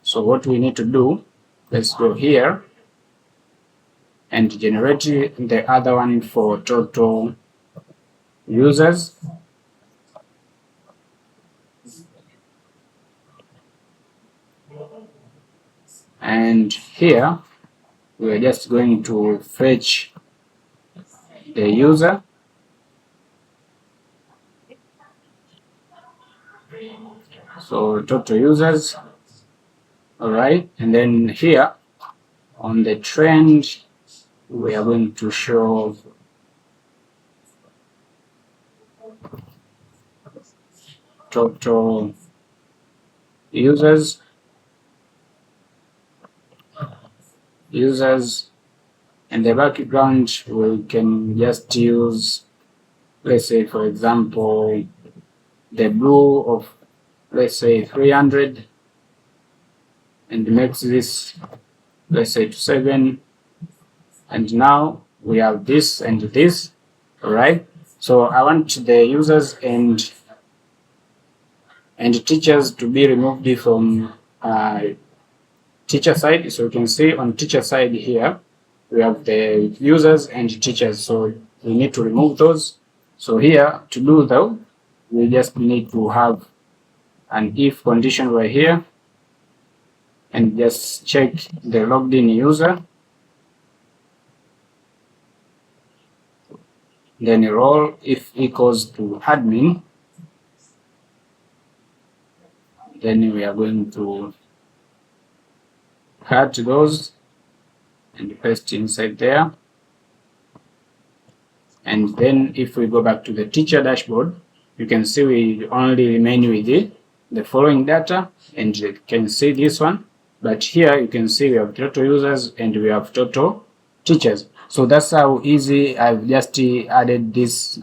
So what we need to do, let's go here and generate the other one for total users. And here we are just going to fetch the user. So total users. All right, and then here on the trend we are going to show total users, and the background we can just use, let's say for example, the blue of, let's say 300, and makes this, let's say, to 7. And now we have this and this. All right, so I want the users and teachers to be removed from teacher side. So you can see on teacher side here we have the users and teachers, so we need to remove those. So here, to do though, we just need to have an if condition right here, and just check the logged in user, then role if equals to admin, then we are going to cut those and paste inside there. And then if we go back to the teacher dashboard, you can see we only remain with the following data, and you can see this one. But here you can see we have total users and we have total teachers. So that's how easy I've just added this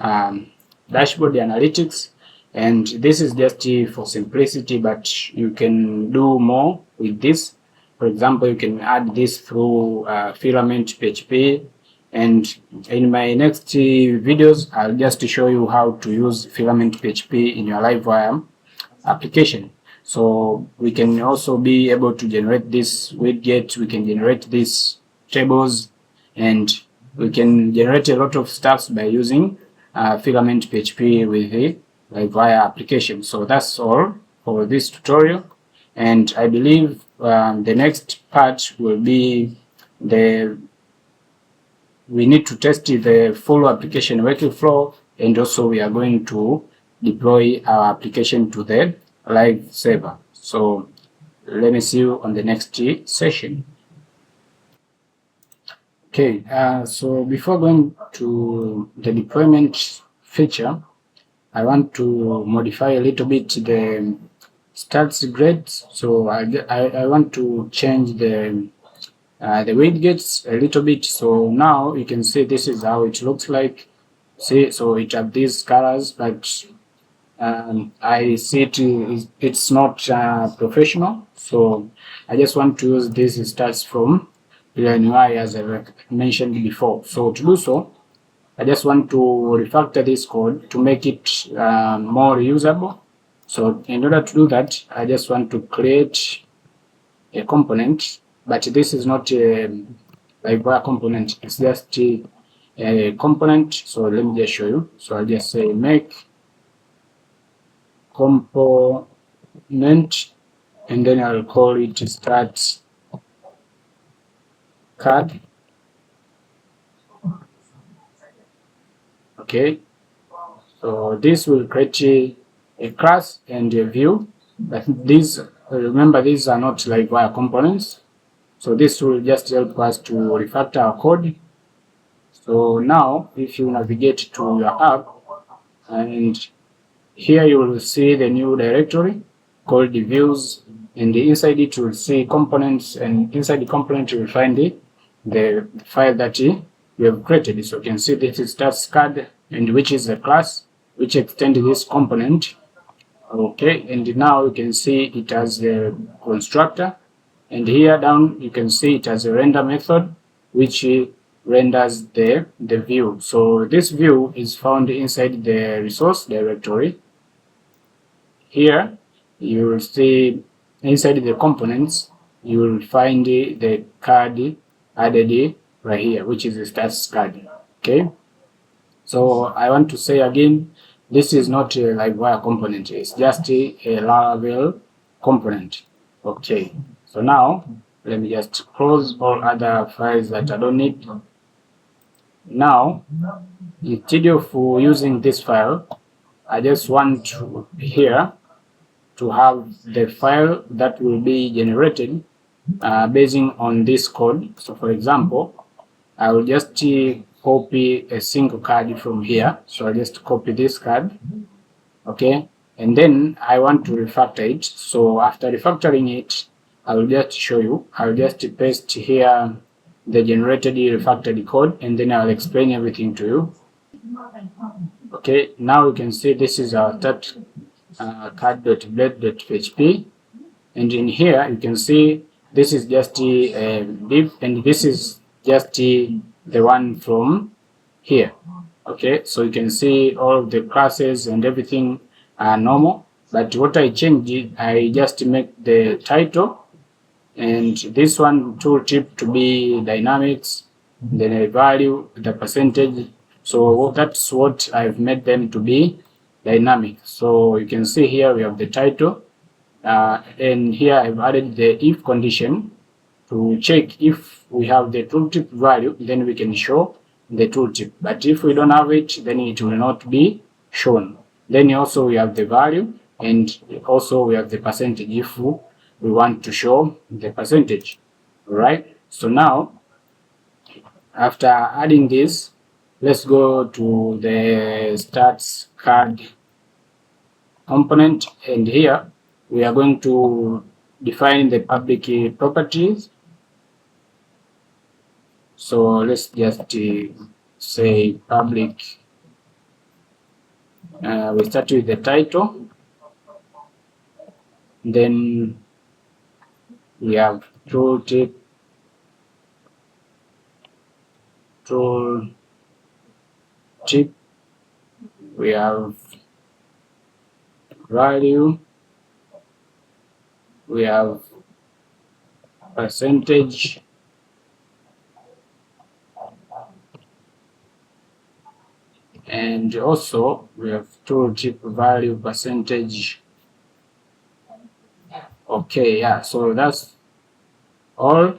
dashboard analytics. And this is just for simplicity, but you can do more with this. For example, you can add this through filament PHP, And in my next videos, I'll just show you how to use filament PHP in your Livewire application. So we can also be able to generate this widget, we can generate these tables, and we can generate a lot of stuff by using filament PHP with the Livewire application. So that's all for this tutorial, and I believe the next part will be we need to test the full application workflow, and also we are going to deploy our application to the live server. So let me see you on the next session. Okay, so before going to the deployment feature, I want to modify a little bit the stats grades. So I want to change the widgets a little bit. So now you can see this is how it looks like. See, so it has these colors, but I see it's not professional. So I just want to use these stats from UI as I mentioned before. So to do so, I just want to refactor this code to make it more usable. So in order to do that, I just want to create a component, but this is not a Livewire component, it's just a component. So let me just show you. So I'll just say make component, and then I'll call it start CRUD. Okay, so this will create a class and a view, but these, remember, these are not Livewire components. So this will just help us to refactor our code. So now if you navigate to your app, and here you will see the new directory called views, and inside it you will see components, and inside the component you will find the file that you have created. So you can see this is stats card, and which is a class which extends this component. Okay, and now you can see it has a constructor, and here down you can see it has a render method which renders the view. So this view is found inside the resource directory. Here you will see inside the components you will find the card added right here, which is the stats card. Okay, so I want to say again, this is not a Livewire component, it's just a Laravel component. Okay, so now let me just close all other files that I don't need. Now, instead of using this file, I just want to here to have the file that will be generated based on this code. So for example, I will just copy a single card from here. So I'll just copy this card. Okay, and then I want to refactor it. So after refactoring it, I will just show you. I'll just paste here the generated refactored code, and then I'll explain everything to you. Okay, now you can see this is our start card.blade.php, and in here you can see this is just a div, and this is just the one from here. Okay, so you can see all of the classes and everything are normal, but what I changed, I just make the title and this one tooltip to be dynamics, then a value, the percentage. So that's what I've made them to be dynamic. So you can see here we have the title, and here I've added the if condition to check if we have the tooltip value, then we can show the tooltip. But if we don't have it, then it will not be shown. Then also we have the value, and also we have the percentage if we want to show the percentage. Right? So now, after adding this, let's go to the stats card component, and here we are going to define the public properties. So let's just say public. We start with the title, then we have tooltip tool tip, we have value, we have percentage, and also we have tooltip value percentage. Okay, yeah, so that's all.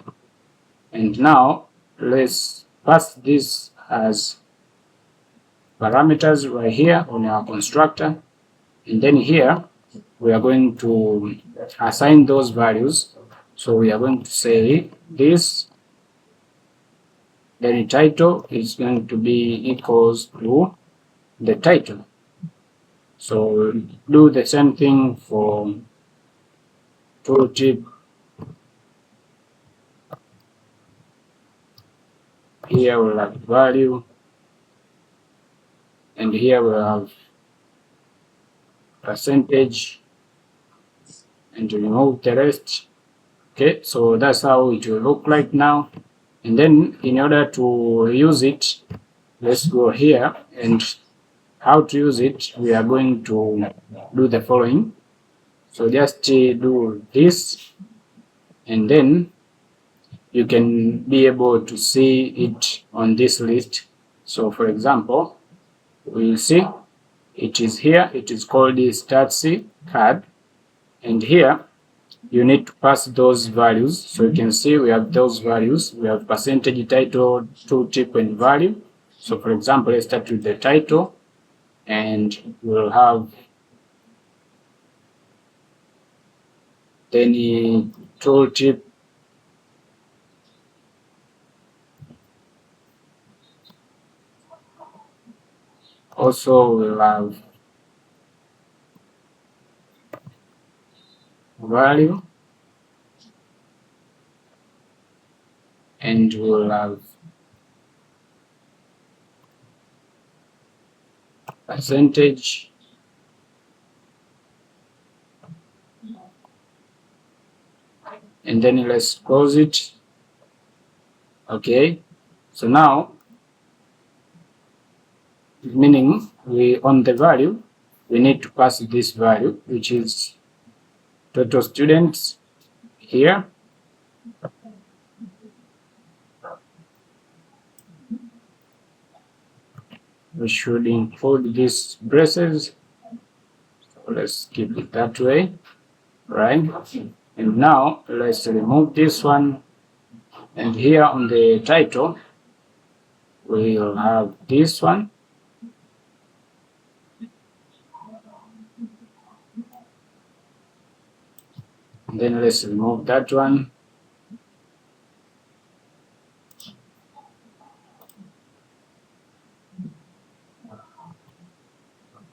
And now let's pass this as parameters right here on our constructor, and then here we are going to assign those values. So we are going to say this, then the title is going to be equals to the title. So do the same thing for tooltip. Here we'll have value, and here we'll have percentage, and remove the rest. Okay, so that's how it will look like now. And then in order to use it, let's go here, and how to use it, we are going to do the following. So just do this, and then you can be able to see it on this list. So for example, we'll see it is here, it is called the stats CRUD, and here you need to pass those values. So you can see we have those values. We have percentage, title, tooltip, and value. So for example, let's start with the title, and we'll have any tooltip, also we'll have value, and we'll have percentage, and then let's close it. Okay, so now, meaning we on the value, we need to pass this value, which is total students here. We should include these braces. So let's keep it that way, right? And now let's remove this one. And here on the title, we'll have this one. And then let's remove that one.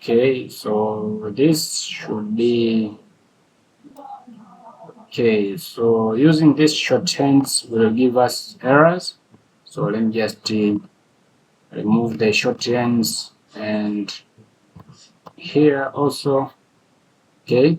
Okay, so this should be okay. So using these shorthands will give us errors. So let me just remove the shorthands, and here also. Okay,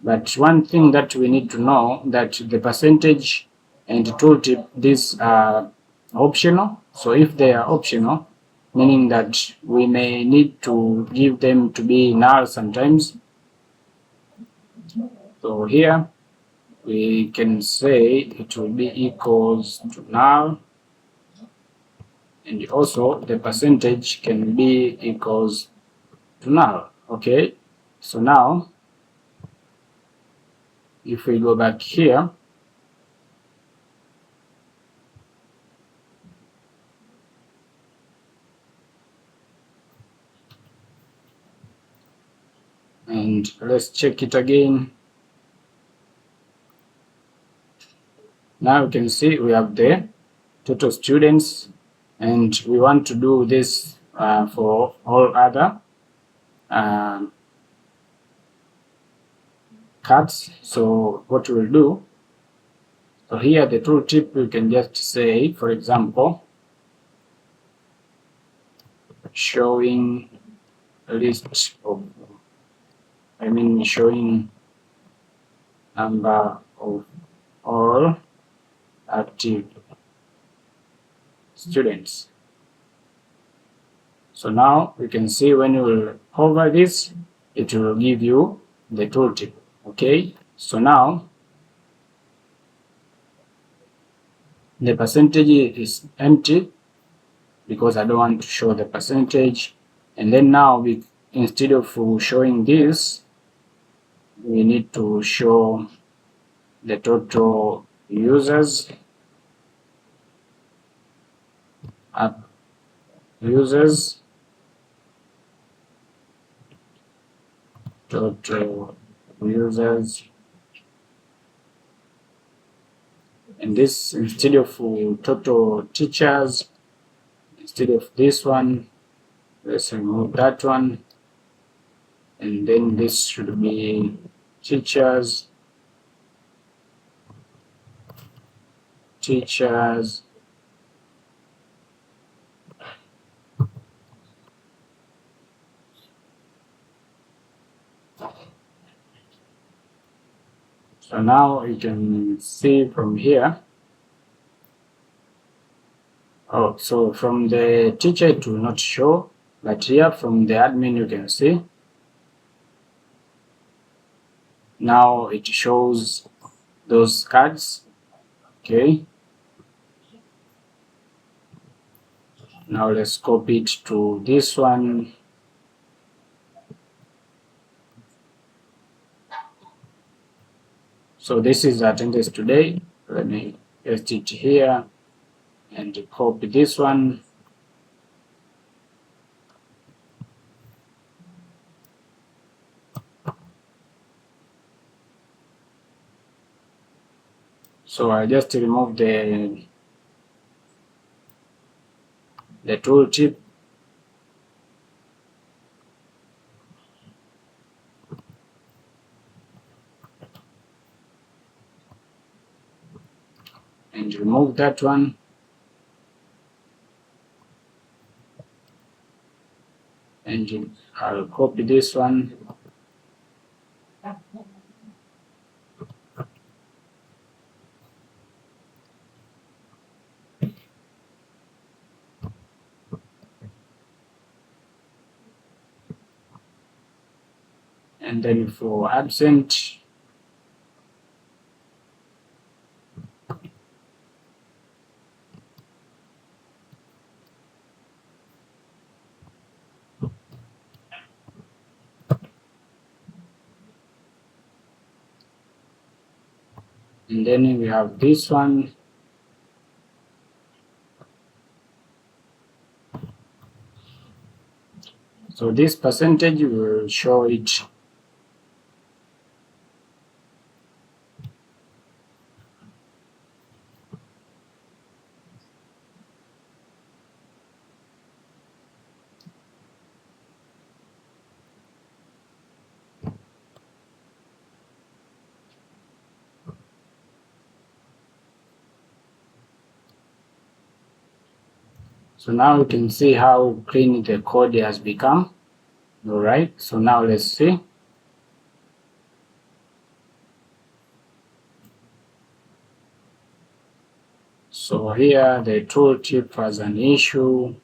but one thing that we need to know, that the percentage and tooltip, these are optional. So if they are optional, meaning that we may need to give them to be null sometimes. So here we can say it will be equals to null, and also the percentage can be equals to null. Okay, so now if we go back here, and let's check it again. Now you can see we have the total students, and we want to do this for all other cards. So what we'll do, so here the tooltip, we can just say, for example, showing a list of, showing number of all active students. So now you can see when you will hover this, it will give you the tooltip. Okay, so now the percentage is empty because I don't want to show the percentage. And then now instead of showing this, we need to show the total users, app users, total users, and this instead of total teachers, instead of this one, let's remove that one, and then this should be teachers, so now you can see from here. Oh, so from the teacher it will not show, but here from the admin you can see. Now it shows those cards. Okay. Now let's copy it to this one. So this is attendance today. Let me paste it here and copy this one. So I just remove the tooltip. And remove that one. And I'll copy this one. And then for absent, and then we have this one. So this percentage will show it. So now you can see how clean the code has become. All right, so now let's see. So here the tooltip has an issue.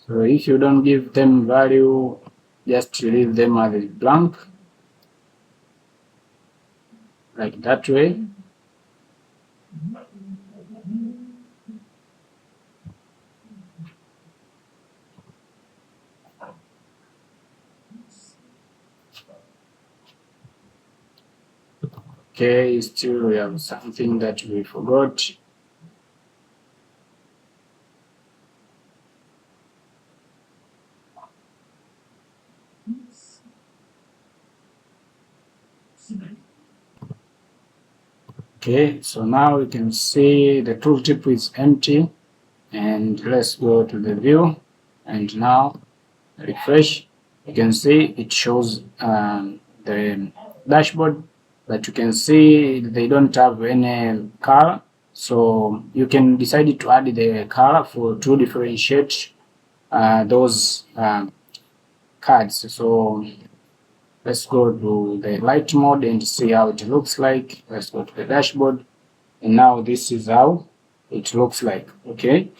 So if you don't give them value, just leave them as blank, like that way. Okay, still we have something that we forgot. Okay, so now you can see the tooltip is empty, and let's go to the view, and now refresh. You can see it shows the dashboard, but you can see they don't have any color. So you can decide to add the color to differentiate those cards. So let's go to the light mode and see how it looks like. Let's go to the dashboard, and now this is how it looks like. Okay,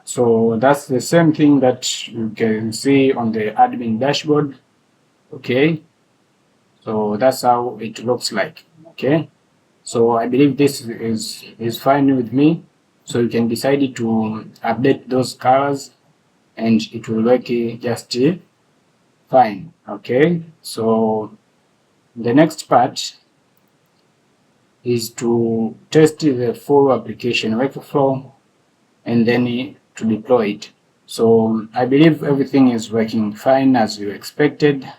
so that's the same thing that you can see on the admin dashboard. Okay, so that's how it looks like. Okay, so I believe this is fine with me. So you can decide to update those colors and it will work just fine. Okay, so the next part is to test the full application workflow and then to deploy it. So I believe everything is working fine as you expected.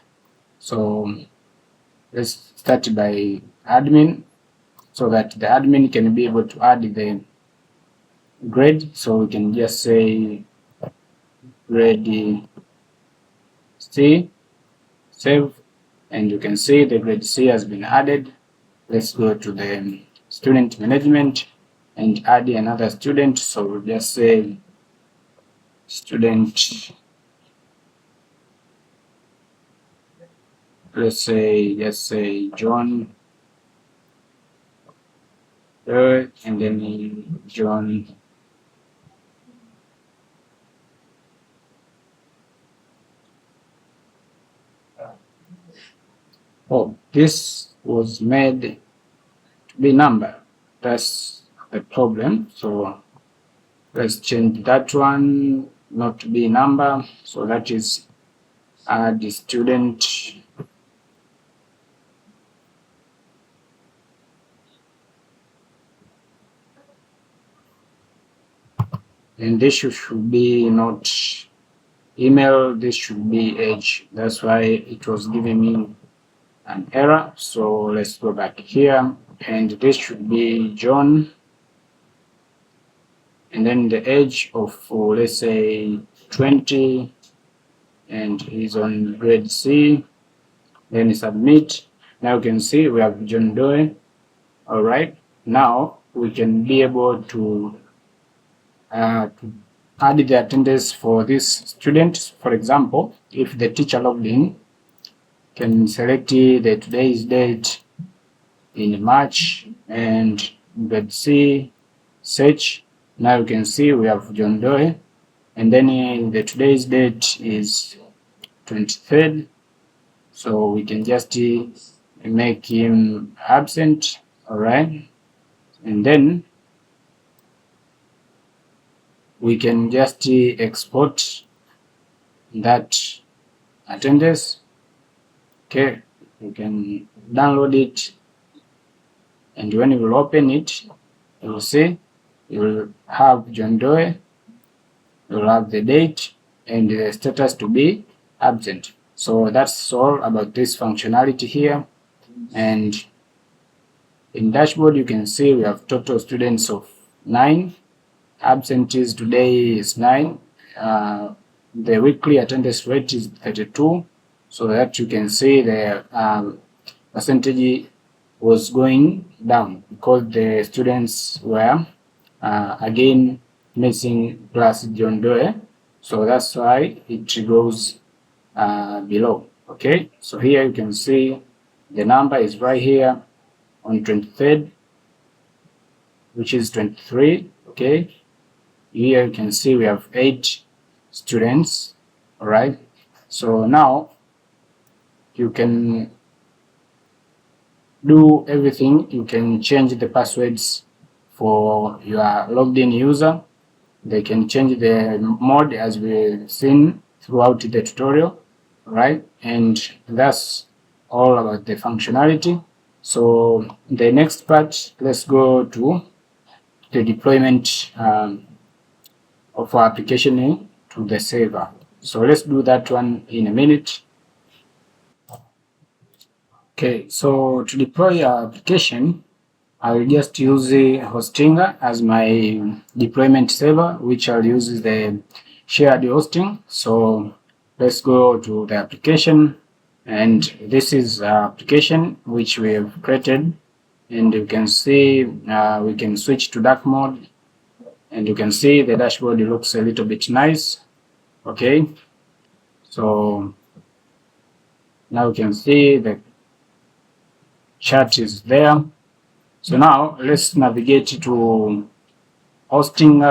So let's start by admin, so that the admin can be able to add the grade. So we can just say grade C, save, and you can see the grade C has been added. Let's go to the student management and add another student. So we'll just say student, let's say John, and then John this was made to be number. That's the problem. So let's change that one not to be number. So that is add the student and this should be not email, this should be age. That's why it was giving me an error. So let's go back here, and this should be John, and then the age of let's say 20, and he's on grade C. Then submit. Now you can see we have John Doe. All right, now we can be able to add the attendance for this student. For example, if the teacher logged in, can select the today's date in March and grade C, search. Now you can see we have John Doe, and then the today's date is 23rd. So we can just make him absent. All right, and then we can just export that attendance. Okay, you can download it, and when you will open it, you will see you will have John Doe, you will have the date and the status to be absent. So that's all about this functionality here. And in dashboard, you can see we have total students of 9. Absentees today is 9. The weekly attendance rate is 32. So that you can see the percentage was going down because the students were again missing plus John Doe. So that's why it goes below. Okay, so here you can see the number is right here on 23rd, which is 23. Okay, here you can see we have 8 students. All right, so now you can do everything. You can change the passwords for your logged in user. They can change the mode as we've seen throughout the tutorial, right? And that's all about the functionality. So the next part, let's go to the deployment of our application to the server. So let's do that one in a minute. Okay, so to deploy our application, I will just use Hostinger as my deployment server, which I'll use the shared hosting. So let's go to the application, and this is our application which we have created and you can see we can switch to dark mode, and you can see the dashboard looks a little bit nice. Okay, so now you can see the chart is there. So now let's navigate to hosting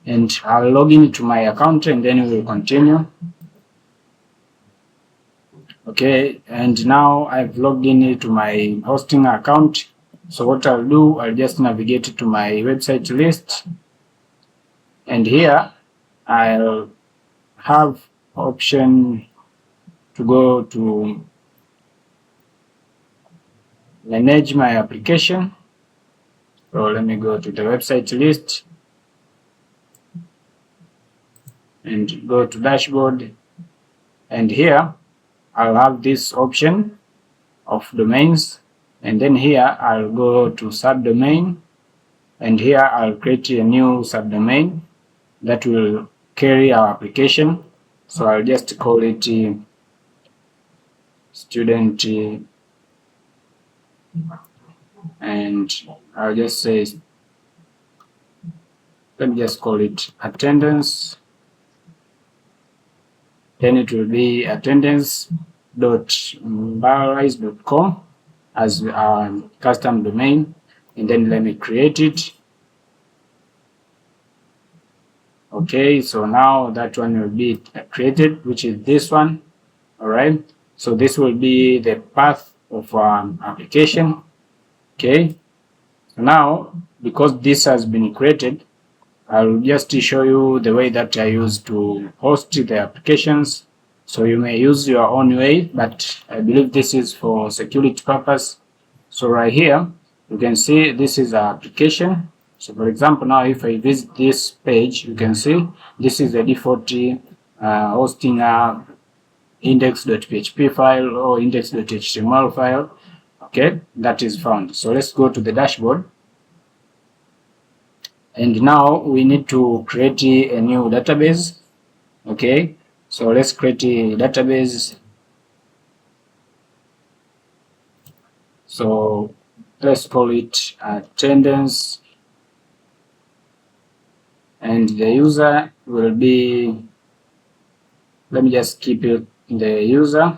and I'll log into my account and then we will continue. Okay, and now I've logged into my hosting account. So what I'll do, I'll just navigate to my website list, and here I'll have option to go to manage my application. So let me go to the website list and go to dashboard, and here I'll have this option of domains, and then here I'll go to subdomain, and here I'll create a new subdomain that will carry our application. So I'll just call it student, and I'll just say, let me just call it attendance. Then it will be attendance.barrise.com as our custom domain, and then let me create it. Okay, so now that one will be created, which is this one. All right, so this will be the path of our application. Okay, so now because this has been created, I'll just show you the way that I use to host the applications. So you may use your own way, but I believe this is for security purpose. So right here, you can see this is our application. So for example, now if I visit this page, you can see this is the default hosting index.php file or index.html file. Okay, that is found. So let's go to the dashboard. And now we need to create a new database. Okay, so let's create a database. So let's call it attendance, and the user will be, let me just keep it the user.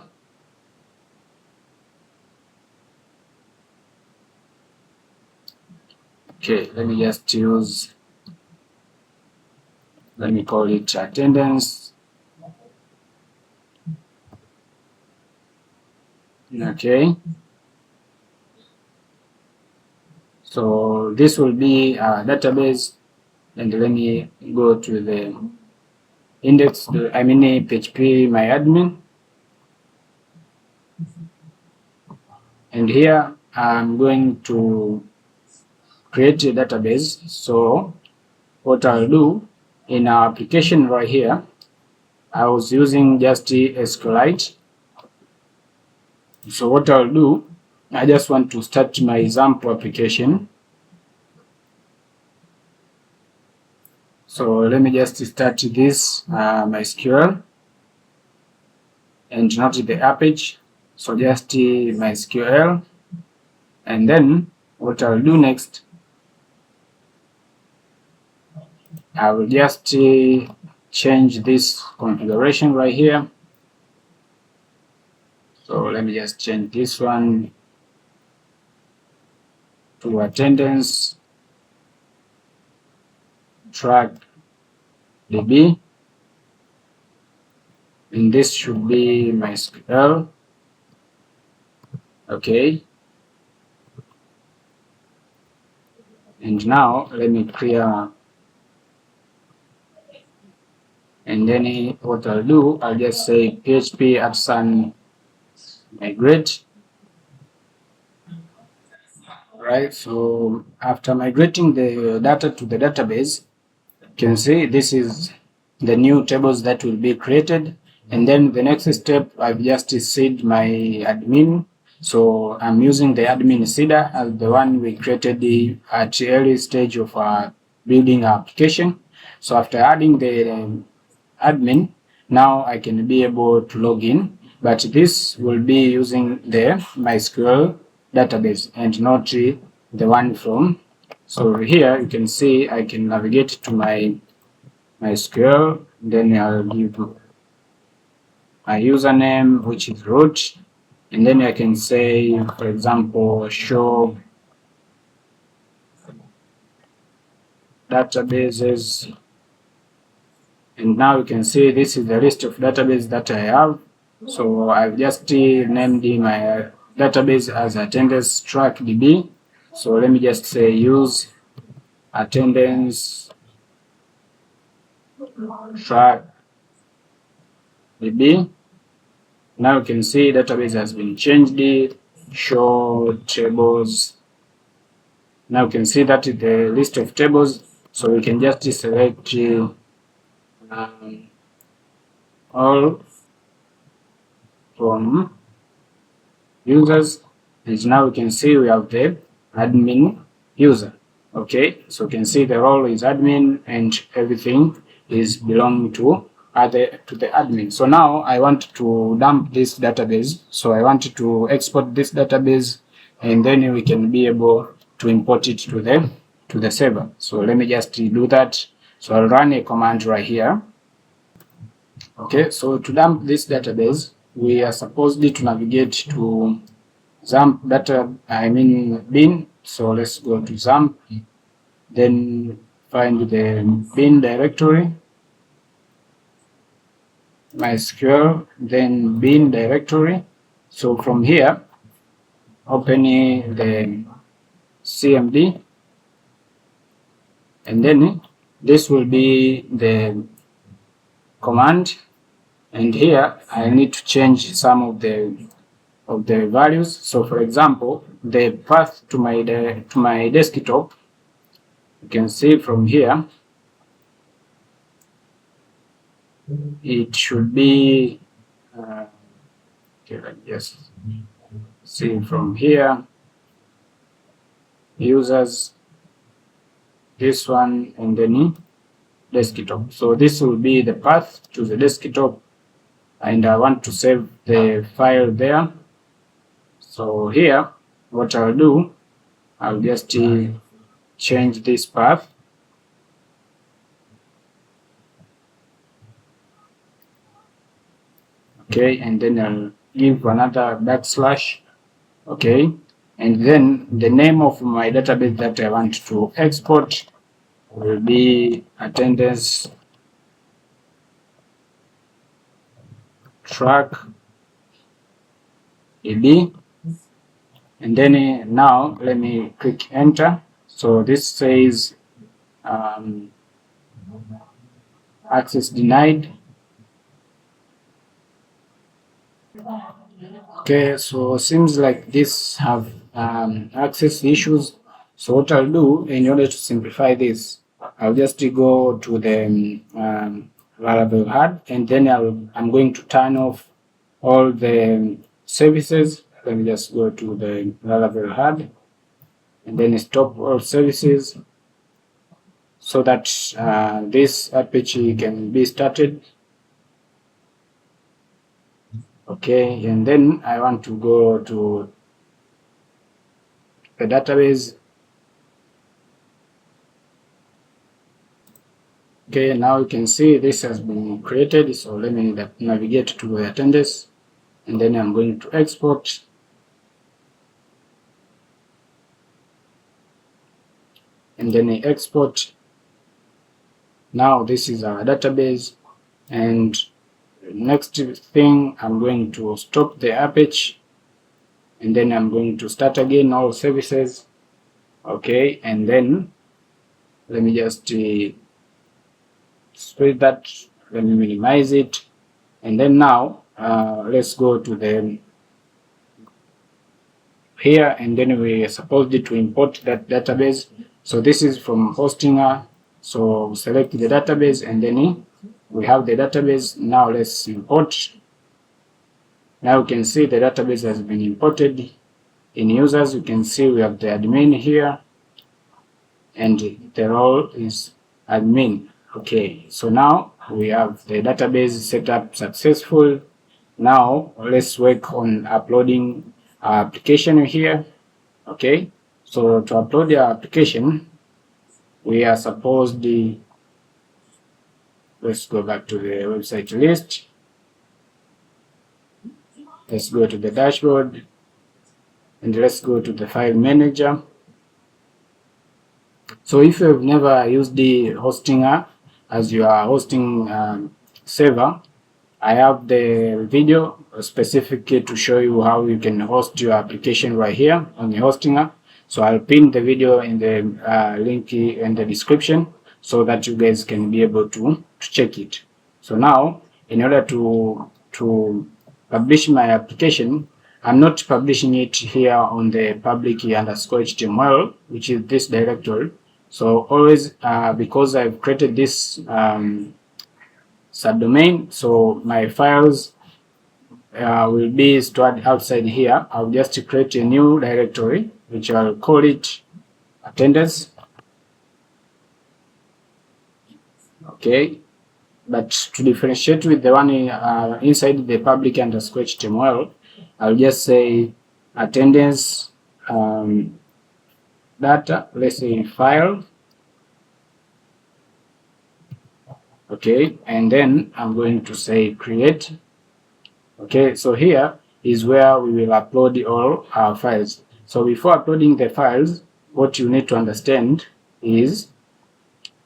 Okay, let me just use, let me call it attendance. Okay, so this will be a database, and let me go to the index, PHP my admin, and here I'm going to create a database. So what I'll do in our application right here, I was using just SQLite. So what I'll do, I just want to start my example application. So let me just start this MySQL, and not the app page. So just MySQL, and then what I'll do next, I will just change this configuration right here. So let me just change this one to attendance track DB, and this should be MySQL. Okay, and now let me clear, and then what I'll do, I'll just say PHP @ migrate. Right, so after migrating the data to the database, you can see this is the new tables that will be created, and then the next step, I've just seed my admin. So I'm using the admin seeder as the one we created at the early stage of building our application. So after adding the admin, now I can be able to log in, but this will be using the MySQL database and not the one from. So here you can see I can navigate to my MySQL, then I'll give my username, which is root, and then I can say, for example, show databases, and now you can see this is the list of databases that I have. So I've just named my database as attendance track DB. So let me just say use attendance track DB. Now you can see database has been changed. Show tables. Now you can see that is the list of tables. So we can just select all from users, and now we can see we have the admin user. Okay, so you can see the role is admin and everything is belonging to the admin. So now I want to dump this database. So I want to export this database, and then we can be able to import it to the server. So let me just do that. So I'll run a command right here. Okay, so to dump this database, we are supposed to navigate to XAMPP bin. So let's go to XAMPP, then find the bin directory, MySQL, then bin directory. So from here, open the CMD, and then this will be the command. And here I need to change some of the values. So for example, the path to my desktop, you can see from here, it should be okay, just see from here, users, this one, and then desktop. So this will be the path to the desktop, and I want to save the file there. So here, what I'll do, I'll just change this path. Okay, and then I'll give another backslash. Okay, and then the name of my database that I want to export will be attendance track DB, and then now let me click enter. So this says access denied. Okay, so seems like this have access issues. So what I'll do, in order to simplify this, I'll just go to the Laravel HUD, and then I'm going to turn off all the services. Let me just go to the Laravel HUD, and then stop all services, so that this Apache can be started. Okay, and then I want to go to the database. Okay, now you can see this has been created. So let me navigate to the attendance, and then I'm going to export. And then I export. Now this is our database, and next thing, I'm going to stop the Apache, and then I'm going to start again all services. Okay, and then let me just split that. Let me minimize it, and then now let's go to the here, and then we are supposed to import that database. So this is from Hostinger. So select the database, and then we have the database. Now let's import. Now you can see the database has been imported. In users, you can see we have the admin here, and the role is admin. Okay, so now we have the database set up successful. Now let's work on uploading our application here. Okay, so to upload your application, we are supposed to, let's go back to the website list. Let's go to the dashboard and let's go to the file manager. So if you've never used the hosting app as your hosting server, I have the video specifically to show you how you can host your application right here on the hosting app. So I'll pin the video in the link in the description so that you guys can be able to check it. So now, in order to publish my application, I'm not publishing it here on the public_html, which is this directory. So always, because I've created this subdomain, so my files will be stored outside here. I'll just create a new directory, which I'll call it attendance. Okay, but to differentiate with the one inside the public_html, I'll just say attendance data, let's say file. Okay, and then I'm going to say create. Okay, so here is where we will upload all our files. So before uploading the files, what you need to understand is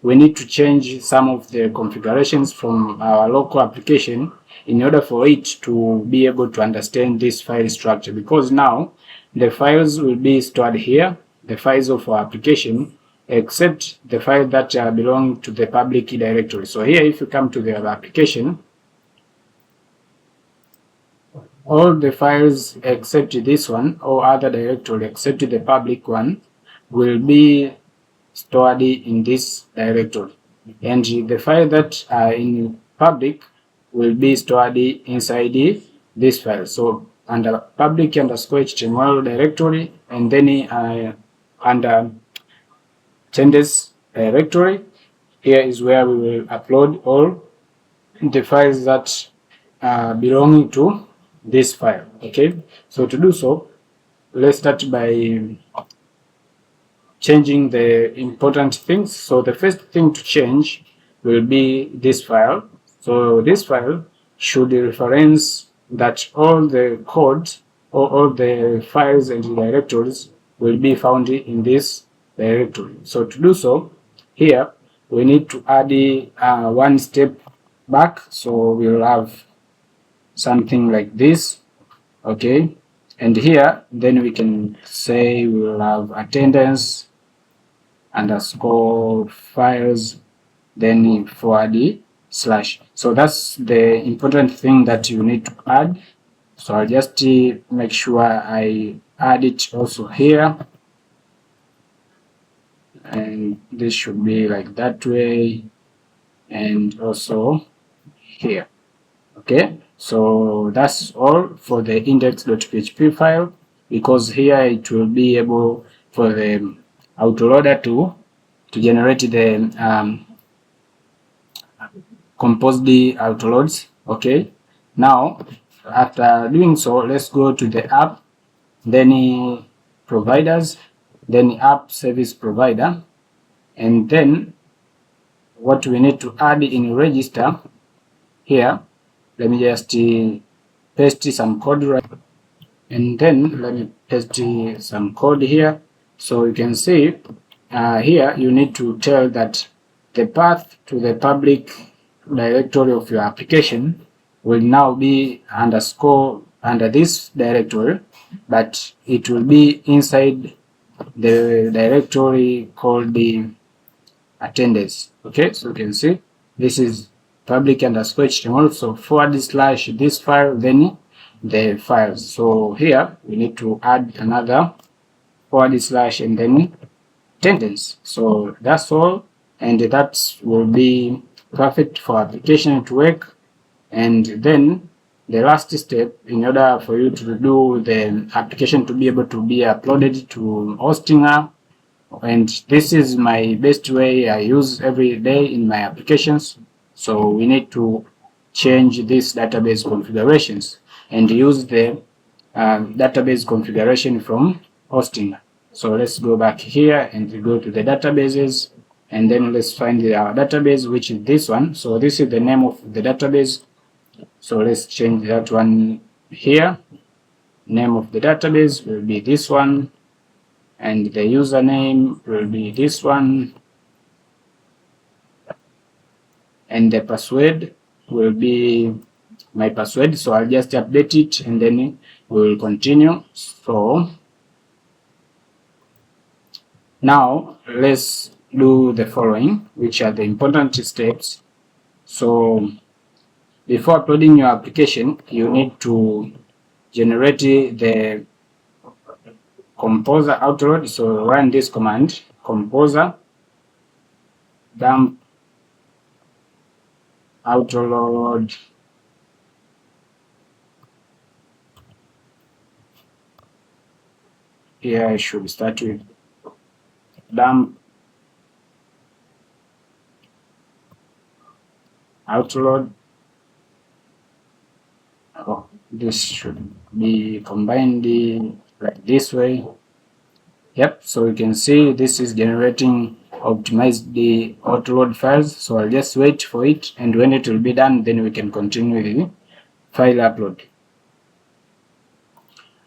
we need to change some of the configurations from our local application in order for it to be able to understand this file structure, because now the files will be stored here, the files of our application, except the file that belong to the public directory. So here, if you come to the application, all the files except this one, or other directory except the public one, will be stored in this directory, and the file that are in public will be stored inside this file. So under public_html directory, and then under changes directory, here is where we will upload all the files that belong to this file. Okay, so to do so, let's start by changing the important things. So the first thing to change will be this file. So this file should reference that all the code or all the files and directories will be found in this directory. So to do so, here we need to add one step back. So we'll have something like this. Okay, and here then we can say we will have attendance underscore files, then forward slash. So that's the important thing that you need to add. So I'll just make sure I add it also here, and this should be like that way, and also here. Okay, so that's all for the index.php file, because here it will be able for the autoloader to generate the composed autoloads. Okay, now after doing so, let's go to the app, then providers, then app service provider, and then what we need to add in register here. Let me just paste some code right, and then let me paste some code here. So you can see here you need to tell that the path to the public directory of your application will now be underscore under this directory, but it will be inside the directory called the attendance. Okay, so you can see this is public_html, so / this file, then the files. So here we need to add another / and then attendance. So that's all, and that will be perfect for application to work. And then the last step, in order for you to do the application to be able to be uploaded to hosting app, and this is my best way I use every day in my applications. So we need to change these database configurations. and use the database configuration from hosting. So let's go back here and go to the databases, and then let's find our database, which is this one. So this is the name of the database. So let's change that one here. Name of the database will be this one, and the username will be this one, and the password will be my password. So I'll just update it and then we will continue. So now let's do the following, which are the important steps. So before uploading your application, you need to generate the composer outload. So run this command, composer dump outload here. I should start with dump outload. Oh, this should be combined like this way. Yep, so you can see this is generating optimized the outload files. So I'll just wait for it, and when it will be done, then we can continue with the file upload.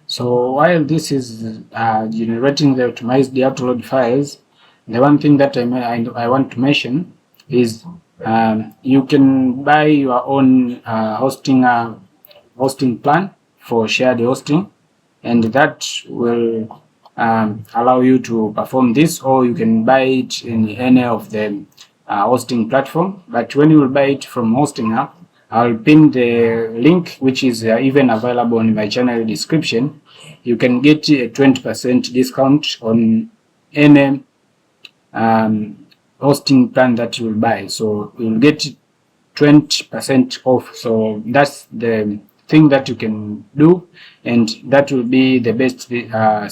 So while this is generating the optimized the outload files, the one thing that I want to mention is you can buy your own hosting plan for shared hosting, and that will allow you to perform this, or you can buy it in any of the hosting platform. But when you will buy it from hosting app, I'll pin the link, which is even available in my channel description. You can get a 20% discount on any hosting plan that you will buy. So you'll get 20% off. So that's the thing that you can do, and that will be the best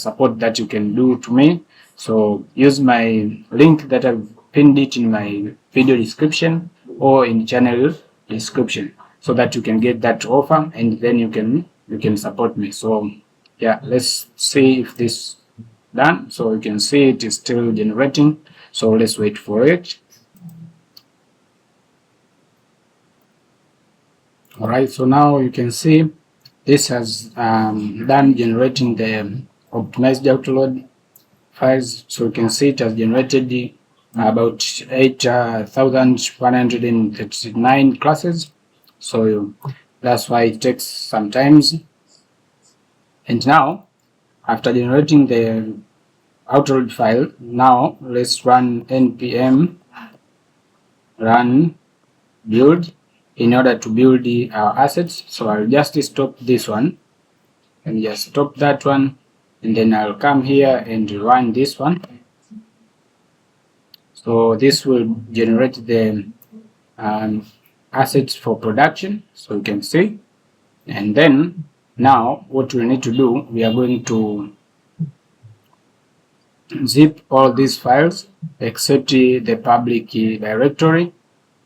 support that you can do to me. So use my link that I've pinned it in my video description or in channel description, so that you can get that offer, and then you can support me. So yeah, let's see if this done. So you can see it is still generating, so let's wait for it. Alright, so now you can see this has done generating the optimized outload files. So you can see it has generated about 8,139 classes. So that's why it takes some time. And now, after generating the outload file, now let's run npm run build in order to build our assets. So I'll just stop this one and just stop that one, and then I'll come here and run this one. So this will generate the assets for production, so you can see. And then now what we need to do, we are going to zip all these files except the public directory.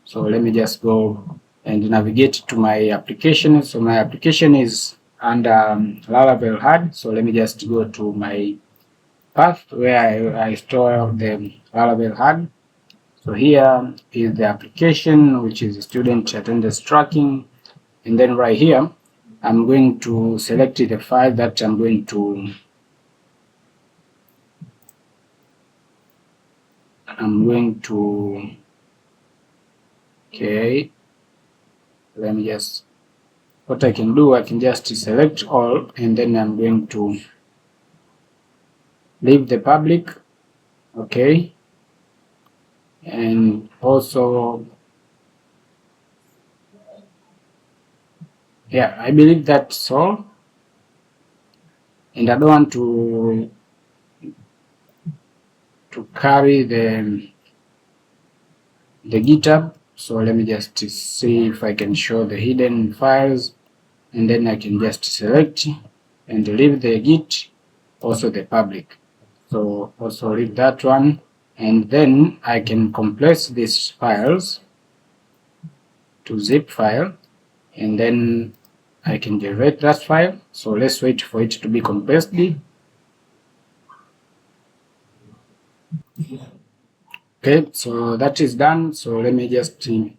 So let me just go and navigate to my application. So my application is under Laravel HUD. So let me just go to my path where I store the Laravel HUD. So here is the application, which is student attendance tracking, and then right here I'm going to select the file that I'm going to okay, let me just, what I can do, I can just select all, and then I'm going to leave the public, okay, and also, yeah, I believe that's all, and I don't want to carry the GitHub. So let me just see if I can show the hidden files, and then I can just select and leave the Git, also the public. So also leave that one, and then I can compress these files to zip file, and then I can generate that file. So let's wait for it to be compressed. Okay, so that is done. So let me just, you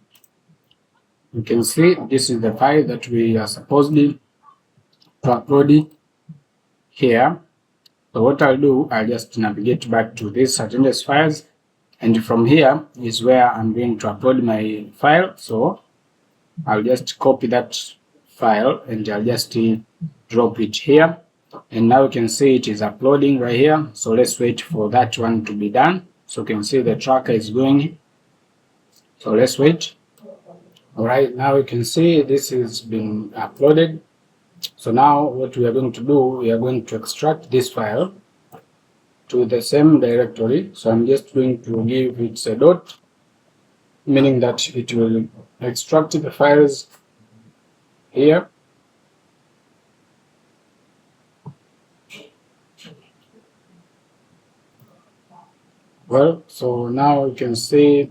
can see this is the file that we are supposed to upload here. So what I'll do, I'll just navigate back to this attendance files, and from here is where I'm going to upload my file. So I'll just copy that file and I'll just drop it here. And now you can see it is uploading right here. So let's wait for that one to be done. So you can see the tracker is going. So let's wait. All right, now you can see this has been uploaded. So now what we are going to do, we are going to extract this file to the same directory. So I'm just going to give it a dot, meaning that it will extract the files here. Well, so now you can see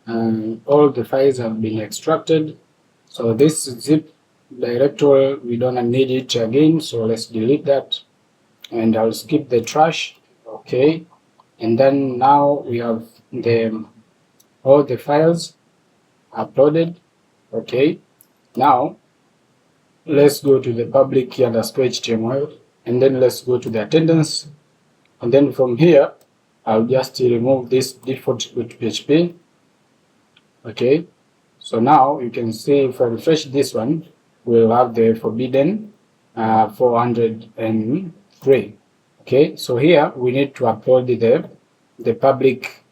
all the files have been extracted. So this zip directory, we don't need it again. So let's delete that, and I'll skip the trash. Okay, and then now we have all the files uploaded. Okay, now let's go to the public_HTML, and then let's go to the attendance, and then from here I'll just remove this default.php. Okay, so now you can see if I refresh this one, we'll have the forbidden 403. Okay, so here we need to upload the public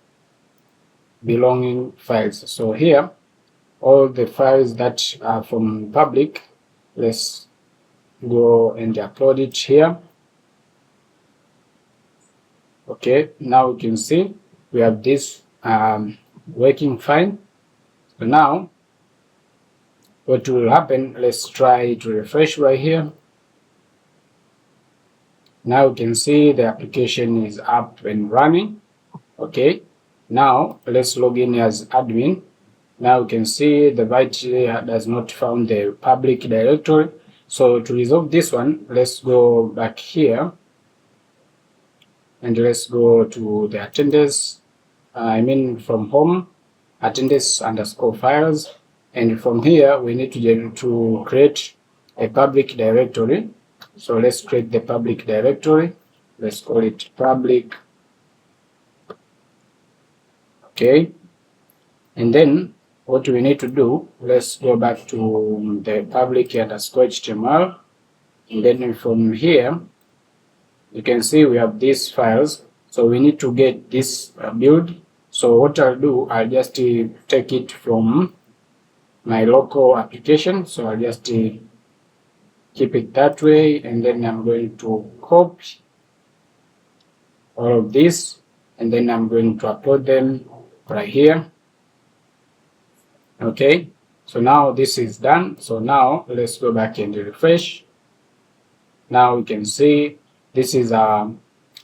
belonging files. So here all the files that are from public, let's go and upload it here. Okay, now you can see we have this working fine. So now what will happen, let's try to refresh right here. Now you can see the application is up and running. Okay, now let's log in as admin. Now you can see the byte does not found the public directory. So to resolve this one, let's go back here and let's go to the attendance, from home, attendance_files, and from here we need to create a public directory. So let's create the public directory. Let's call it public. Okay, and then what we need to do, let's go back to the public_HTML, and then from here you can see we have these files. So we need to get this build. So what I'll do, I'll just take it from my local application. So I'll just keep it that way, and then I'm going to copy all of this, and then I'm going to upload them right here. Okay, so now this is done. So now let's go back and refresh. Now you can see this is a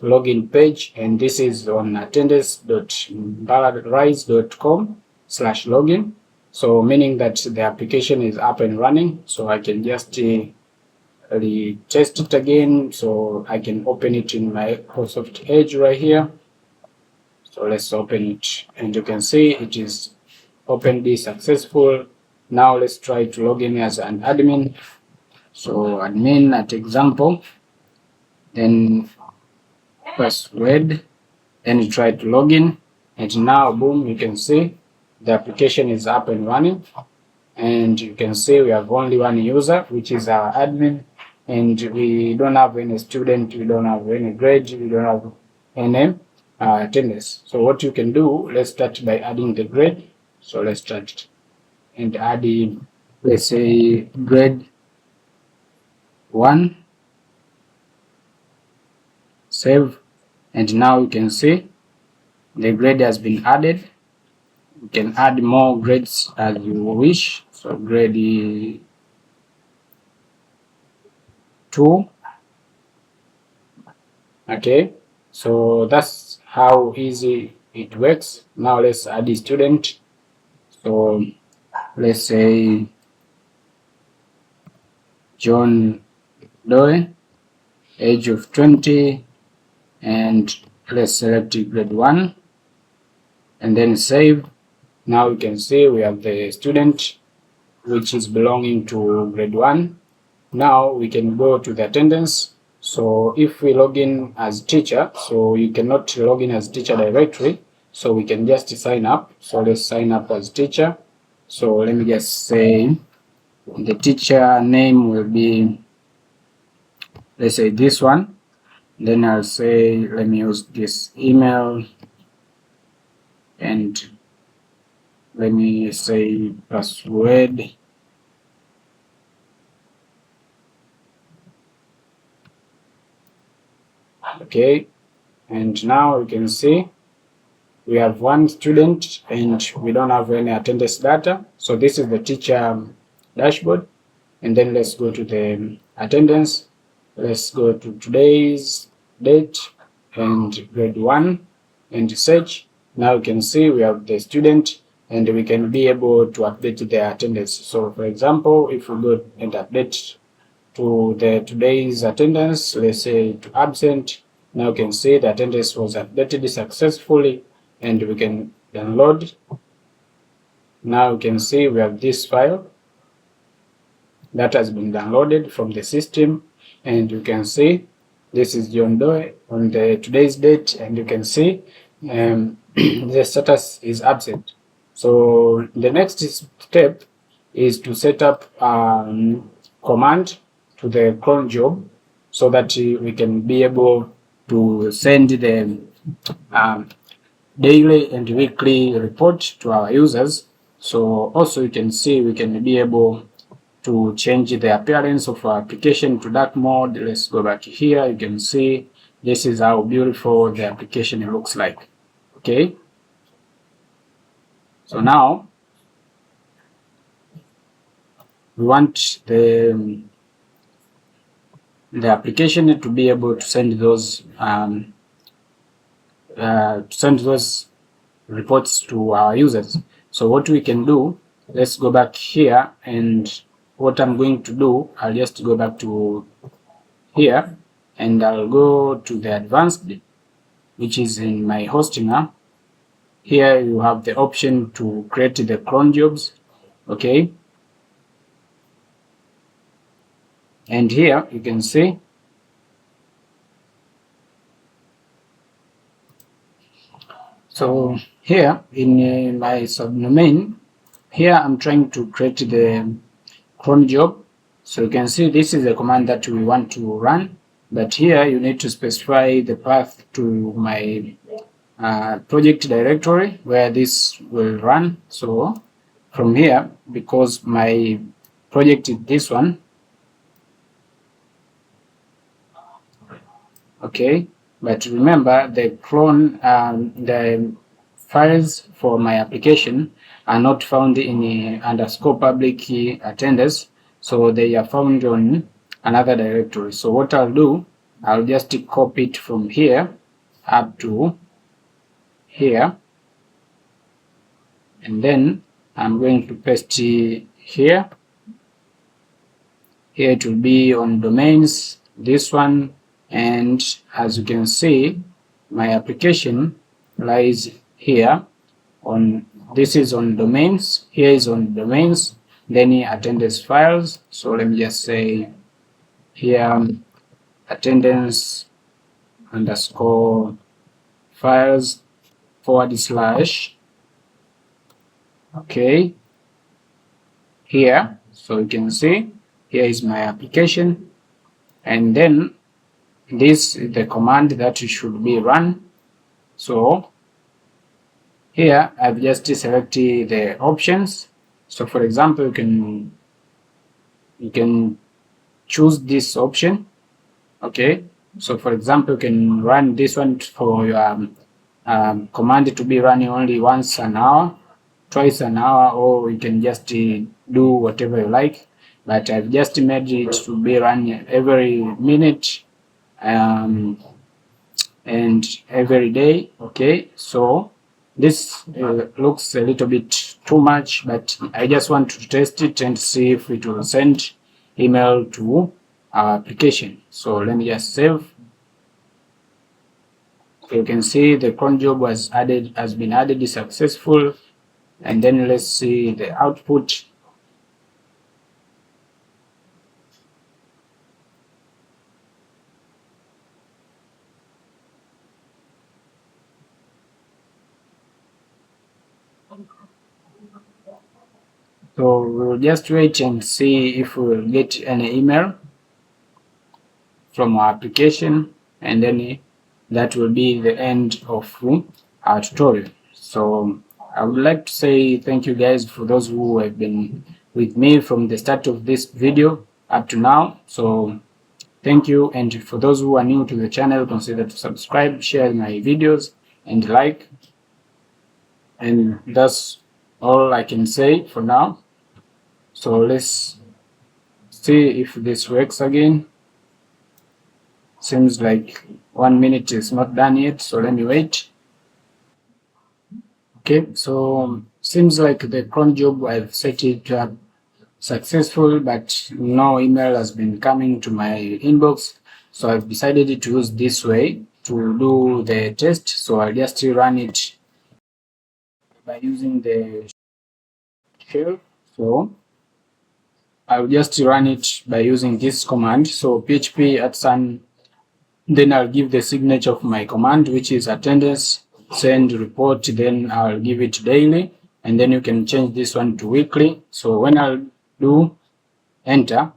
login page, and this is on attendance.balladrise.com/login. So meaning that the application is up and running. So I can just retest it again. So I can open it in my Microsoft Edge right here. So let's open it, and you can see it is opened successful. Now let's try to log in as an admin. So admin at example, then password, and you try to log in, and now boom, you can see the application is up and running, and you can see we have only one user, which is our admin, and we don't have any student, we don't have any grade, we don't have any attendance. So what you can do, let's start by adding the grade. So let's start and add, let's say grade 1, save, and now you can see the grade has been added. You can add more grades as you wish. So grade 2. Okay, so that's how easy it works. Now let's add a student. So let's say John Doe, age of 20, and let's select grade 1 and then save. Now you can see we have the student which is belonging to grade 1. Now we can go to the attendance. So if we log in as teacher, so you cannot log in as teacher directly, so we can just sign up. So let's sign up as teacher. So let me just say the teacher name will be, let's say this one. Then I'll say, let me use this email, and let me say password. Okay, and now you can see we have one student and we don't have any attendance data. So this is the teacher dashboard. And then let's go to the attendance. Let's go to today's date and grade 1 and search. Now you can see we have the student and we can be able to update their attendance. So for example, if we go and update to the today's attendance, let's say to absent, now you can see the attendance was updated successfully and we can download. Now you can see we have this file that has been downloaded from the system, and you can see this is John Doe on the today's date, and you can see the status is absent. So the next step is to set up command to the cron job so that we can be able to send the daily and weekly report to our users. So also you can see we can be able to change the appearance of our application to dark mode. Let's go back here. You can see this is how beautiful the application looks like. Okay. So now we want the application to be able to send those reports to our users. So what we can do, let's go back here, and what I'm going to do, I'll just go back to here and I'll go to the advanced, which is in my hosting now. Here you have the option to create the cron jobs. Okay. And here you can see so here in my subdomain, here I'm trying to create the cron job. So you can see this is the command that we want to run, but here you need to specify the path to my project directory where this will run. So from here, because my project is this one, okay, but remember the clone, the files for my application are not found in underscore public key attendance, so they are found on another directory. So what I'll do, I'll just copy it from here up to here, and then I'm going to paste it here. Here it will be on domains, this one, and as you can see, my application lies here on, this is on domains, here is on domains, then attendance files. So let me just say here attendance underscore files / okay, here. So you can see here is my application, and then this is the command that should be run. So here I've just selected the options. So for example, you can choose this option. Okay, so for example, you can run this one for your command to be running only once an hour, twice an hour, or you can just do whatever you like, but I've just made it to be run every minute and every day. Okay, so this looks a little bit too much, but I just want to test it and see if it will send email to our application. So let me just save. You can see the cron job has been added successful, and then let's see the output. So we'll just wait and see if we will get any email from our application, and then that will be the end of our tutorial. So I would like to say thank you guys for those who have been with me from the start of this video up to now. So thank you, and for those who are new to the channel, consider to subscribe, share my videos, and like. And that's all I can say for now. So let's see if this works again. Seems like 1 minute is not done yet, so let me wait. Okay, so seems like the cron job I've set it up successful, but no email has been coming to my inbox. So I've decided to use this way to do the test. So I'll just run it by using the shell. So I'll just run it by using this command. So php @sun, then I'll give the signature of my command, which is attendance send report, then I'll give it daily, and then you can change this one to weekly. So when I'll do enter,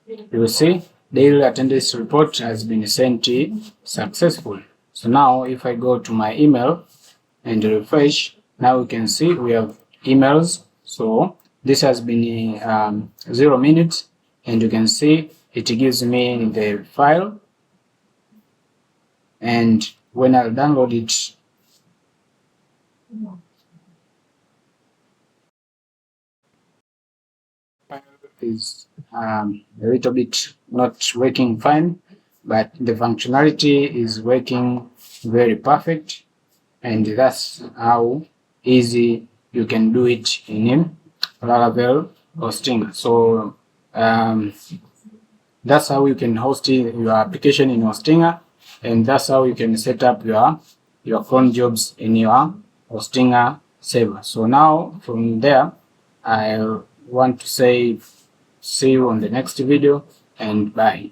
you will see daily attendance report has been sent successful. So now if I go to my email and refresh, now you can see we have emails. So this has been 0 minutes, and you can see it gives me the file, and when I'll download it, is a little bit not working fine, but the functionality is working very perfect, and that's how easy you can do it in Laravel hosting. So that's how you can host your application in Hostinger, and that's how you can set up your cron jobs in your Hostinger server. So now from there, I want to say see you on the next video, and bye.